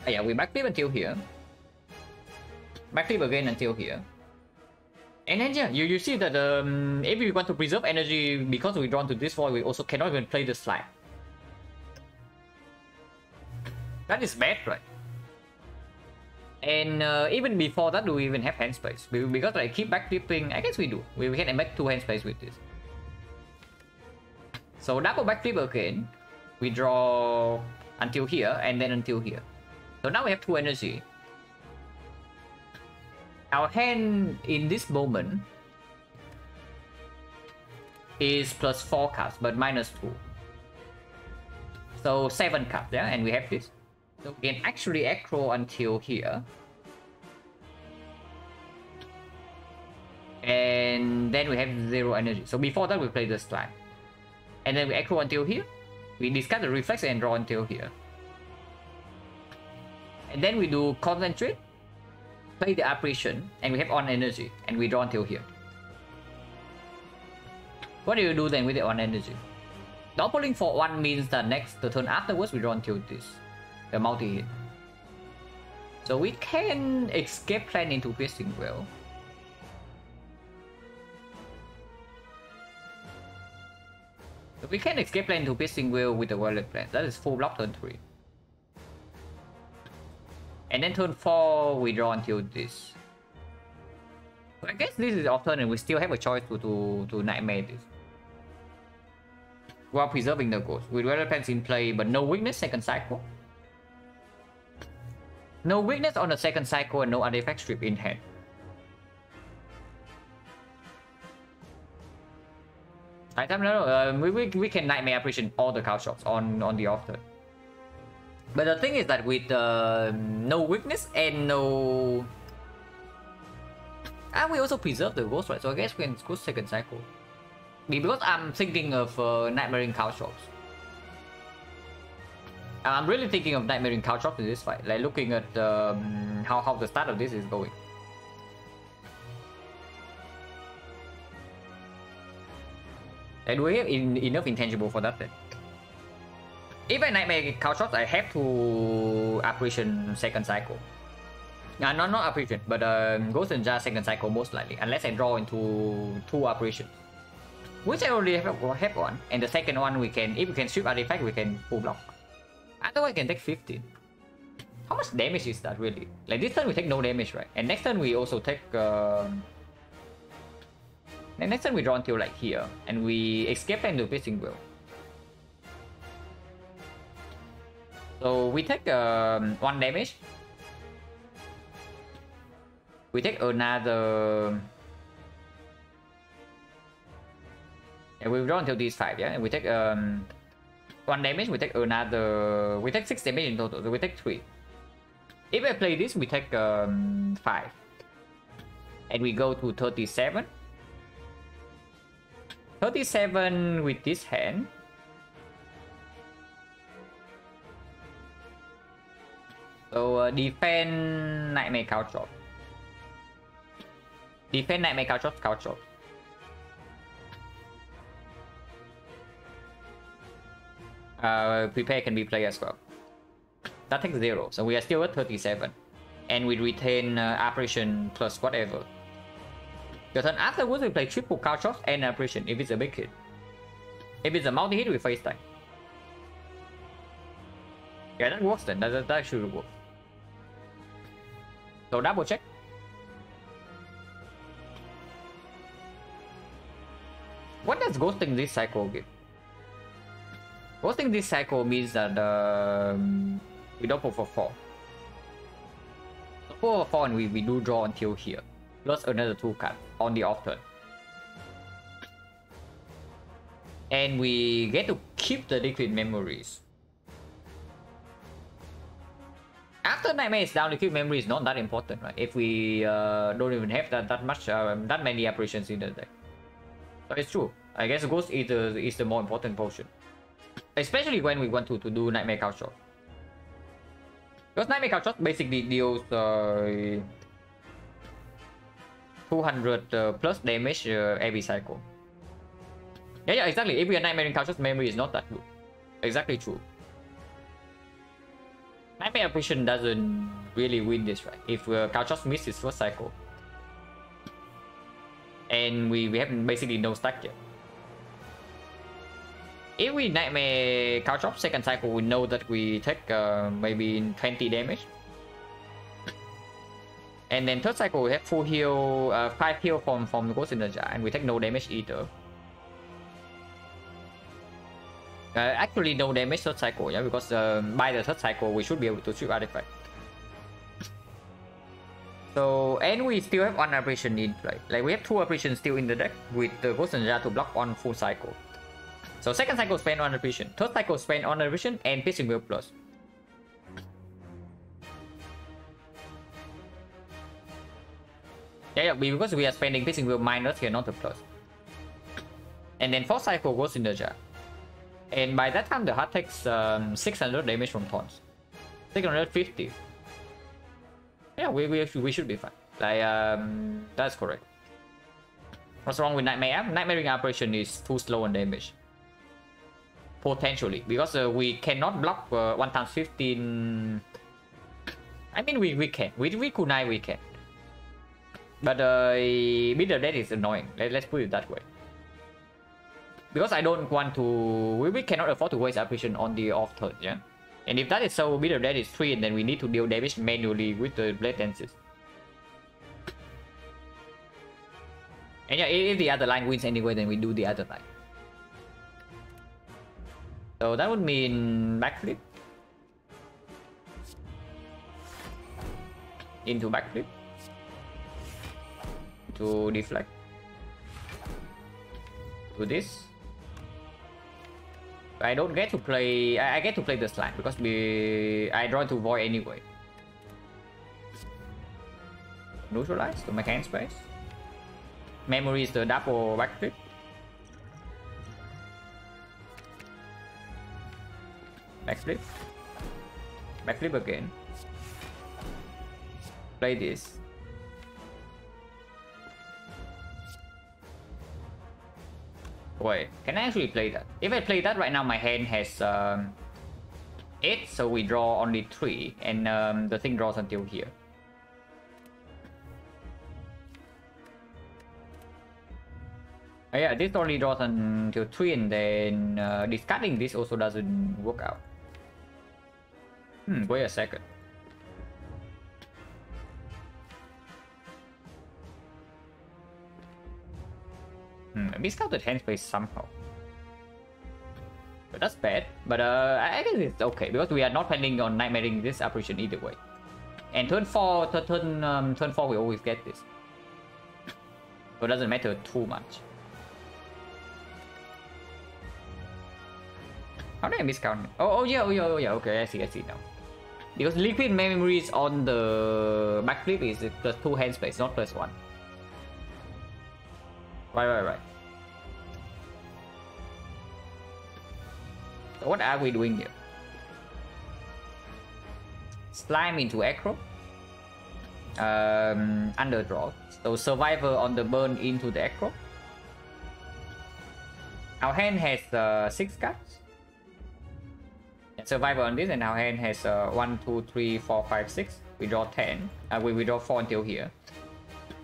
Yeah, we backflip until here. Backflip again until here. And then yeah, you see that if we want to preserve energy because we drawn to this void, we also cannot even play the slide. That is bad, right? And even before that, do we even have hand space? Because I keep backflipping, I guess we do. We can make 2 hand space with this. So double backflip again. We draw until here and then until here. So now we have 2 energy. Our hand in this moment is plus 4 cards, but minus 2. So 7 cards, yeah, and we have this. So we can actually aggro until here. And then we have 0 energy. So before that we play the slide. And then we aggro until here. We discard the reflex and draw until here. And then we do concentrate. Play the apparition, and we have on energy, and we draw until here. What do you do then with the on energy? Doubling for 1 means that the turn afterwards we draw until this, the multi-hit. So we can escape plan into Piercing Well. So we can escape plan into Piercing Well with the Violet Plan. That is full block turn 3. And then turn 4, we draw until this. So I guess this is off turn and we still have a choice to Nightmare this. While preserving the ghost. With Violet Plans in play, but no weakness second cycle. No weakness on the second cycle and no artifact strip in hand. We can Nightmare Apparition all the card shots on the off turn. But the thing is that with no weakness and no... And we also preserve the ghost, right? So I guess we can go second cycle. Because I'm thinking of Nightmaring Cow Shops. I'm really thinking of Nightmaring Cow Shops in this fight. Like looking at how the start of this is going. And we have enough intangible for that then. If I Nightmare Cow Shots, I have to Apparition second cycle. Not Apparition, but Ghost and Jar second cycle most likely. Unless I draw into 2 Apparitions. Which I already have 1. And the second one we can, if we can strip artifact, we can full block. Otherwise I can take 15. How much damage is that really? Like this turn we take no damage, right? And next turn we also take... And next turn we draw until like here. And we escape into Piercing Will. So we take 1 damage. We take another... Yeah, we draw until these 5, yeah? And we take 1 damage, we take another... We take 6 damage in total, so we take 3. If I play this, we take 5. And we go to 37. 37 with this hand. So defend Nightmare Cow Chop. Defend Nightmare Cow Chop, Cow Chop. Prepare can be played as well. That takes 0, so we are still at 37. And we retain Apparition plus whatever. The turn afterwards we play triple Cow Chops and Apparition if it's a big hit. If it's a multi-hit, we face time. Yeah, that works then. That should work. So double check. What does ghosting this cycle give? Ghosting this cycle means that we don't pull for 4. So 4 for 4 and we do draw until here. Plus another 2 cards on the off turn. And we get to keep the liquid memories. after Nightmare is down, liquid memory is not that important, right? If we don't even have that many apparitions in the deck. So it's true. I guess Ghost Eater is the more important potion. Especially when we want to do Nightmare Couch Shot. Because Nightmare Couch Shot basically deals 200 plus damage every cycle. Yeah, exactly. If we are Nightmare Couch Shot, memory is not that good. Exactly true. Nightmare Apparition doesn't really win this, right? If Couch Shot misses first cycle. And we have basically no stack yet. If we Nightmare Couch Shot second cycle, we know that we take maybe 20 damage. And then third cycle we have full heal, 5 heal from Ghost in the Jar, and we take no damage either. Actually no damage third cycle, yeah, because by the third cycle we should be able to strip artifact. So, and we still have one apparition in play. Like we have 2 apparitions still in the deck with the Ghost in the Jar to block on full cycle. So second cycle spend on apparition, third cycle spend on apparition and Piercing Wheel plus. Yeah, because we are spending Piercing Wheel minus here, not the plus. And then fourth cycle goes in the Jar. And by that time the heart takes 600 damage from taunts. 650. Yeah, we should be fine. Like that's correct. What's wrong with Nightmare? Nightmare Ring Apparition is too slow on damage. Potentially, because we cannot block 1 times 15. I mean we can. With Kunai we can. But Bitter Death is annoying. Let's put it that way. Because I don't want to... We cannot afford to waste apparition on the off turn, yeah? And if that is so, Bitter Death is 3, and then we need to deal damage manually with the Blade Dances. And yeah, if the other line wins anyway, then we do the other line. So that would mean backflip. Into backflip. To deflect. To this. I don't get to play... I get to play the slide because I draw to void anyway. Neutralize to make hand space. Memory is the double backflip. Backflip. Backflip again. Play this. Wait, can I actually play that? If I play that right now, my hand has 8, so we draw only 3, and the thing draws until here. Yeah, this only draws until 3, and then discarding this also doesn't work out. Wait a second. Miscounted hand space somehow. But that's bad. But I guess it's okay because we are not planning on nightmaring this apparition either way. And turn 4 we always get this. So it doesn't matter too much. How did I miscount it? Oh yeah, okay, I see now. Because liquid memories on the backflip is plus 2 hand space, not plus 1. Right. So what are we doing here? Slime into Acro. Underdraw. So Survivor on the burn into the Acro. Our hand has 6 cards. And Survivor on this, and our hand has 1, 2, 3, 4, 5, 6. We draw 10. We draw 4 until here.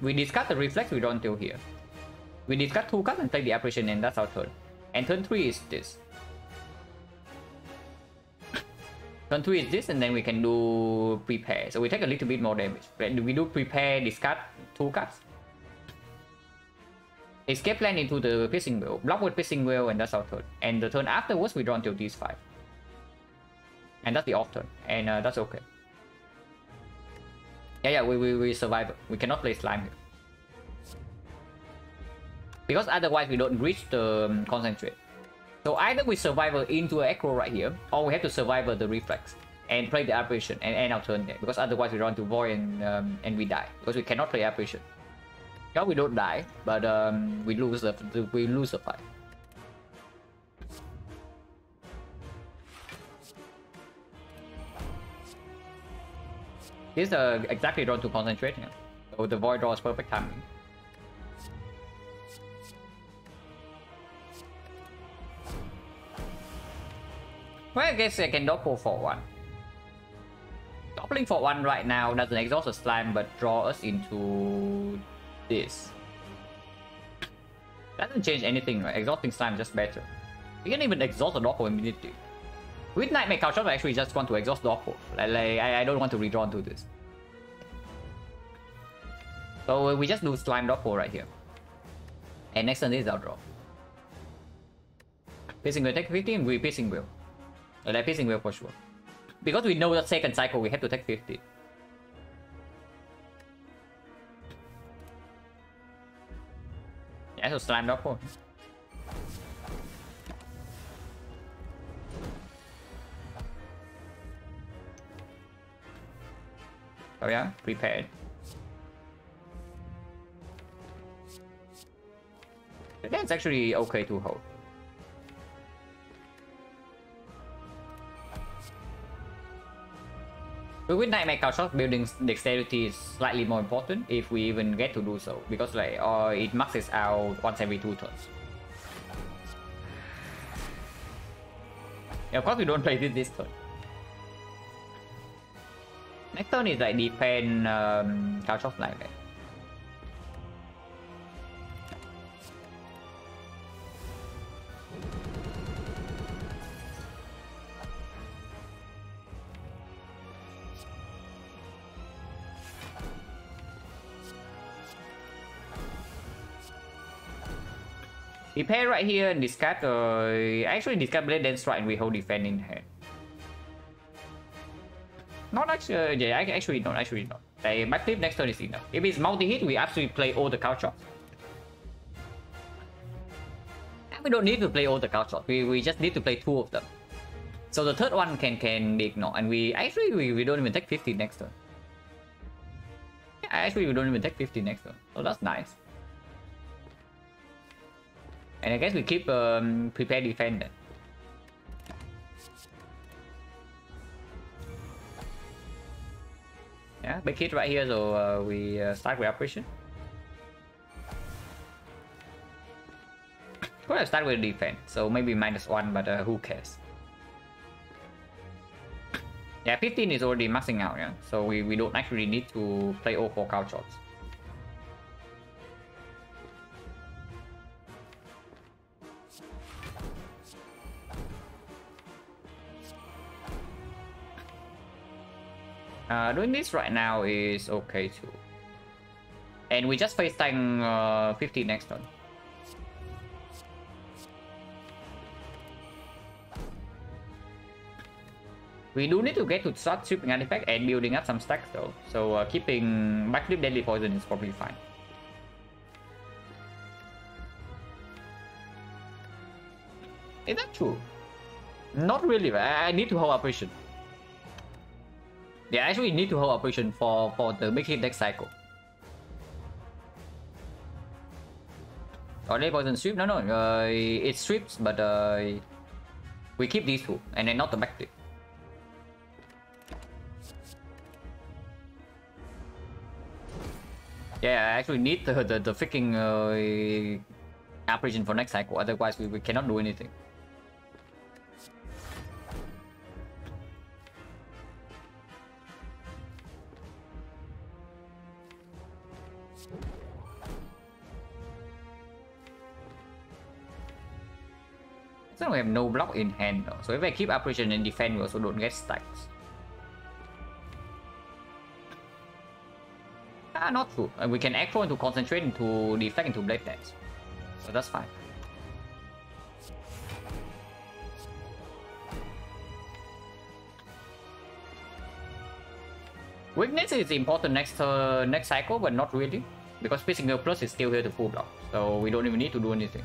We discard the Reflex, we draw until here. We discard 2 cards and play the apparition, and that's our turn. And turn 3 is this. Turn 2 is this, and then we can do prepare. So we take a little bit more damage. We do prepare, discard 2 cards. Escape land into the Piercing Wheel. Block with Piercing Wheel, and that's our turn. And the turn afterwards, we draw until these 5. And that's the off turn. And that's okay. Yeah, we survive. We cannot play Slime here. Because otherwise we don't reach the concentrate. So either we survive into Acro right here, or we have to survive the Reflex. and play the apparition and end our turn there, because otherwise we run to void and we die, because we cannot play apparition. Yeah, we don't die, but we lose the fight. This is exactly drawn to concentrate here. So the void draw is perfect timing. Well, I guess I can double for one. Doubling for one right now doesn't exhaust the slime, but draw us into this. Doesn't change anything, right? Exhausting slime just better. We can even exhaust the Doppel immediately. With Nightmare Culture, I actually just want to exhaust Doppel. I don't want to redraw into this. So we just do slime Doppel right here. And next turn is our draw. Piercing will take 15, we piercing will. Like piercing will for sure. Because we know that second cycle we have to take 50. Yeah, so slime Doppel. Oh yeah, prepared. That's actually okay to hold. But with Nightmare Culture, building dexterity is slightly more important if we even get to do so, because like it maxes out once every 2 turns. Yeah, of course we don't play this turn. Next turn is like defend Culture of Life. Repair right here and discard. Actually, discard Blade then Strike and we hold defend in hand. Not actually. Yeah, actually not. Actually not. Backflip next turn is enough. If it's multi-hit, we absolutely play all the card shots. And we don't need to play all the card shots. We just need to play 2 of them. So the third one can be ignored, and we don't even take 50 next turn. Yeah, actually we don't even take 50 next turn. So that's nice. And I guess we keep prepare defend then. Yeah, big hit right here, so we start with operation. Could have started with defense, so maybe -1, but who cares? Yeah, 15 is already maxing out, yeah. So we don't actually need to play all 4 couch shots. Doing this right now is okay too. And we just face tank 50 next turn. We do need to get to start sweeping artifact and building up some stacks though. So keeping backflip deadly poison is probably fine. Is that true? Not really. I need to hold operation. Yeah, actually need to hold operation for the big hit next cycle. Or poison sweep? No, it sweeps, but we keep these 2 and then not the backflip. Yeah, I actually need the freaking operation for next cycle. Otherwise, we cannot do anything. So we have no block in hand though. So if I keep operation and defend, we also don't get stacks. Ah, not true. We can echo into concentrate into deflect into blade dance. So that's fine. Weakness is important next cycle, but not really, because Physical Plus is still here to full block, so we don't even need to do anything.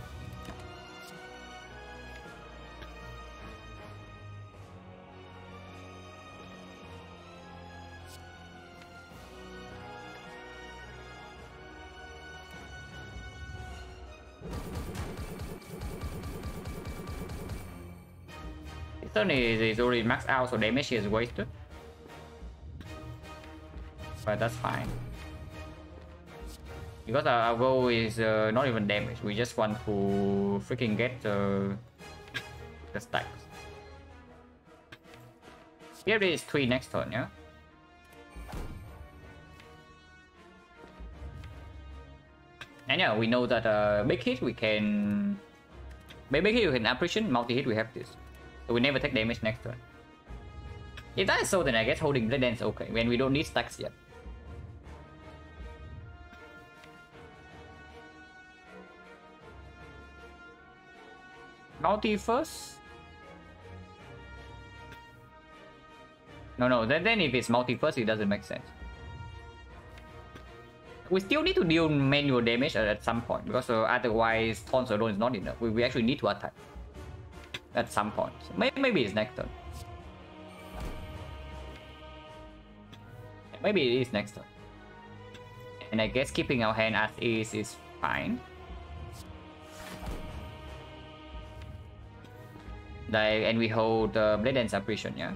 turn is already maxed out, so damage is wasted. But that's fine. Because our goal is not even damage. We just want to freaking get the stacks. Here is 3 next turn, yeah? And yeah, we know that big hit we can... Big hit we can appreciate, multi-hit we have this. So we never take damage next turn. If that is so, then I guess holding Blade Dance okay, when we don't need stacks yet. Multi first? No, then if it's multi first, it doesn't make sense. We still need to deal manual damage at some point, because otherwise taunts alone is not enough. We actually need to attack at some point. So maybe it's next turn. Maybe it is next turn. And I guess keeping our hand as is fine. And we hold Blade Dance Apparition, yeah?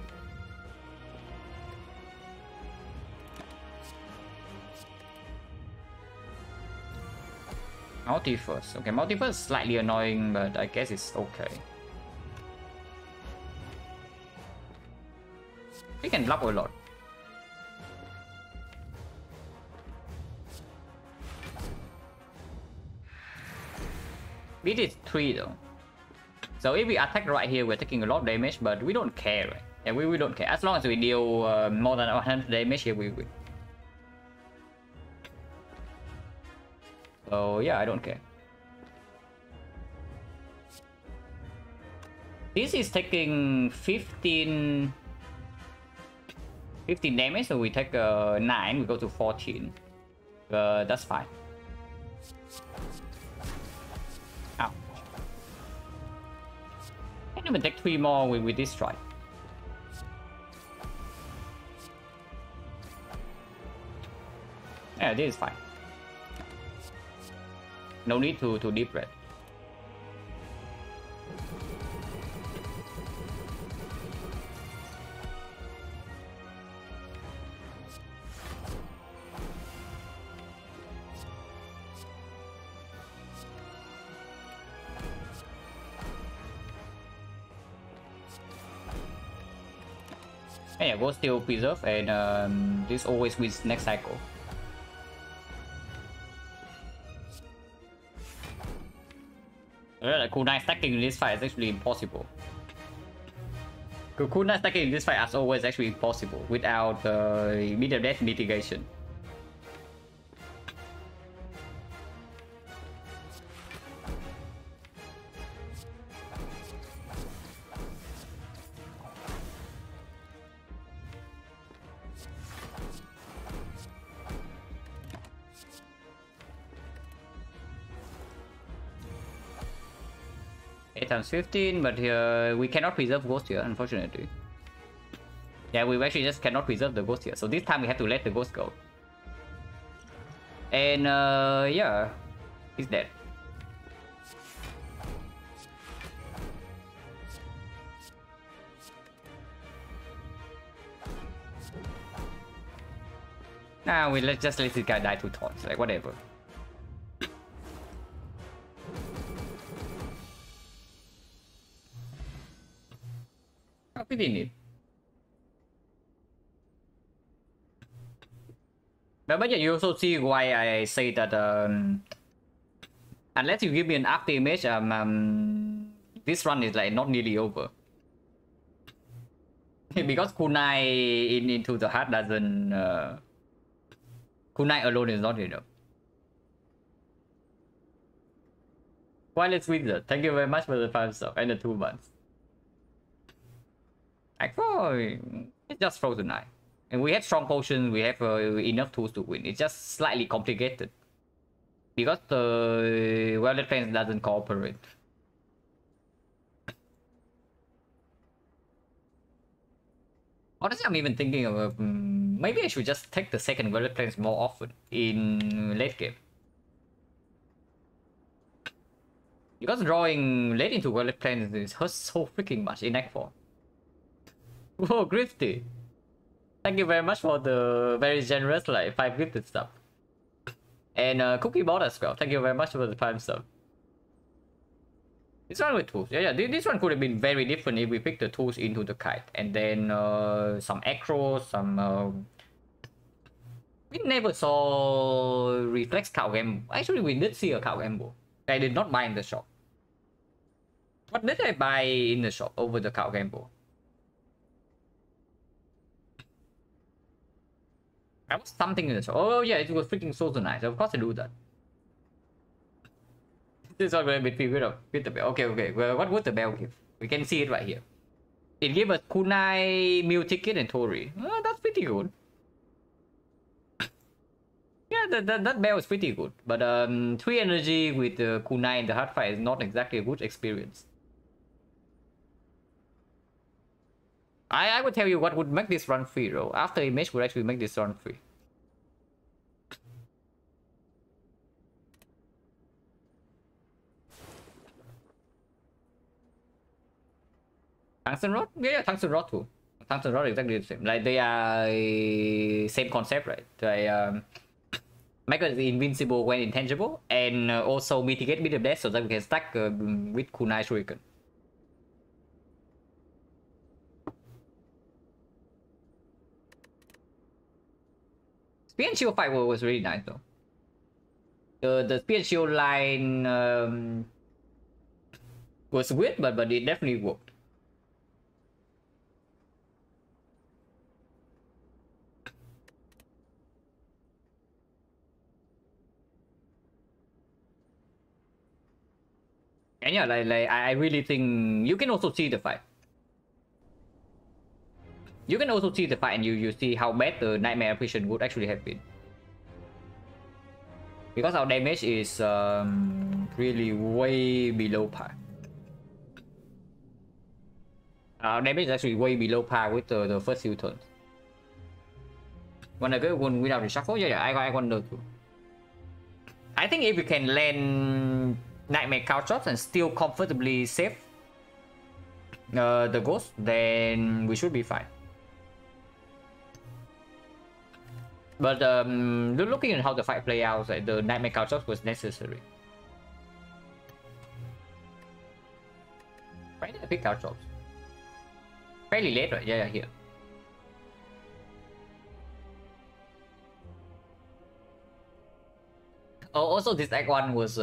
Multi first. Okay, multi first is slightly annoying, but I guess it's okay. We can block a lot. We did 3 though. So if we attack right here, we're taking a lot of damage, but we don't care, right? Yeah, we don't care. As long as we deal more than 100 damage here, we win. So yeah, I don't care. This is taking 15 damage, so we take 9, we go to 14. That's fine. Ow. Can't even take 3 more with this strike. Yeah, this is fine. No need to deep red. Yeah, go still preserve, and this always wins next cycle. Kunai stacking in this fight is actually impossible. Kunai stacking in this fight as always actually impossible without meter death mitigation. Times 15, but we cannot preserve ghost here, unfortunately. Yeah, we actually just cannot preserve the ghost here, so this time we have to let the ghost go. And yeah, he's dead. Nah, let's just let this guy die to taunts, like whatever. We didn't need. But yeah, you also see why I say that unless you give me an after image, this run is like not nearly over. Because Kunai into the heart doesn't. Kunai alone is not enough. Wireless Wizard, thank you very much for the 5 subs and the 2 months. It's just Frozen Eye. And we have strong potions, we have enough tools to win. It's just slightly complicated. Because the Violet Flames doesn't cooperate. Honestly, I'm even thinking of maybe I should just take the second Violet Flames more often in late game. Because drawing late into Violet Flames hurts so freaking much in Act 4. Whoa, Grifty. Thank you very much for the very generous like 5 gifted stuff. And Cookie Bot as well. Thank you very much for the Prime stuff. This one with tools. Yeah, this one could have been very different if we picked the tools into the kite. And then some acros, some... we never saw Reflex Cow Gamble. Actually, we did see a Cow Gamble. I did not buy in the shop. What did I buy in the shop over the Cow Gamble? I was something in the shop. Oh yeah, it was freaking so nice. Of course I do that. This is all going to be figured out with the bell. Okay. Well, what would the bell give? We can see it right here. It gave us Kunai, Meal Ticket, and Tori. Oh, that's pretty good. Yeah, that bell is pretty good. But 3 energy with the Kunai and the hard fight is not exactly a good experience. I would tell you what would make this run free though. After image would actually make this run free. Tungsten rod? Yeah, tungsten rod too. Tungsten rod is exactly the same. Like they are same concept, right? They make us invincible when intangible, and also mitigate with the death so that we can stack with Kunai Shuriken. Spear and Shield fight was really nice though. The Spear and Shield line was weird, but it definitely worked. And yeah, like I really think you can also see the fight. You can also see the fight, and you see how bad the Nightmare Ambition would actually have been. Because our damage is really way below par. Our damage is actually way below par with the first few turns. Wanna go one without the shuffle? Yeah, I wonder too. I think if we can land Nightmare couch drops and still comfortably save the ghost, then we should be fine. But looking at how the fight play out, like, the Nightmare couch drops was necessary. Why did I pick couch drops? Fairly late, right? Yeah, here. Oh, also this Act 1 was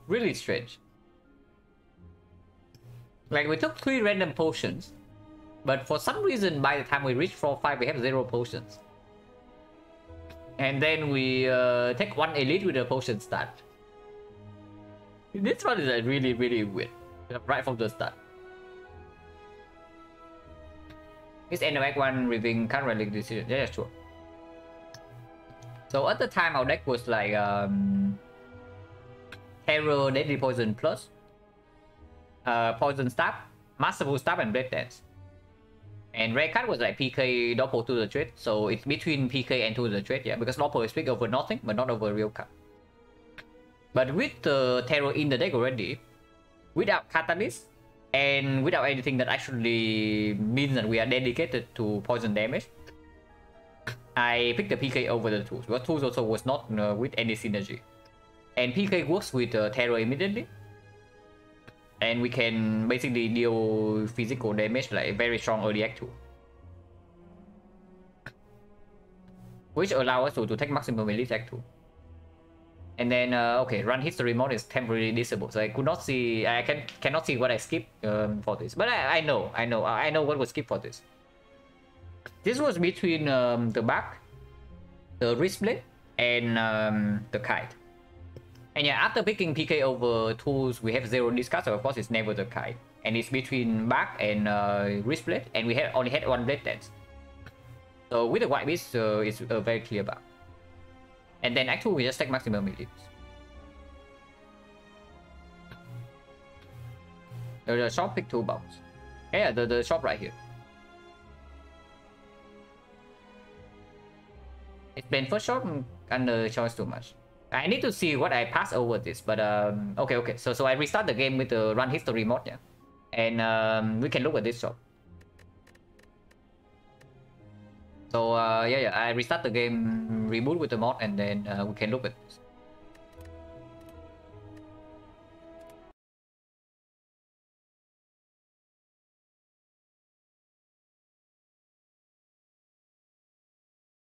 really strange. Like, we took 3 random potions, but for some reason by the time we reach floor 5 we have 0 potions. And then we take 1 elite with a potion start. This one is like, really weird. Right from the start. Is end of Act 1 revealing current relic decision? Yeah, sure. So at the time our deck was like Terror, Deadly Poison plus Poison Staff, Masterful Staff, and Blade Dance. And rare card was like PK Doppel to the trade, so it's between PK and to the trade, yeah, because Doppel is big over nothing, but not over real card. But with the Terror in the deck already, without Catalyst, and without anything that actually means that we are dedicated to poison damage, I picked the PK over the tools, because tools also was not with any synergy. And PK works with Terror immediately. And we can basically deal physical damage like very strong early act 2. Which allow us to take maximum elite act 2. And then, okay, run history mode is temporarily disabled. So I could not see, I cannot see what I skipped for this. But I know what was skipped for this. This was between the back, the wrist blade, and the kite. And yeah, after picking PK over tools, we have 0 discard, so of course it's never the kite. And it's between back and wrist blade, and we only had 1 blade dance. So with the white beast, it's a very clear back. And then actually we just take maximum elites. The shop pick 2 bounce. Yeah, the shop right here. It's been first shop under choice too much. I need to see what I pass over this, but okay. So I restart the game with the run history mode, yeah. And we can look at this shop. So yeah, I restart the game, reboot with the mod, and then we can look at this.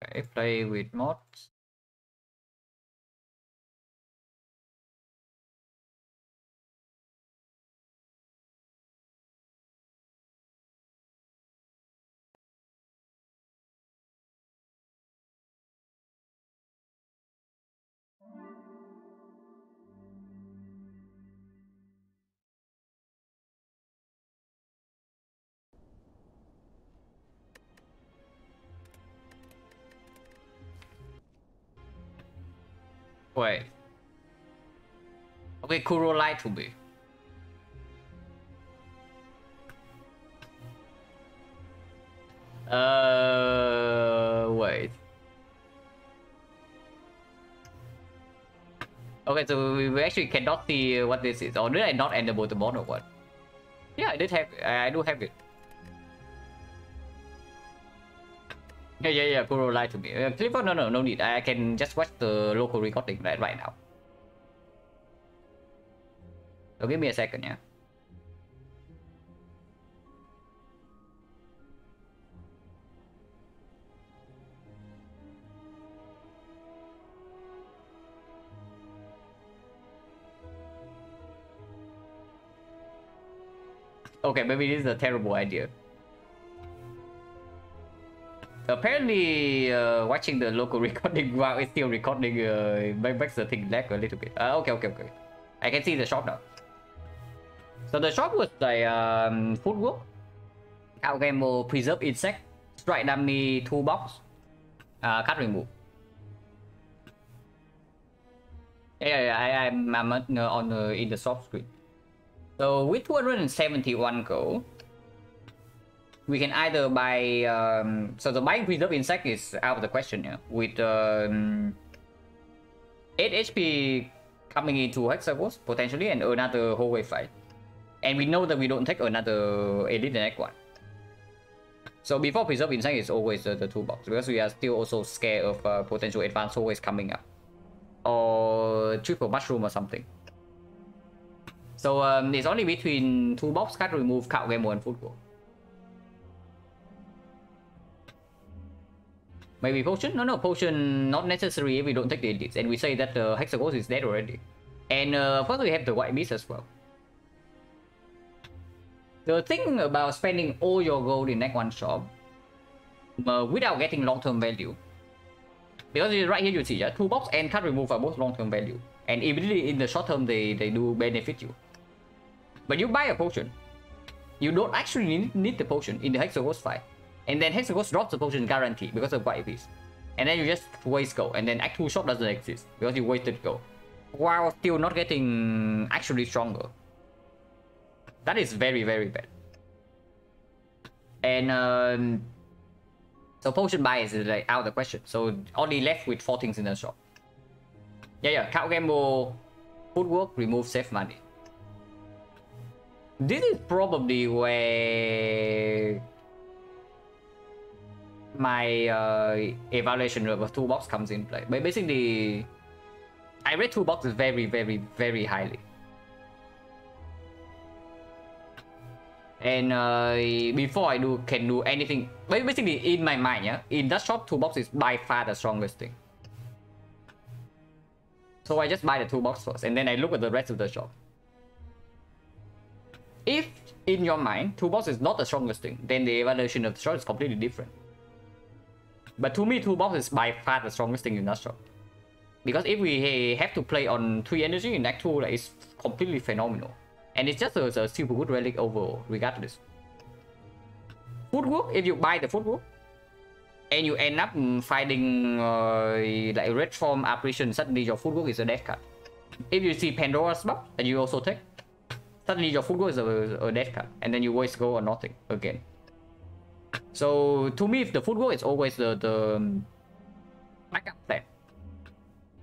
Okay, play with mods. Wait. Okay, Kuro lied to me. Wait. Okay, so we actually cannot see what this is. Or did I not enable the mod or what? Yeah, I did have. I do have it. Yeah. Kuro lied to me. Clifford, no need. I can just watch the local recording right now. So give me a second, yeah. Okay, maybe this is a terrible idea. Apparently, watching the local recording while it's still recording makes the thing lag a little bit. Okay. I can see the shop now. So the shop was like footwork, alchemy, preserve insect, strike dummy toolbox, card remove. Yeah. I'm on in the shop screen. So with 271 gold, we can either buy. So the buying preserve insect is out of the question. Yeah, with 8 HP coming into Hexagons potentially, and another hallway fight. And we know that we don't take another elite the next one. So before preserve insect is always the toolbox, because we are still also scared of potential advanced hallways coming up, or triple mushroom or something. So it's only between toolbox, card remove, card game and football. Maybe potion? No, potion not necessary if we don't take the elites, and we say that the Hexagons is dead already. And first we have the white beast as well. The thing about spending all your gold in that one shop without getting long-term value, because right here you see, yeah, toolbox and card remove are both long-term value, and immediately in the short term they do benefit you. But you buy a potion, you don't actually need the potion in the Hexagons fight, and then Hexagons drops the potion guarantee because of white beast, and then you just waste gold, and then Act 2 shop doesn't exist because you wasted gold while still not getting actually stronger. That is very bad. And so potion buy is like out of the question. So only left with 4 things in the shop. Yeah. Count gamble, footwork, remove, save money. This is probably where my evaluation of a toolbox comes in play. But basically, I rate toolboxes very highly. And before I can do anything, basically in my mind, yeah, in that shop, toolbox is by far the strongest thing. So I just buy the toolbox first, and then I look at the rest of the shop. If in your mind toolbox is not the strongest thing, then the evaluation of the shop is completely different. But to me, toolbox is by far the strongest thing in that shop, because if we have to play on 3 energy in Act 2, like, it's completely phenomenal. And it's just a super good relic overall, regardless. Footwork, if you buy the footwork, and you end up fighting like red form apparition, suddenly your footwork is a death card. If you see Pandora's box, and you also take, suddenly your footwork is a death card, and then you waste gold or nothing again. So to me, the footwork is always the backup plan.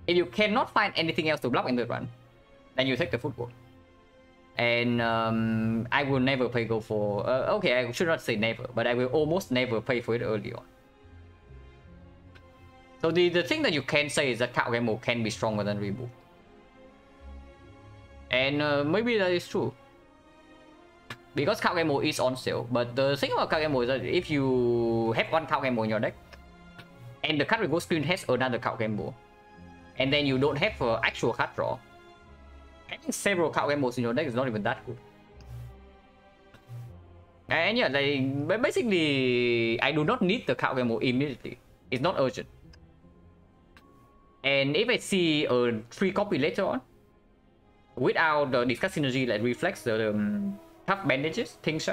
If you cannot find anything else to block in the run, then you take the footwork. And I will never pay gold for... okay, I should not say never, but I will almost never pay for it early on. So the thing that you can say is that card game mode can be stronger than remove. And maybe that is true. Because card game mode is on sale. But the thing about card game mode is that if you have one card game mode in your deck, and the card removal screen has another card game mode, and then you don't have actual card draw, having several card game modes in your deck is not even that good. And yeah, but basically, I do not need the card game mode immediately. It's not urgent. And if I see a 3 copy later on, without the discuss synergy that reflects the tough bandages, things,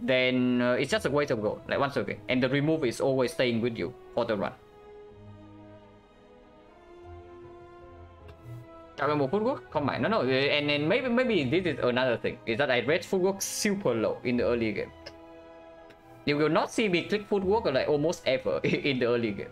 then it's just a waste of gold, like once again. And the remove is always staying with you for the run. Footwork? Come on, no. And then maybe this is another thing, is that I read footwork super low in the early game. You will not see me click footwork like almost ever in the early game.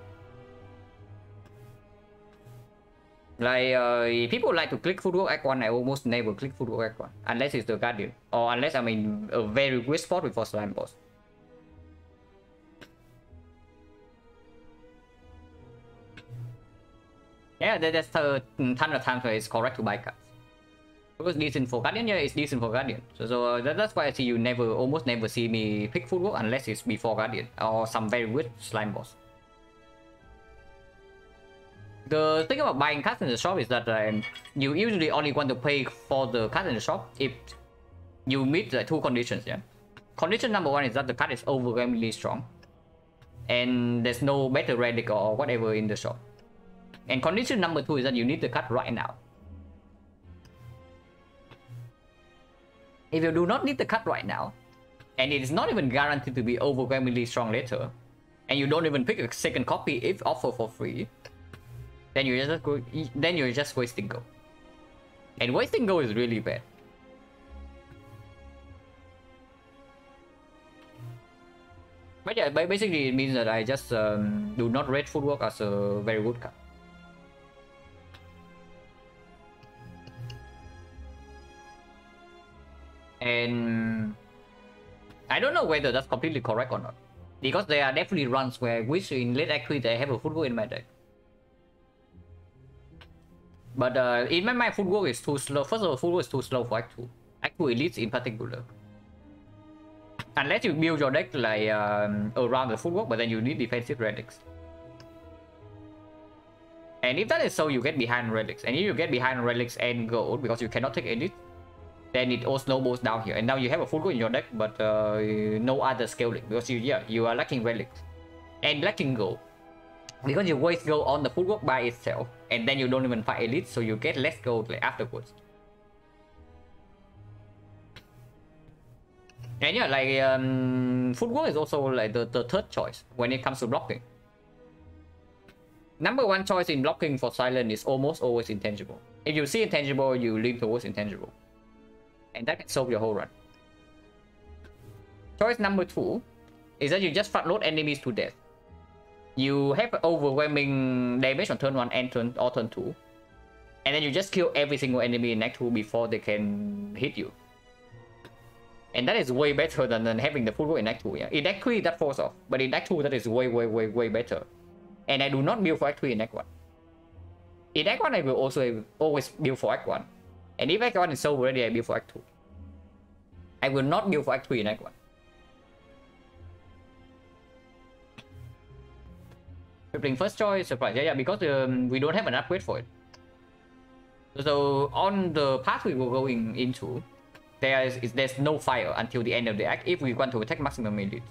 Like people like to click footwork Act 1, I almost never click footwork Act 1 unless it's the Guardian, or unless I'm in a very weird spot before Slime Boss. Yeah, there's a ton of times where it's correct to buy cards. Because decent for Guardian, yeah, it's decent for Guardian. So that's why I see you almost never see me pick footwork unless it's before Guardian or some very weird Slime Boss. The thing about buying cards in the shop is that you usually only want to pay for the card in the shop if you meet the 2 conditions. Yeah. Condition number 1 is that the card is overwhelmingly strong, and there's no better relic or whatever in the shop. And condition number 2 is that you need the card right now. If you do not need the card right now, and it is not even guaranteed to be overwhelmingly strong later, and you don't even pick a second copy if offered for free, then you're just wasting gold. And wasting gold is really bad. But yeah, basically it means that I just do not rate footwork as a very good card. And I don't know whether that's completely correct or not, because there are definitely runs where I wish in late Act 3 I have a footwork in my deck. But in my mind, footwork is too slow. First of all, footwork is too slow for Act 2. Act 2 elites in particular. Unless you build your deck like around the footwork, but then you need defensive relics. And if that is so, you get behind relics. And if you get behind relics and gold because you cannot take elite, then it all snowballs down here. And now you have a footwork in your deck, but no other scaling because you are lacking relics and lacking gold. Because you waste gold on the footwork by itself, and then you don't even fight elite, so you get less gold like afterwards. And yeah, like footwork is also like the third choice when it comes to blocking. Number 1 choice in blocking for Silent is almost always intangible. If you see intangible, you lean towards intangible, and that can solve your whole run. Choice number 2 is that you just front load enemies to death. You have overwhelming damage on turn 1 and turn 2, and then you just kill every single enemy in Act 2 before they can hit you. And that is way better than having the footwork in Act 2. Yeah? In Act 3 that falls off, but in Act 2 that is way better. And I do not build for Act 3 in Act 1. In Act 1 I will also always build for Act 1. And if Act 1 is so ready, I build for Act 2. I will not build for Act 3 in Act 1. Tripling first choice, surprise. Yeah, because we don't have an upgrade for it. So on the path we were going into, there's no fire until the end of the act if we want to attack maximum elite.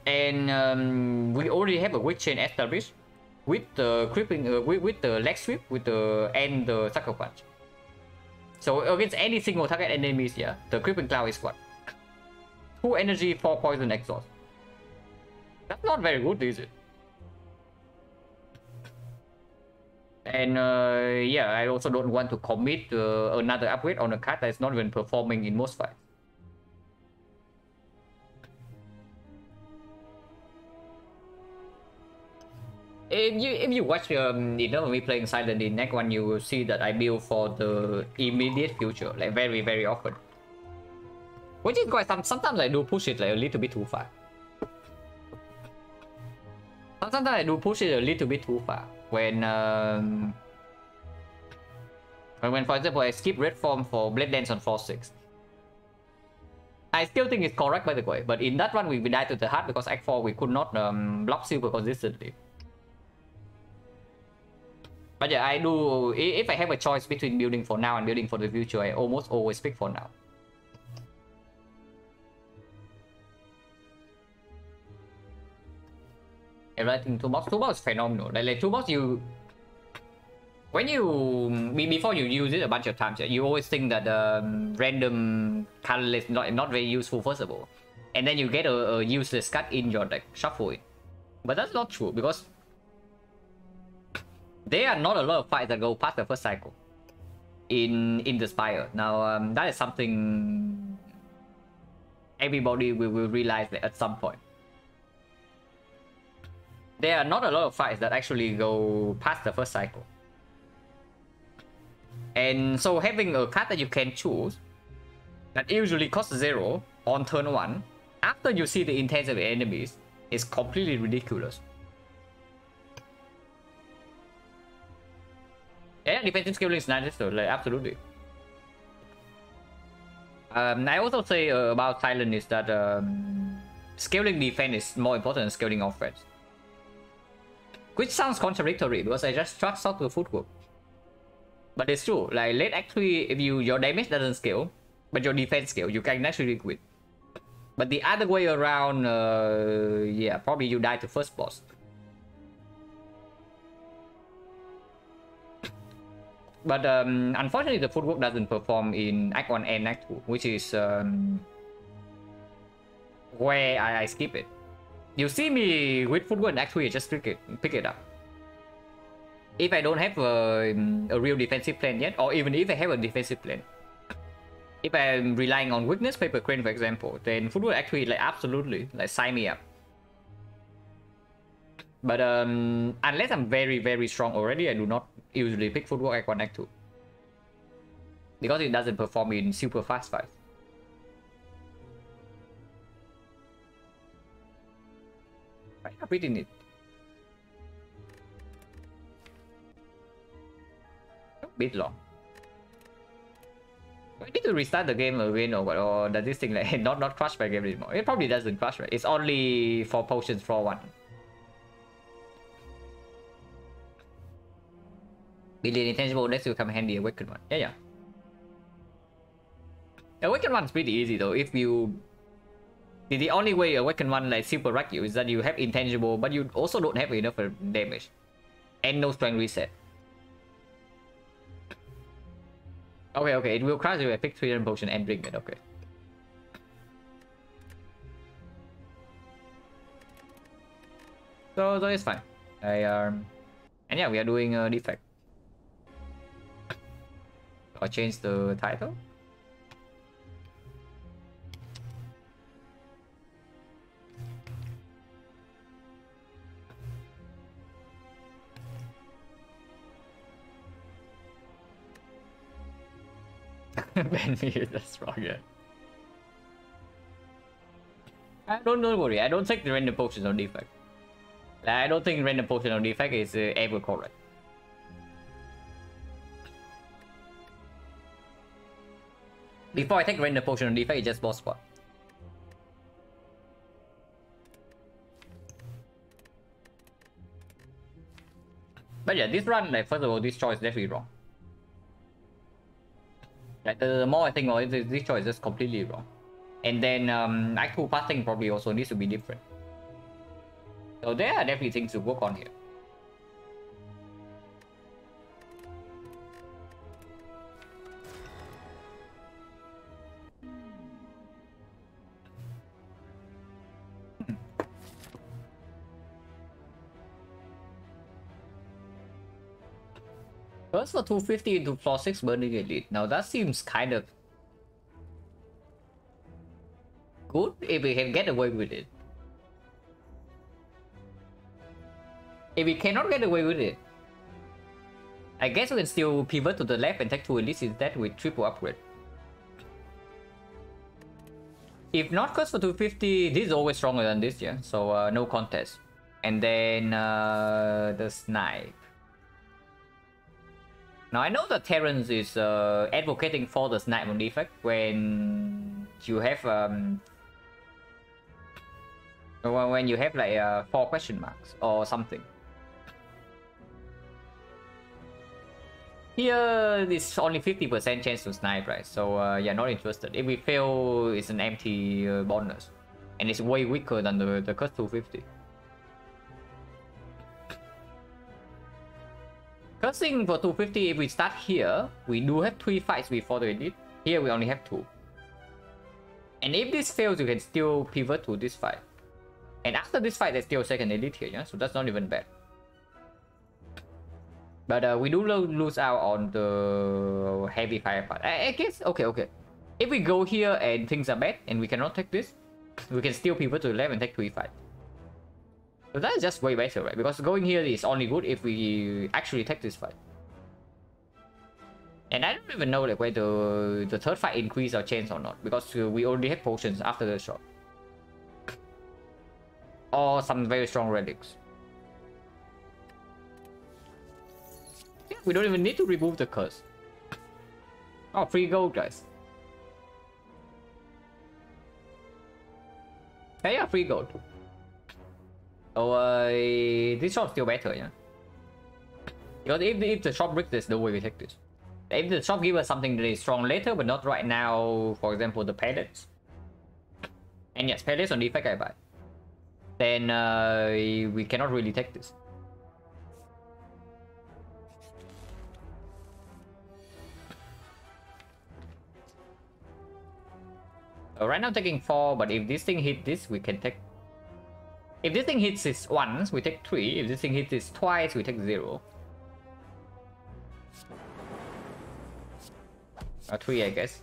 And we already have a weak chain established with the creeping, with the leg sweep, and the sucker punch. So against any single target enemies, yeah, the creeping cloud is what? 2 energy, 4 poison exhaust. That's not very good, is it? And yeah, I also don't want to commit another upgrade on a card that's not even performing in most fights. if you watch me playing Silent in Act 1, you will see that I build for the immediate future, like very often. Which is quite sometimes I do push it like a little bit too far. Sometimes I do push it a little bit too far. When for example I skip red form for Blade Dance on 4-6. I still think it's correct by the way, but in that one we died to the heart because Act 4 we could not block super consistently. But yeah, I do, if I have a choice between building for now and building for the future, I almost always pick for now. And I think toolbox is phenomenal. Like toolbox, when you before you use it a bunch of times, you always think that random colorless not very useful first of all, and then you get a useless cut in your deck, shuffle it. But that's not true because there are not a lot of fights that go past the first cycle in the Spire. Now that is something everybody will realize that at some point. There are not a lot of fights that actually go past the first cycle. And so having a card that you can choose that usually costs 0 on turn 1 after you see the intent of the enemies is completely ridiculous. Yeah, defensive scaling is nice, so like absolutely. I also say about Silent is that scaling defense is more important than scaling offense. Which sounds contradictory because I just trust out the footwork. But it's true, like late act 3, if your damage doesn't scale, but your defense scale, you can actually quit. But the other way around, yeah, probably you die to first boss. But unfortunately, the footwork doesn't perform in Act 1 and Act 2, which is where I skip it. You see me with footwork in Act 3, I just pick it up. If I don't have a real defensive plan yet, or even if I have a defensive plan, if I'm relying on weakness paper crane for example, then footwork Act 3 like absolutely like sign me up. But unless I'm very strong already, I do not usually pick footwork Act 1, Act 2 because it doesn't perform in super fast fights. I'm pretty neat. A bit long. Do I need to restart the game again or what? Or does this thing like not crush my game anymore? It probably doesn't crush, right? It's only for potions for 1. Billion intangible next will come handy. Awakened one. Yeah. Awakened one's pretty easy though. If you the only way Awakened one like super wreck you is that you have intangible, but you also don't have enough damage and no strength reset. Okay, it will crash if I pick 3 random potion and drink it. Okay. So it's fine. And yeah, we are doing a defect. I'll change the title. Ban me, that's wrong, yeah. Don't worry, I don't take the random potions on defect. I don't think random potion on defect is ever correct. Before I take random potion on defect, it's just boss spot. But yeah, this run, like first of all, this choice is definitely wrong. Like the more I think of it, this choice is just completely wrong. And then Act 2 passing probably also needs to be different. So there are definitely things to work on here. First for 250 into floor 6 burning elite. Now that seems kind of good if we can get away with it. If we cannot get away with it, I guess we can still pivot to the left and take 2 elites instead with triple upgrade. If not curse for 250, this is always stronger than this, yeah. So no contest. And then the snipe. Now I know that Terrence is advocating for the snipe on defect when you have like 4 question marks or something. Here it's only 50% chance to snipe, right? So yeah, not interested. If we fail, it's an empty bonus, and it's way weaker than the curse 250. Cursing for 250, if we start here, we do have 3 fights before the elite. Here we only have 2. And if this fails, you can still pivot to this fight. And after this fight, there's still a second elite here, yeah? So that's not even bad. But we do lose out on the heavy fire part. I guess, okay. If we go here and things are bad, and we cannot take this, we can still pivot to the left and take 3 fights. So that's just way better, right? Because going here is only good if we actually take this fight. And I don't even know like whether the third fight increase our chance or not, because we already have potions after the shot. Or some very strong relics. Yeah, we don't even need to remove the curse. Oh, free gold, guys. Hey, yeah, free gold. So this shop's still better, yeah. Because if the shop breaks, there's no way we take this. If the shop gives us something that is strong later, but not right now, for example, the pellets. And yes, pellets on defect I buy. Then we cannot really take this. So right now taking 4, but if this thing hit this, we can take. If this thing hits this once, we take 3. If this thing hits this twice, we take 0. 3, I guess.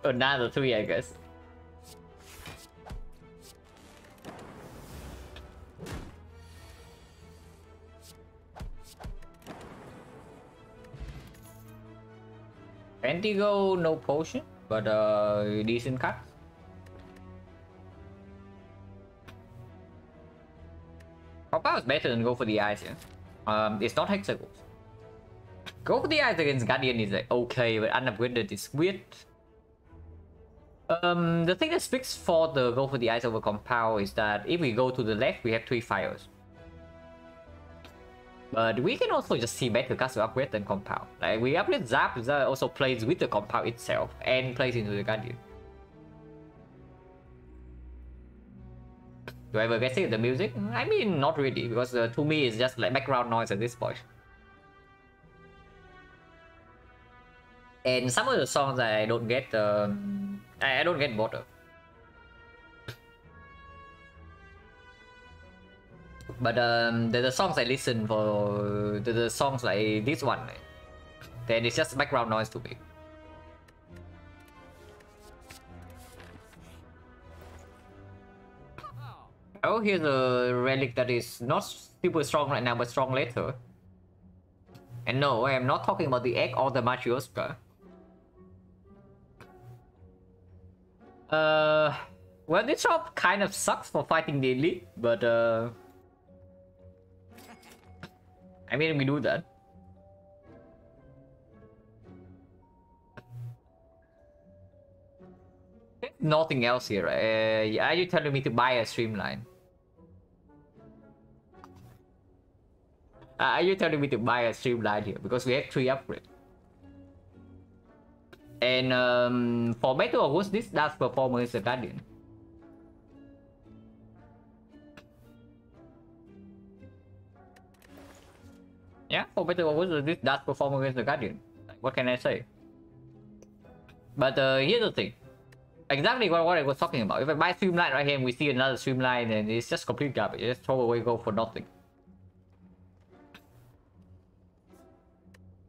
Another 3, I guess. Pentigo, no potion, but decent cut. Pop-out is better than go for the eyes, yeah. It's not hexagons. Go for the eyes against Guardian is like okay, but unupgraded is weird. The thing that speaks for the go for the eyes over compound is that if we go to the left, we have 3 fires. But we can also just see better cast upgrade than compound. Like we upgrade Zap, Zap also plays with the compound itself and plays into the Guardian. Do I ever get sick of the music? I mean, not really, because to me it's just like background noise at this point. And some of the songs I don't get, I don't get bored of. But the songs I listen for, the songs like this one, then it's just background noise to me. Oh, here's a relic that is not super strong right now, but strong later. And no, I am not talking about the egg or the Matryoshka. Well, this shop kind of sucks for fighting the elite, but I mean, we do that. There's nothing else here, right? Are you telling me to buy a streamline? Are you telling me to buy a streamline here? Because we have 3 upgrades. And for Battle of Woods, this does perform as a Guardian. Yeah, for Battle of Woods, this does perform against the Guardian. Like, what can I say? But here's the thing. Exactly what I was talking about. If I buy streamline right here and we see another streamline, then it's just complete garbage. You just throw away gold for nothing.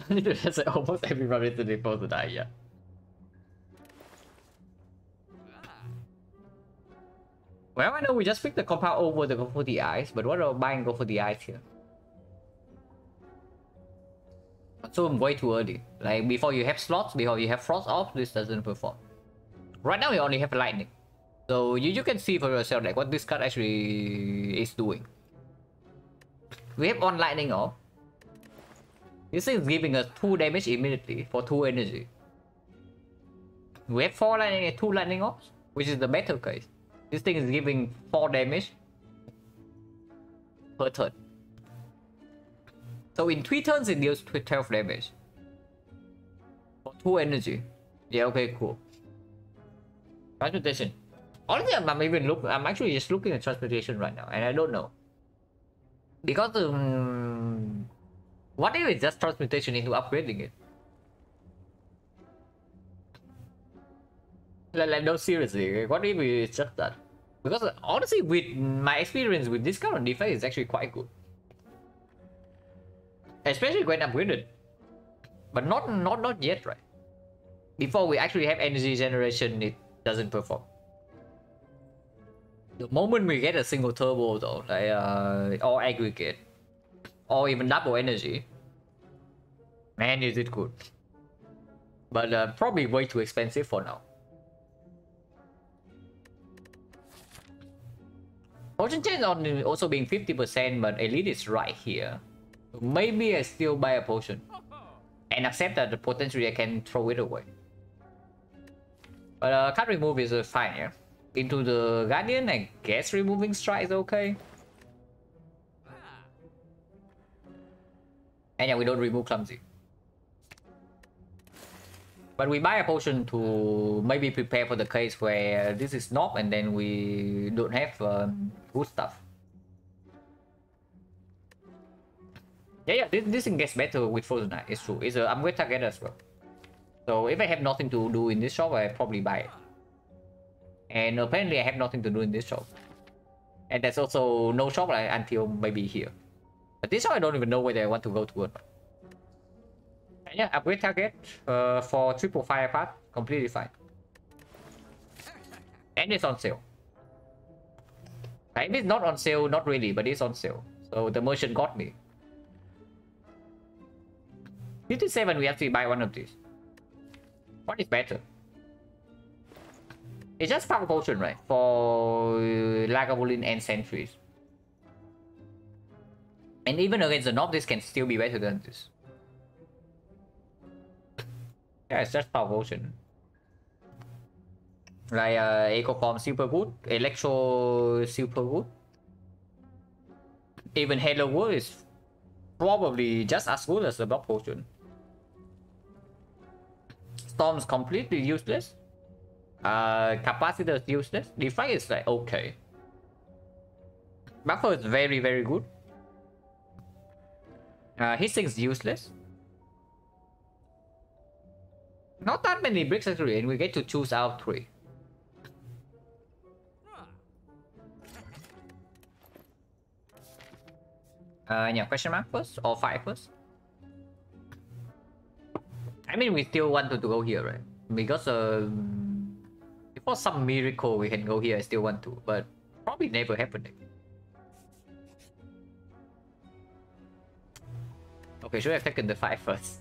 That's like almost everybody to supposed to die, yeah. Well, I know we just picked the compound over the go for the eyes, but what about buying go for the eyes here? So I'm way too early. Like before you have slots, before you have frost off, this doesn't perform. Right now we only have lightning. So you can see for yourself like what this card actually is doing. We have on lightning off. This thing is giving us 2 damage immediately for 2 energy. We have 4 lightning and 2 lightning off, which is the better case. This thing is giving 4 damage per turn. So in 3 turns it deals 12 damage. For 2 energy. Yeah, okay, cool. Transmutation. Honestly, I'm actually just looking at transmutation right now, and I don't know. Because what if it's just transmutation into upgrading it? Like no, seriously, what if it's just that? Because honestly, with my experience with this kind of defense is actually quite good. Especially when upgraded. But not yet, right? Before we actually have energy generation, it doesn't perform. The moment we get a single turbo though, like or aggregate, or even double energy, man, is it good. But probably way too expensive for now. Fortune change on also being 50%, but elite is right here. Maybe I still buy a potion and accept that potentially I can throw it away. But card remove is fine, yeah. Into the Guardian, I guess removing strike is okay. And yeah, we don't remove clumsy. But we buy a potion to maybe prepare for the case where this is knocked and then we don't have good stuff. Yeah, this thing gets better with Frozen Knight, it's true. It's an upgrade target as well. So if I have nothing to do in this shop, I probably buy it. And apparently I have nothing to do in this shop. And there's also no shop like, until maybe here. But this shop I don't even know whether I want to go to or not. And yeah, upgrade target for triple fire path, completely fine. And it's on sale. If it's not on sale, not really, but it's on sale. So the merchant got me. 57, we have to buy one of these. What is better? It's just power potion, right? For Lagavulin and Sentries. And even against the Nob, this can still be better than this. Yeah, it's just power potion. Like Ecocom super good, Electro super good. Even Halo World is probably just as good as the block potion. Storm's completely useless. Capacitor is useless. Defy is like okay. Buffer is very good. Hissing's useless. Not that many bricks actually, and we get to choose out of 3. Yeah, question mark first or 5 first? I mean, we still wanted to go here, right? Because for some miracle we can go here, I still want to, but probably never happening. Okay, should have taken the 5 first.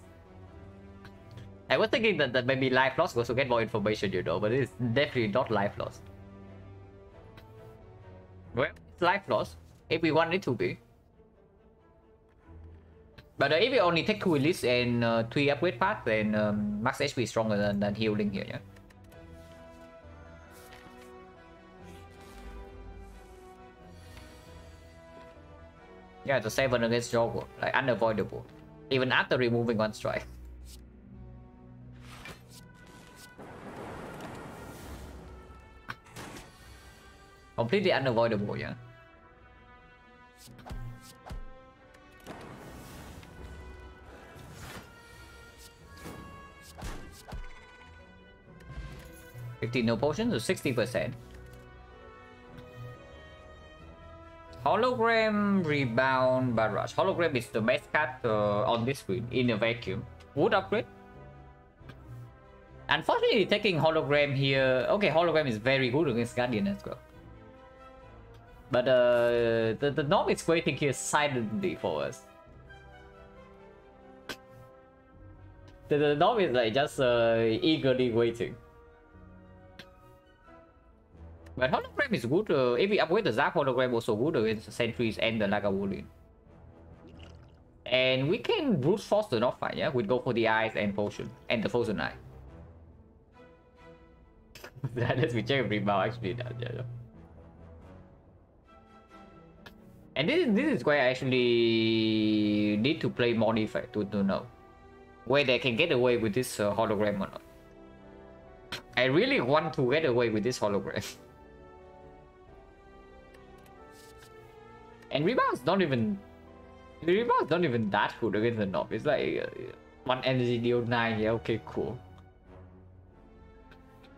I was thinking that maybe life loss was to get more information, you know, but it's definitely not life loss. Well, it's life loss if we want it to be. But if we only take 2 elites and 3 upgrade paths, then max HP is stronger than healing here, yeah. Yeah, it's a 7 against Jogger, like unavoidable. Even after removing 1 strike. Completely unavoidable, yeah. No potions, so 60%. Hologram, Rebound, Barrage. Hologram is the best card on this screen in a vacuum. Would upgrade. Unfortunately, taking Hologram here... Okay, Hologram is very good against Guardian as well. But the knob is waiting here silently for us. The knob is like just eagerly waiting. But hologram is good. If we upgrade the Zap hologram, also good against the sentries and the Lagavulin. And we can brute force the knob fight, yeah? We'd go for the eyes and potion and the frozen eye. Let's check rebound actually does, yeah. And this is where I actually need to play more defense to know where they can get away with this hologram or not. I really want to get away with this hologram. And rebound's not even that good against the knob. It's like 1 energy deal 9, yeah, okay, cool.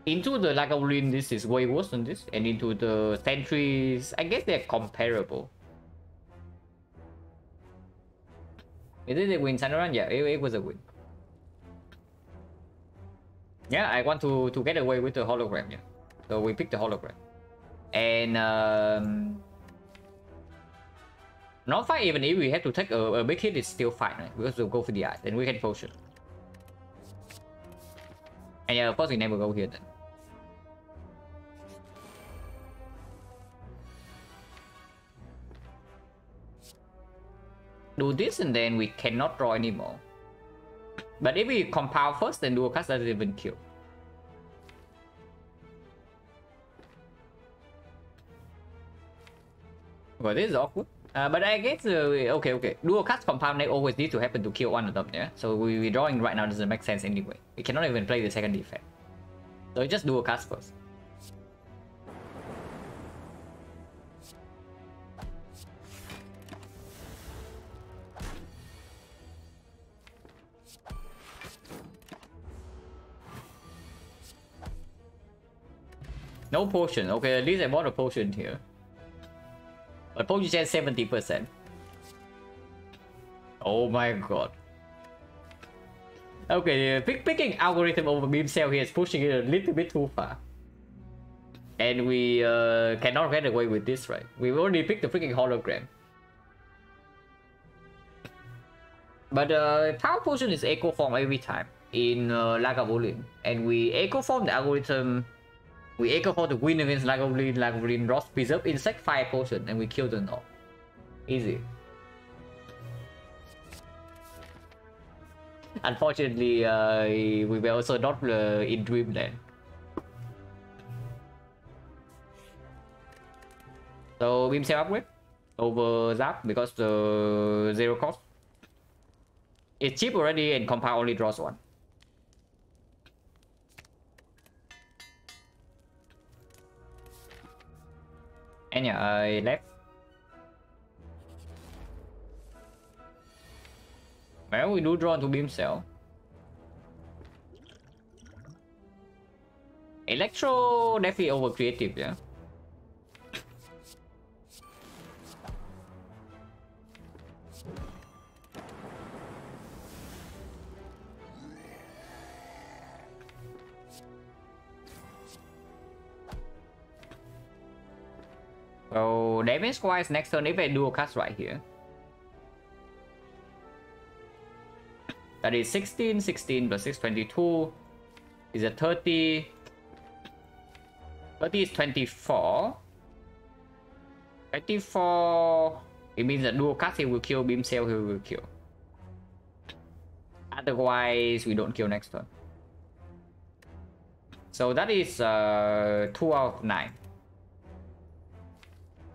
Into the Lagavulin, this is way worse than this. And into the sentries, I guess they're comparable. Is it a win, Sanaran? Yeah, it was a win. Yeah, I want to get away with the hologram, yeah. So we pick the hologram. And not fine, even if we have to take a big hit, it's still fine, right? Because we'll go for the eyes, then we can potion. And yeah, of course we never go here then. Do this and then we cannot draw anymore. But if we compound first, then dual cast doesn't even kill. Well, this is awkward. But I guess, okay. Dual cast compound, they always need to happen to kill one of them, yeah? So we drawing right now doesn't make sense anyway. We cannot even play the second effect. So just dual cast first. No potion. Okay, at least I bought a potion here. But potion has 70%. Oh my god. Okay, picking algorithm over beam cell here is pushing it a little bit too far. And we cannot get away with this, right? We've already picked the freaking hologram. But power potion is echo form every time in Lagavulin. And we echo form the algorithm. We echo for the win against Lagavulin draws preserve insect fire potion, and we kill the knob. Easy. Unfortunately, we were also not in Dreamland. So beam cell upgrade over Zap because the 0 cost. It's cheap already and compound only draws 1. And yeah, I left. Well, we do draw into beam cell. Electro definitely over creative, yeah. So damage wise next turn if I dual cast right here. That is 16 plus 6 22 is a 30. 30 is 24. 24 it means that dual cast he will kill, beam cell he will kill. Otherwise we don't kill next turn. So that is 2 out of 9.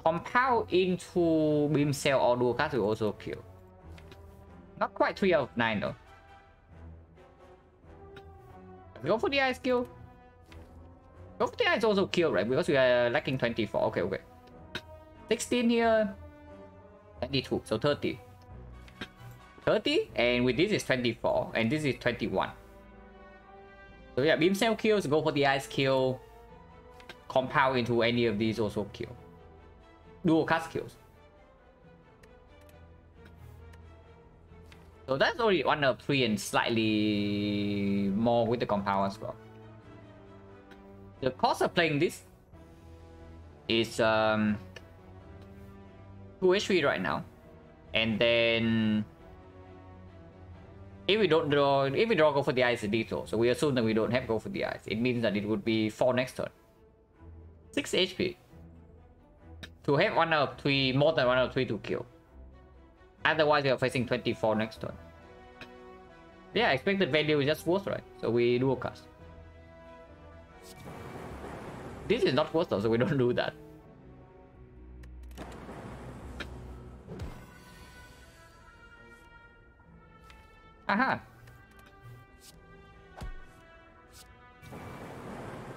Compound into beam cell or dual cast will also kill. Not quite 3 out of 9 though. Go for the eyes kill. Go for the eyes also kill, right? Because we are lacking 24. Okay. 16 here. 22. So 30. 30 and with this is 24 and this is 21. So yeah, beam cell kills, go for the eyes kill. Compound into any of these also kill. Dual cast kills. So that's only 1 of 3 and slightly more with the compound as well. The cost of playing this is 2 HP right now. And then if we draw go for the eyes, it's lethal. So we assume that we don't have go for the eyes. It means that it would be 4 next turn. 6 HP. To have 1 out of 3, more than 1 out of 3 to kill. Otherwise we are facing 24 next turn. Yeah, expected value is just worth, right? So we do a cast. This is not worth though, so we don't do that. Aha.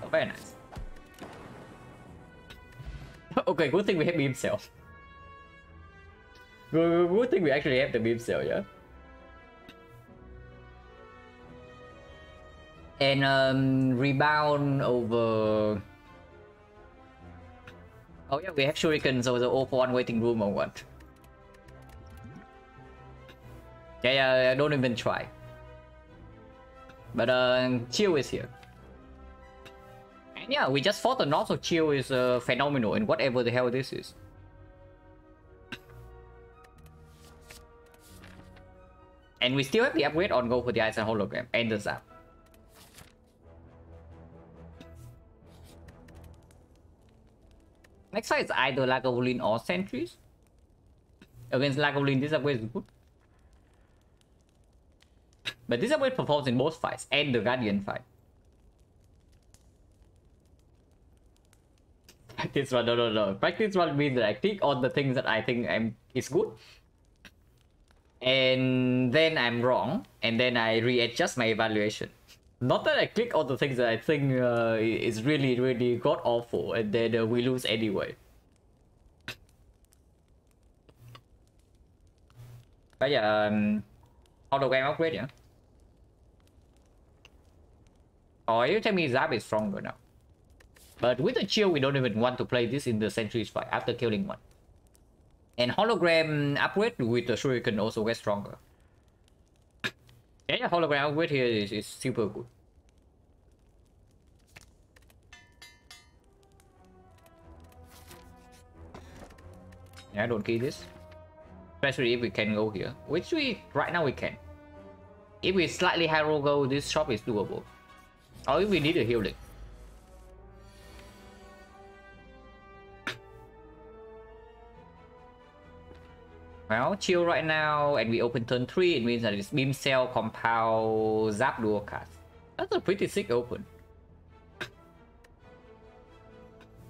Oh, very nice. Okay, good thing we have beam cell. Good thing we actually have the beam cell, yeah. And rebound over. Oh yeah, we have shurikens over the 0-for-1 waiting room or what? Yeah, don't even try. But chill is here. And yeah, we just fought the North, so chill is phenomenal in whatever the hell this is. And we still have the upgrade on go for the Ice and Hologram and the Zap. Next side is either Lagavulin or Sentries. Against Lagavulin, this upgrade is good. But this upgrade performs in both fights and the Guardian fight. Practice one, no. Practice one means that I click on the things that I think is good. And then I'm wrong. And then I readjust my evaluation. Not that I click on the things that I think is really, really god awful. And then we lose anyway. But yeah, hologram upgrade, yeah. Oh, you tell me Zap is stronger now. But with the chill, we don't even want to play this in the Sentries fight after killing one. And hologram upgrade with the shuriken also gets stronger. Yeah, hologram upgrade here is super good. Yeah, don't kill this. Especially if we can go here. Which right now we can. If we slightly higher go, this shop is doable. Or if we need a healing. Well, chill right now, and we open turn 3. It means that it's Beam Cell, Compound, Zap, Dual Cast. That's a pretty sick open.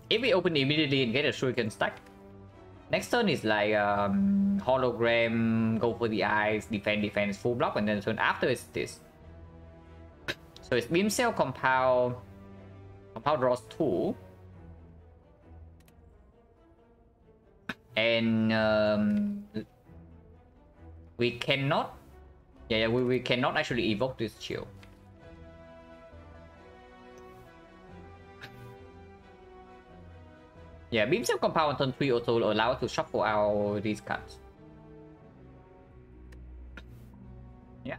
If we open immediately and get a Shuriken stack, next turn is like Hologram, go for the eyes, defense, full block, and then the turn after is this. So it's Beam Cell, Compound draws 2. And we cannot, we cannot actually evoke this chill. Yeah, Beam Cell Compound on turn 3 also will allow us to shuffle out these cards. Yeah.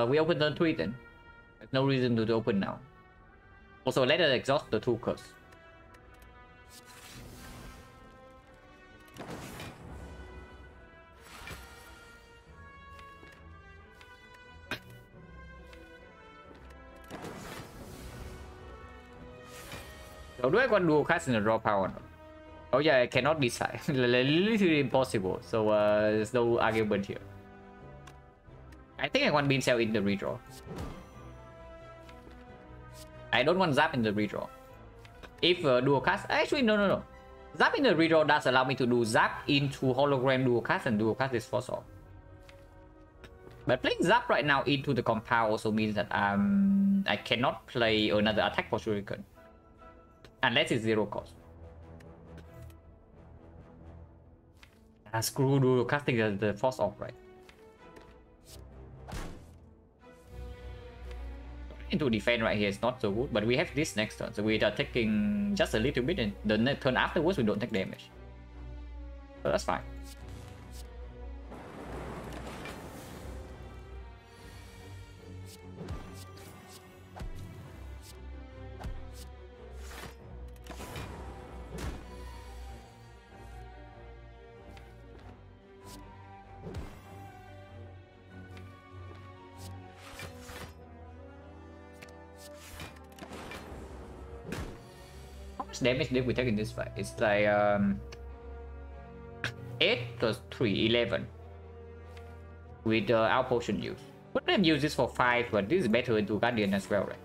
We open turn 3 then. There's no reason to open now. Also, let us exhaust the 2 curse. So do I want dual cast in the draw power? Oh yeah, I cannot decide. Literally impossible. So there's no argument here. I think I want Beam Cell in the redraw. I don't want Zap in the redraw. If dual cast, actually no. Zap in the redraw does allow me to do Zap into hologram dual cast, and dual cast is force off. But playing Zap right now into the compound also means that I cannot play another attack for Shuriken. Unless it's 0 cost. Screw dual casting the force off, right? Into defend right here is not so good, but we have this next turn, so we are taking just a little bit, and the next turn afterwards we don't take damage. So that's fine. damage did we take in this fight? It's like 8 plus 3, 11. With our potion use. Could have used this for 5, but this is better into Guardian as well, right?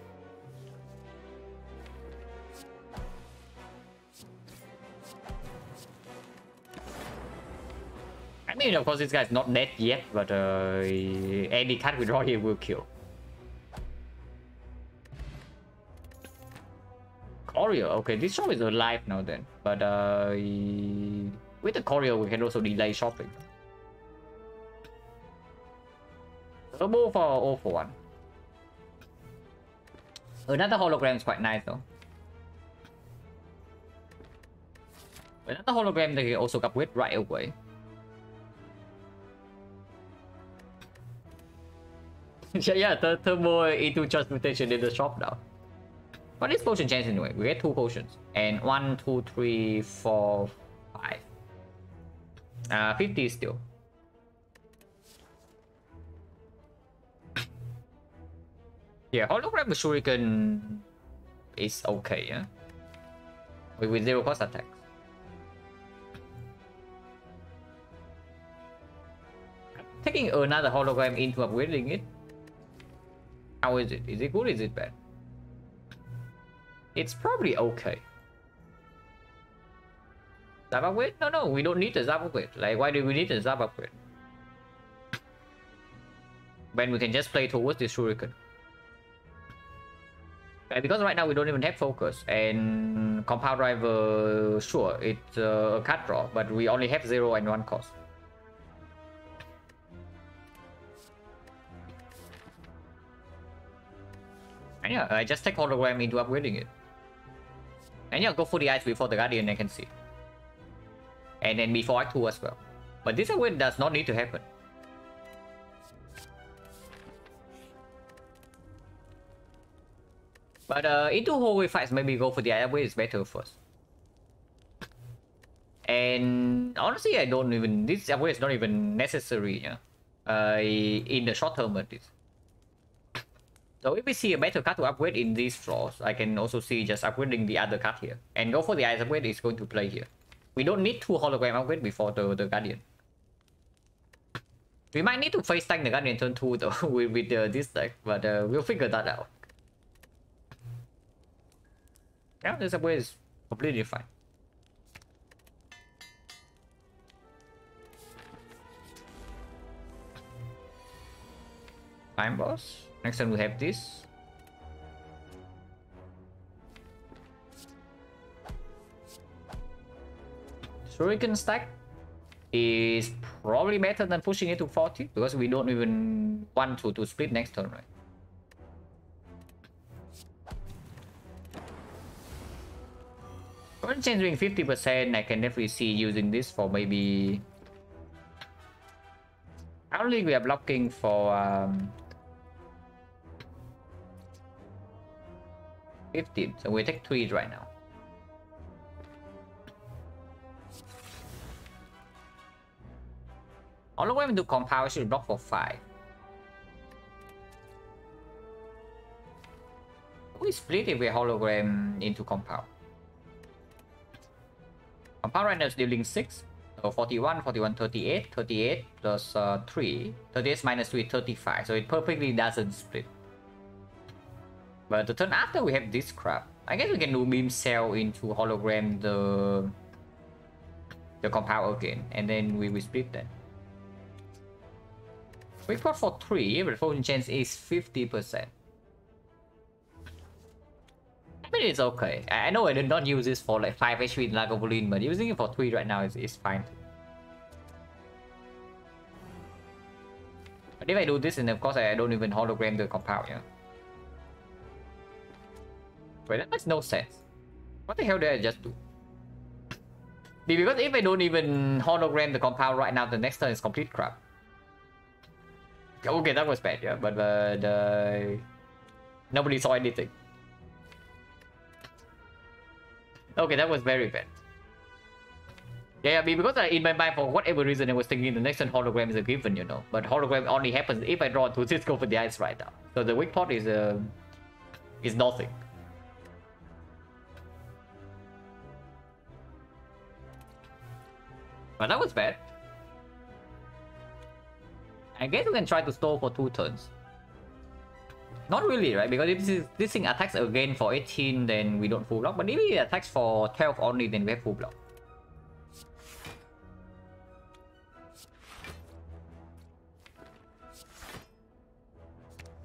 I mean, of course, this guy's not dead yet, but any card we draw here will kill. Courier, okay, this shop is alive now then, but with the courier we can also delay shopping. Turbo for all for one. Another hologram is quite nice though. Another hologram they can also upgrade right away. Yeah, turbo into transmutation in the shop now. What is potion chance anyway? We get 2 potions. And 1, 2, 3, 4, 5. 50 still. Yeah, hologram with shuriken is okay, yeah. With 0 cost attacks. Taking another hologram into upgrading it. How is it? Is it good? Is it bad? It's probably okay. Zap upgrade? No, we don't need the Zap upgrade. Like, why do we need the Zap upgrade? When we can just play towards this shuriken. Because right now we don't even have focus, and compound driver, sure, it's a card draw, but we only have 0 and 1 cost. And yeah, I just take hologram into upgrading it. And yeah, go for the eyes before the Guardian, I can see. And then before Act 2 as well. But this upgrade does not need to happen. But into hallway fights, maybe go for the upgrade is better first. And honestly, I don't even... This upgrade is not even necessary, yeah? In the short term at least. So if we see a better card to upgrade in these floors, I can also see just upgrading the other card here. And go for the eyes upgrade is going to play here. We don't need 2 hologram upgrade before the Guardian. We might need to face tank the Guardian turn 2 though with this deck, but we'll figure that out. Yeah, this upgrade is completely fine. Time boss. Next time we have this. Shuriken stack is probably better than pushing it to 40 because we don't even want to split next turn, right? When changing 50%, I can definitely see using this for maybe... I don't think we are blocking for 15, so we take 3 right now. Hologram into compound should block for 5. We split if we hologram into compound. Compound right now is dealing 6. So 41, 41, 38. 38 plus 3. 38 minus 3, 35. So it perfectly doesn't split. But the turn after we have this crap. I guess we can do beam cell into hologram the compound again. And then we will split that. We fought for 3, but the potion chance is 50%. I mean, it's okay. I know I did not use this for like 5 HP in Lagavulin, but using it for 3 right now is fine. But if I do this, then of course I don't even hologram the compound, yeah? Wait, that makes no sense. What the hell did I just do? Because if I don't even hologram the compound right now, the next turn is complete crap. Okay, that was bad, yeah, but nobody saw anything. Okay, that was very bad. Yeah, because in my mind, for whatever reason, I was thinking the next turn hologram is a given, you know. But hologram only happens if I draw 2 Cisco for the ice right now. So the weak pot is nothing. But that was bad. I guess we can try to stall for 2 turns. Not really, right? Because if this thing attacks again for 18, then we don't full block. But if it attacks for 12 only, then we have full block.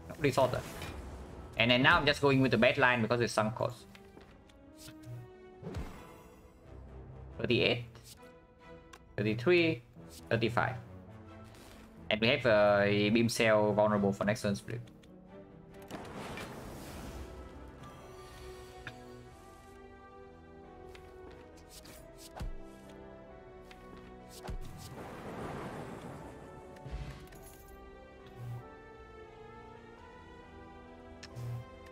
Nobody saw that. And then now I'm just going with the bad line because it's sunk cost. 38, 33, 35. And we have a beam cell vulnerable for next turn split.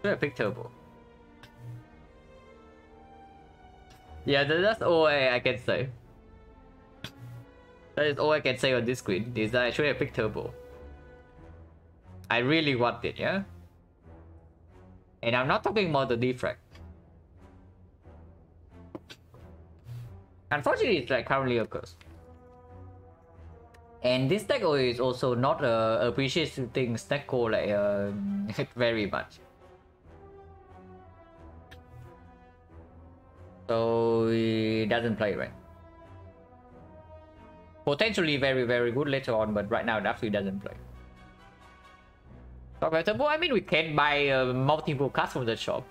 Should I pick turbo? Yeah, that's all I can say. That is all I can say on this screen, is that I should have picked turbo. I really want it, yeah? And I'm not talking about the defrag. Unfortunately, it's like currently a curse. And this deck is also not appreciating stack core like very much. So he doesn't play, right? Potentially very, very good later on, but right now it absolutely doesn't play. Talk about turbo, I mean, we can buy multiple cards from the shop.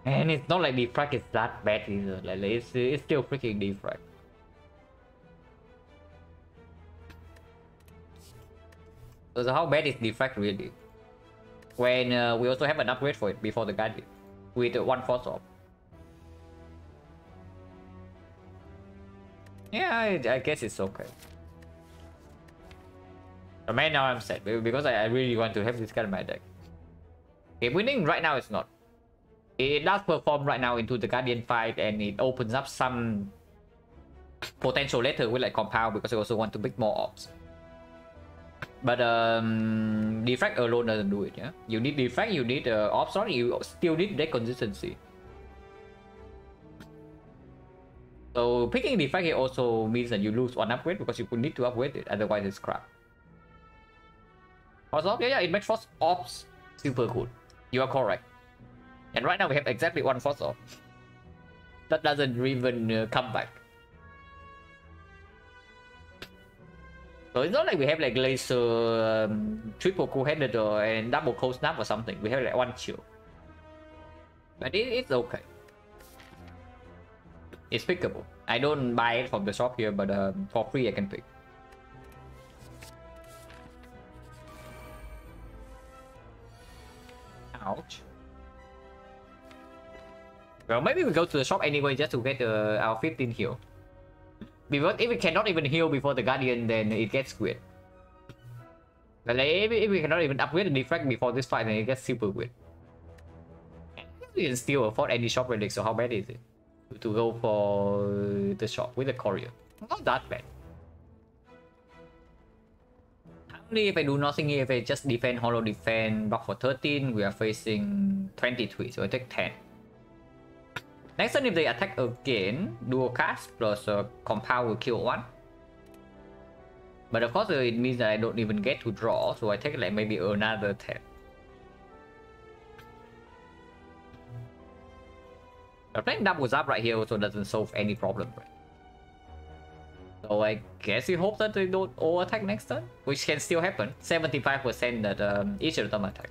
And it's not like defrag is that bad either. Like it's still freaking defrag. So how bad is defrag really? When we also have an upgrade for it before the Guardian with 1 force off. Yeah, I guess it's okay. But man, now I'm sad because I really want to have this card in my deck. Okay, winning right now is not. It does perform right now into the Guardian fight, and it opens up some potential later with like compound because I also want to pick more ops. But defrag alone doesn't do it, yeah? You need defrag, you need ops, or you still need deck consistency. So picking defrag here also means that you lose 1 upgrade because you would need to upgrade it, otherwise it's crap. Also, yeah, it makes force ops super good. You are correct. And right now we have exactly 1 force off. That doesn't even come back. So it's not like we have like laser triple cool-headed and double cold snap or something. We have like 1 chill. But it's okay. It's pickable. I don't buy it from the shop here, but for free I can pick. Ouch. Well, maybe we go to the shop anyway just to get our 15 heal. Because if we cannot even heal before the Guardian, then it gets weird. But like, if we cannot even upgrade the defrag before this fight, then it gets super weird. We can still afford any shop relic, so how bad is it? To go for the shop with the courier. Not that bad. Only if I do nothing here, if I just defend, hollow defend, block for 13, we are facing 23, so I take 10. Next turn, if they attack again, dual cast plus compound will kill 1. But of course, it means that I don't even get to draw, so I take like maybe another 10. But playing doubles up right here also doesn't solve any problem, right? So I guess we hope that they don't over-attack next turn, which can still happen. 75% that each of them attack.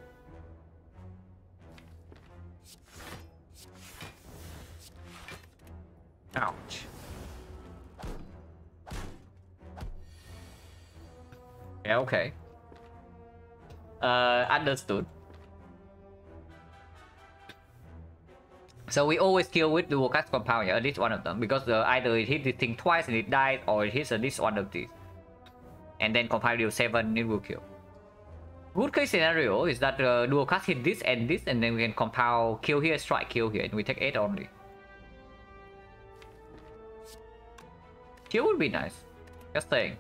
Ouch. Yeah, okay. Understood. So we always kill with dual cast compound, yeah, at least one of them, because either it hits this thing twice and it dies, or it hits at least one of these. And then compound deal 7, it will kill. Good case scenario is that dual cast hit this, and then we can compound kill here, strike kill here, and we take 8 only. Kill would be nice. Just saying.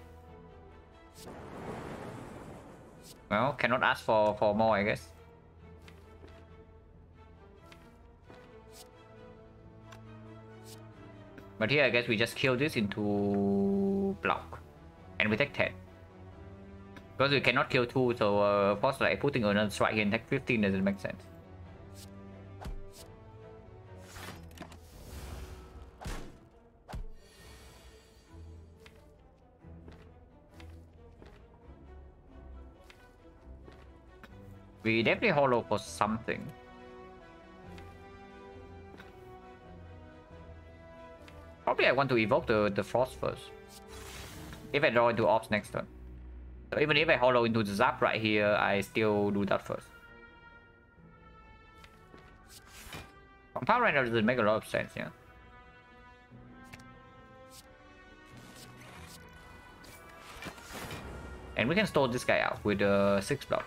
Well, cannot ask for more, I guess. But here I guess we just kill this into block. And we take 10. Because we cannot kill 2, so of course like putting another strike here and take 15 doesn't make sense. We definitely hollow for something. Probably I want to evoke the frost first. If I draw into ops next turn. So even if I hollow into the zap right here, I still do that first. Compound right now doesn't make a lot of sense, yeah. And we can store this guy out with 6 block.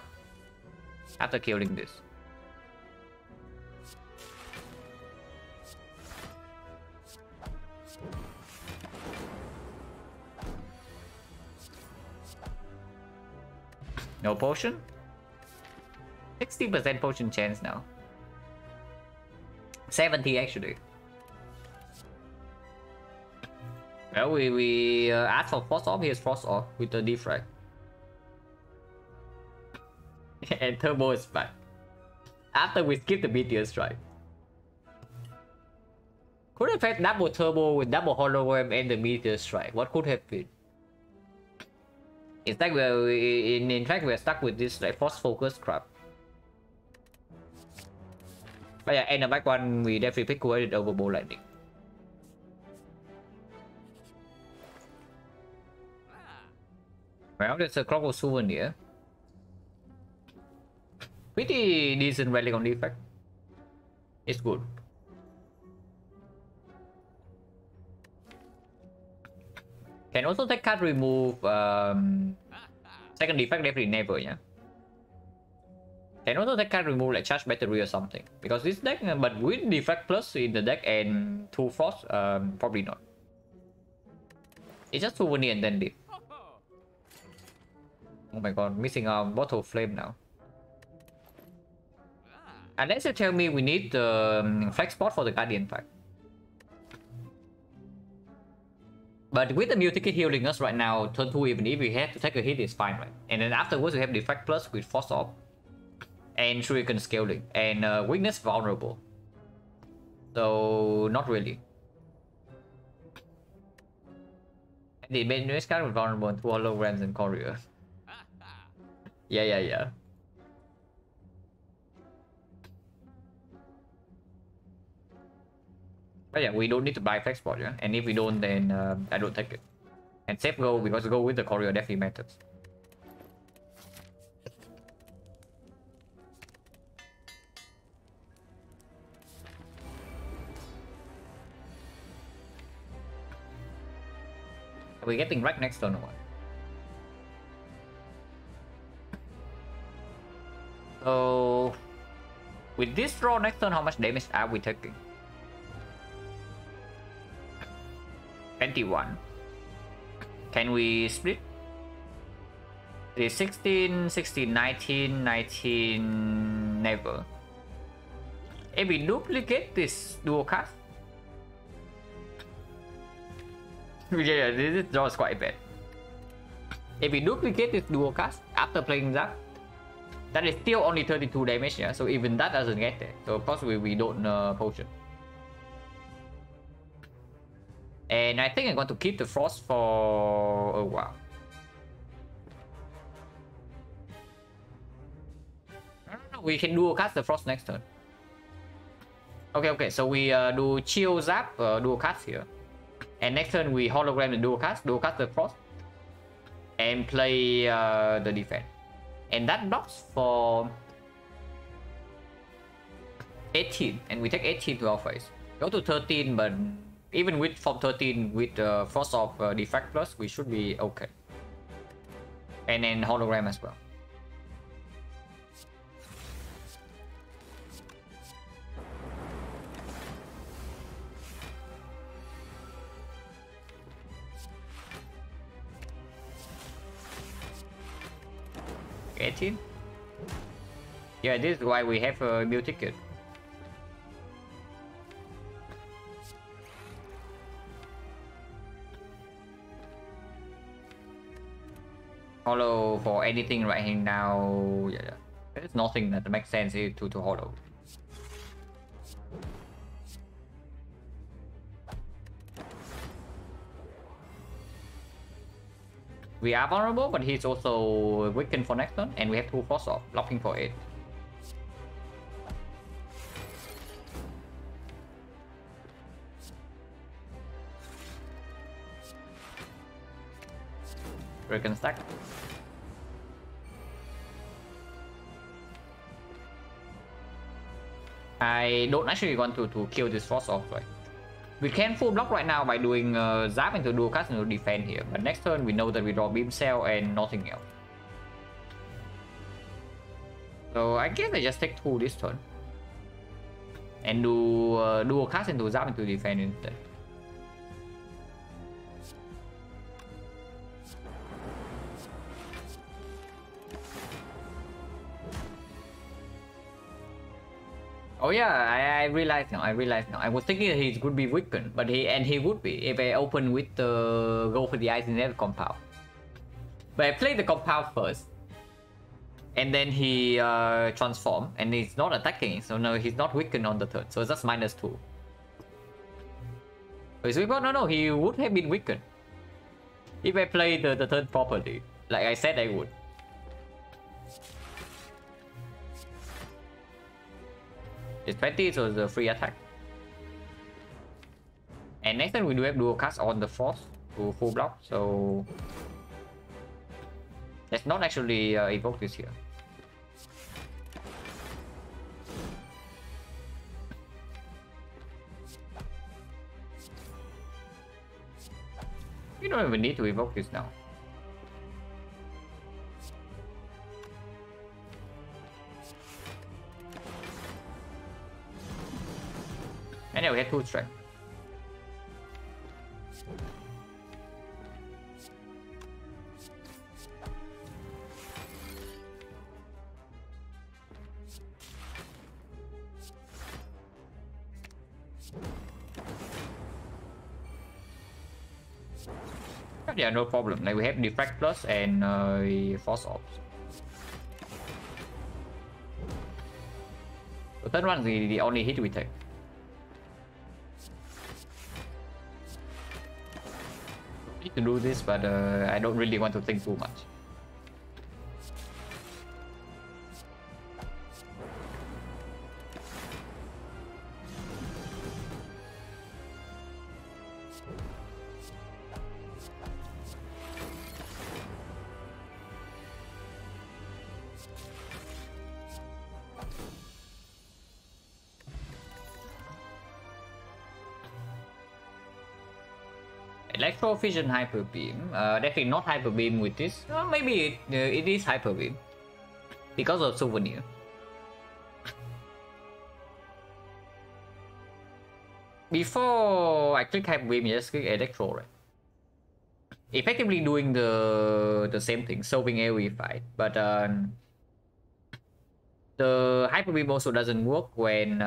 After killing this. No potion? 60% potion chance now. 70 actually. Well, we ask for frost off. Here's frost off with the defrag. And turbo is back. After we skip the meteor strike. Could have had double turbo with double hologram and the meteor strike. What could have been? In fact, we're stuck with this like force focus crap. But yeah, and the back one we definitely pick away over bow lightning. Well, there's a crocodile souvenir. Pretty decent relic on defect. It's good. Can also take card remove second defect, definitely never, yeah. Can also take card remove like charge battery or something. Because this deck, but with defect plus in the deck and 2 frost, probably not. It's just souvenir and then dip. Oh my god, missing our bottle flame now. Unless you tell me we need the flex spot for the guardian pack. But with the Mutic healing us right now, turn 2, even if we have to take a hit, it's fine, right? And then afterwards, we have Defect Plus with Force Off. And Shuriken Scaling. And Weakness Vulnerable. So, not really. And the base card with Vulnerable and 2 holograms and Courier. Yeah. But yeah, we don't need to buy flex spot, yeah? And if we don't, then I don't take it. And safe go, because go with the Courier definitely matters. Are we getting wrecked next turn or what? So... with this draw next turn, how much damage are we taking? 21. Can we split? It's 16, 16, 19, 19, never. If we duplicate this dual cast. Yeah, this draw is quite bad. If we duplicate this dual cast after playing that is still only 32 damage, yeah. So even that doesn't get there. So of course we don't potion. And I think I'm going to keep the frost for a while. No, we can dual cast the frost next turn. Okay, so we do chill zap dual cast here. And next turn we hologram the dual cast the frost. And play the defense. And that blocks for 18. And we take 18 to our face. Go to 13, but even with from 13 with frost of defect plus, we should be okay. And then hologram as well. $18. Yeah, this is why we have a new ticket. Hollow for anything right here now. Yeah, there's nothing that makes sense here to hollow. We are vulnerable, but he's also weakened for next turn, and we have 2 force off, blocking for 8. Breaking stack. I don't actually want to kill this force off, right? We can full block right now by doing zap into dual cast into defend here, but next turn we know that we draw beam cell and nothing else. So I guess I just take 2 this turn and do dual cast into zap into defend instead. Oh yeah, I realize now. I was thinking that he could be weakened, but he would be if I open with the go for the Ice compound. But I played the compound first, and then he transformed, and he's not attacking, so no, he's not weakened on the turn, so it's just -2. Is we no, he would have been weakened if I played the turn properly, like I said I would. It's 20, so it's a free attack. And next time we do have dual cast on the force to full block, so let's not actually evoke this here. You don't even need to evoke this now. And now we have 2 strength. Yeah, no problem. Like we have defect plus and force off. The third one is the only hit we take. Need to do this, but I don't really want to think too much. Electro Vision Hyper Beam. Definitely not Hyper Beam with this. Maybe it is Hyper Beam because of Souvenir. Before I click Hyper Beam, you just click Electro, right? Effectively doing the same thing, solving AoE fight, but the Hyper Beam also doesn't work when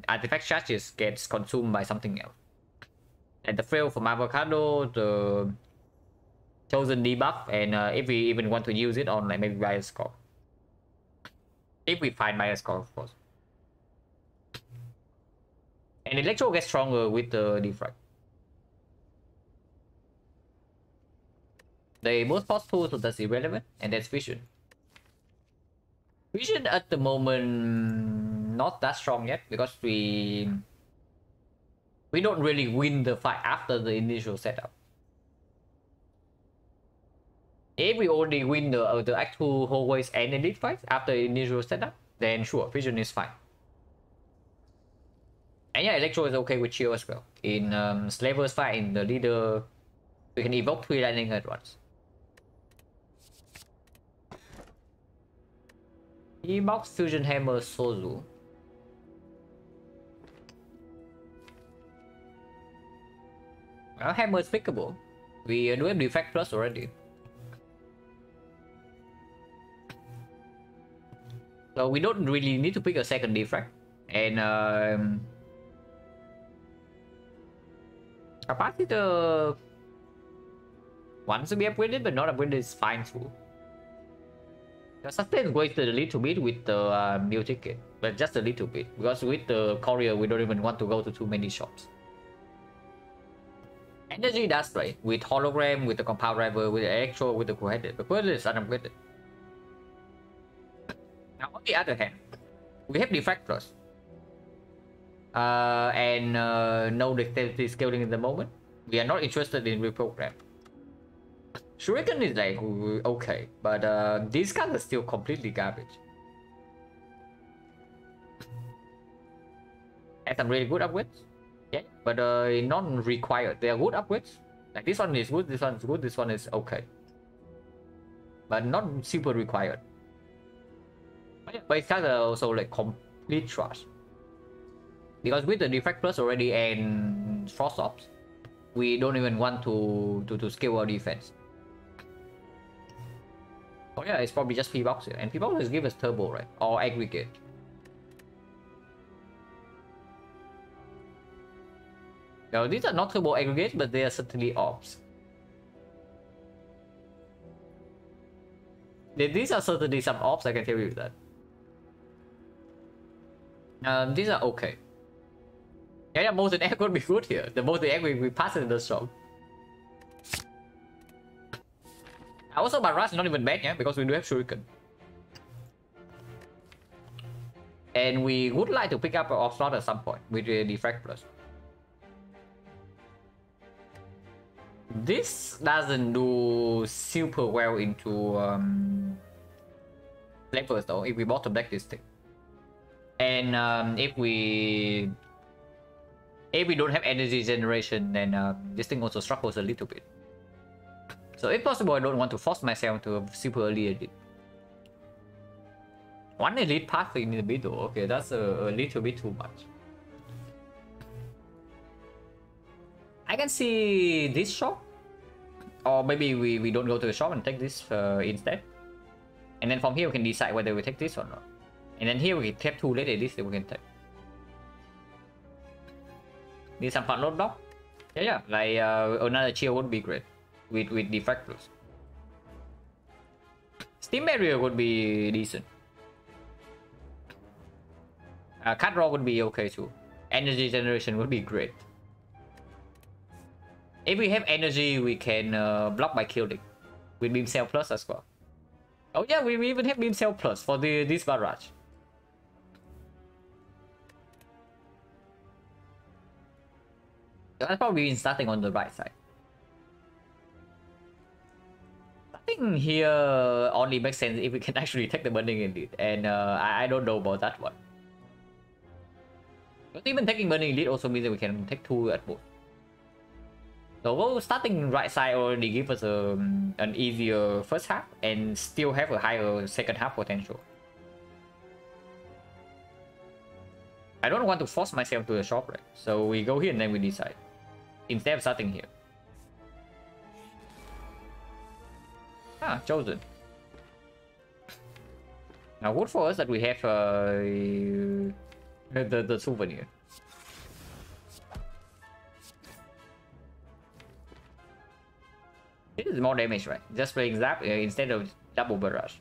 artifact charges gets consumed by something else. And the fail from Avocado, the chosen debuff, and if we even want to use it on like maybe Riot Score. If we find Riot Score, of course. And Electro gets stronger with the defrag. They both cost 2, so that's irrelevant, and that's Vision. Vision at the moment not that strong yet because we don't really win the fight after the initial setup. If we already win the actual hallways and elite fights after the initial setup, then sure, Vision is fine. And yeah, Electro is okay with Chill as well. In Slaver's fight, in the leader, we can evoke 3 lightning at once. He box Fusion Hammer Sozu. Our hammer is pickable. We do have defect plus already. So we don't really need to pick a second defect. And capacitor once we upgraded, but not upgraded is fine too. The sustain wasted a little bit with the new ticket, but just a little bit, because with the courier we don't even want to go to too many shops. Energy does right with hologram, with the compound driver, with the electro, with the coheaded. The coheaded is unupgraded. Now on the other hand, we have defect plus. And no dexterity scaling in the moment. We are not interested in reprogram. Shuriken is like okay, but these cards are still completely garbage. Have some really good upgrades, yeah, but not required. They are good upgrades. Like this one is good, this one is good, this one is okay, but not super required. But yeah, but these cards are also like complete trash. Because with the defect plus already and frost ops, we don't even want to scale our defense. Oh yeah, it's probably just P-box here, and P-box just give us turbo, right? Or aggregate. Now these are not turbo aggregates, but they are certainly ops. These are certainly some ops, I can tell you that. These are okay. Yeah, Molten Egg would be good here. The Molten Egg we pass it in the shop. Also, Barrage is not even bad, yeah, because we do have Shuriken. And we would like to pick up an off slot at some point with the Defrag Plus. This doesn't do super well into levels though, if we bottom deck this thing. And if we don't have energy generation, then this thing also struggles a little bit. So if possible, I don't want to force myself to a super early edit. One elite path in the middle, okay, that's a little bit too much. I can see this shop, or maybe we don't go to the shop and take this instead. And then from here we can decide whether we take this or not. And then here we can take 2 late edits that we can take. Need some fun load block? Yeah, like another chill would be great with defect plus. Steam barrier would be decent. Cut draw would be okay too. Energy generation would be great. If we have energy, we can block by killing with beam cell plus as well. Oh yeah, we even have beam cell plus for this barrage. That's probably starting on the right side. I think here only makes sense if we can actually take the burning elite, and I don't know about that one. But even taking burning elite also means that we can take 2 at most. So starting right side already gives us an easier first half and still have a higher second half potential. I don't want to force myself to a shop, right? So we go here and then we decide. Instead of starting here. Ah, chosen. Now good for us that we have the souvenir. This is more damage, right? Just playing Zap instead of double barrage.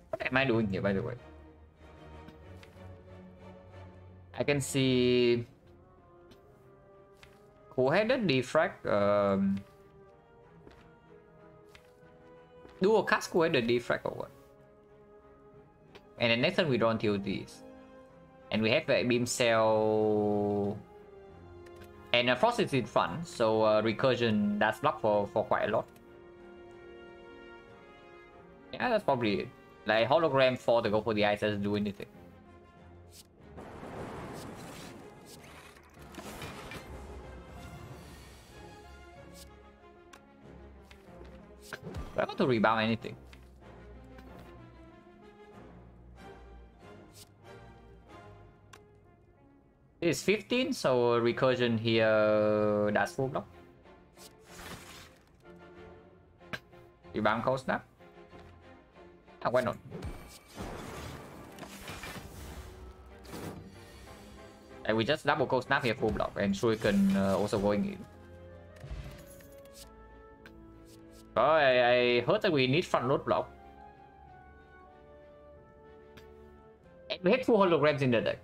What am I doing here, by the way? I can see co-headed defrag. Do a cast co-headed defrag or what? And then next time we don't use these. And we have a beam cell. And Frost is in front, so recursion does block for quite a lot. Yeah, that's probably it. Like hologram 4 to go for the ice doesn't do anything. I want to rebound anything. It's 15, so recursion here does full block. Rebound cold snap. Why not? And we just double cold snap here full block and Shuriken also going in. Oh, I heard that we need front load block. And we have 2 holograms in the deck.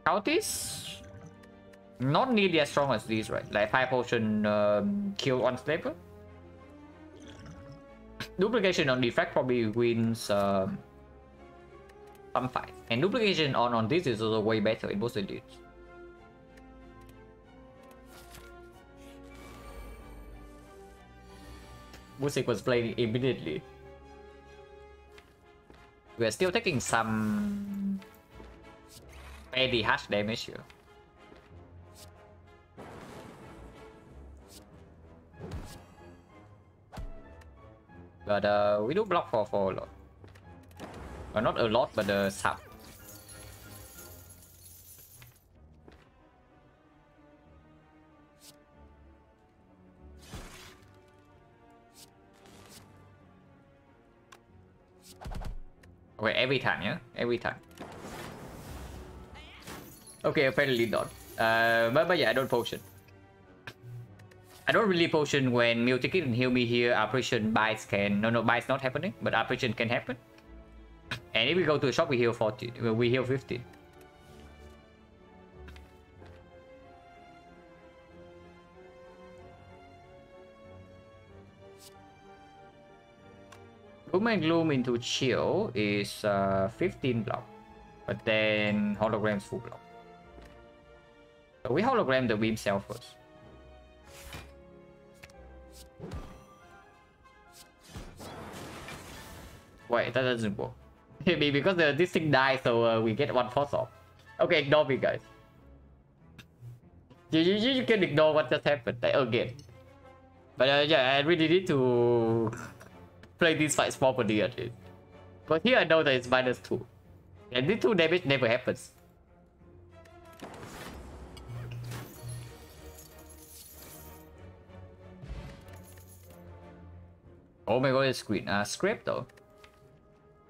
Countess? Not nearly as strong as these, right? Like 5 potion kill 1 sniper. Duplication on defect probably wins some fight. And duplication on this is also way better in both elites. Music was playing immediately. We are still taking some petty hash damage here. But we do block for a lot. Well, not a lot, but some. Okay, every time, yeah? Every time. Okay, apparently not. But yeah, I don't potion. I don't really potion when Mutic can heal me here. Apparition bites can... No, bites not happening, but apparition can happen. And if we go to a shop, we heal 40. We heal 50. Gloom and Gloom into Chill is 15 block. But then holograms full block. So we hologram the beam cell first. Wait, that doesn't work. Maybe because this thing dies, so we get 1 force off. Okay, ignore me, guys. You can ignore what just happened again. But yeah, I really need to play these fights properly at least. But here I know that it's -2. And this 2 damage never happens. Oh my god, it's green. Scrape though.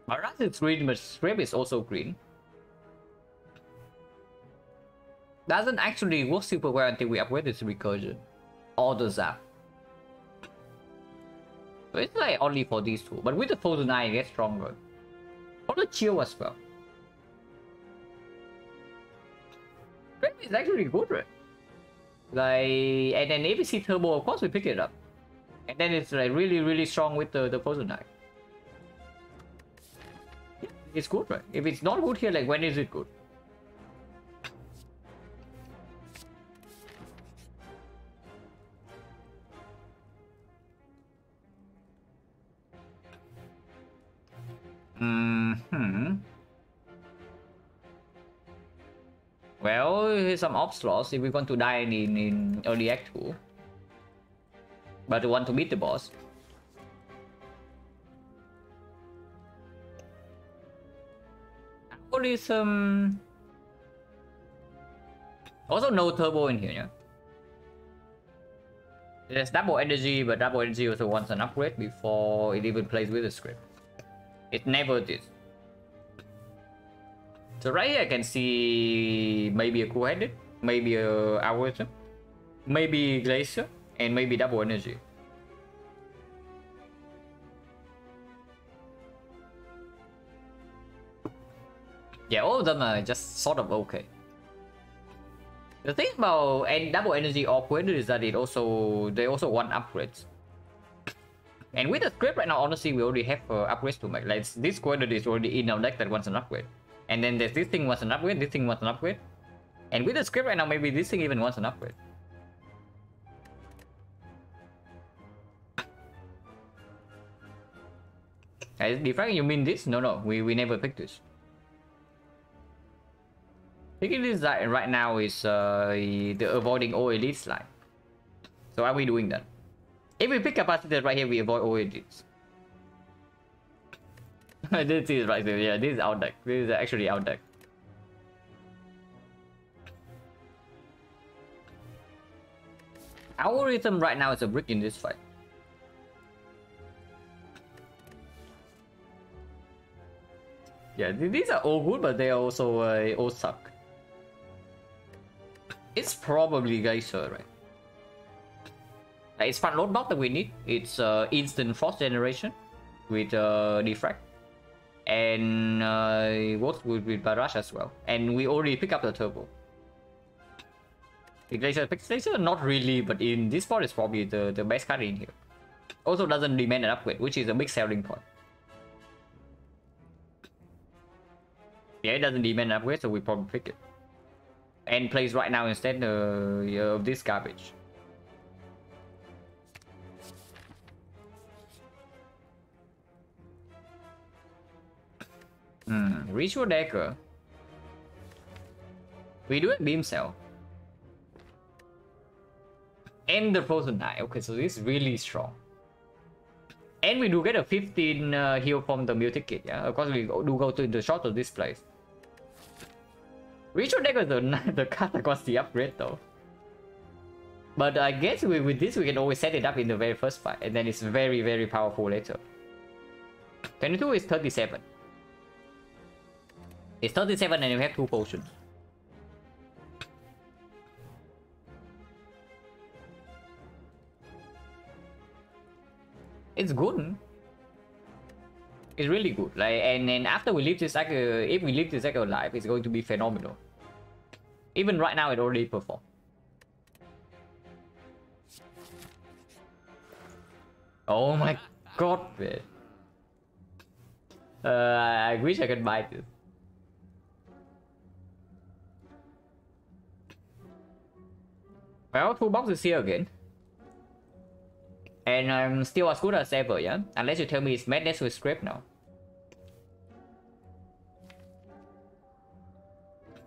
Maraz is green, but Scrape is also green. Doesn't actually work super well until we upgrade this recursion. Or the zap. So it's like only for these 2. But with the Frozen Eye, it gets stronger. Or the Chill as well. Scrape is actually good, right? Like, and then ABC Turbo, of course we pick it up. And then it's like really strong with the Frozen Eye. Yeah, it's good, right? If it's not good here, like when is it good? Well, here's some ops loss if we want to die in early act 2. But we want to beat the boss. Algorithm. Also no turbo in here, yeah? There's double energy, but double energy also wants an upgrade before it even plays with the script. It never did. So right here I can see maybe a cool-headed, maybe a algorithm, maybe glacier, and maybe double energy. Yeah, all of them are just sort of okay. The thing about double energy or cool-headed is that they also want upgrades. And with the script right now, honestly, we already have upgrades to make. Like this cool-headed is already in our deck that wants an upgrade. And then there's this thing wants an upgrade, this thing wants an upgrade. And with the script right now, maybe this thing even wants an upgrade. Defrag, you mean this? No, we never picked this. Picking this right now is the avoiding all elites line. So are we doing that? If we pick capacitor right here, we avoid all elites. This is right there. Yeah, this is out deck. This is actually out deck. Algorithm right now is a brick in this fight. Yeah, these are all good, but they also all suck. It's probably Geyser, right? It's front load buff that we need. It's instant frost generation with defrag, and it works with barrage as well. And we already pick up the turbo. Glacier, not really, but in this spot it's probably the best card in here. Also doesn't demand an upgrade, which is a big selling point. Yeah, it doesn't demand an upgrade, so we probably pick it. And plays right now instead of this garbage. Ritual Dagger. We do a beam cell. And the Frozen Eye. Okay, so this is really strong. And we do get a 15 heal from the Mutic Kit, yeah? Of course, we do go to the shot of this place. Ritual Dagger is the card that got the upgrade, though. But I guess with this, we can always set it up in the very first fight. And then it's very, very powerful later. 22 is 37. It's 37 and we have 2 potions. It's good. It's really good. Like, and after we leave this cycle, if we leave this cycle alive, it's going to be phenomenal. Even right now, it already performed. Oh my god, man. I wish I could buy this. Well, 2 boxes here again. And I'm still as good as ever, yeah? Unless you tell me it's madness with script now.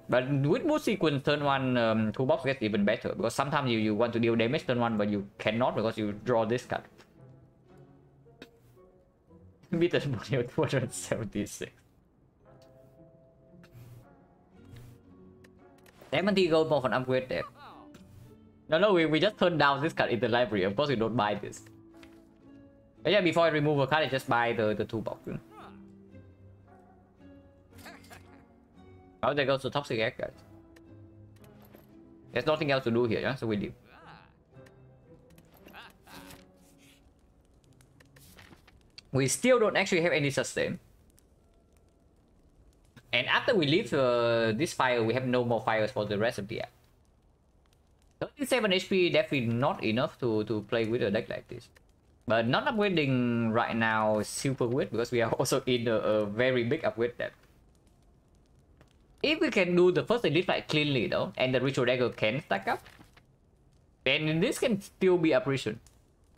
But with mood sequence turn 1, 2 box gets even better. Because sometimes you want to deal damage turn 1, but you cannot because you draw this card. Beat us money with 276. 70 gold more for an upgrade there. No, we just turned down this card in the library. Of course, we don't buy this. But yeah, before I remove a card, I just buy the 2 box. Oh, there goes the Toxic Egg, guys. There's nothing else to do here, yeah? So we leave. We still don't actually have any sustain. And after we leave this fire, we have no more fires for the rest of the app. 37 HP definitely not enough to play with a deck like this. But not upgrading right now is super weird because we are also in a very big upgrade deck. If we can do the first elite fight cleanly though, and the Ritual Dagger can stack up, then this can still be apparition.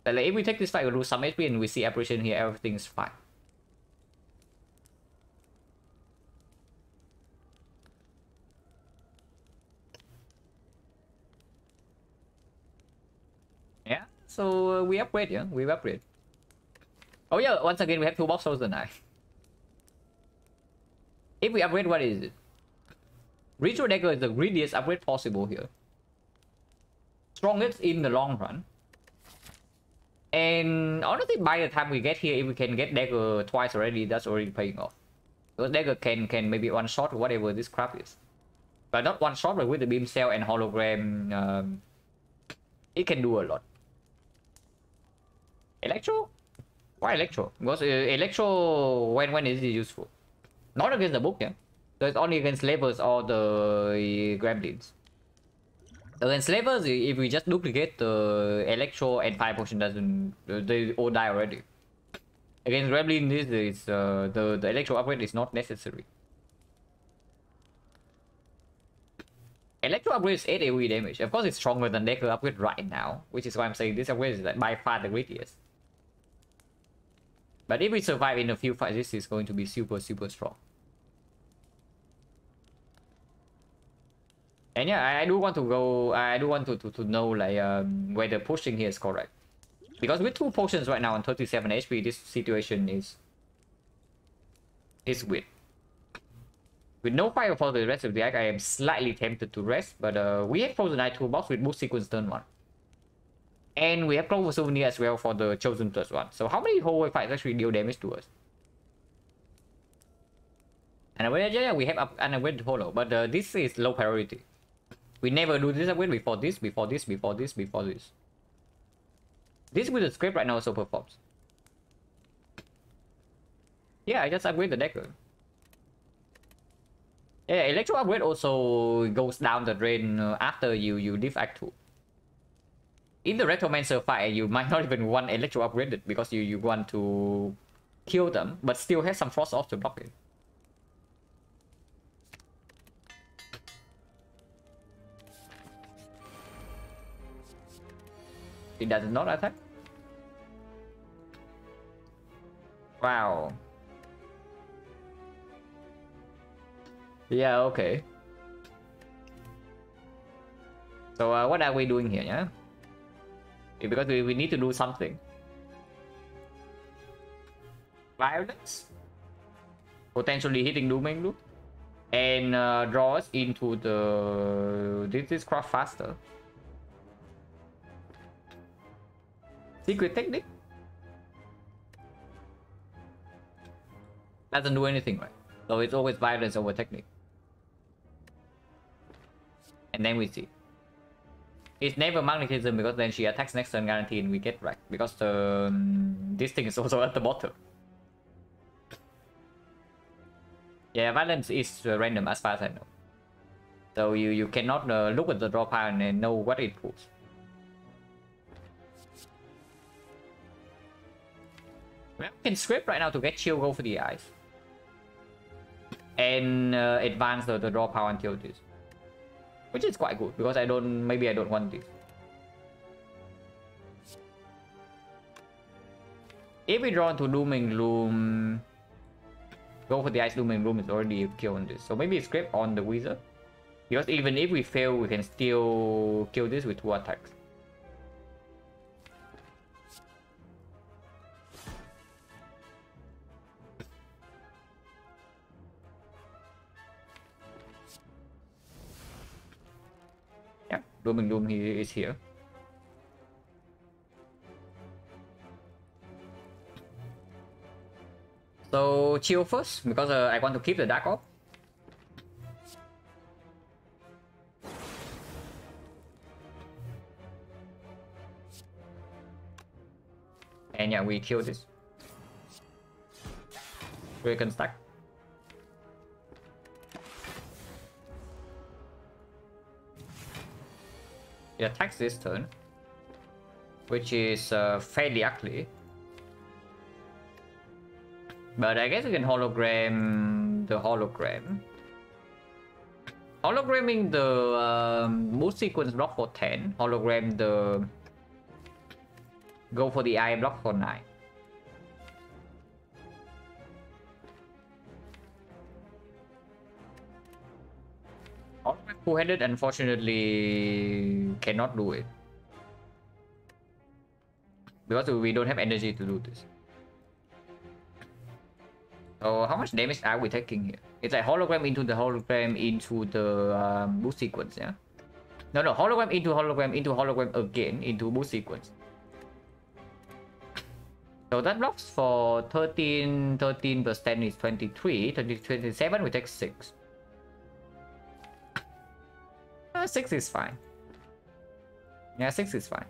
Like if we take this fight, we lose some HP and we see apparition here, everything's fine. Yeah, so we upgrade, yeah, we upgrade. Oh yeah, once again, we have 2 box Frozen Eye. If we upgrade, what is it? Ritual Dagger is the greediest upgrade possible here. Strongest in the long run. And honestly, by the time we get here, if we can get Dagger twice already, that's already paying off. Because Dagger can maybe one shot or whatever this crap is. But not one shot, but with the beam cell and hologram, it can do a lot. Electro? Why Electro? Because Electro, when is it useful? Not against the book, yeah? So it's only against slavers or the gremlins. Against slavers, if we just duplicate the Electro and Fire Potion doesn't... they all die already. Against gremlins, this is, the Electro upgrade is not necessary. Electro upgrade is 8 AoE damage. Of course, it's stronger than Dagger upgrade right now, which is why I'm saying this upgrade is like by far the greatest. But if we survive in a few fights, this is going to be super, super strong. And yeah, I do want to go. I do want to know like whether pushing here is correct, because with 2 potions right now on 37 HP, this situation is weird. With no fire for the rest of the deck, I am slightly tempted to rest, but we have Frozen Eye toolbox with boost sequence turn 1. And we have Clover Souvenir as well for the Chosen +1. So how many hallway fights actually deal damage to us? And yeah, we have an upgrade hollow, but this is low priority. We never do this upgrade before this, before this, before this, before this. This with the script right now also performs. Yeah, I just upgrade the decker. Yeah, electro upgrade also goes down the drain after you diff Act 2. In the Retromancer fight, you might not even want electro upgraded because you want to kill them, but still have some frost off to block it. It does not attack. Wow. Yeah, okay. So what are we doing here, yeah? Because we need to do something. Violence? Potentially hitting Dooming Loop. And draw us into the... This craft faster. Secret technique? Doesn't do anything, right? So it's always violence over technique. And then we see. It's never magnetism because then she attacks next turn guaranteed and we get wrecked. Because this thing is also at the bottom. Yeah, violence is random as far as I know. So you cannot look at the draw pile and know what it pulls. We can script right now to get chill, go for the eyes. And advance the draw power until this. Which is quite good because maybe I don't want this. If we draw into Dooming Loom, go for the Ice Dooming Loom is already a kill on this. So maybe script on the Wizard. Because even if we fail, we can still kill this with 2 attacks. Yeah, Dooming Loom is here. So chill first because I want to keep the Dark Orb. And yeah, we kill this. We can stack. It attacks this turn, which is fairly ugly. But I guess we can hologram the hologram. Hologramming the mood sequence block for 10. Hologram the go for the eye block for 9. Hologram two-headed unfortunately cannot do it. Because we don't have energy to do this. So how much damage are we taking here? It's like hologram into the hologram into the boost sequence, yeah? No, hologram into hologram again into boost sequence. So that blocks for 13 plus 10 is 23, 27 we take 6. 6 is fine. Yeah, 6 is fine.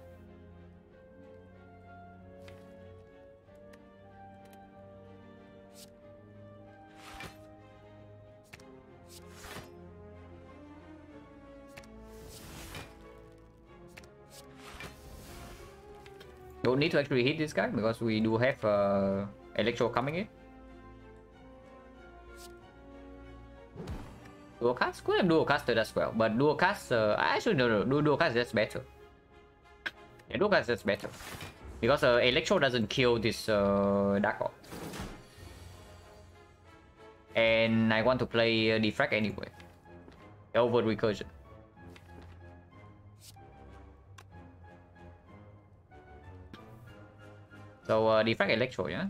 Don't need to actually hit this guy because we do have electro coming in. Dual cast? Could have dual casted as well, but dual cast actually no, dual cast that's better. Yeah, dual cast that's better. Because electro doesn't kill this Dark Orb. And I want to play defrag anyway. Over recursion. So defrag electro, yeah.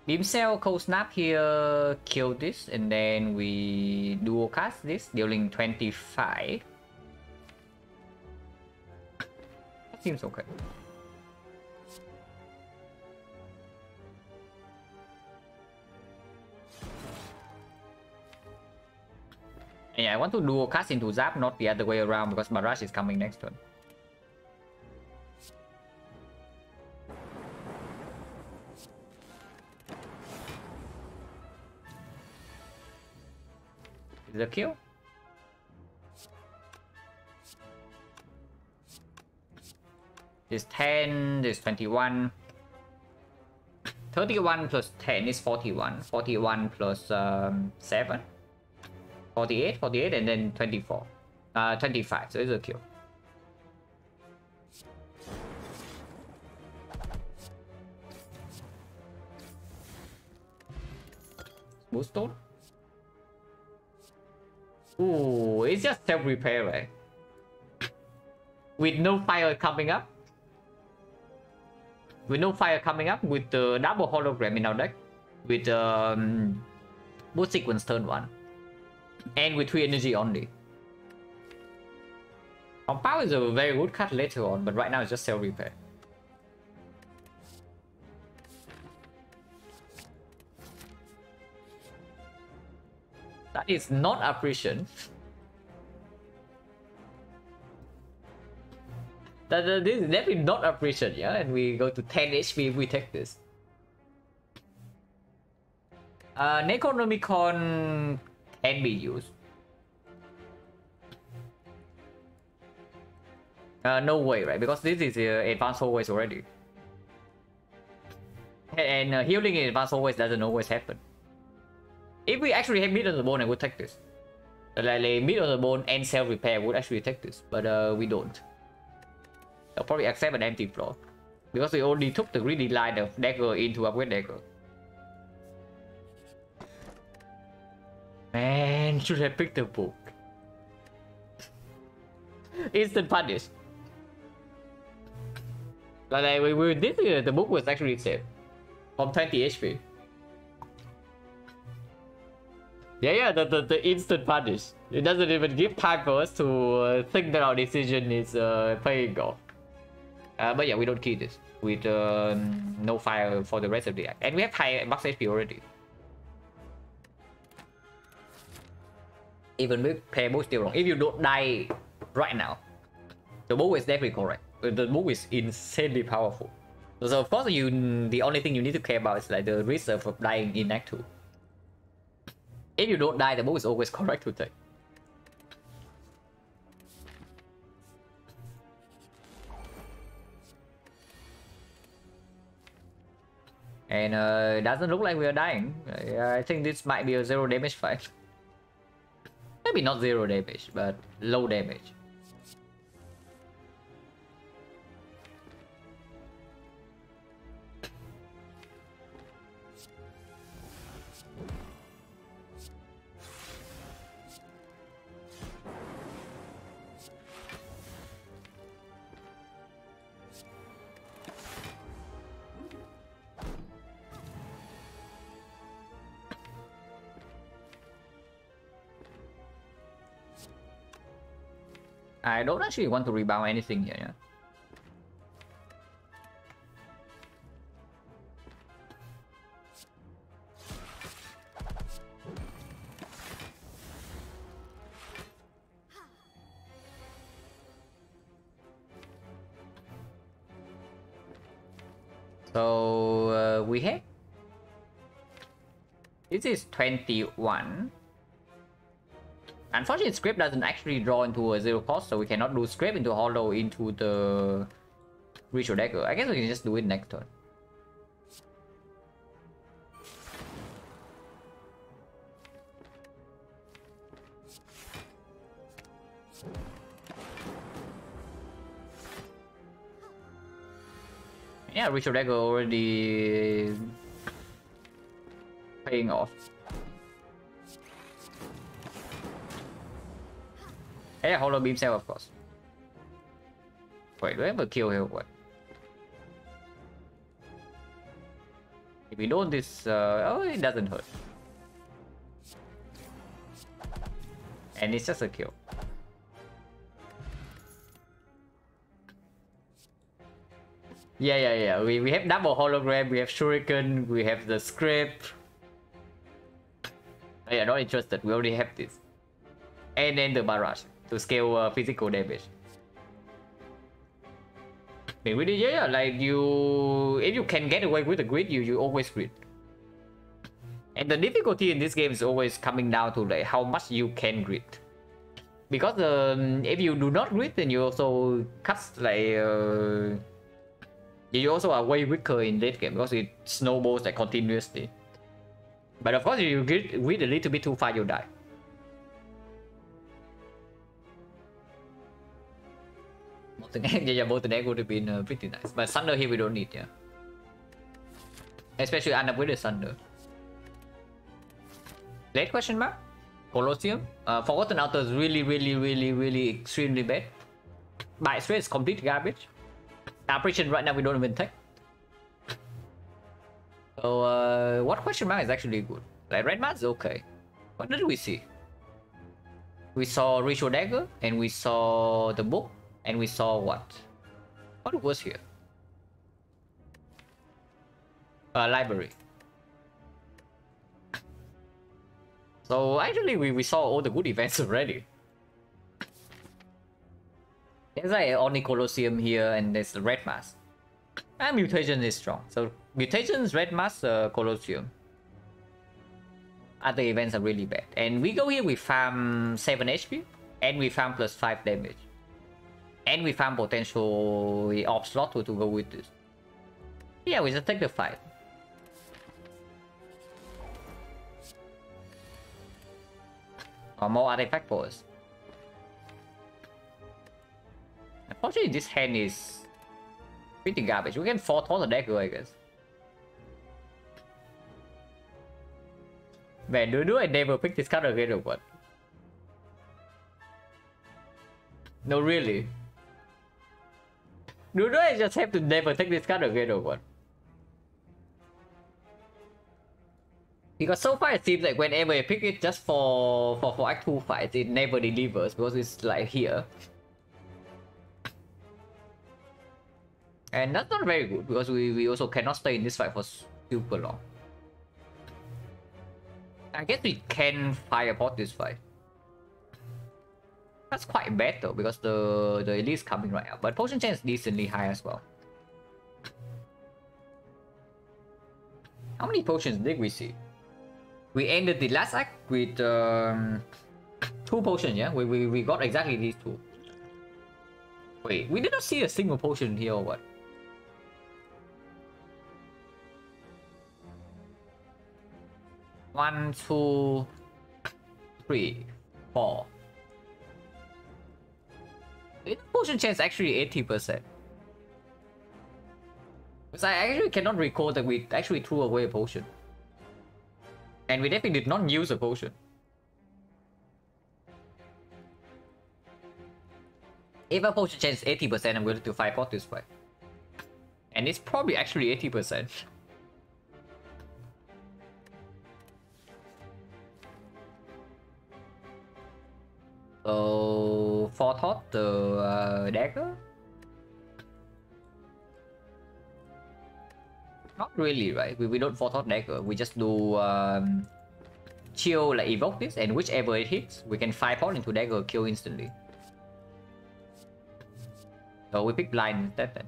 Beam Cell, Cold Snap here, kill this, and then we dual cast this, dealing 25. That seems okay. Yeah, I want to dual cast into Zap, not the other way around, because Barrage is coming next turn. Is it a kill? This 10, this 21. 31 plus 10 is 41. 41 plus 7. 48, 48, and then 24. 25, so it's a kill. Smooth stone? Ooh, it's just self-repair, right? With no fire coming up. With no fire coming up, with the double hologram in our deck. With boot sequence turn 1. And with 3 energy only. Compound is a very good card later on, but right now it's just self-repair. That is not appreciation. This is definitely not appreciation, yeah? And we go to 10 HP if we take this. Necronomicon can be used. No way, right? Because this is advanced always already. And healing in advanced always doesn't always happen. If we actually have mid on the bone, I would take this. Like mid on the bone and self-repair would actually take this, but we don't. I'll probably accept an empty floor. Because we only took the greedy line of dagger into upgrade dagger. Man, should have picked the book. Instant punish. Like we did the book was actually saved. From 20 HP. Yeah, the instant punish. It doesn't even give time for us to think that our decision is paying off. But yeah, we don't kill this with no fire for the rest of the act. And we have high max HP already. Even with pair bow still wrong. If you don't die right now, the bow is definitely correct. The bow is insanely powerful. So of course, the only thing you need to care about is like the risk of dying in Act 2. If you don't die, the bow is always correct to take. And it doesn't look like we are dying. I think this might be a 0 damage fight. Maybe not 0 damage, but low damage. I don't actually want to rebound anything here, yeah. So we have this is 21. Unfortunately, scrape doesn't actually draw into a 0 cost, so we cannot do scrape into hollow into the ritual dagger. I guess we can just do it next turn. Yeah, ritual dagger already paying off. Yeah, hollow beam cell, of course. Wait, do I have a kill here? What? If we don't this, oh, it doesn't hurt. And it's just a kill. Yeah. We have double hologram, we have shuriken, we have the script. Oh, yeah, not interested. We already have this. And then the barrage to scale physical damage. Yeah, like you, if you can get away with the grid, you always grid. And the difficulty in this game is always coming down to like how much you can grid. Because if you do not grid, then you also cut like you also are way weaker in late game because it snowballs like continuously. But of course, if you grid a little bit too far, you die. Yeah, Molten Egg would have been pretty nice. But Thunder here we don't need, yeah. Especially end up with the Thunder. Late question mark? Colosseum? Forgotten Outer is really extremely bad. By straight is complete garbage. Apparition right now we don't even take. So what question mark is actually good? Like Red Mask is okay. What did we see? We saw Ritual Dagger and we saw the book and we saw what? What was here? Library. So actually we saw all the good events already. There's like only Colosseum here and there's the Red Mask. And Mutation is strong. So Mutations, Red Mask, Colosseum. Other events are really bad. And we go here, we farm 7 HP and we farm plus 5 damage. And we farm potential Orb slot to go with this. Yeah, we just take the fight. Or more artifact for us. Unfortunately, this hand is pretty garbage. We can foretold the dagger, I guess. Man, do I never pick this card again or what? No, really. Do I just have to never take this card again or what? Because so far it seems like whenever I pick it just for Act 2 fights, it never delivers because it's like here. And that's not very good because we also cannot stay in this fight for super long. I guess we can fireport this fight. That's quite bad though because the elite is coming right now. But potion chance is decently high as well. How many potions did we see? We ended the last act with 2 potions, yeah? We got exactly these 2. Wait, we did not see a single potion here or what? One, 2, 3, 4. The potion chance actually 80%. Because I actually cannot recall that we actually threw away a potion. And we definitely did not use a potion. If a potion chance 80%, I'm going to fireport this fight. And it's probably actually 80%. So, forethought the dagger? Not really, right? We don't forethought dagger. We just do chill, like evoke this, and whichever it hits, we can fireport into dagger, kill instantly. So we pick blind instead then.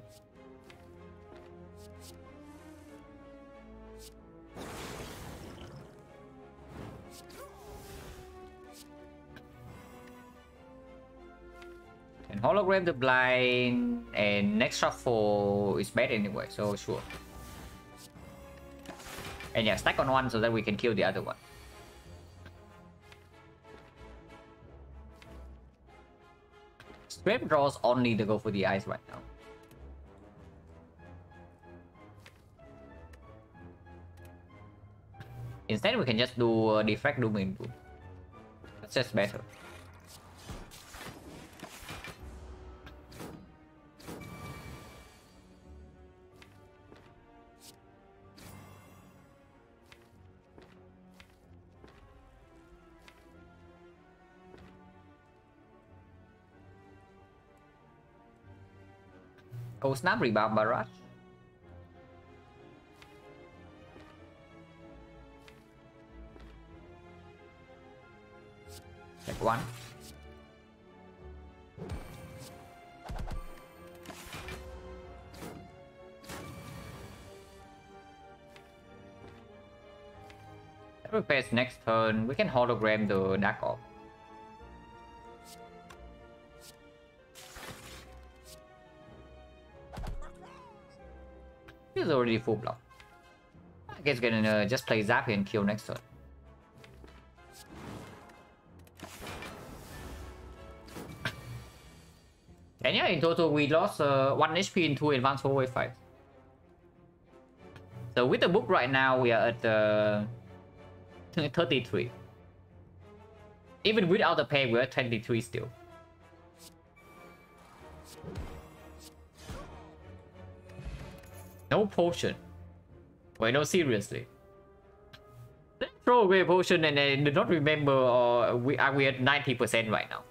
And hologram the blind, and next shuffle is bad anyway, so sure. And yeah, stack on one so that we can kill the other one. Scrape draws only to go for the eyes right now. Instead, we can just do defract doom into. That's just better. Cold Snap, Rebound Barrage. Check one. Repair's next turn. We can hologram the Dark Orb. He's already full block. I guess gonna just play Zap here and kill next turn. And yeah, in total we lost 1 HP in 2 advanced 4-way fights. So with the book right now we are at 33. Even without the pay we're at 23 still. No potion. Wait, no, seriously. Let's throw away a potion and I do not remember, or we are at 90% right now.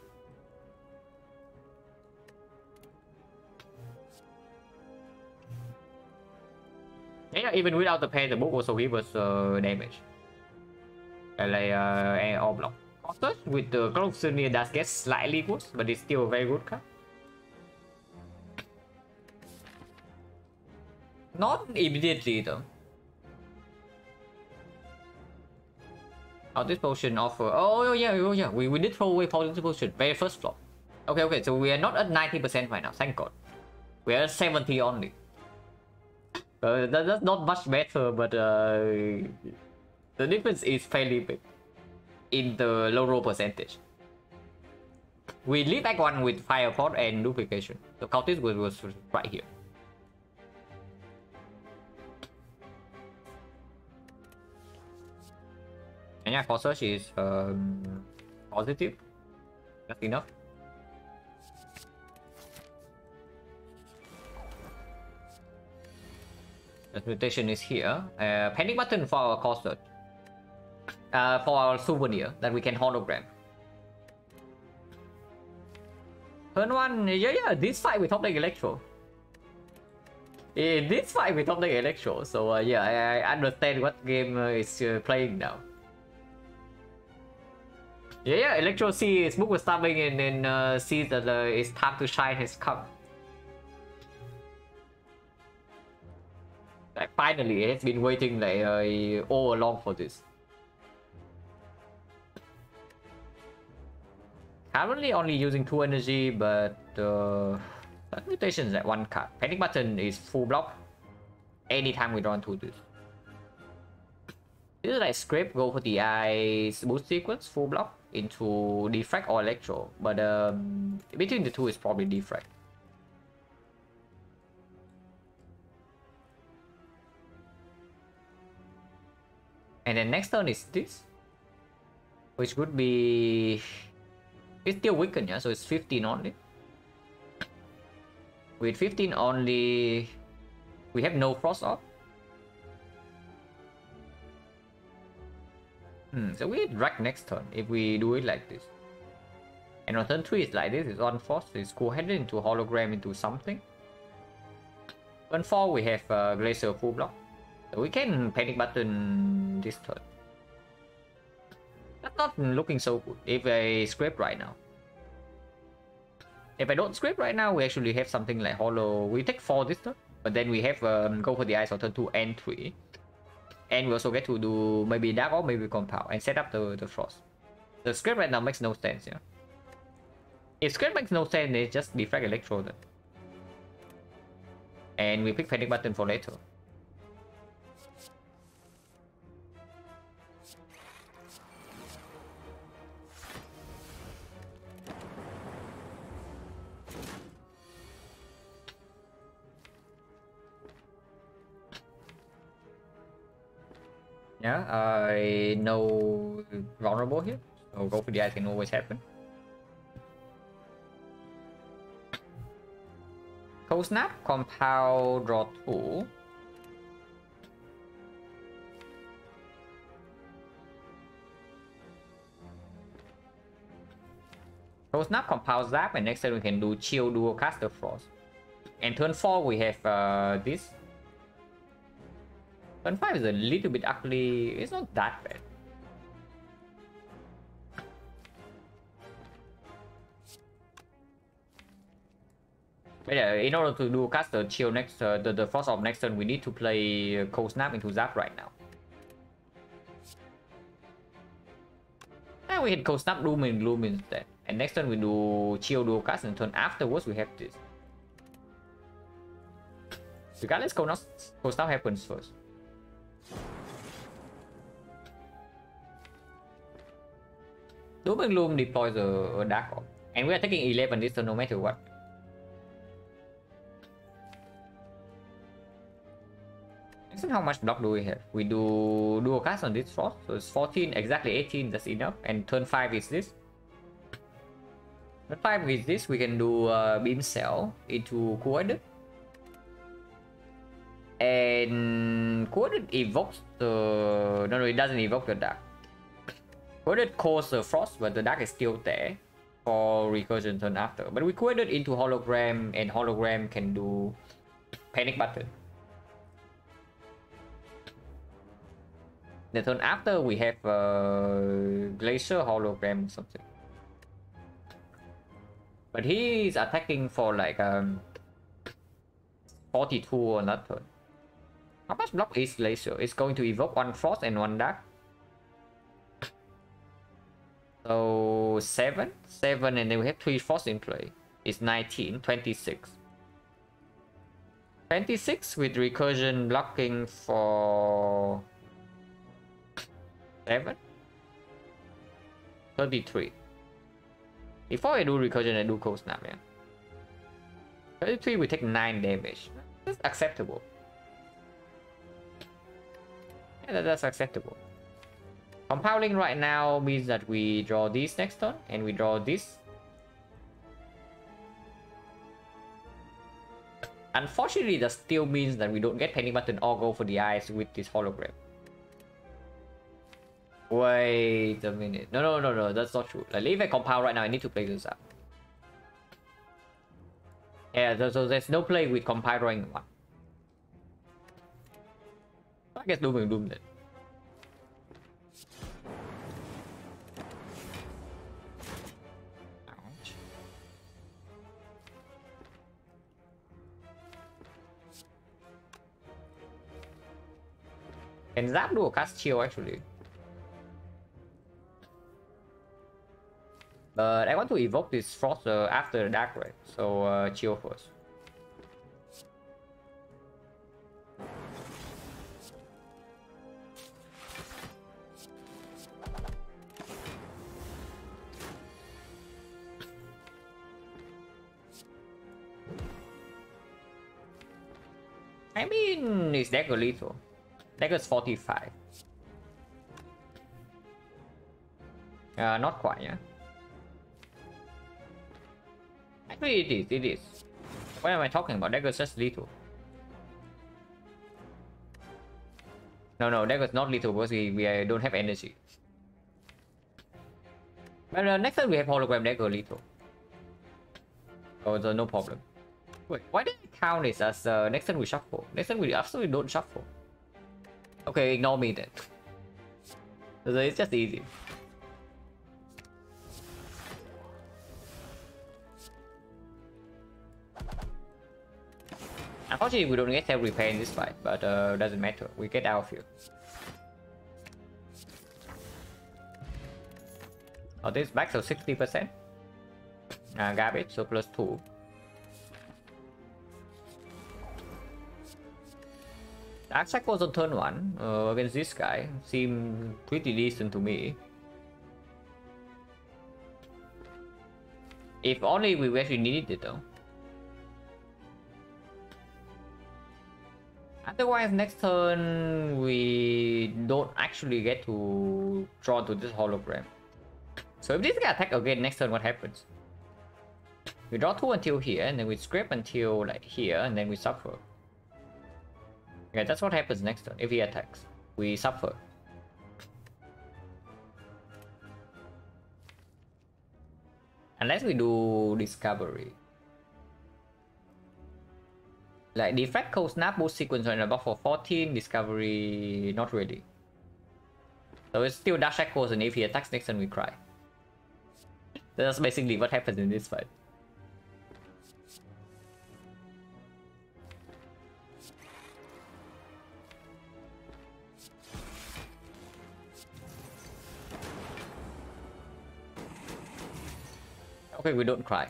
Yeah, even without the pay, the book also gives us damage. Like all block. Cost with the Cloak Souvenir does get slightly worse, but it's still a very good card. Not immediately though. Oh, this potion offer. Oh yeah. We did throw away potion. Very first flop. Okay. So we are not at 90% right now. Thank God. We are at 70 only. That's not much better, but the difference is fairly big in the low roll percentage. We leave back one with Fire Pot and Duplication. So Cultist was right here. And yeah, Core Search is positive. That's enough. The mutation is here. Panic button for our Core Search. For our souvenir that we can hologram. Turn one, yeah. This fight we top deck Electro. This fight we top deck Electro. So yeah, I understand what game is playing now. Yeah. Electro sees Book was stopping and then sees that it's time to shine his cup. Like finally, it's been waiting like all along for this. Currently only using 2 energy, but mutation is at 1 card. Panic button is full block anytime we draw into this. This is like script, go for the ice boost sequence, full block into defrag or electro, but between the two is probably defrag. And then next turn is this, which would be, it's still weakened, yeah, so it's 15 only. With 15 only, we have no frost off. So we drag next turn if we do it like this. And on turn 3 it's like this, it's on frost, it's co-headed into hologram into something. Turn 4 we have Glacier full block. So we can panic button this turn. That's not looking so good if I scrape right now. If I don't scrape right now, we actually have something like holo. We take 4 this turn, but then we have go for the ice on turn 2 and 3. And we also get to do maybe Dark or maybe Compound and set up the frost. The script right now makes no sense, yeah. If script makes no sense, it's just defrag electro then. And we pick panic button for later. Yeah, I know vulnerable here, so go for the ice can always happen. Cold Snap, Compound, draw 2. Cold Snap, Compound, Zap, and next turn we can do Chill, Dual Caster Frost. And turn 4 we have this. Turn 5 is a little bit ugly. It's not that bad. But yeah, in order to do cast the chill next, the Frost Orb next turn, we need to play Cold Snap into Zap right now. And we hit Cold Snap, Doom and Gloom instead. And next turn we do chill dual cast, and turn afterwards we have this. Regardless, Cold Snap happens first. Doom and Gloom deploys a Dark Orb. And we are taking 11 this turn no matter what. Next, how much block do we have? We do dual cast on this Frost, so it's 14, exactly 18, that's enough. And turn 5 is this. Turn 5 is this, we can do Beam Cell into Coordinate. And Coordinate evokes the... No, it doesn't evoke the Dark. Coordinate calls the Frost, but the Dark is still there for recursion turn after. But we Coordinate into Hologram, and Hologram can do Panic Button. The turn after we have Glacier Hologram or something. But he's attacking for like 42 on that turn. How much block is Glacier? It's going to evoke one Frost and one Dark. So 7, and then we have 3 Frost in play. It's 19, 26. 26 with recursion blocking for 7, 33. Before I do recursion, I do Cold Snap, yeah. 33 we take 9 damage. That's acceptable. Yeah, that's acceptable. Compounding right now means that we draw this next turn, and we draw this. Unfortunately, that still means that we don't get Panic Button or go for the eyes with this hologram. Wait a minute. No, that's not true. Like, if I compound right now, I need to play this up. Yeah, so there's no play with compiling one. I guess Doom and Doom then. Ouch. Can Zap do a cast chill actually? But I want to evoke this Frost after the Dark Red, so chill first. I mean, it's Dagger lethal. Dagger's 45. Not quite, yeah. Actually, it is. What am I talking about? Dagger's just lethal. No, Dagger's not lethal because we don't have energy. But next time we have Hologram Dagger lethal. So no problem. Wait, why did I count this as next time we shuffle? Next time we absolutely don't shuffle. Okay, ignore me then. So it's just easy. Unfortunately, we don't get self repair in this fight, but doesn't matter. We get out of here. Oh, this back so 60%. Garbage, so +2. Dark Shackles on turn 1 against this guy seemed pretty decent to me. If only we actually needed it though. Otherwise, next turn we don't actually get to draw to this hologram. So if this guy attack again next turn, what happens? We draw 2 until here, and then we scrape until like here, and then we suffer. Yeah, that's what happens next turn. If he attacks, we suffer. Unless we do discovery. Like deflect, cold snap, boost sequence on the buff for 14, discovery, not really. So it's still dash echoes, and if he attacks next turn, we cry. That's basically what happens in this fight. Okay, we don't cry.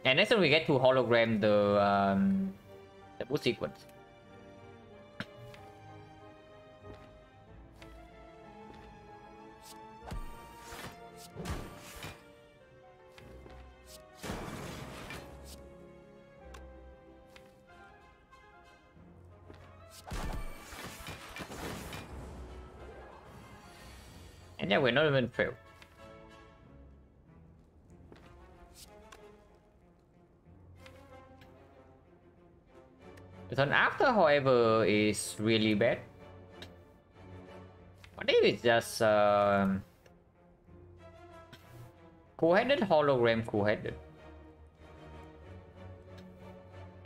And next time we get to hologram the boost sequence. And yeah, we're not even fail. The turn after, however, is really bad. What if it's just cool-headed, hologram, cool-headed,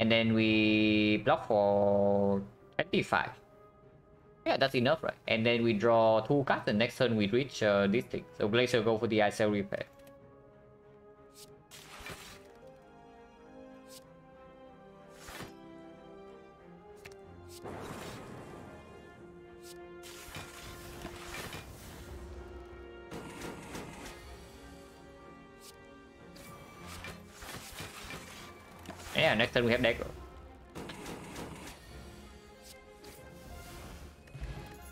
and then we block for 25. Yeah, that's enough, right? And then we draw 2 cards, and next turn we reach this thing. So Glacier go for the Icel Repair. Yeah, next turn we have Dagger.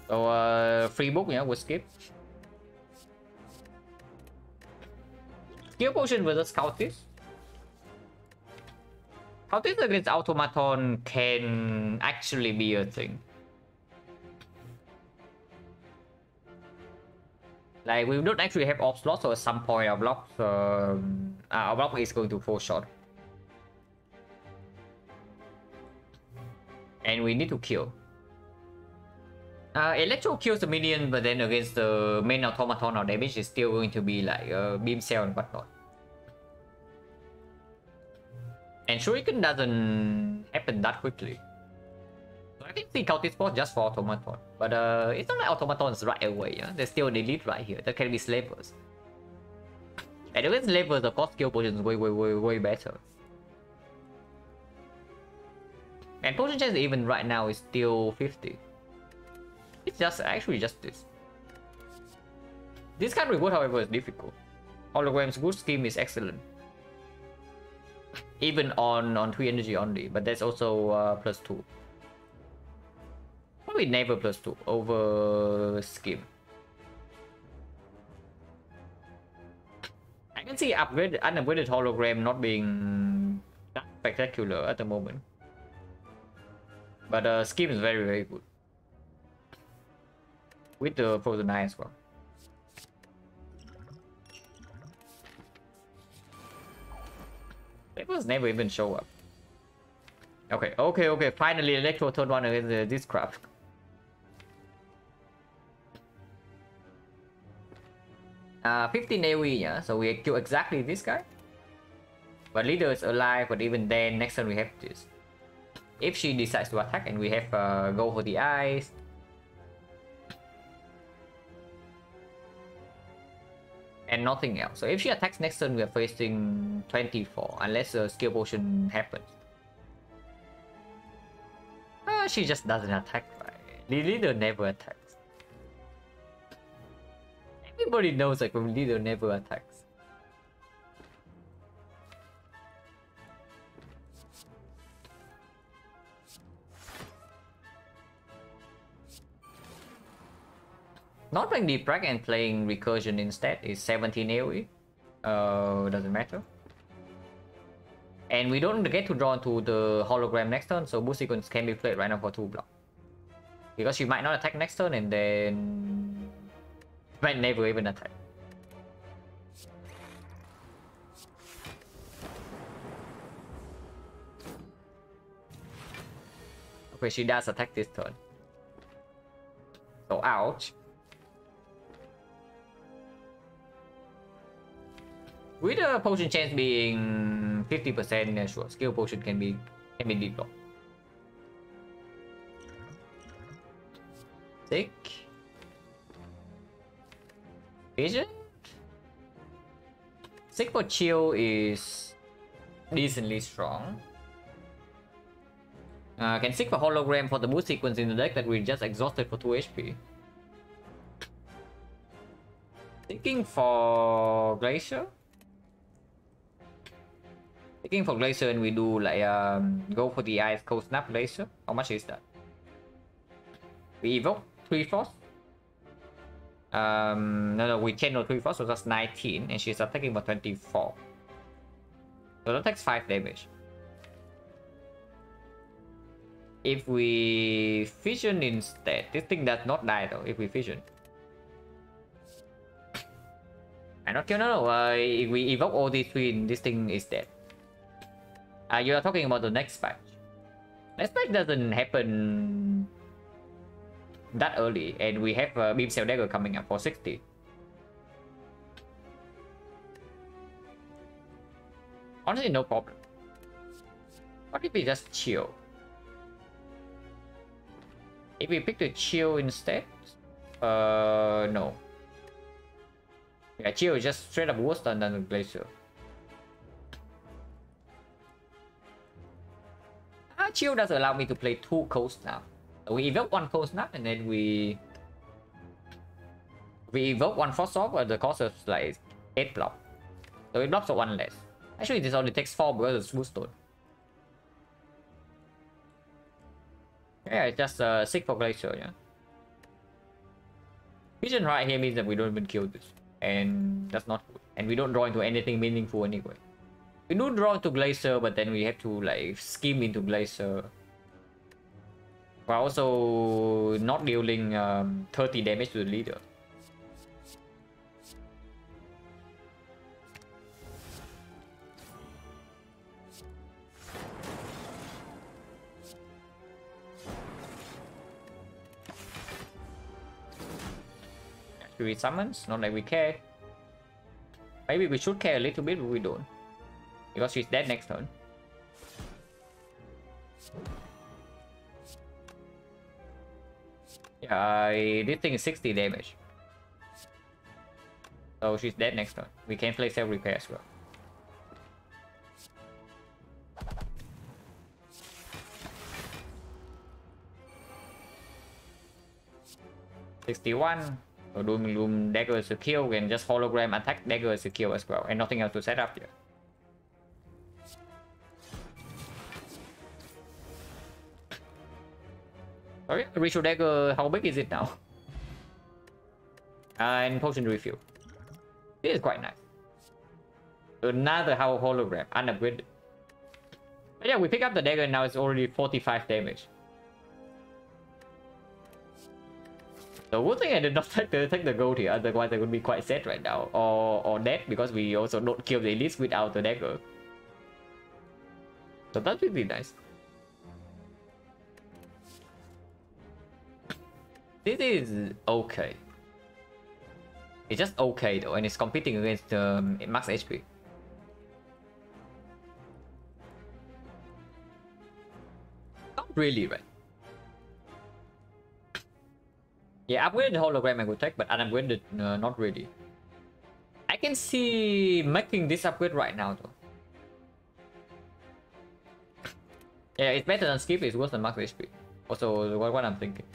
So free book, yeah, we'll skip. Skill Potion versus Cultist. Cultist against Automaton can actually be a thing. Like, we don't actually have off slots, so at some point our block is going to fall short. And we need to kill. Electro kills the minion, but then against the main automaton, our damage is still going to be like beam cell and whatnot. And Shuriken doesn't happen that quickly. So I can see Cultist Force just for automaton. But it's not like automatons right away, yeah? There's still an elite right here. That can be slavers. And against slavers, of course, skill potion is way better. And potion chance even right now is still 50. It's just actually just this. This kind of reward, however, is difficult. Hologram's good scheme is excellent. Even on 3 energy only, but there's also +2. Probably never +2 over scheme. I can see unupgraded hologram not being that spectacular at the moment. But scheme is very good. With the Frozen Eye as well. Papers never even show up. Okay. Finally, Electro turn 1 against this crap. Uh, 15 AoE, yeah. So we kill exactly this guy. But leader is alive. But even then, next turn we have this. If she decides to attack, and we have go for the eyes. And nothing else. So if she attacks next turn, we are facing 24, unless a skill potion happens. She just doesn't attack, right? The leader never attacks. Everybody knows like when leader never attacks. Not playing Deep Break and playing Recursion instead is 17 AoE. Doesn't matter. And we don't get to draw into the hologram next turn, so boost sequence can be played right now for 2 block. Because she might not attack next turn, and then might never even attack. Okay, she does attack this turn. So ouch. With the potion chance being 50%, yeah, sure, skill potion can be Can be deep block. Sick. Vision. Sick for chill is decently strong. Can Sick for hologram for the boost sequence in the deck that we just exhausted for 2 HP. Thinking for Glacier. Thinking for Glacier and we do like go for the Ice Cold Snap Glacier. How much is that? We evoke 3 Frost. No, we channel 3 Frost, so that's 19, and she's attacking for 24. So that takes 5 damage. If we fission instead, this thing does not die though. If we fission, I not kill. No. If we evoke all these 3, this thing is dead. You are talking about the next patch. Next patch doesn't happen that early, and we have Beam Cell Dagger coming up for 60. Honestly, no problem. What if we just chill? If we pick the chill instead, no. Yeah, chill is just straight up worse than the Glacier. Chill does allow me to play 2 Cold Snap. So we evoke 1 Cold Snap and then we evoke 1 Frost Orb at the cost of like 8 block. So it blocks for 1 less. Actually, this only takes 4 because it's Smooth Stone. Yeah, it's just Sick for Glacier, yeah. Vision right here means that we don't even kill this. And that's not good. And we don't draw into anything meaningful anyway. We do draw into Glacier, but then we have to like scheme into Glacier. We're also not dealing 30 damage to the leader. Should we summons? Not like we care. Maybe we should care a little bit, but we don't. Because she's dead next turn. Yeah, this thing is 60 damage. So she's dead next turn. We can play self repair as well. $61. So Doom Gloom Dagger is a kill, and just hologram attack Dagger is a kill as well, and nothing else to set up here. Sorry, Ritual Dagger, how big is it now? And Potion Refill. This is quite nice. Another hologram, unupgraded. But yeah, we pick up the dagger and now it's already 45 damage. So good thing I did not take the gold here, otherwise I would be quite sad right now. Or dead, because we also don't kill the elites without the dagger. So that's really nice. This is okay. It's just okay though, and it's competing against max HP. Not really, right? Yeah, upgraded hologram I could take, but unupgraded, not really. I can see making this upgrade right now though. Yeah, it's better than skip, it's worse than max HP. Also, what I'm thinking.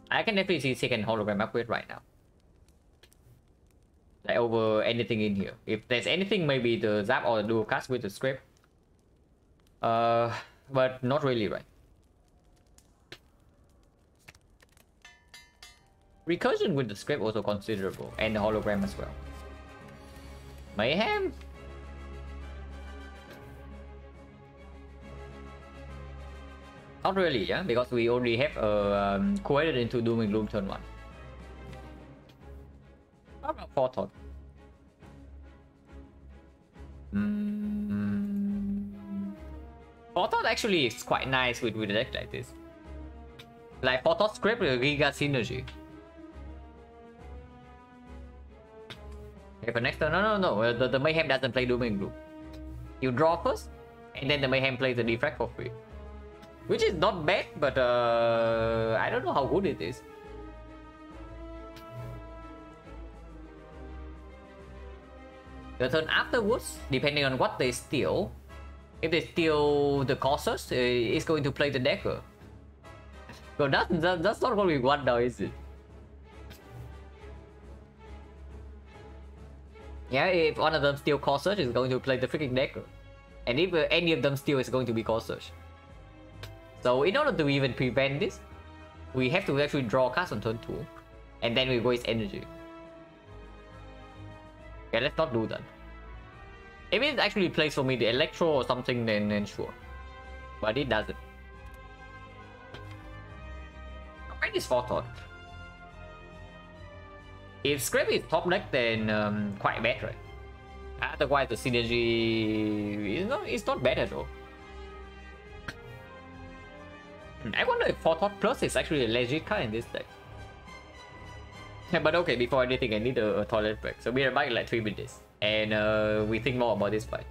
I can definitely see second hologram upgrade right now. Like over anything in here. If there's anything, maybe the zap or the dual cast with the script. But not really, right? Recursion with the script also considerable, and the hologram as well. Mayhem? Not really, yeah, because we only have coated into Doom and Gloom turn 1. How about Forethought? Forethought actually is quite nice with a deck like this. Like Forethought script with Giga Synergy. Okay, for next turn, no, the Mayhem doesn't play Doom and Gloom. You draw first, and then the Mayhem plays the defrag for free. Which is not bad, but I don't know how good it is. The turn afterwards, depending on what they steal, if they steal the Colossus, it's going to play the Dagger. But that's not what we want now, is it? Yeah, if one of them steal Colossus, it's going to play the freaking Dagger. And if any of them steal, it's going to be Colossus. So in order to even prevent this, we have to actually draw a card on turn 2. And then we waste energy. Okay, let's not do that. If it actually plays for me the Electro or something, then sure. But it doesn't. Alright, this Forethought. If Scrap is top deck, then quite bad, right? Otherwise, the synergy is not bad at all. I wonder if Forethought Plus is actually a legit card in this deck. But okay, before anything, I need a toilet break. So we're back in like 3 minutes. And we think more about this fight.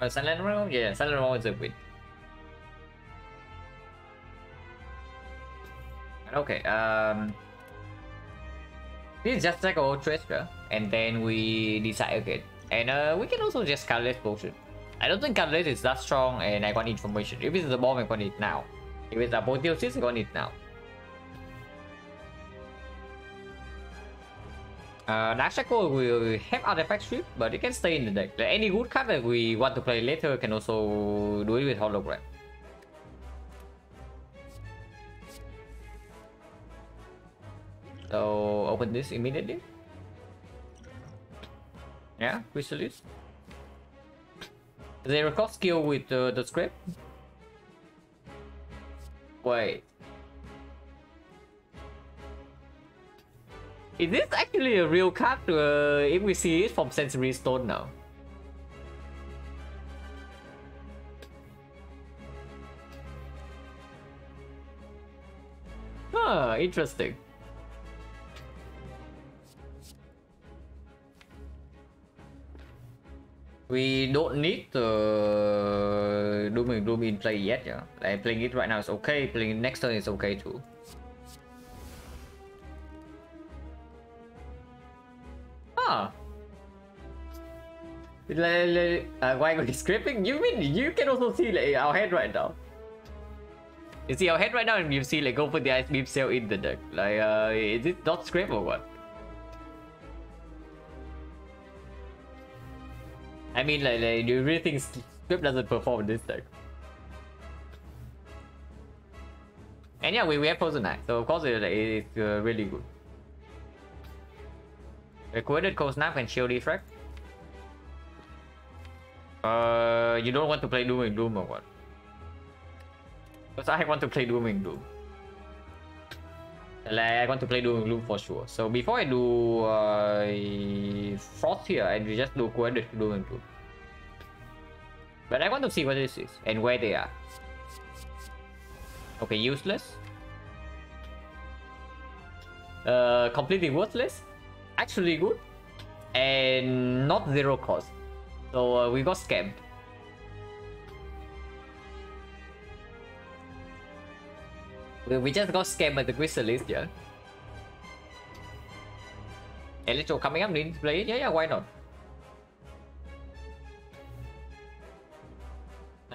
Silent, yeah, Silent is a win. Okay, this is just like our treasure, and then we decide again. And we can also just calculate potion. I don't think calculate is that strong, and I want information. If it's a bomb, I want it now. If it's a apotheosis, I want it now. Dark Shackle will have artifact strip, but it can stay in the deck. Like any good card that we want to play later can also do it with hologram. So open this immediately. Yeah, Chrysalis. They record skill with the script. Wait. Is this actually a real card if we see it from Sensory Stone now? Huh, interesting. We don't need the Doom and Gloom in play yet, yeah. Like playing it right now is okay, playing it next turn is okay too. Ah. Why are we scripting? You mean you can also see like our head right now? You see our head right now and you see like go for the Ice Beam Sail in the deck. Like is it not script or what? I mean, like do you really think script doesn't perform in this deck? And yeah, we have Poison Knight, so of course it's really good. Recorded Cold Snap and Shield Defrag. You don't want to play Doom and Gloom or what? Because I want to play Doom and Gloom. Like, I want to play Doom and Gloom for sure. So before I do Frost here, I just do Recorded Doom and Gloom. But I want to see what this is and where they are. Okay, useless. Completely worthless. Actually good. And not zero cost. So we got scammed. We just got scammed by the Chrysalis, yeah. Electro coming up, need to play it? Yeah, why not?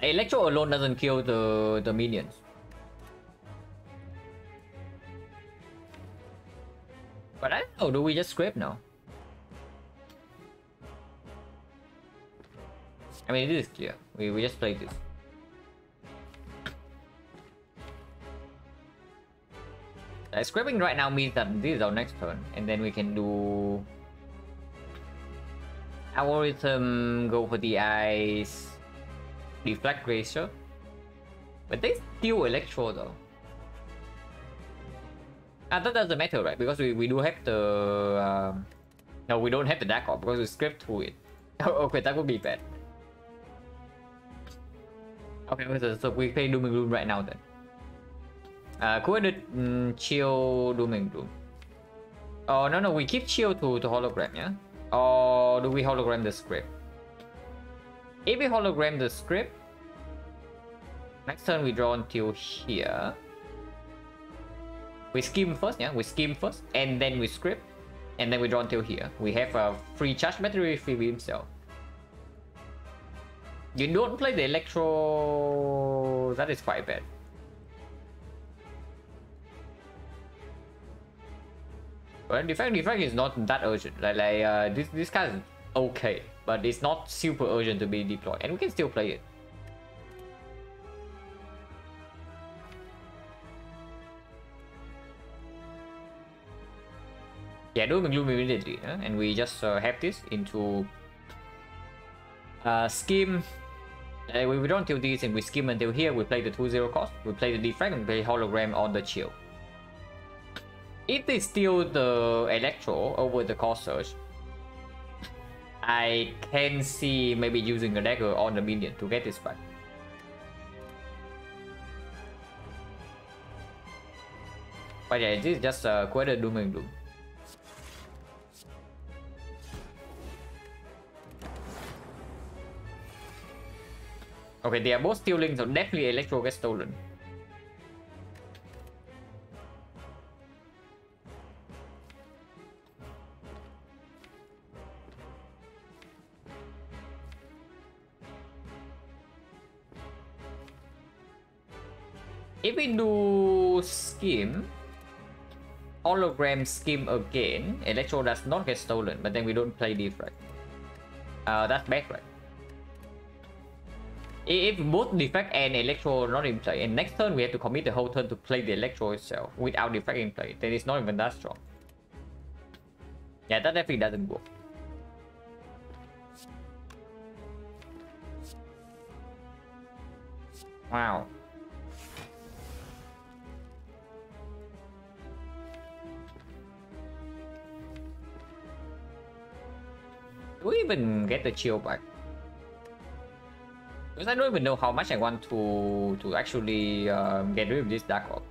Electro alone doesn't kill the minions. But I don't know, do we just scrape now? I mean, it is clear. We just play this. Scraping right now means that this is our next turn, and then we can do algorithm, go for the ice, deflect Glacier. But they steal Electro though. That doesn't matter, right? Because we do have the no, we don't have the Dark Orb because we scraped through it. Okay, that would be bad. Okay, so we play Doom and Gloom right now then. Could chill Doom and Gloom. Oh no, we keep chill to hologram, yeah? Or do we hologram the script? If we hologram the script, next turn we draw until here. We skim first, yeah? We skim first, and then we script, and then we draw until here. We have a free charge battery, free beam cell. You don't play the Electro. That is quite bad. But defect is not that urgent. Like this card is okay, but it's not super urgent to be deployed, and we can still play it. Yeah, Doom and Gloom immediately, and we just have this into skim. We don't till this, and we skim until here. We play the 2/0 cost. We play the defrag and play hologram on the chill. If they steal the Electro over the cost surge, I can see maybe using a dagger on the minion to get this back. But yeah, this is just quite a Doom and Gloom. Okay, they are both stealing, so definitely Electro gets stolen. If we do scheme, hologram scheme again, Electro does not get stolen, but then we don't play defrag. That's bad, right? If both defect and Electro are not in play, and next turn we have to commit the whole turn to play the Electro itself without defect in play, then it's not even that strong. Yeah, that definitely doesn't work. Wow. Do we even get the chill back? Because I don't even know how much I want to actually get rid of this Dark Orb.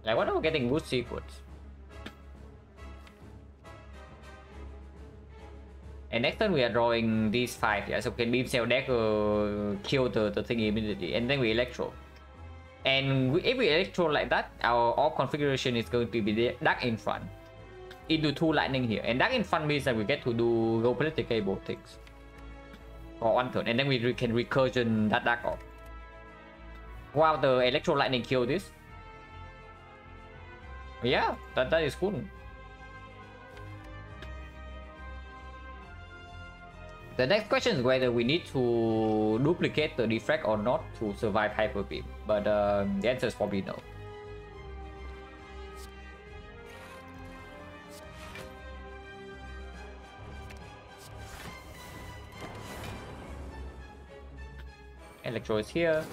Like, what are we getting good secrets? And next turn we are drawing these 5, yeah, so can Beam Cell Dagger kill the thing immediately, and then we Electro. And if we Electro like that, our orb configuration is going to be Dark in front into 2 lightning here, and Dark in front means that we get to do geopolitical things for 1 turn, and then we can recursion that Dark Orb. Wow, the Electro lightning kill this. Yeah, that is cool. The next question is whether we need to duplicate the defrag or not to survive Hyper Beam, but the answer is probably no. Electro is here.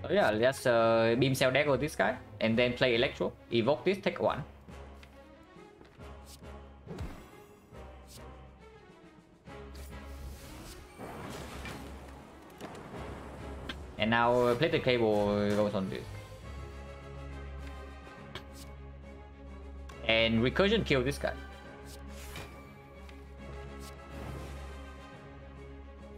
So yeah, let's Beam Cell Dagger this guy, and then play Electro. Evoke this, take 1. And now play the cable goes on this. And recursion kill this guy.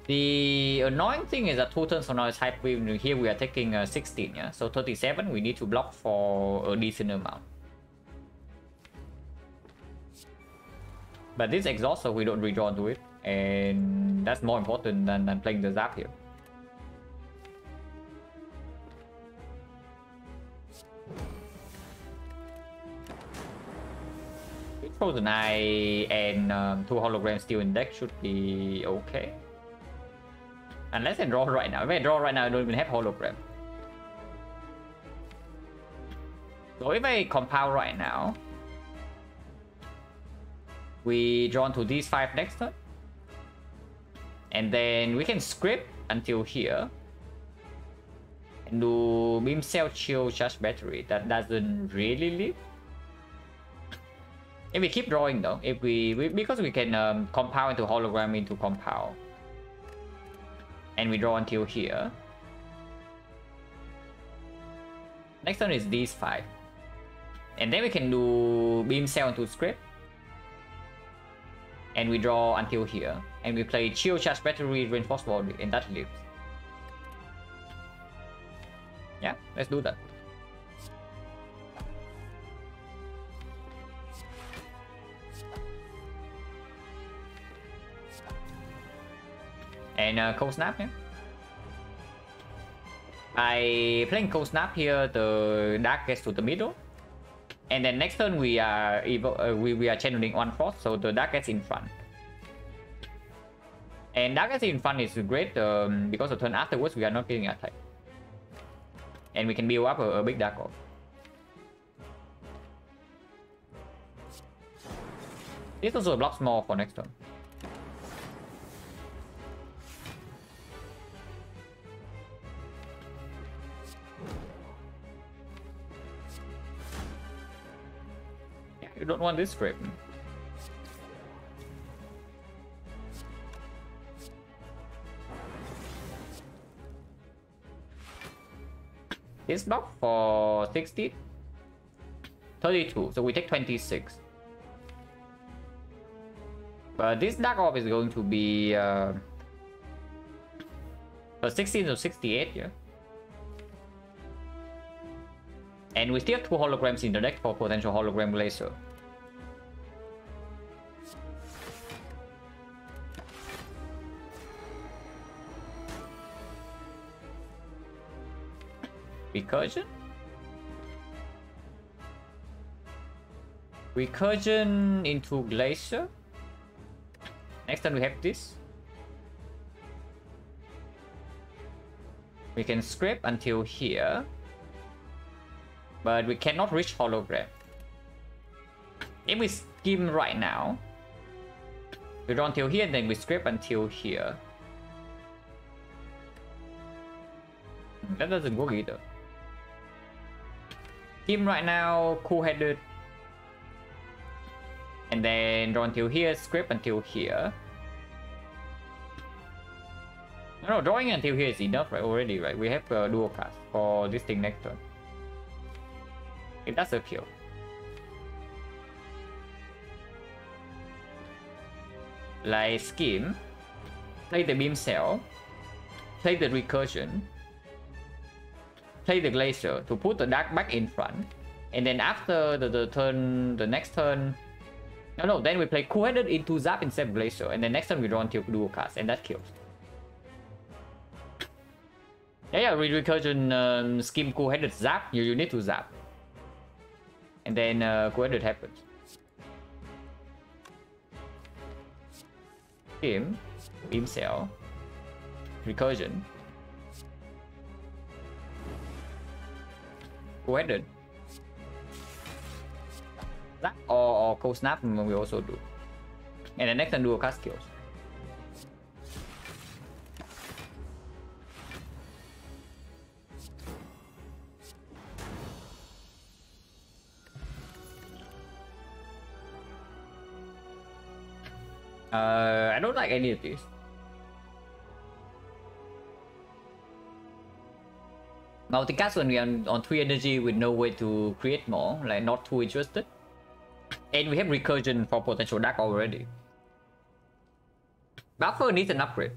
The annoying thing is that 2 turns from now is Hyper Beam. Here we are taking 16, yeah? So 37, we need to block for a decent amount. But this exhaust, so we don't redraw to it. And that's more important than playing the Zap here. Frozen Eye and 2 holograms still in deck should be okay. Unless I draw right now. If I draw right now, I don't even have hologram. So if I compile right now, we draw onto these 5 next turn. And then we can script until here. And do Beam Cell Chill Charge Battery. That doesn't really live. If we keep drawing though, if we because we can compile into hologram into compile. And we draw until here. Next turn is these 5. And then we can do Beam Cell into script. And we draw until here. And we play Chill Charge Battery, Reinforced Body, and that lives. Yeah, let's do that. And Cold Snap here. By playing Cold Snap here, the Dark gets to the middle. And then next turn we are we are channeling 1 Frost, so the Dark gets in front. And Dark gets in front is great because the turn afterwards we are not getting attacked. And we can build up a big Dark Orb. This also blocks more for next turn. You don't want this script. this block for 60, 32. So we take 26. But this Dark Orb is going to be 16 to 68, yeah. And we still have 2 holograms in the deck for potential hologram laser. Recursion? Recursion into Glacier. Next time we have this. We can scrape until here. But we cannot reach hologram. If we skim right now, we draw until here, then we scrape until here. That doesn't work either. Skim right now, cool-headed. And then draw until here, scrape until here. No, drawing until here is enough, right? Already, right? We have a dual cast for this thing next turn. It does a kill. Like Skim, play the beam cell, play the recursion, play the glacier to put the dark back in front, and then after the next turn, then we play cool-headed into zap instead of glacier, and then next turn we draw until dual cast, and that kills. Yeah, recursion Skim cool-headed zap, you need to zap. And then cool-headed happens. Skim, beam cell, recursion, cool-headed. Zap or cold snap we also do. And the next time dual cast kills. I don't like any of these. Multicast when we are on 3 energy with no way to create more, like not too interested. And we have recursion for potential dark already. Buffer needs an upgrade.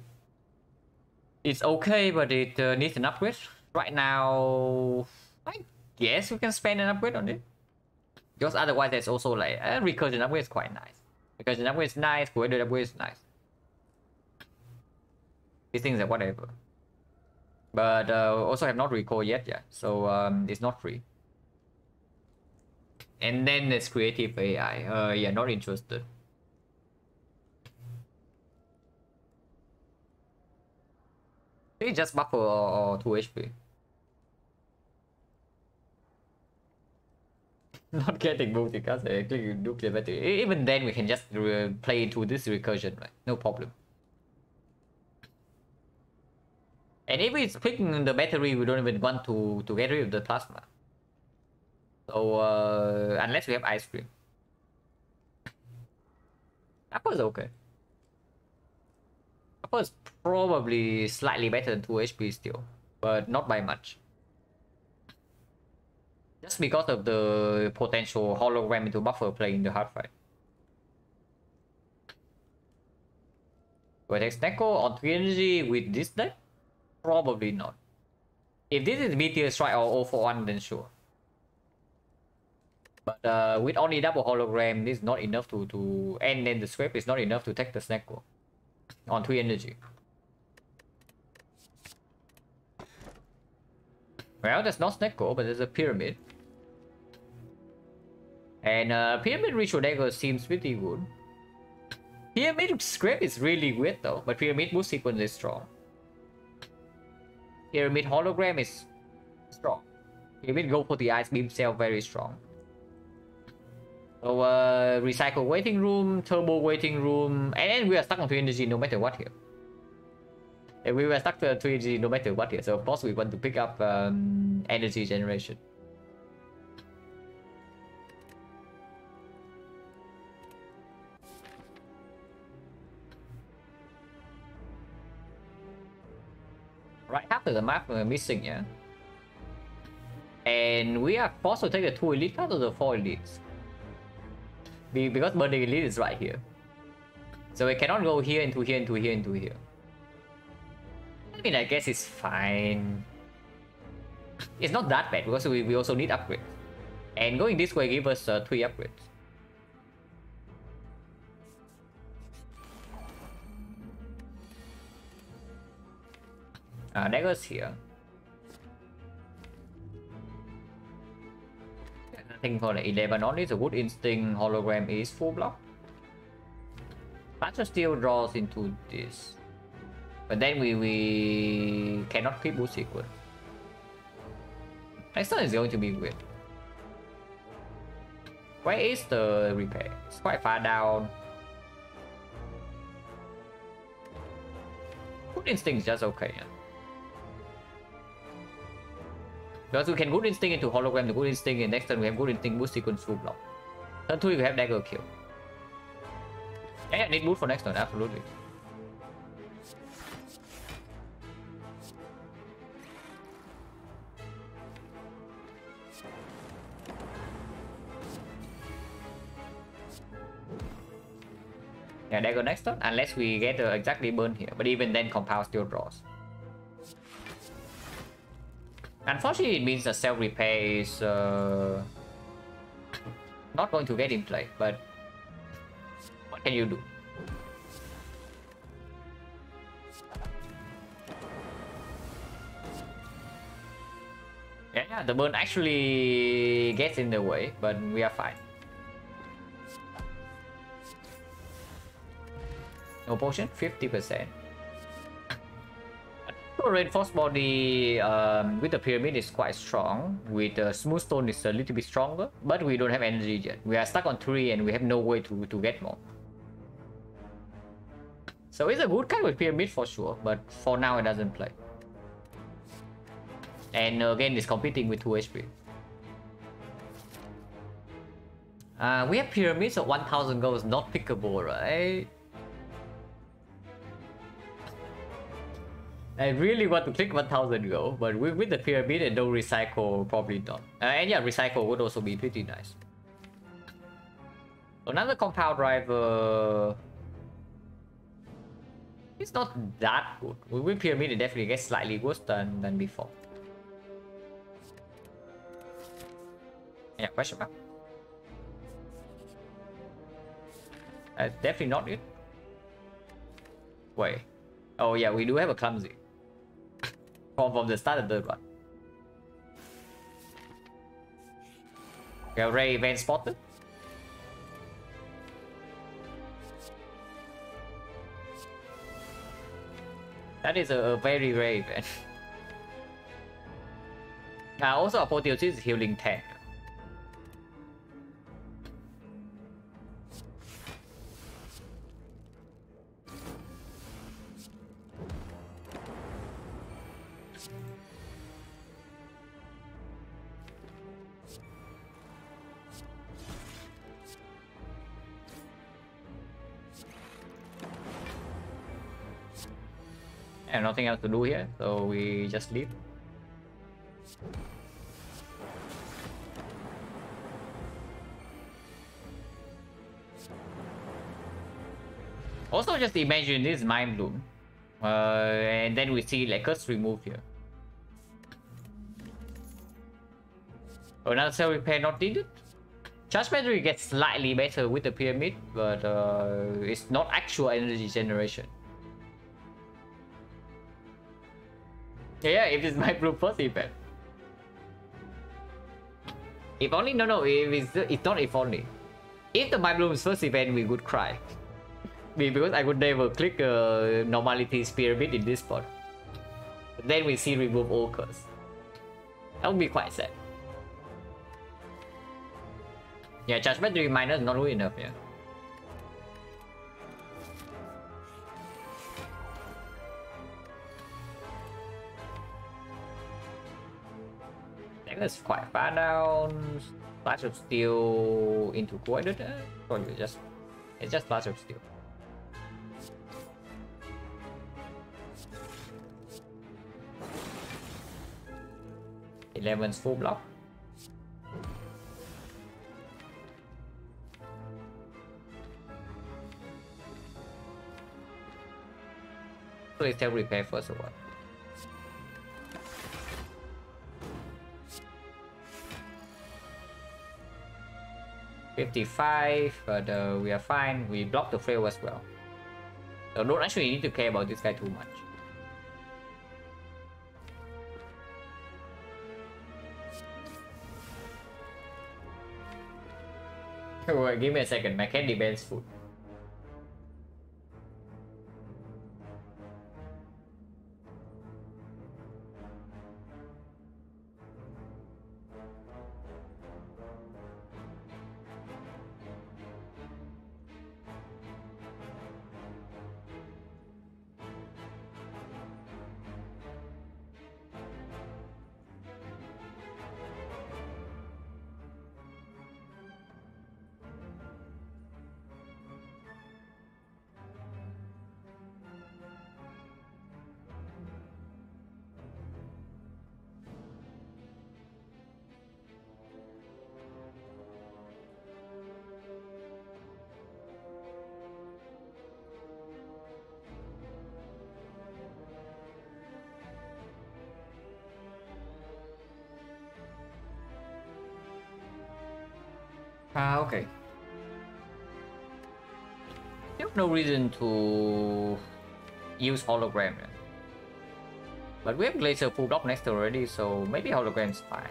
It's okay, but it needs an upgrade. Right now, I guess we can spend an upgrade on it. Because otherwise there's also like a recursion upgrade is quite nice. Recursion upgrade is nice, coordinate upgrade is nice. These things are whatever. But also have not recall yet, yeah. So it's not free. And then there's creative AI. Yeah, not interested. Maybe just buffer or 2 HP. Not getting multicast, click nuclear battery. Even then we can just play into this recursion, right? No problem. And if it's clicking the battery, we don't even want to get rid of the plasma. So unless we have ice cream. Apple is okay. Apple is probably slightly better than 2 HP still, but not by much. Just because of the potential hologram into buffer playing the hard fight. Do I take XecnaR on 3 energy with this deck? Probably not. If this is Meteor Strike or 041, then sure. But with only double hologram, this is not enough to and then the scrape is not enough to take the XecnaR on 3 energy. Well, there's not XecnaR, but there's a pyramid. And pyramid ritual dagger seems pretty good. Pyramid scrape is really weird though, but pyramid boost sequence is strong. Pyramid hologram is strong. Pyramid go for the ice beam cell very strong. So recycle waiting room, turbo waiting room, and then we are stuck on 3 energy no matter what here. And we were stuck to 3 energy no matter what here, so of course we want to pick up energy generation. Right, half of the map missing, yeah. And we are forced to take the 2 elite out of the 4 elites. Because burning elite is right here. So we cannot go here, into here, into here, into here. I mean, I guess it's fine. It's not that bad because we also need upgrades. And going this way gives us 3 upgrades. Daggers here. Nothing for the 11 only. The Good Instinct hologram is full block. Master Steel draws into this. But then we cannot keep boost sequence. Next turn is going to be weird. Where is the repair? It's quite far down. Good Instinct is just okay. Yeah. Because we can Good Instinct into hologram, the Good Instinct, and next turn we have Good Instinct boost sequence full block. Turn 2 we have dagger kill. Yeah, need boost for next turn, absolutely. Yeah, dagger next turn, unless we get exactly burn here. But even then, compound still draws. Unfortunately, it means the self-repair is not going to get in play, but what can you do? Yeah, the burn actually gets in the way, but we are fine. No potion, 50%. Reinforced body with the pyramid is quite strong. With the smooth stone is a little bit stronger, but we don't have energy yet. We are stuck on 3 and we have no way to get more. So it's a good card with pyramid for sure, but for now it doesn't play. And again, it's competing with 2 HP. We have pyramids of 1000 gold, not pickable, right? I really want to click 1000 gold, but with the pyramid and no recycle, probably not. And yeah, recycle would also be pretty nice. Another compound driver. It's not that good. With pyramid, it definitely gets slightly worse than before. Yeah, question mark. Definitely not it. Wait. Oh yeah, we do have a clumsy. From the start of the third one. We have Ray event spotted. That is a very rare event. Also, apotheosis is healing 10. And nothing else to do here, so we just leave. Also, just imagine this Mind Bloom. And then we see like us removed here. Another cell repair not needed. Charge battery gets slightly better with the pyramid, but it's not actual energy generation. Yeah, if it's my blue first event. If only, no, if it's not if only. If the My Bloom's first event, we would cry. Because I would never click Normality's pyramid in this spot. But then we see remove all curse. That would be quite sad. Yeah, charge battery minus is not good enough, yeah. That's quite far down. Flash of Steel into Coordinate. Or you just it's just Flash of Steel. Eleven's full block. So it's self repair first or what? $55, but we are fine. We block the flail as well. So don't actually need to care about this guy too much. Wait, give me a second. My candy band's full. Okay. There's no reason to use hologram. But we have glacier full block next already, so maybe hologram's fine.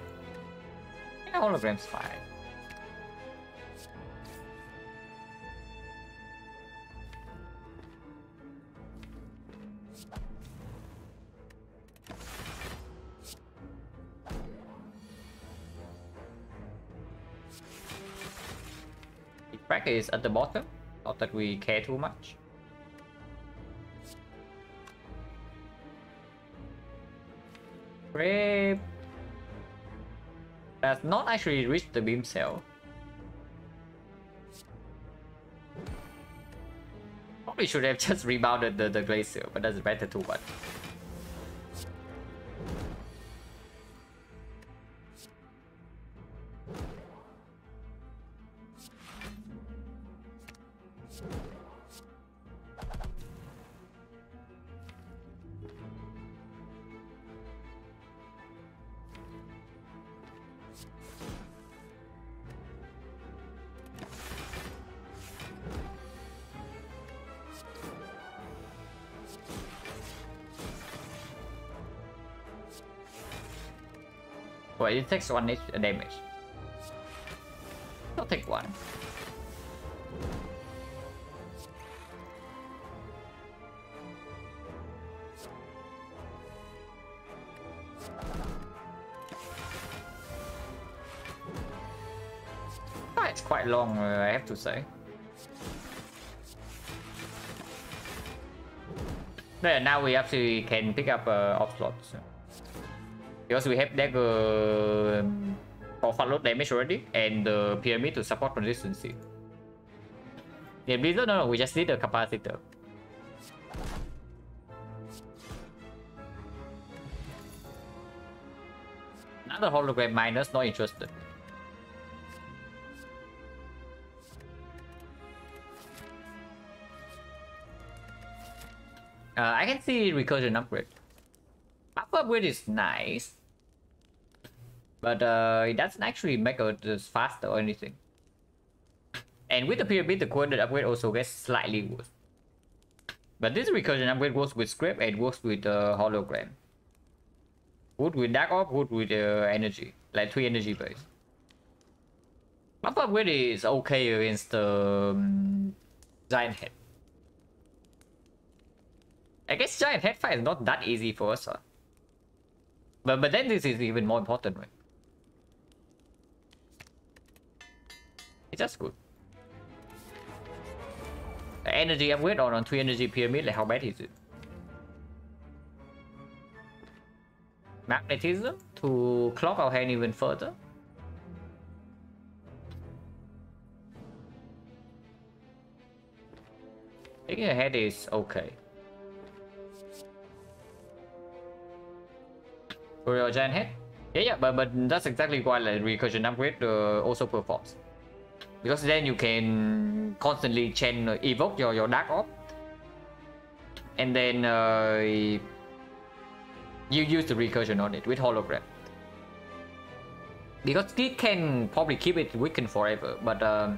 Yeah, hologram's fine. Bracket is at the bottom, not that we care too much. Grape does not actually reach the beam cell. Probably should have just rebounded the glacier, but that's better too much. Well, it takes 1 damage. I'll take 1. Oh, it's quite long, I have to say. There, now we actually can pick up off slots. Because we have dagger for fast load damage already, and the pyramid to support consistency. Yeah, Blizzard, no, we just need a capacitor. Another hologram minus, not interested. I can see recursion upgrade. Upgrade is nice, but it doesn't actually make it faster or anything. And with the pyramid, the coordinate upgrade also gets slightly worse. But this recursion upgrade works with scrap and works with hologram. Good with dark orb, good with energy, like 3 energy base. Upgrade is okay against the giant head. I guess giant head fight is not that easy for us, huh? But then this is even more important, right? It's just good. The energy upgrade on 3 energy pyramid, like how bad is it? Magnetism to clock our hand even further. Taking a head is okay. For your giant head? Yeah, but that's exactly why the recursion upgrade also performs. Because then you can constantly evoke your dark orb. and then you use the recursion on it with hologram. Because it can probably keep it weakened forever, but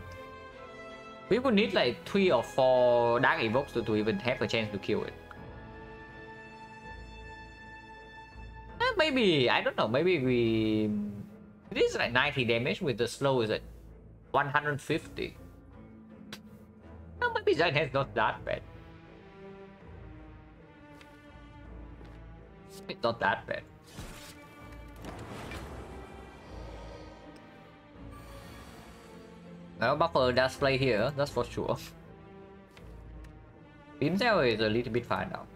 we would need like 3 or 4 Dark Evokes to even have a chance to kill it. Maybe, I don't know, maybe we... It is like 90 damage with the slow is at 150. Maybe Silent-2 not that bad. It's not that bad. Well, Buffer does play here, that's for sure. Beam Cell is a little bit far now.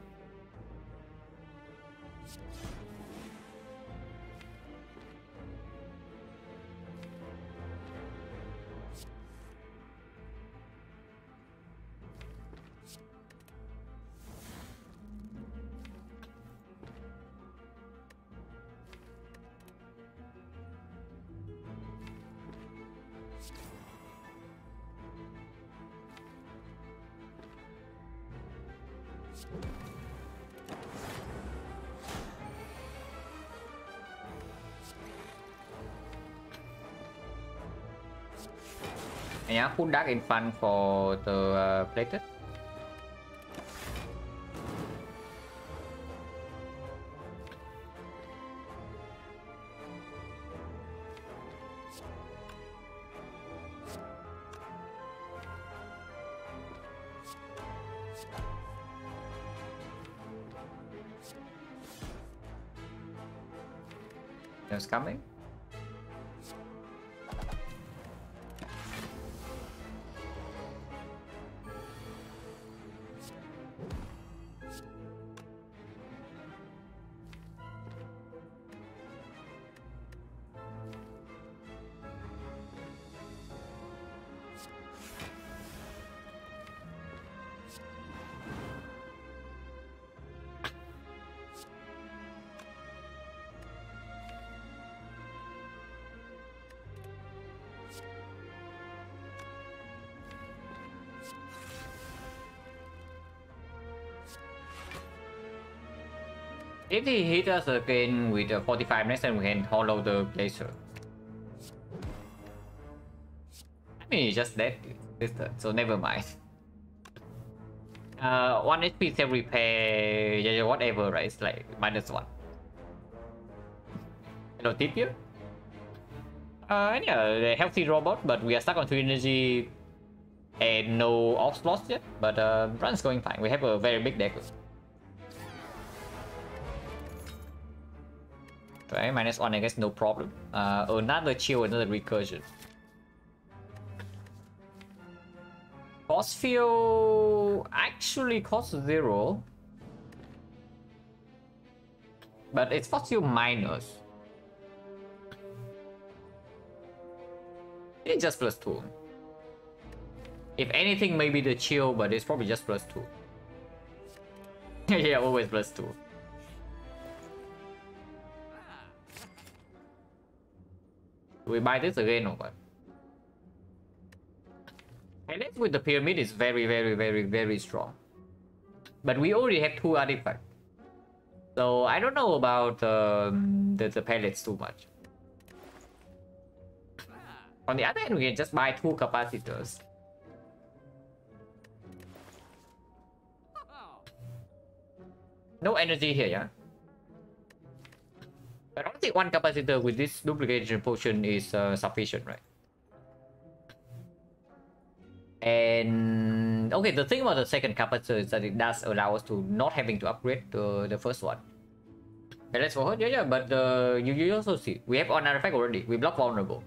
Yeah, put Dark in front for the plated. It's coming. If he hit us again with a 45 next time, we can hollow the laser. I mean, he's just dead this turn, so never mind. 1 HP self repair, yeah, whatever, right? It's like -1. Hello, tip here. Yeah, a healthy robot, but we are stuck on 3 energy and no off slots yet. But run's going fine. We have a very big deck. Right, -1, I guess no problem. Another chill, another recursion. Force field actually costs 0, but it's force field minus. It's just +2. If anything, maybe the chill, but it's probably just +2. Yeah, always +2. We buy this again or what? Highlight with the pyramid is very strong. But we already have 2 artifacts. So I don't know about the pellets too much. On the other hand, we can just buy 2 capacitors. No energy here, yeah? But I don't think 1 capacitor with this duplication potion is sufficient, right? And okay, the thing about the second capacitor is that it does allow us to not having to upgrade the first one. Okay, let's forward, yeah, but you also see we have one artifact already. We block vulnerable,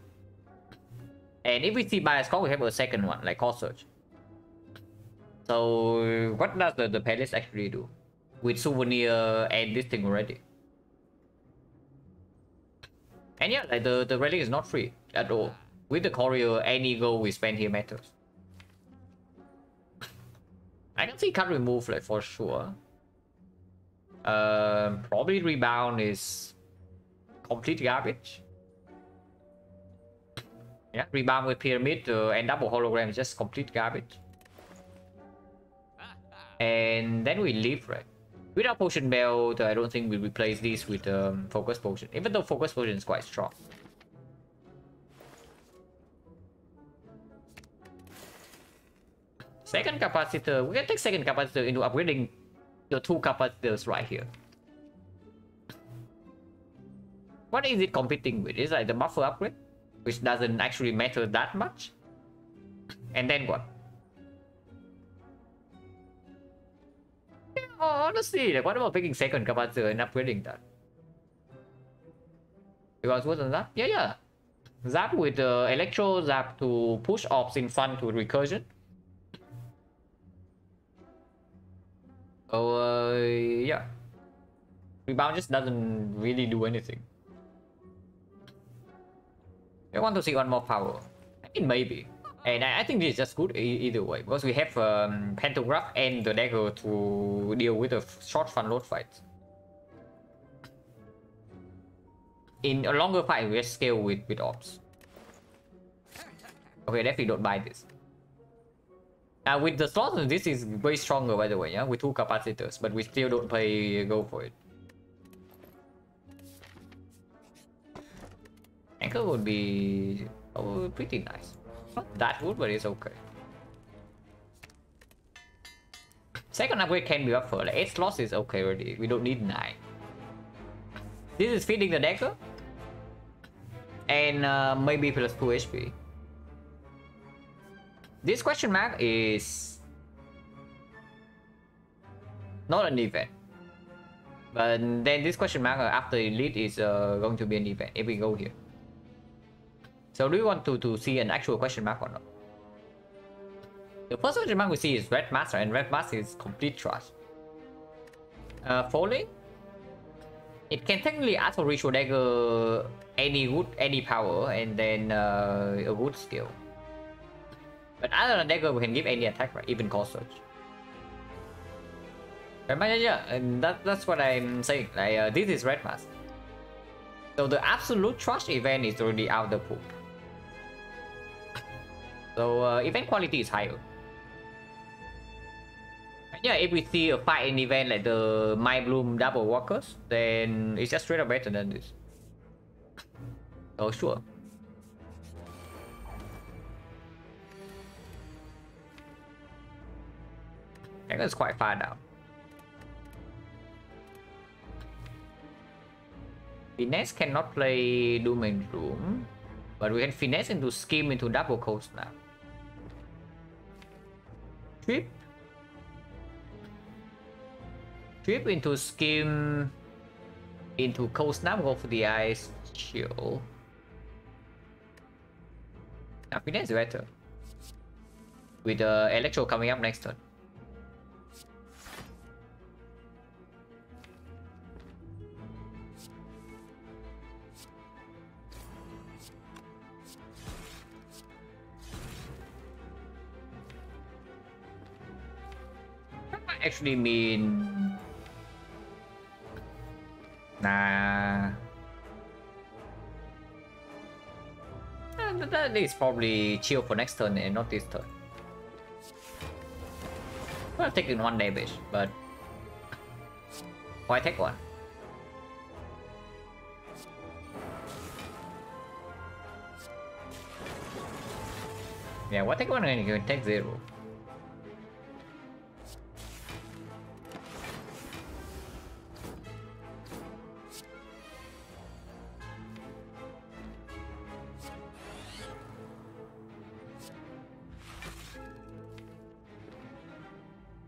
and if we see bias call, we have a second one like Core Search. So what does the palace actually do with souvenir and this thing already? And yeah, like the relic is not free at all. With the courier, any gold we spend here matters. I can see can't remove like for sure. Probably rebound is complete garbage. Yeah, rebound with pyramid and double hologram is just complete garbage. And then we leave, right? Without Potion Belt, I don't think we replace this with Focus Potion, even though Focus Potion is quite strong. Second capacitor, we can take second capacitor into upgrading the 2 capacitors right here. What is it competing with? Is like the buffer upgrade, which doesn't actually matter that much. And then what? Yeah, honestly, like, what about picking second capacitor and upgrading that? Because wasn't that? Yeah. Zap with Electro Zap to push ops in front to recursion. Oh, yeah. Rebound just doesn't really do anything. I want to see one more power. I mean, maybe. And I think this is just good either way. Because we have Pantograph and the dagger to deal with the short front load fights. In a longer fight, we just scale with ops. Okay, definitely don't buy this. With the slots, this is way stronger, by the way, yeah? With 2 capacitors, but we still don't go for it. Anchor would be pretty nice. Not that good, but it's okay. Second upgrade can be up for like 8 slots is okay already. We don't need 9. This is feeding the dagger. And maybe plus 2 HP. This question mark is not an event. But then this question mark after elite is going to be an event if we go here. So do you want to see an actual question mark or not? The first question mark we see is Red Master, and Red Master is complete trash. Falling? It can technically auto ritual dagger any power and then a good skill. But other than dagger, we can give any attack, right? Even Core Surge. Yeah, and that's what I'm saying. Like this is Red Mask. So the absolute trash event is already out the pool. So event quality is higher. And yeah, if we see a fight in event like the My Bloom Double Walkers, then it's just straight up better than this. Oh sure. I think it's quite far down. Finesse cannot play Doom and Gloom, but we can finesse into Scheme into Double Cold Snap. Trip into Scheme into Cold Snap, go for the Ice Chill. Now finesse is better. With Electro coming up next turn. Actually mean nah, that is probably chill for next turn and not this turn. Well, taking 1 damage, but why take 1? Yeah, why take 1 and you can take 0?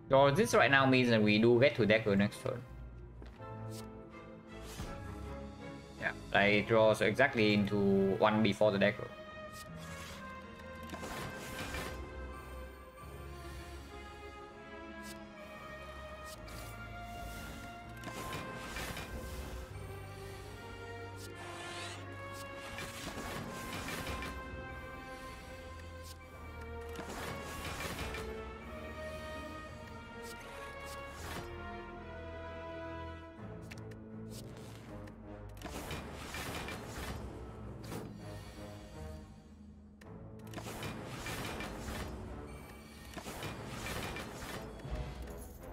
So this right now means that we do get to dagger next turn. Yeah, I draw so exactly into 1 before the dagger.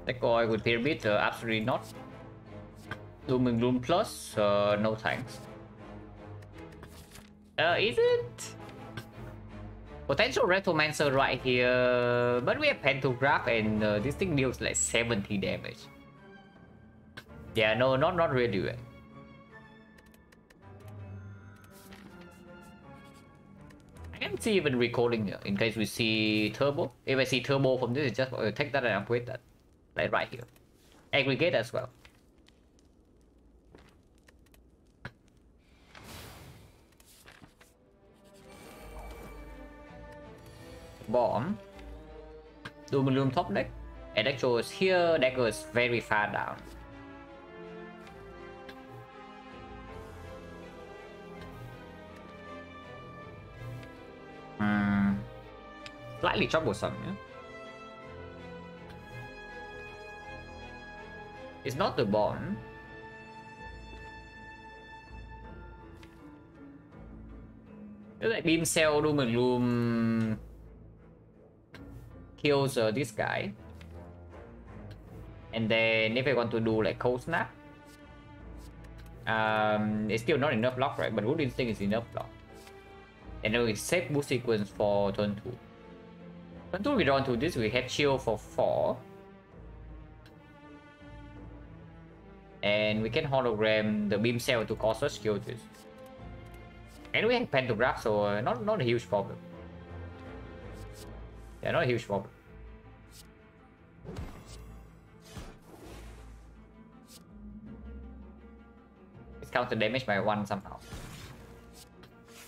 Decoy with Pyramid, absolutely not. Doom and Gloom Plus, no thanks. Is it? Potential Retromancer right here, but we have Pantograph and this thing deals like 70 damage. Yeah, no, not really. I can see even recalling in case we see Turbo. If I see Turbo from this, it's just take that and upgrade that. Like right here. Aggregate as well. Bomb. Doom and Gloom top deck. Electro is here, Dagger is very far down. Slightly troublesome, yeah? It's not the Bond. It's like Beam Cell, Doom and Gloom kills this guy. And then if I want to do like Cold Snap, it's still not enough block, right? But Root Instinct is enough block. And then we save boost sequence for turn 2. Turn 2 we draw into this, we have shield for 4. And we can hologram the beam cell to cause us kill this. And we have Pantograph, so not a huge problem. Yeah, not a huge problem. It's counter damage by 1 somehow.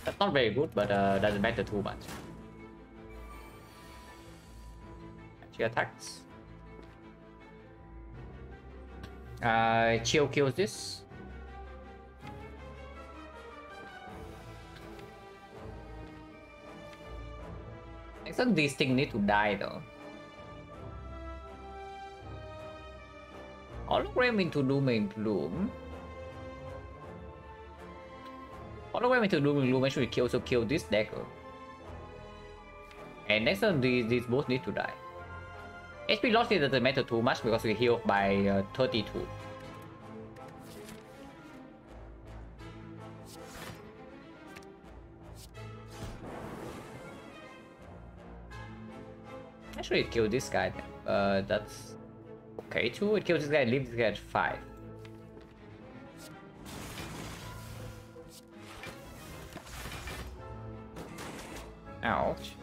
That's not very good, but doesn't matter too much. She attacks. Chill kills this. I think these things need to die though. Hologram into Doom and Gloom. Hologram into Doom and Gloom actually also kill this Dagger. And next turn these both need to die. HP loss doesn't matter too much because we heal by 32. Actually, it killed this guy. That's okay too. It kills this guy and leaves this guy at 5. Ouch.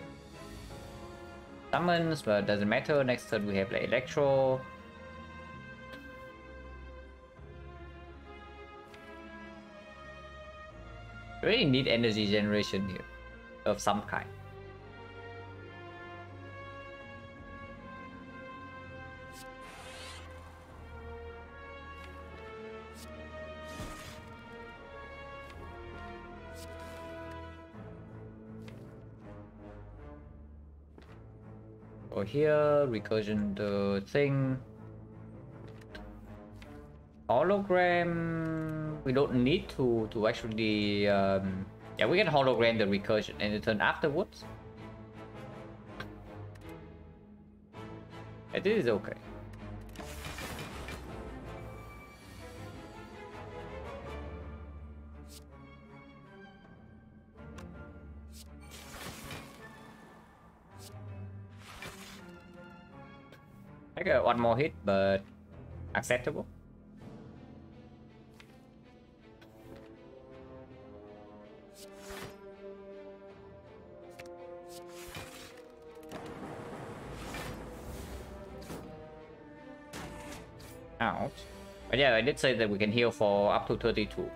Summons, but doesn't matter. Next turn we have like Electro. We really need energy generation here of some kind. Or here, recursion the thing. Hologram. We don't need to actually. Yeah, we can hologram the recursion and the turn afterwards. Yeah, this is okay. I got one more hit, but acceptable. Ouch. But yeah, I did say that we can heal for up to 32.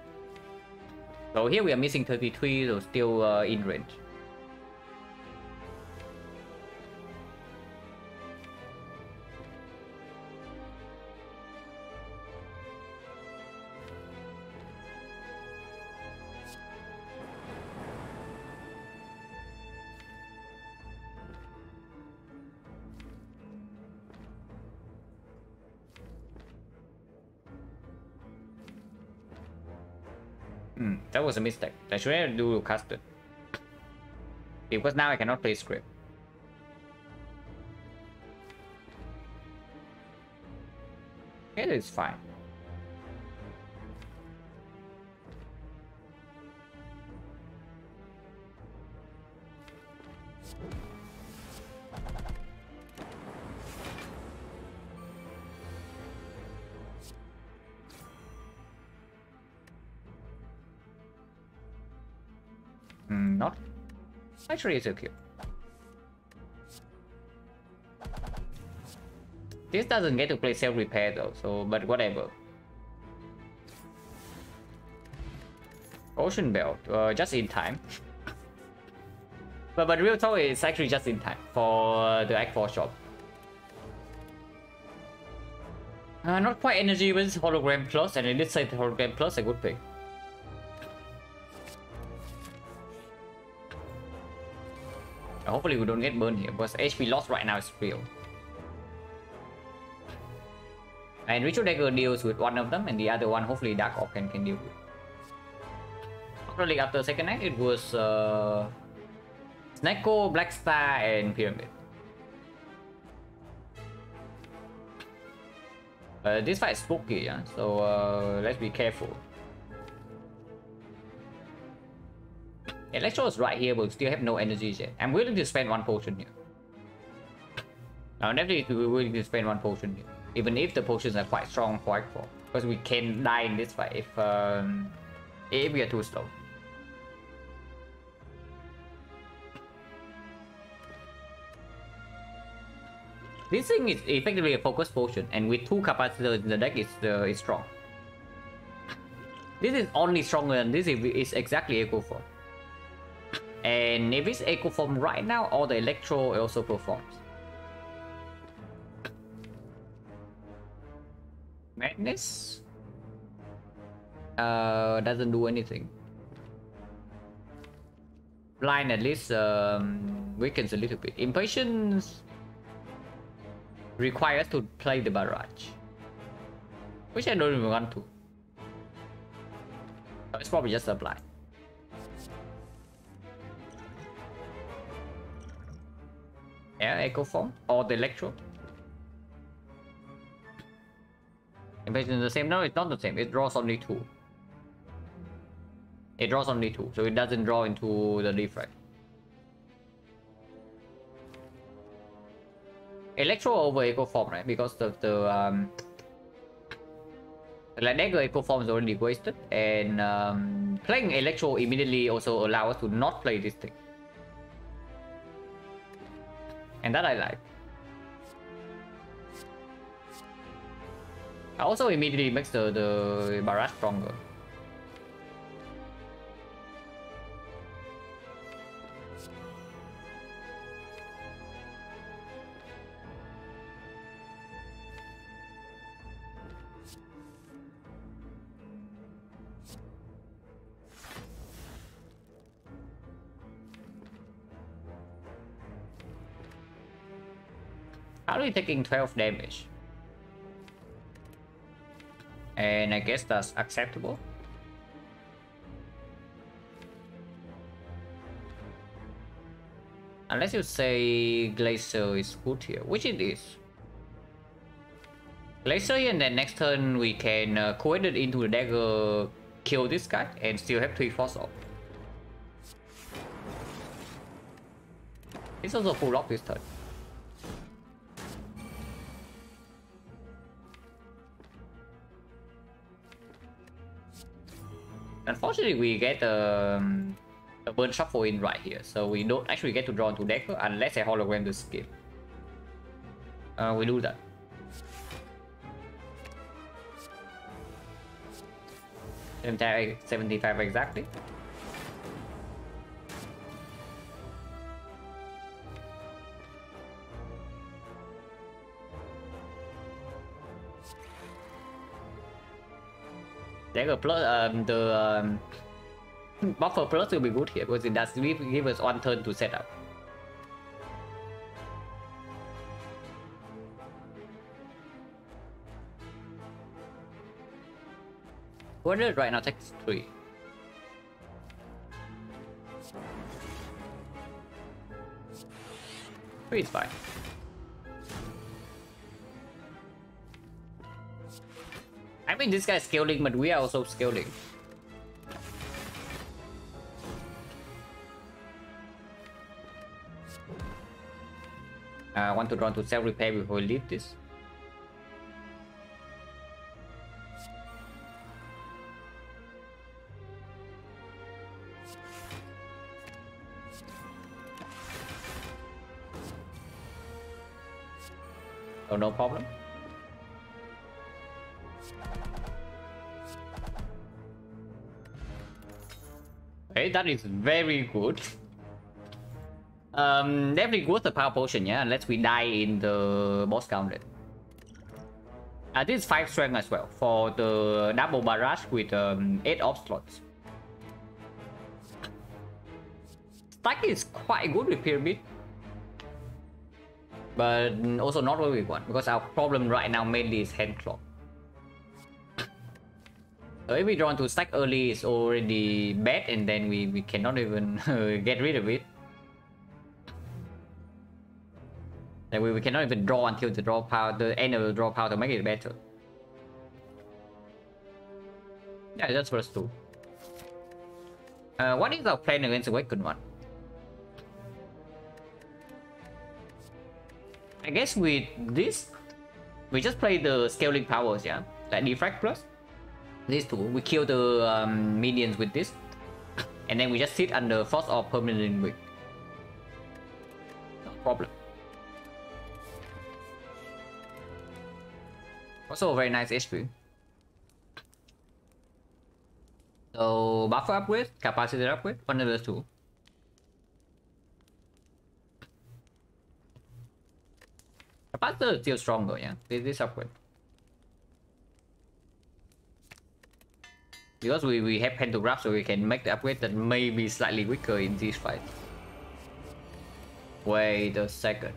So here we are missing 33, so still in range. That was a mistake. I should have do custom. Because now I cannot play script. It is fine. Not. Actually, it's okay. This doesn't get to play self-repair though, so but whatever. Ocean Belt, just in time. but real talk is actually just in time for the Act 4 shop. Not quite energy, but it's hologram plus, and I did say the hologram plus a good pick. Hopefully we don't get burned here, because HP loss right now is real. And Ritual Dagger deals with one of them, and the other one hopefully Dark Orc can deal with. Actually, after second act, it was Snecko, Black Star, and Pyramid. This fight is spooky, yeah? So let's be careful. Electro is right here, but still have no energies yet. I'm willing to spend one potion here. I'm definitely willing to spend one potion here, even if the potions are quite strong for Act 4, because we can die in this fight if we are too slow. This thing is effectively a focus potion, and with 2 capacitors in the deck, it's strong. This is only stronger than this if it's exactly Echo Form. And if it's Echo Form right now, all the Electro also performs. Madness doesn't do anything. Blind at least weakens a little bit. Impatience requires to play the barrage, which I don't even want to. It's probably just a blind. Yeah, Echo Form or the Electro. Impatience is the same? No, it's not the same. It draws only 2. It draws only 2, so it doesn't draw into the defect. Electro over Echo Form, right? Because the like Dagger Echo Form is already wasted, and playing Electro immediately also allows us to not play this thing. And that I like. Also immediately makes the barrage stronger. How are we taking 12 damage? And I guess that's acceptable. Unless you say Glacier is good here, which it is. Glacier here, and then next turn we can coed it into the dagger, kill this guy, and still have 3 force off. It's also full off this turn. Unfortunately, we get a burn shuffle in right here, so we don't actually get to draw into dagger unless I hologram to skip. We do that. Entire 75 exactly. Dagger plus the buffer plus will be good here because it does give us 1 turn to set up. Wonder right now takes 3. Three is fine. mean, this guy's scaling, but we are also scaling. I want to run to self-repair before we leave this. Oh, no problem. Okay, that is very good. Definitely worth the power potion, yeah, unless we die in the boss gauntlet. This is 5 strength as well for the double barrage with 8 off slots. Stack is quite good with pyramid, but also not what we want, because our problem right now mainly is hand clock. So if we want to stack early, it's already bad, and then we cannot even get rid of it. Then we cannot even draw until the draw power, the end of the draw power to make it better. Yeah, that's verse 2. What is our plan against the Awakened one? I guess with this, we just play the scaling powers, yeah? Like Defrag plus. These two, we kill the minions with this. And then we just sit under Force or Permanent Weak. No problem. Also a very nice HP. So buffer upgrade, capacity upgrade, one of those two. Capacitor is still stronger, yeah. This upgrade. Because we have pantograph, so we can make the upgrade that may be slightly weaker in this fight. Wait a second.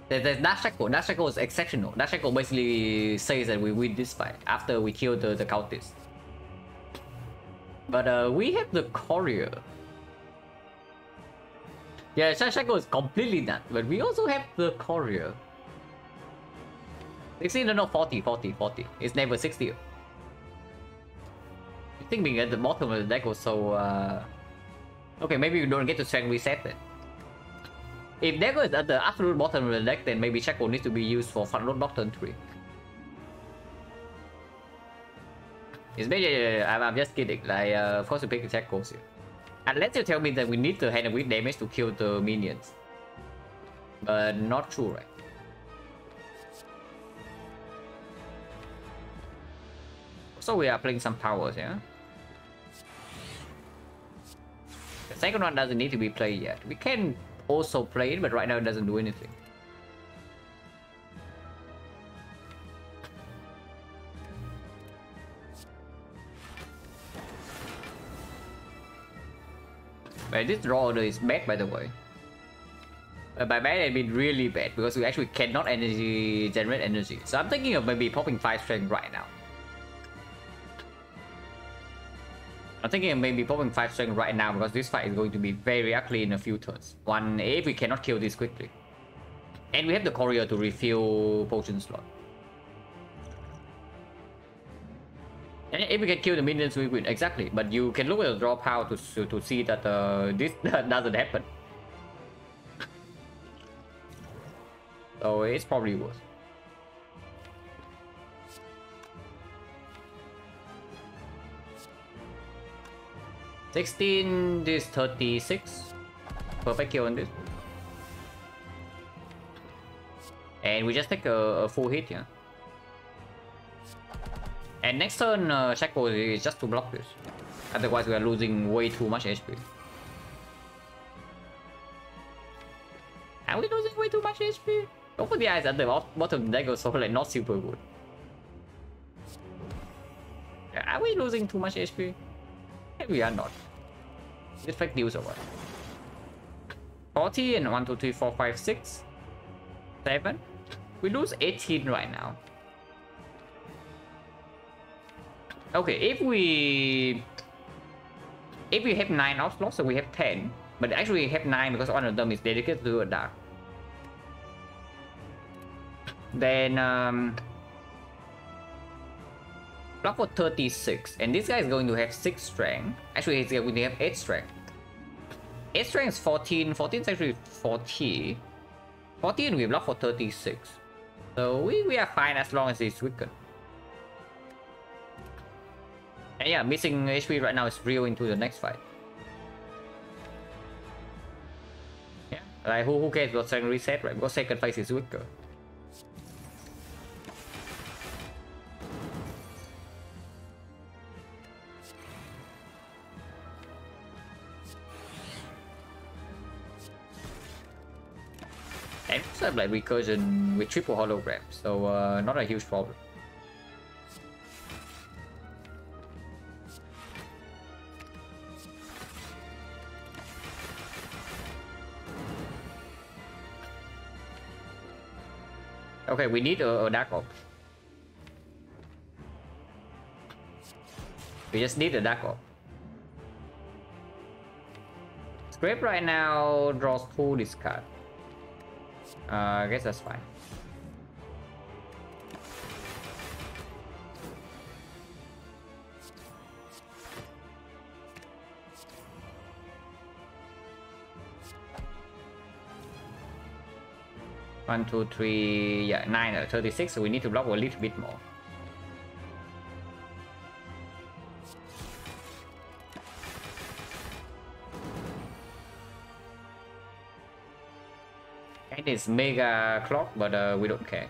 There's Dash Shackle. Dash Shackle is exceptional. Dash Shackle basically says that we win this fight after we kill the cultist. But we have the courier. Yeah, Dash Shackle is completely done, but we also have the courier. 60, no, 40. It's never 60. I think being at the bottom of the deck was so... Okay, maybe we don't get to strength reset then. If Dagger is at the absolute bottom of the deck, then maybe Shackle needs to be used for front load block turn 3. It's maybe, I'm just kidding, like, of course we pick the Shackles here. Unless you tell me that we need the hand and weak damage to kill the minions. But not true, right? So we are playing some powers, yeah? The second one doesn't need to be played yet. We can also play it, but right now it doesn't do anything. But this draw order is bad, by the way. By bad I mean really bad, because we actually cannot generate energy. So I'm thinking of maybe popping 5 strength right now. I'm thinking of maybe popping 5 strength right now, because this fight is going to be very ugly in a few turns. One, if we cannot kill this quickly. And we have the courier to refill potion slot. And if we can kill the minions, we win. Exactly. But you can look at the draw power to see that this doesn't happen. So it's probably worse. $16, this 36. Perfect kill on this. And we just take a full hit, yeah. And next turn, Shackle is just to block this. Otherwise, we are losing way too much HP. Are we losing way too much HP? Open the eyes at the bottom of the deck, so like not super good. Are we losing too much HP? Maybe we are not. Is it fake news or what? 40 and 1, 2, 3, 4, 5, 6, 7. We lose 18 right now. Okay, if we have 9 off slots, so we have 10. But actually we have 9 because one of them is dedicated to a dark. Then block for 36, and this guy is going to have 6 strength. Actually, he's going to have 8 strength. 8 strength is 14. 14 is actually 40. 14 we block for 36. So we are fine as long as he's weakened. And yeah, missing HP right now is real into the next fight. Yeah, like who cares about second reset, right? Because second phase is weaker. And also have like recursion with triple hologram, so not a huge problem. Okay, we need a dark orb. We just need a dark orb. Scrape right now draws 2 discard. I guess that's fine. One, two, three, yeah, 9, 36, so we need to block a little bit more. It is mega clock, but we don't care.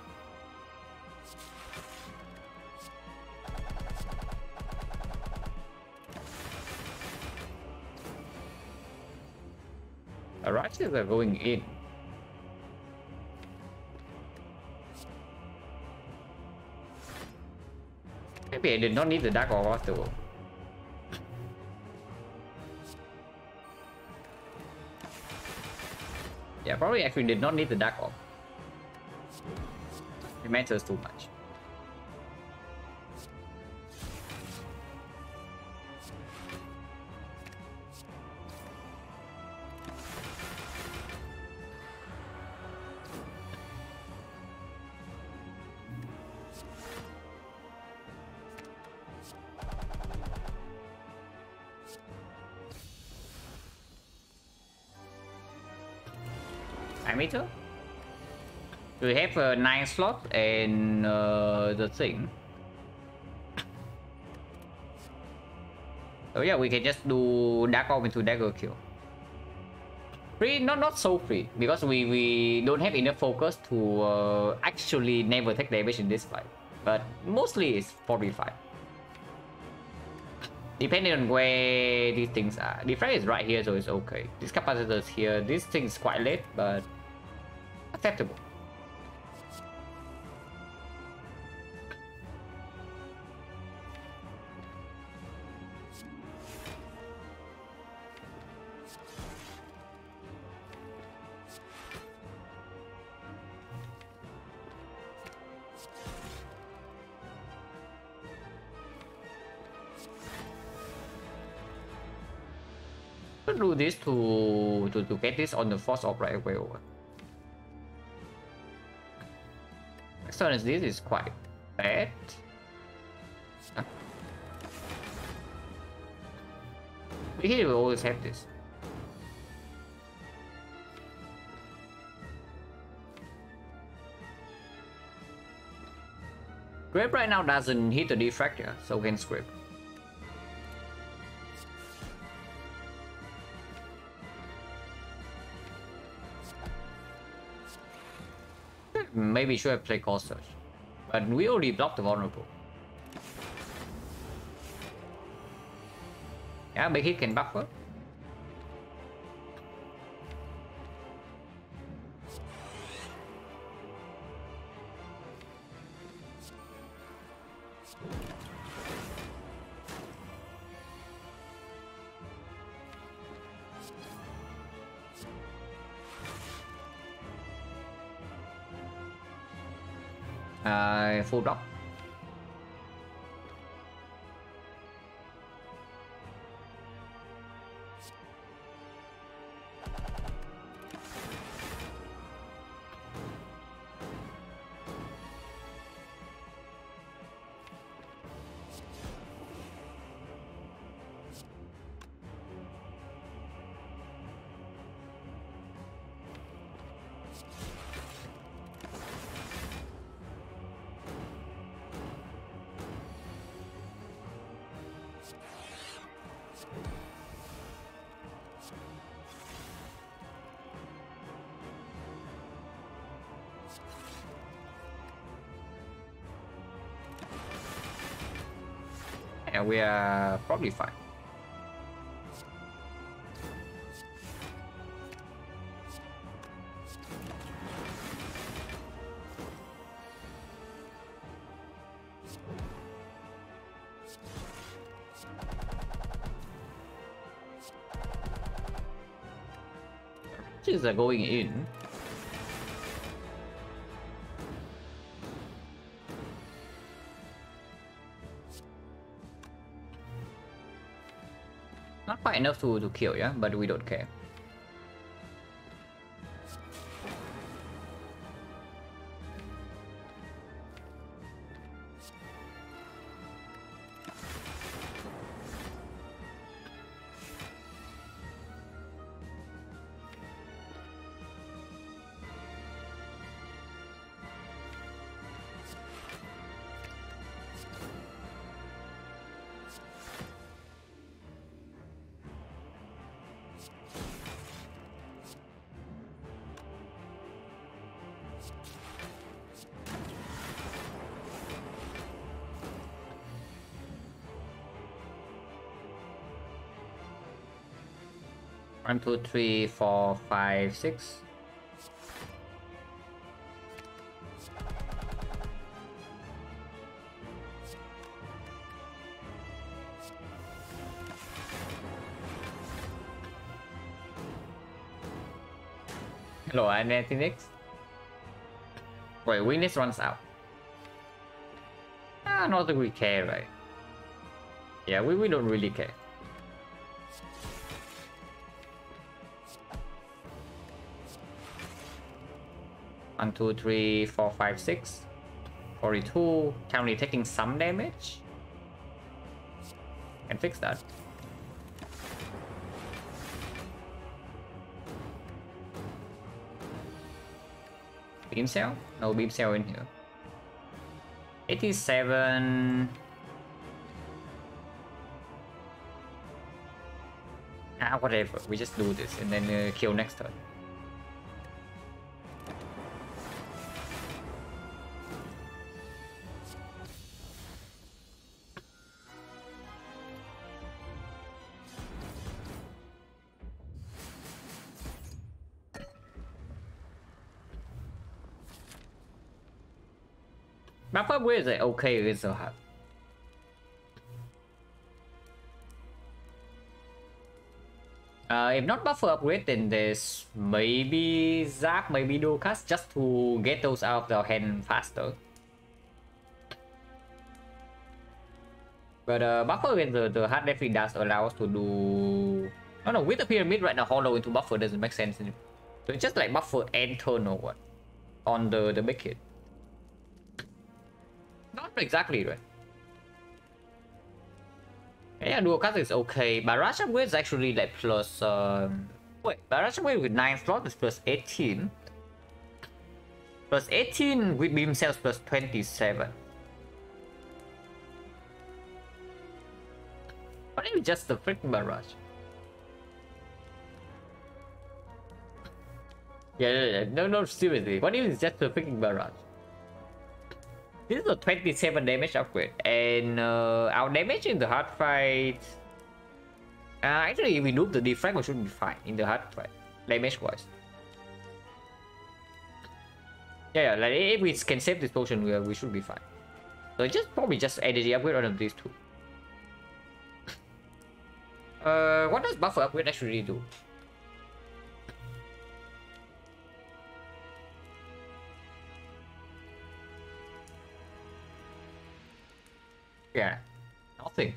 Arachnids are going in. Maybe I did not need the dark orb after all. Yeah, probably actually did not need the dark orb. It matters too much. Meter. We have a 9 slot and the thing. So yeah, we can just do dark orb into dagger kill. Free, not so free, because we don't have enough focus to actually never take damage in this fight. But mostly it's 45. Depending on where these things are. The frame is right here, so it's okay. This capacitor is here. This thing is quite late, but acceptable. Do this to get this on the force orb right away over. As soon as this is quite bad. We will always have this. Grip right now doesn't hit the diffractor, so we can scrape. Maybe should have played Call Search, but we already blocked the vulnerable. Yeah, big hit can buffer. Full block. Yeah, we are probably fine. Things are going in. Not quite enough to kill, yeah, but we don't care. One, two, three, four, five, six. Hello, I'm next. Wait, weakness runs out. Not that we care, right? Yeah, we don't really care. One, two, three, four, five, six. 42. Currently taking some damage. Can fix that. Beam cell? No beam cell in here. 87. Whatever. We just do this and then kill next turn. Buffer upgrade is okay against the hard. If not buffer upgrade, then there's maybe Zap, maybe Dual-Cast, just to get those out of the hand faster. But buffer against the hard definitely does allow us to do... No, with the pyramid right now, hollow into buffer doesn't make sense. So it's just like buffer and turn or what on the big hit. Not exactly right. Yeah, Dual-Cast is okay. Barrage upgrade is actually like plus... wait, Barrage upgrade with 9 slots is plus 18. Plus 18 with beam cells plus 27. What if it's just the freaking Barrage? Yeah. No, seriously. What if it's just the freaking Barrage? This is a 27 damage upgrade, and our damage in the hard fight... actually, if we noob the defrag, we should be fine in the hard fight, damage-wise. Yeah, like if we can save this potion, we should be fine. So probably just energy upgrade on these two. What does buffer upgrade actually do? Yeah, nothing.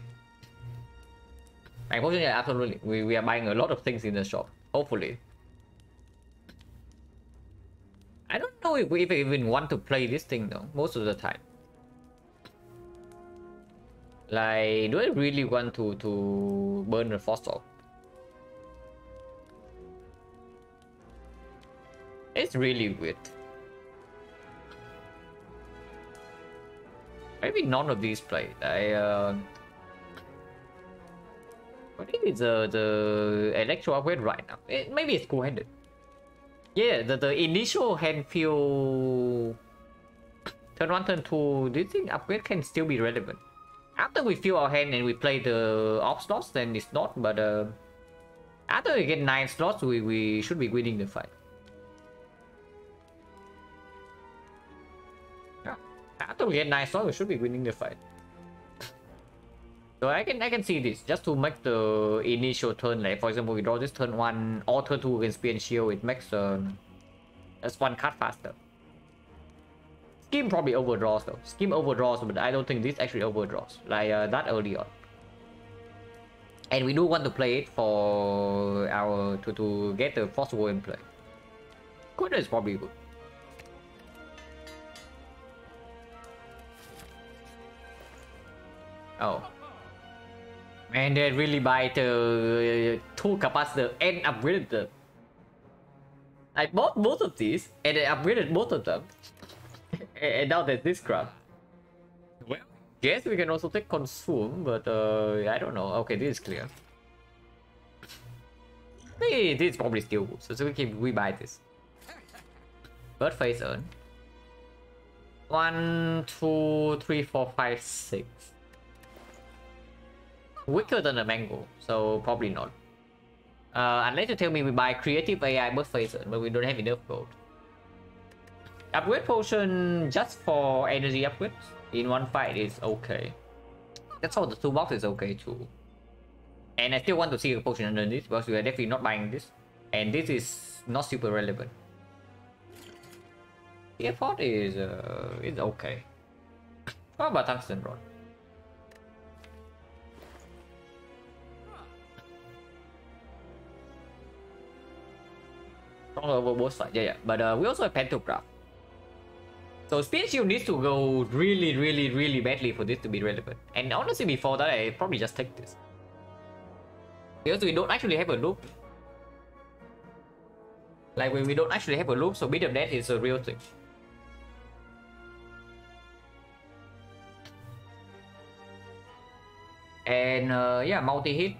Unfortunately, absolutely. We are buying a lot of things in the shop. Hopefully. I don't know if we even want to play this thing though, most of the time. Like, do I really want to burn the fossil? It's really weird. Maybe none of these play. What is the electro upgrade right now? Maybe it's cool-handed. Yeah, the initial hand feel turn 1, turn 2. Do you think upgrade can still be relevant? After we fill our hand and we play the off slots, then it's not. But after we get 9 slots, we should be winning the fight. Yeah. After we get 9 slots, we should be winning the fight. So I can see this just to make the initial turn. Like for example, we draw this turn 1 or turn 2 against Spear and Shield. It makes just 1 card faster. Scheme probably overdraws though. Scheme overdraws, but I don't think this actually overdraws like that early on. And we do want to play it for our to get the Force War in play. Coda is probably good. Oh. Man, they really buy the 2 capacitor and upgraded them. I bought both of these and I upgraded both of them. And now there's this crap. Well, yes, we can also take consume, but I don't know. Okay, this is clear. Hey, this is probably still good, so we buy this. Bird face earn. 1, 2, 3, 4, 5, 6. Weaker than a mango, so probably not. Unless you tell me we buy creative AI bird face earn, but we don't have enough gold. Upgrade potion just for energy upgrades in one fight is okay. That's how the toolbox is okay too. And I still want to see a potion underneath because we are definitely not buying this. And this is not super relevant. The effort is okay. How about tungsten rod? Stronger over both sides, yeah. But we also have pantograph. So Spear Shield needs to go really badly for this to be relevant. And honestly, before that, I probably just take this. Because we don't actually have a loop. Like we don't actually have a loop, so bit of that is a real thing. And yeah, multi-hit.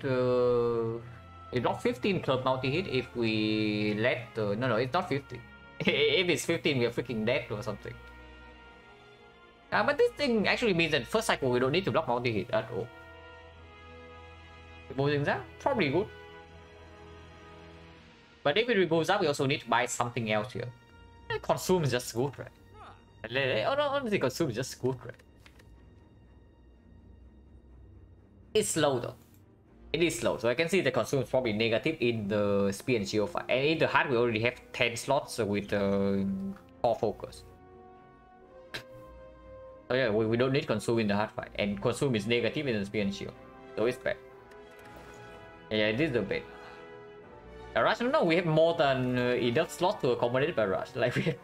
It's not 15 club multi-hit if we let the... No, it's not 15. If it's 15, we are freaking dead or something. But this thing actually means that first cycle we don't need to block multi-hit at all. Removing that, probably good. But if we remove that, we also need to buy something else here. And consume is just good, right? Oh no, honestly, consume is just good, right? It's slow though. It is slow, so I can see the consume is probably negative in the Spear and Shield fight. And in the heart, we already have 10 slots with core focus. So yeah, we don't need consume in the hard fight, and consume is negative in the Spear and Shield, so it's bad. Yeah, this is the bad. Rush, no, we have more than enough slots to accommodate Rush. Like we have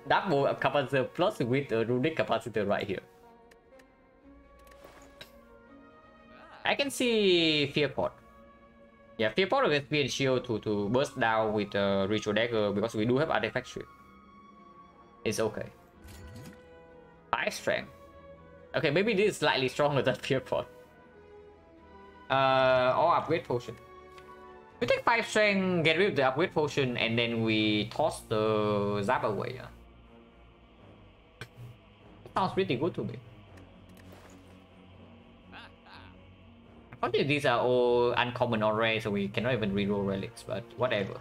double capacitor plus with a runic capacitor right here. I can see Fearport. Yeah, Fearport against Spear and Shield to burst down with Ritual Dagger because we do have Artifact Shield. It's okay. 5 strength. Okay, maybe this is slightly stronger than Fearport. Or upgrade potion. We take 5 strength, get rid of the upgrade potion, and then we toss the zap away. Yeah. Sounds pretty good to me. Probably these are all uncommon or rare, so we cannot even reroll relics, but whatever.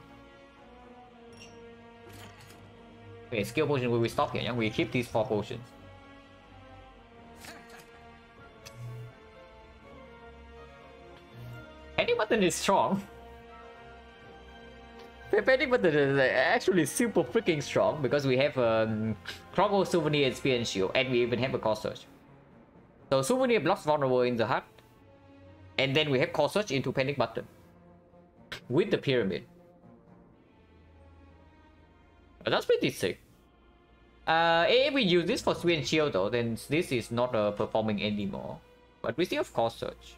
Okay, skill potion will we stop here? Yeah? We keep these 4 potions. Panic button is strong. Panic button is actually super freaking strong because we have Croggle, Souvenir, and Spear and Shield, and we even have a Core Search. So Souvenir blocks vulnerable in the hut, and then we have Core Search into Panic button with the pyramid. But that's pretty sick. If we use this for Spear and Shield though, then this is not performing anymore. But we still have Core Search.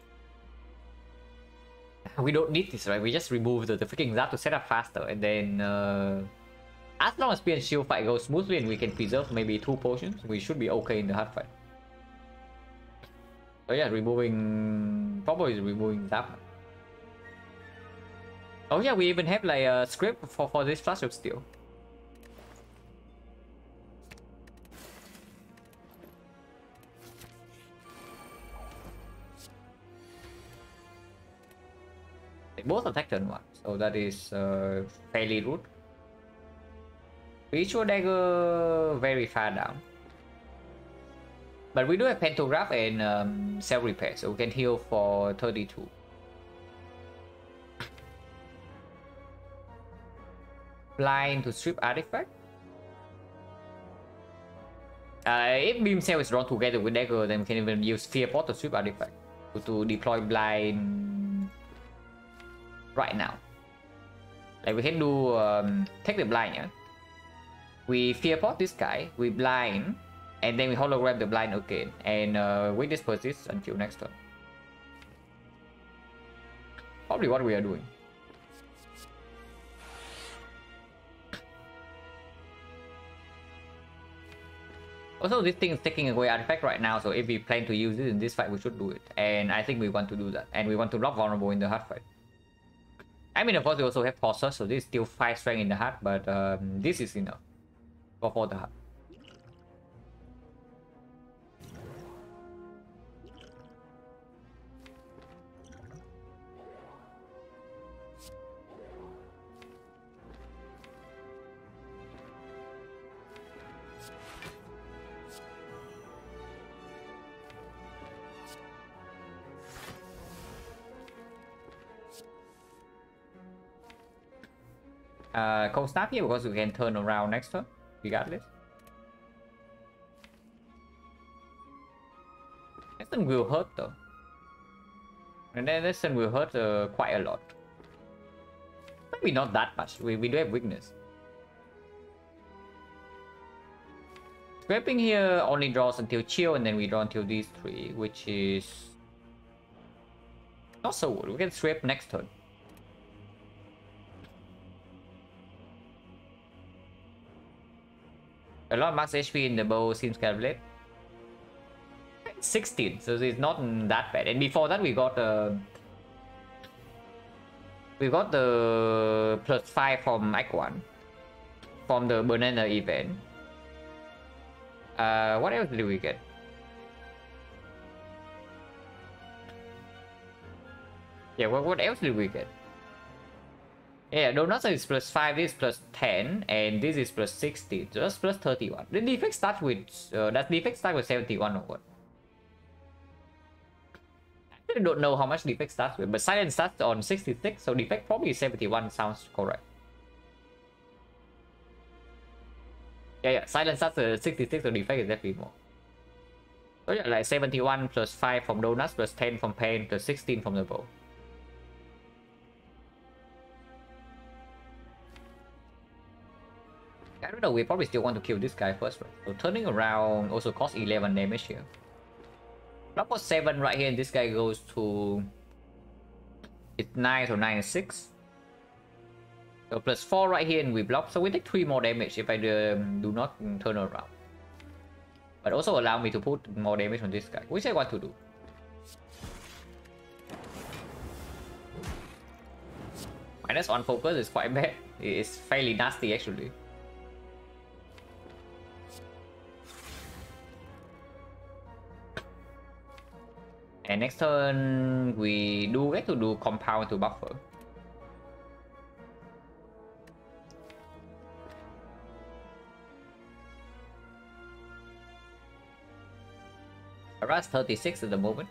We don't need this, right? We just remove the freaking zap to set up faster, and then as long as Spear and Shield fight goes smoothly and we can preserve maybe 2 potions, we should be okay in the hard fight. So yeah, probably removing zap. Oh yeah, we even have like a script for this flash of steel. They both attack turn 1, so that is fairly rude. Ritual Dagger very far down. But we do have Pantograph and Self Repair, so we can heal for 32. Blind to strip artifact. If Beam Cell is drawn together with Dagger, then we can even use Fear Pot to strip artifact to deploy Blind right now. Like we can do take the Blind, yeah. We Fear Pot this guy, we Blind, and then we hologram the Blind again, and we disperse this until next turn. Probably what we are doing. Also, this thing is taking away artifact right now, so if we plan to use it in this fight, we should do it. And I think we want to do that. And we want to block vulnerable in the hard fight. I mean, of course, we also have Tosser, so this is still 5 strength in the hard, but this is enough for the hard. Cold Snap here because we can turn around next turn, regardless. Next turn will hurt though. And then next turn will hurt quite a lot. Maybe not that much, we do have weakness. Scraping here only draws until chill, and then we draw until these 3, which is not so good. We can scrape next turn. A lot of max HP in the bow seems calculate. 16, so it's not that bad. And before that, we got the +5 from Act 1 from the banana event. What else did we get? Yeah, what else did we get? Yeah, Donuts is +5, this is +10, and this is +60, just +31. The defect starts with, does defect start with 71 or what? I don't know how much defect starts with, but Silent starts on 66, so defect probably 71 sounds correct. Yeah, Silent starts at 66, so defect is definitely more. So yeah, like 71 +5 from Donuts, +10 from Pain, +16 from the bow. I don't know, we probably still want to kill this guy first, right? So turning around also costs 11 damage here. Block was 7 right here, and this guy goes to... It's 9, so 9 is 6. So +4 right here, and we block. So we take 3 more damage if I do not turn around. But also allow me to put more damage on this guy, which I want to do. -1 focus is quite bad. It's fairly nasty actually. And next turn, we do get to do compound to buffer. Around 36 at the moment.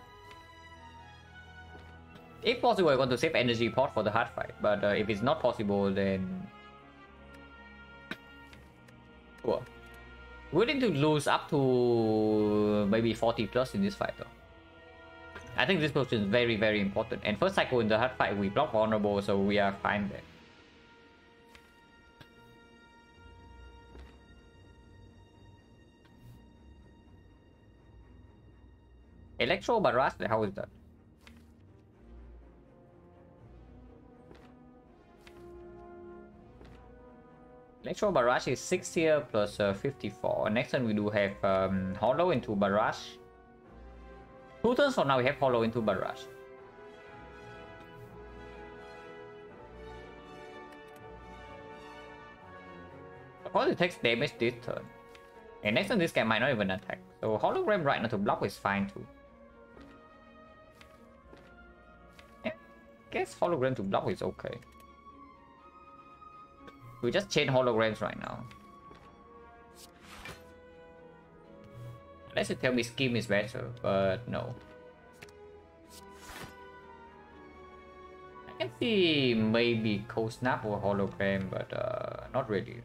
If possible, I want to save energy pot for the hard fight, but if it's not possible, then... Sure. We're willing to lose up to maybe 40 plus in this fight though. I think this potion is very, very important. And first cycle in the hard fight, we block vulnerable, so we are fine there. Electro Barrage, how is that? Electro Barrage is 6 here plus 54. Next turn we do have Hollow into Barrage. 2 turns from now we have Hollow into Barrage. Of course it takes damage this turn. And next turn this guy might not even attack. So Hologram right now to block is fine too. Yeah. guess hologram to block is okay. We just change holograms right now. Unless you tell me scheme is better, but no. I can see maybe cold snap or hologram, but not really.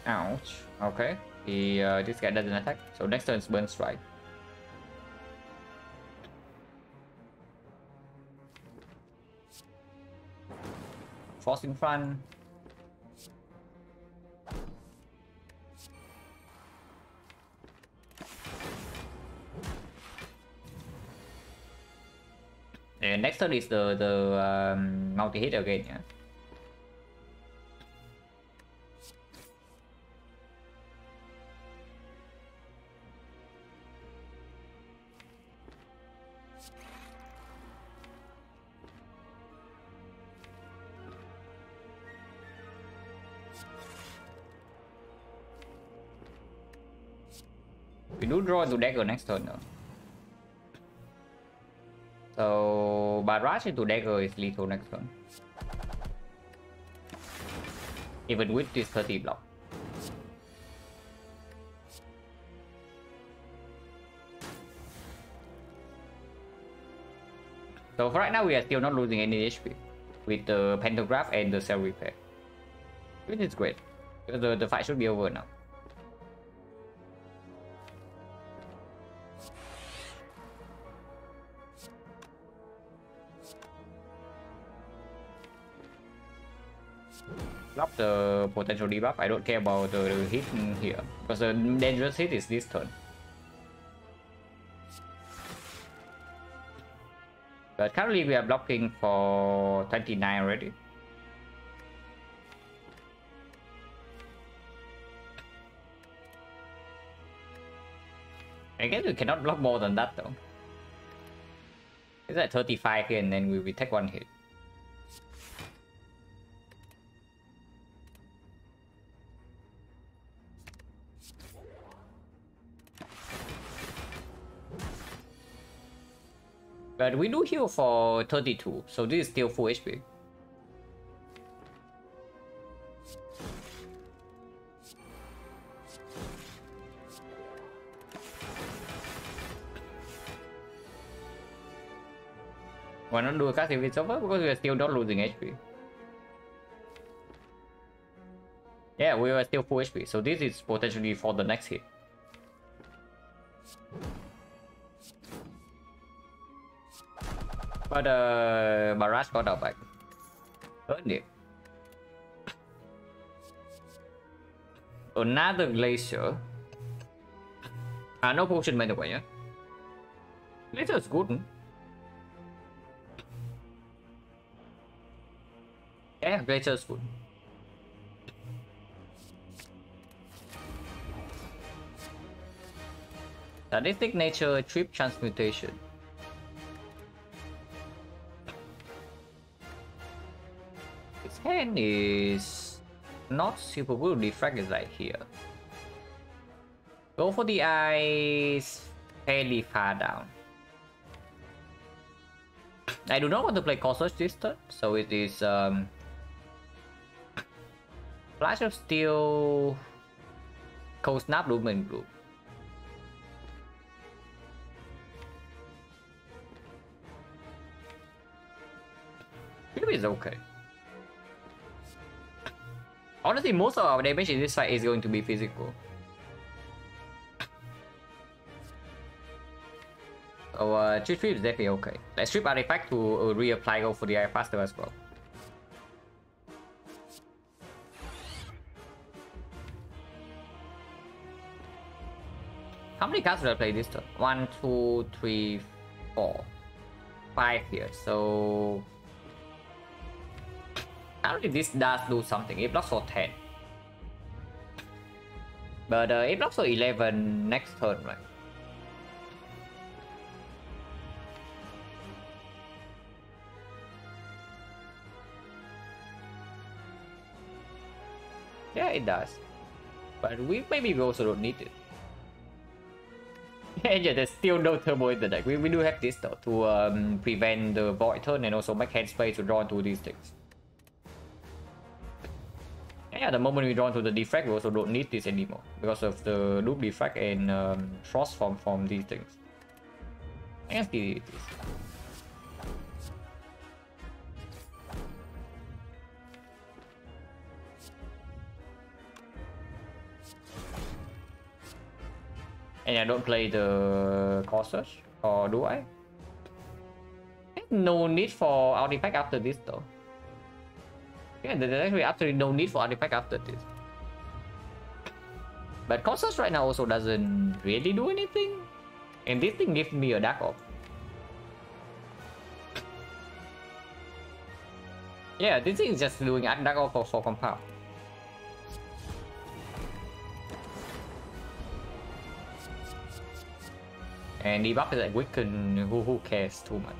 Ouch. Okay. This guy doesn't attack. So next turn is burn strike. Force in front. And next turn is the multi hit again. Yeah. We do draw into dagger next turn though. So barrage into dagger is lethal next turn. Even with this 30 block. So for right now we are still not losing any HP with the pantograph and the cell repair. Which is great. The fight should be over now. Block the potential debuff. I don't care about the hit here because the dangerous hit is this turn. But currently we are blocking for 29 already. I guess we cannot block more than that though. It's at 35 here and then we will take one hit. But we do heal for 32, so this is still full HP. Why not do a cast if it's over? Because we are still not losing HP. Yeah, we are still full HP, so this is potentially for the next hit. But Barrage got our back. Earned it. Another Glacier. No potion by the way, yeah? Glacier is good. Yeah, Glacier is good. Sadistic Nature, Trip Transmutation. His hand is not super good. The frag is like here. Go for the eyes fairly far down. I do not want to play Corsair this turn, so it is Flash of Steel, Cold Snap, Lumen Group. It is okay. Honestly, most of our damage in this fight is going to be physical. So Trip is definitely okay. Let's strip artifact to reapply go for the eye faster as well. How many cards did I play this turn? 1, 2, 3, 4, 5 here. So Apparently this does do something. It blocks for 10. But it blocks for 11 next turn, right? Yeah, it does. But maybe we also don't need it. Yeah, there's still no turbo in the deck. We do have this though to prevent the void turn and also make hand space to draw into these things. Yeah, the moment we draw into the defrag, we also don't need this anymore because of the loop defrag and frost from these things. I guess this. And I don't play the courses, or do I? No need for artifact after this though. Yeah, there's actually absolutely no need for artifact after this. But courses right now also doesn't really do anything. And this thing gives me a dark orb. Yeah, this thing is just doing a dark orb for compound. And debuff is like weaken, who cares too much.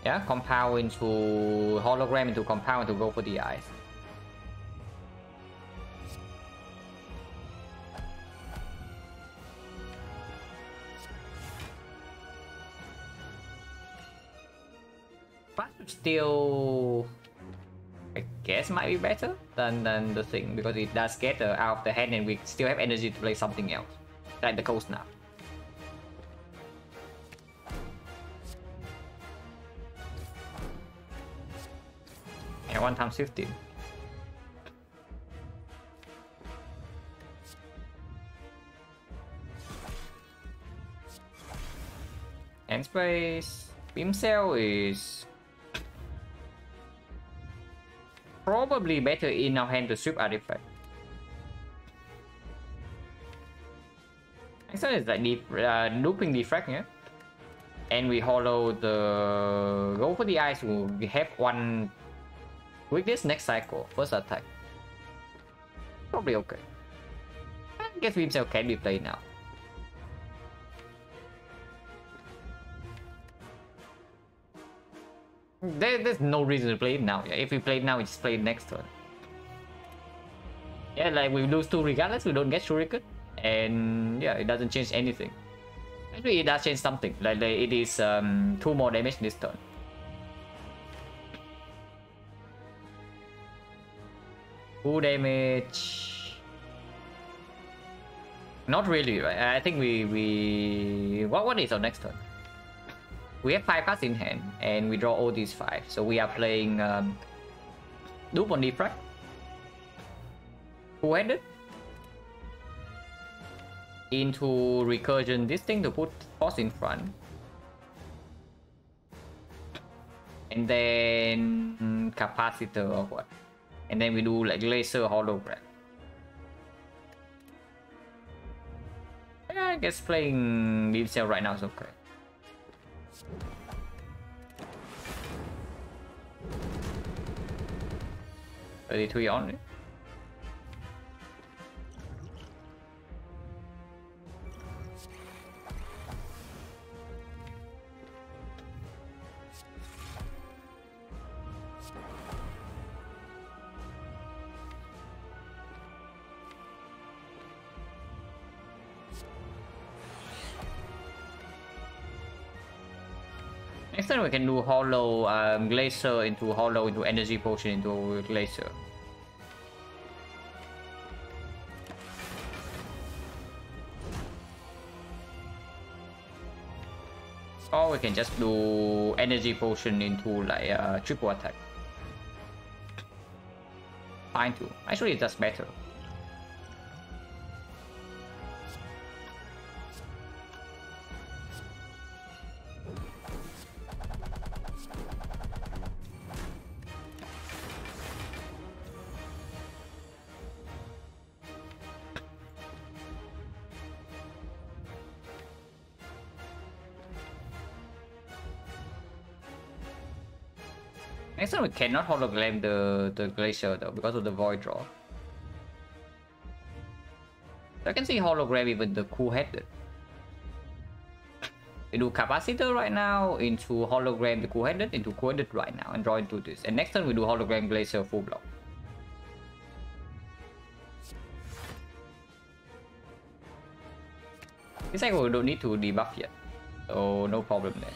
Yeah, compound into hologram into compound to go for the eyes. But still, I guess might be better than the thing because it does get out of the hand and we still have energy to play something else. Like the cold snap. And 1 times 15. End space. Beam cell is probably better in our hand to sweep artifact. Next one is like looping defrag, yeah? And we hollow the... Go for the eyes, we have one weakness next cycle, first attack. Probably okay. I guess Beam Cell can be played now. There's no reason to play it now. Yeah? If we play it now, we just play it next turn. Yeah, like we lose 2 regardless, we don't get Shuriken. And yeah, it doesn't change anything. Actually, it does change something. Like it is 2 more damage this turn. Full damage. Not really, right? I think we what is our next turn? We have 5 cards in hand, and we draw all these 5. So we are playing Dupe on Defrag. Two-handed. Into Recursion this thing to put Force in front. And then Capacitor or what. And then we do like Laser Hologram. Yeah, I guess playing Beam Cell right now is okay. $32 only. Next time we can do hollow glacier into hollow into energy potion into glacier. Or we can just do energy potion into like triple attack. Fine too. Actually, it does better. Next time we cannot hologram the glacier though because of the void draw. So I can see hologram even the cool-headed. We do capacitor right now into hologram the cool-headed into cool-headed right now and draw into this. And next time we do hologram glacier full block. This cycle we don't need to debuff yet, so no problem there.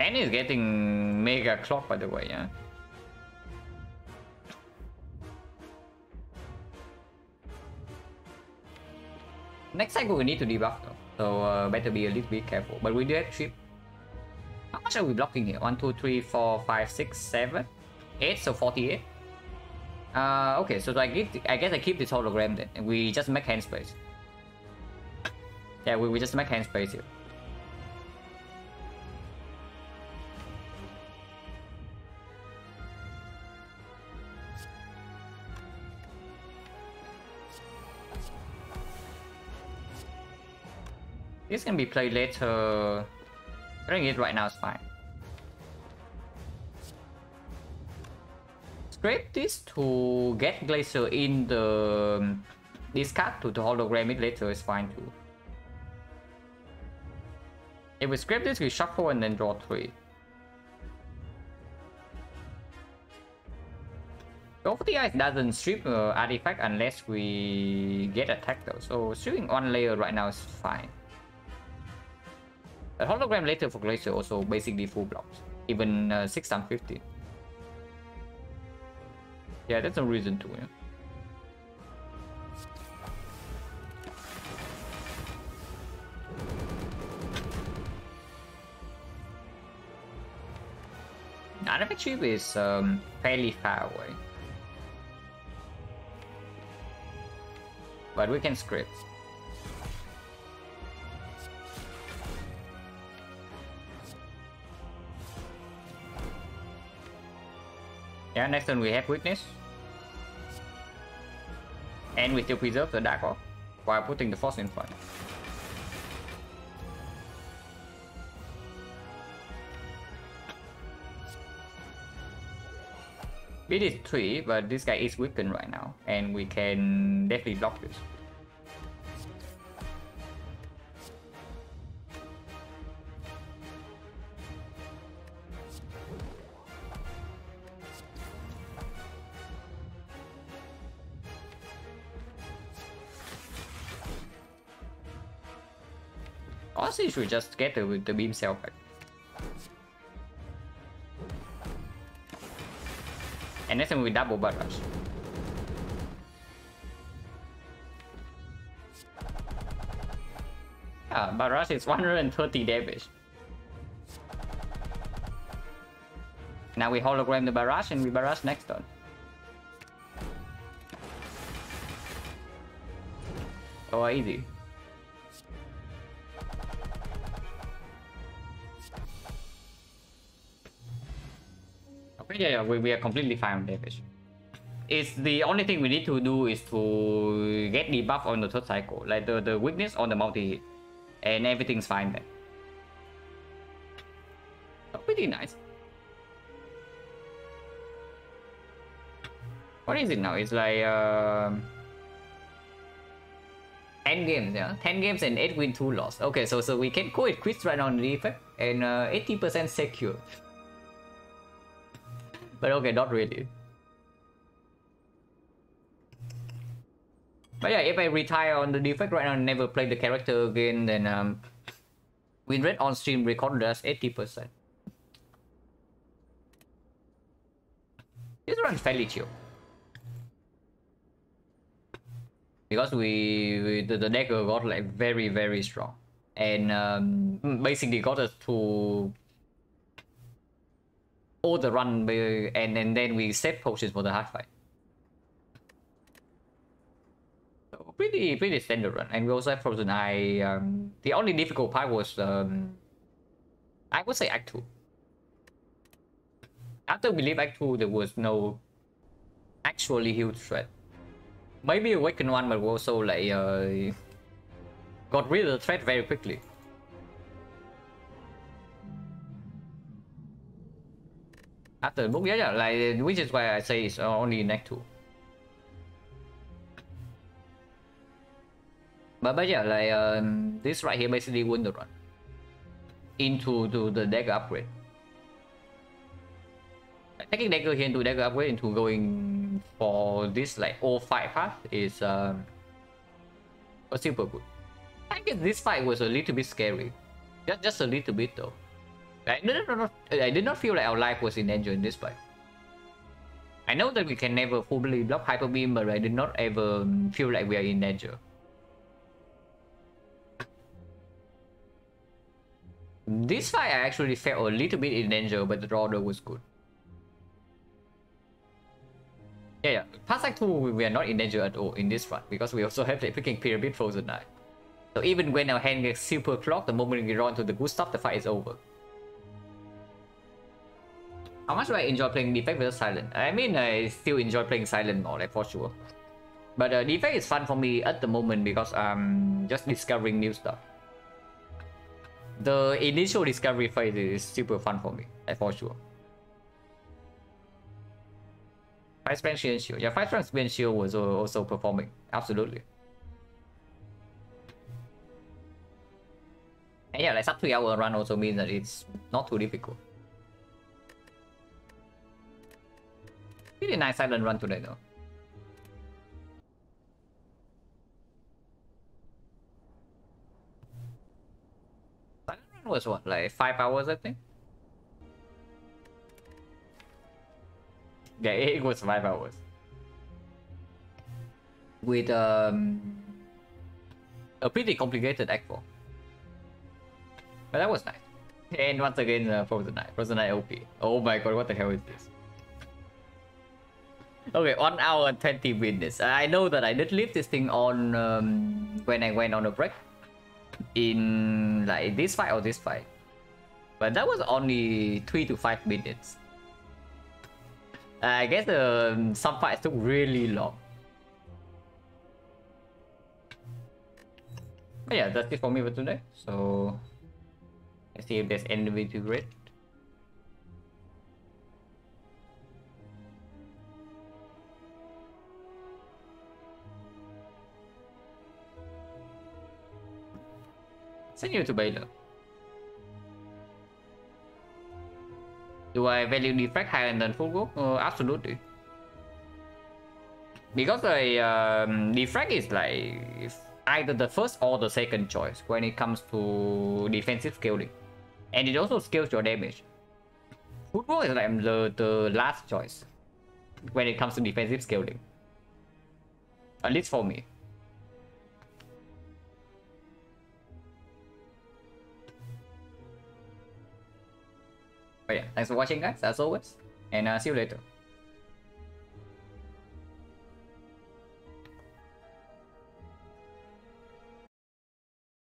And he's getting mega clock by the way, yeah. Next cycle we need to debuff though, so better be a little bit careful. But we do have chip. How much are we blocking here? 1, 2, 3, 4, 5, 6, 7, 8, so 48. Okay, so I guess I keep this hologram then, and we just make hand space. Yeah, we just make hand space here. This can be played later. Playing it right now is fine. Scrape this to get Glacier in the discard to hologram it later is fine too. If we scrape this, we shuffle and then draw 3. Over the ice doesn't strip artifact unless we get attacked though, so stripping 1 layer right now is fine. But hologram later for Glacier also basically full blocks, even 6 times 50. Yeah, that's no reason to. Yeah. Artifact chip is fairly far away, but we can script. Yeah, next turn we have weakness. And we still preserve the Dark Orb while putting the force in front. It is 3, but this guy is weakened right now, and we can definitely block this. Honestly, you should just get the beam cell back. And next time we double barrage. Yeah, barrage is 130 damage. Now we hologram the barrage and we barrage next turn. Oh, easy. Yeah, we are completely fine on damage. It's the only thing we need to do is to get the buff on the third cycle, like the weakness on the multi-hit, and everything's fine then. So pretty nice. What is it now? It's like 10 games, yeah, 10 games and 8 win 2 loss. Okay, so we can go with quits right now on the effect and 80% secure. But okay, not really. But yeah, if I retire on the defect right now and never play the character again, then win rate on stream recorded as 80%. This runs fairly chill. Because the deck got like very strong. And basically got us to all the run and then we set potions for the hard fight. So pretty standard run. And we also have Frozen Eye. The only difficult part was I would say Act 2. After we leave Act 2, there was no actually huge threat. Maybe Awaken one, but also like got rid of the threat very quickly. After the book, yeah, like which is why I say it's only neck 2. But yeah, like this right here basically win the run into the dagger upgrade. Taking dagger here into dagger upgrade into going for this like all fight path is super good. I guess this fight was a little bit scary, just a little bit though. I did not feel like our life was in danger in this fight. I know that we can never fully block Hyper Beam, but I did not ever feel like we are in danger. This fight I actually felt a little bit in danger, but the order was good. Yeah. Past Act 2, we are not in danger at all in this run, because we also have the freaking Pyramid Frozen Knight. So even when our hand gets super clogged, the moment we run to the good stuff, the fight is over. How much do I enjoy playing Defect versus Silent? I mean, I still enjoy playing Silent more, like for sure. But Defect is fun for me at the moment because I'm just discovering new stuff. The initial discovery phase is super fun for me, like for sure. 5 strength and shield. Yeah, 5 strength and shield was also performing. Absolutely. And yeah, like sub 3 hour run also means that it's not too difficult. Really nice Silent run today though. Silent run was what, like 5 hours I think? Yeah, it was 5 hours. With a pretty complicated Act 4. But that was nice. And once again, Frozen Knight. Frozen Knight OP. Oh my god, what the hell is this? Okay, 1 hour and 20 minutes. I know that I did leave this thing on when I went on a break. In like this fight or this fight. But that was only 3 to 5 minutes. I guess some fights took really long. But yeah, that's it for me for today. So let's see if there's any way to rate. Send you to Baylor. Do I value defect higher than full go? Absolutely. Because defect is like either the first or the second choice when it comes to defensive scaling. And it also scales your damage. Football is like the last choice when it comes to defensive scaling. At least for me. But yeah, thanks for watching guys, as always. And see you later.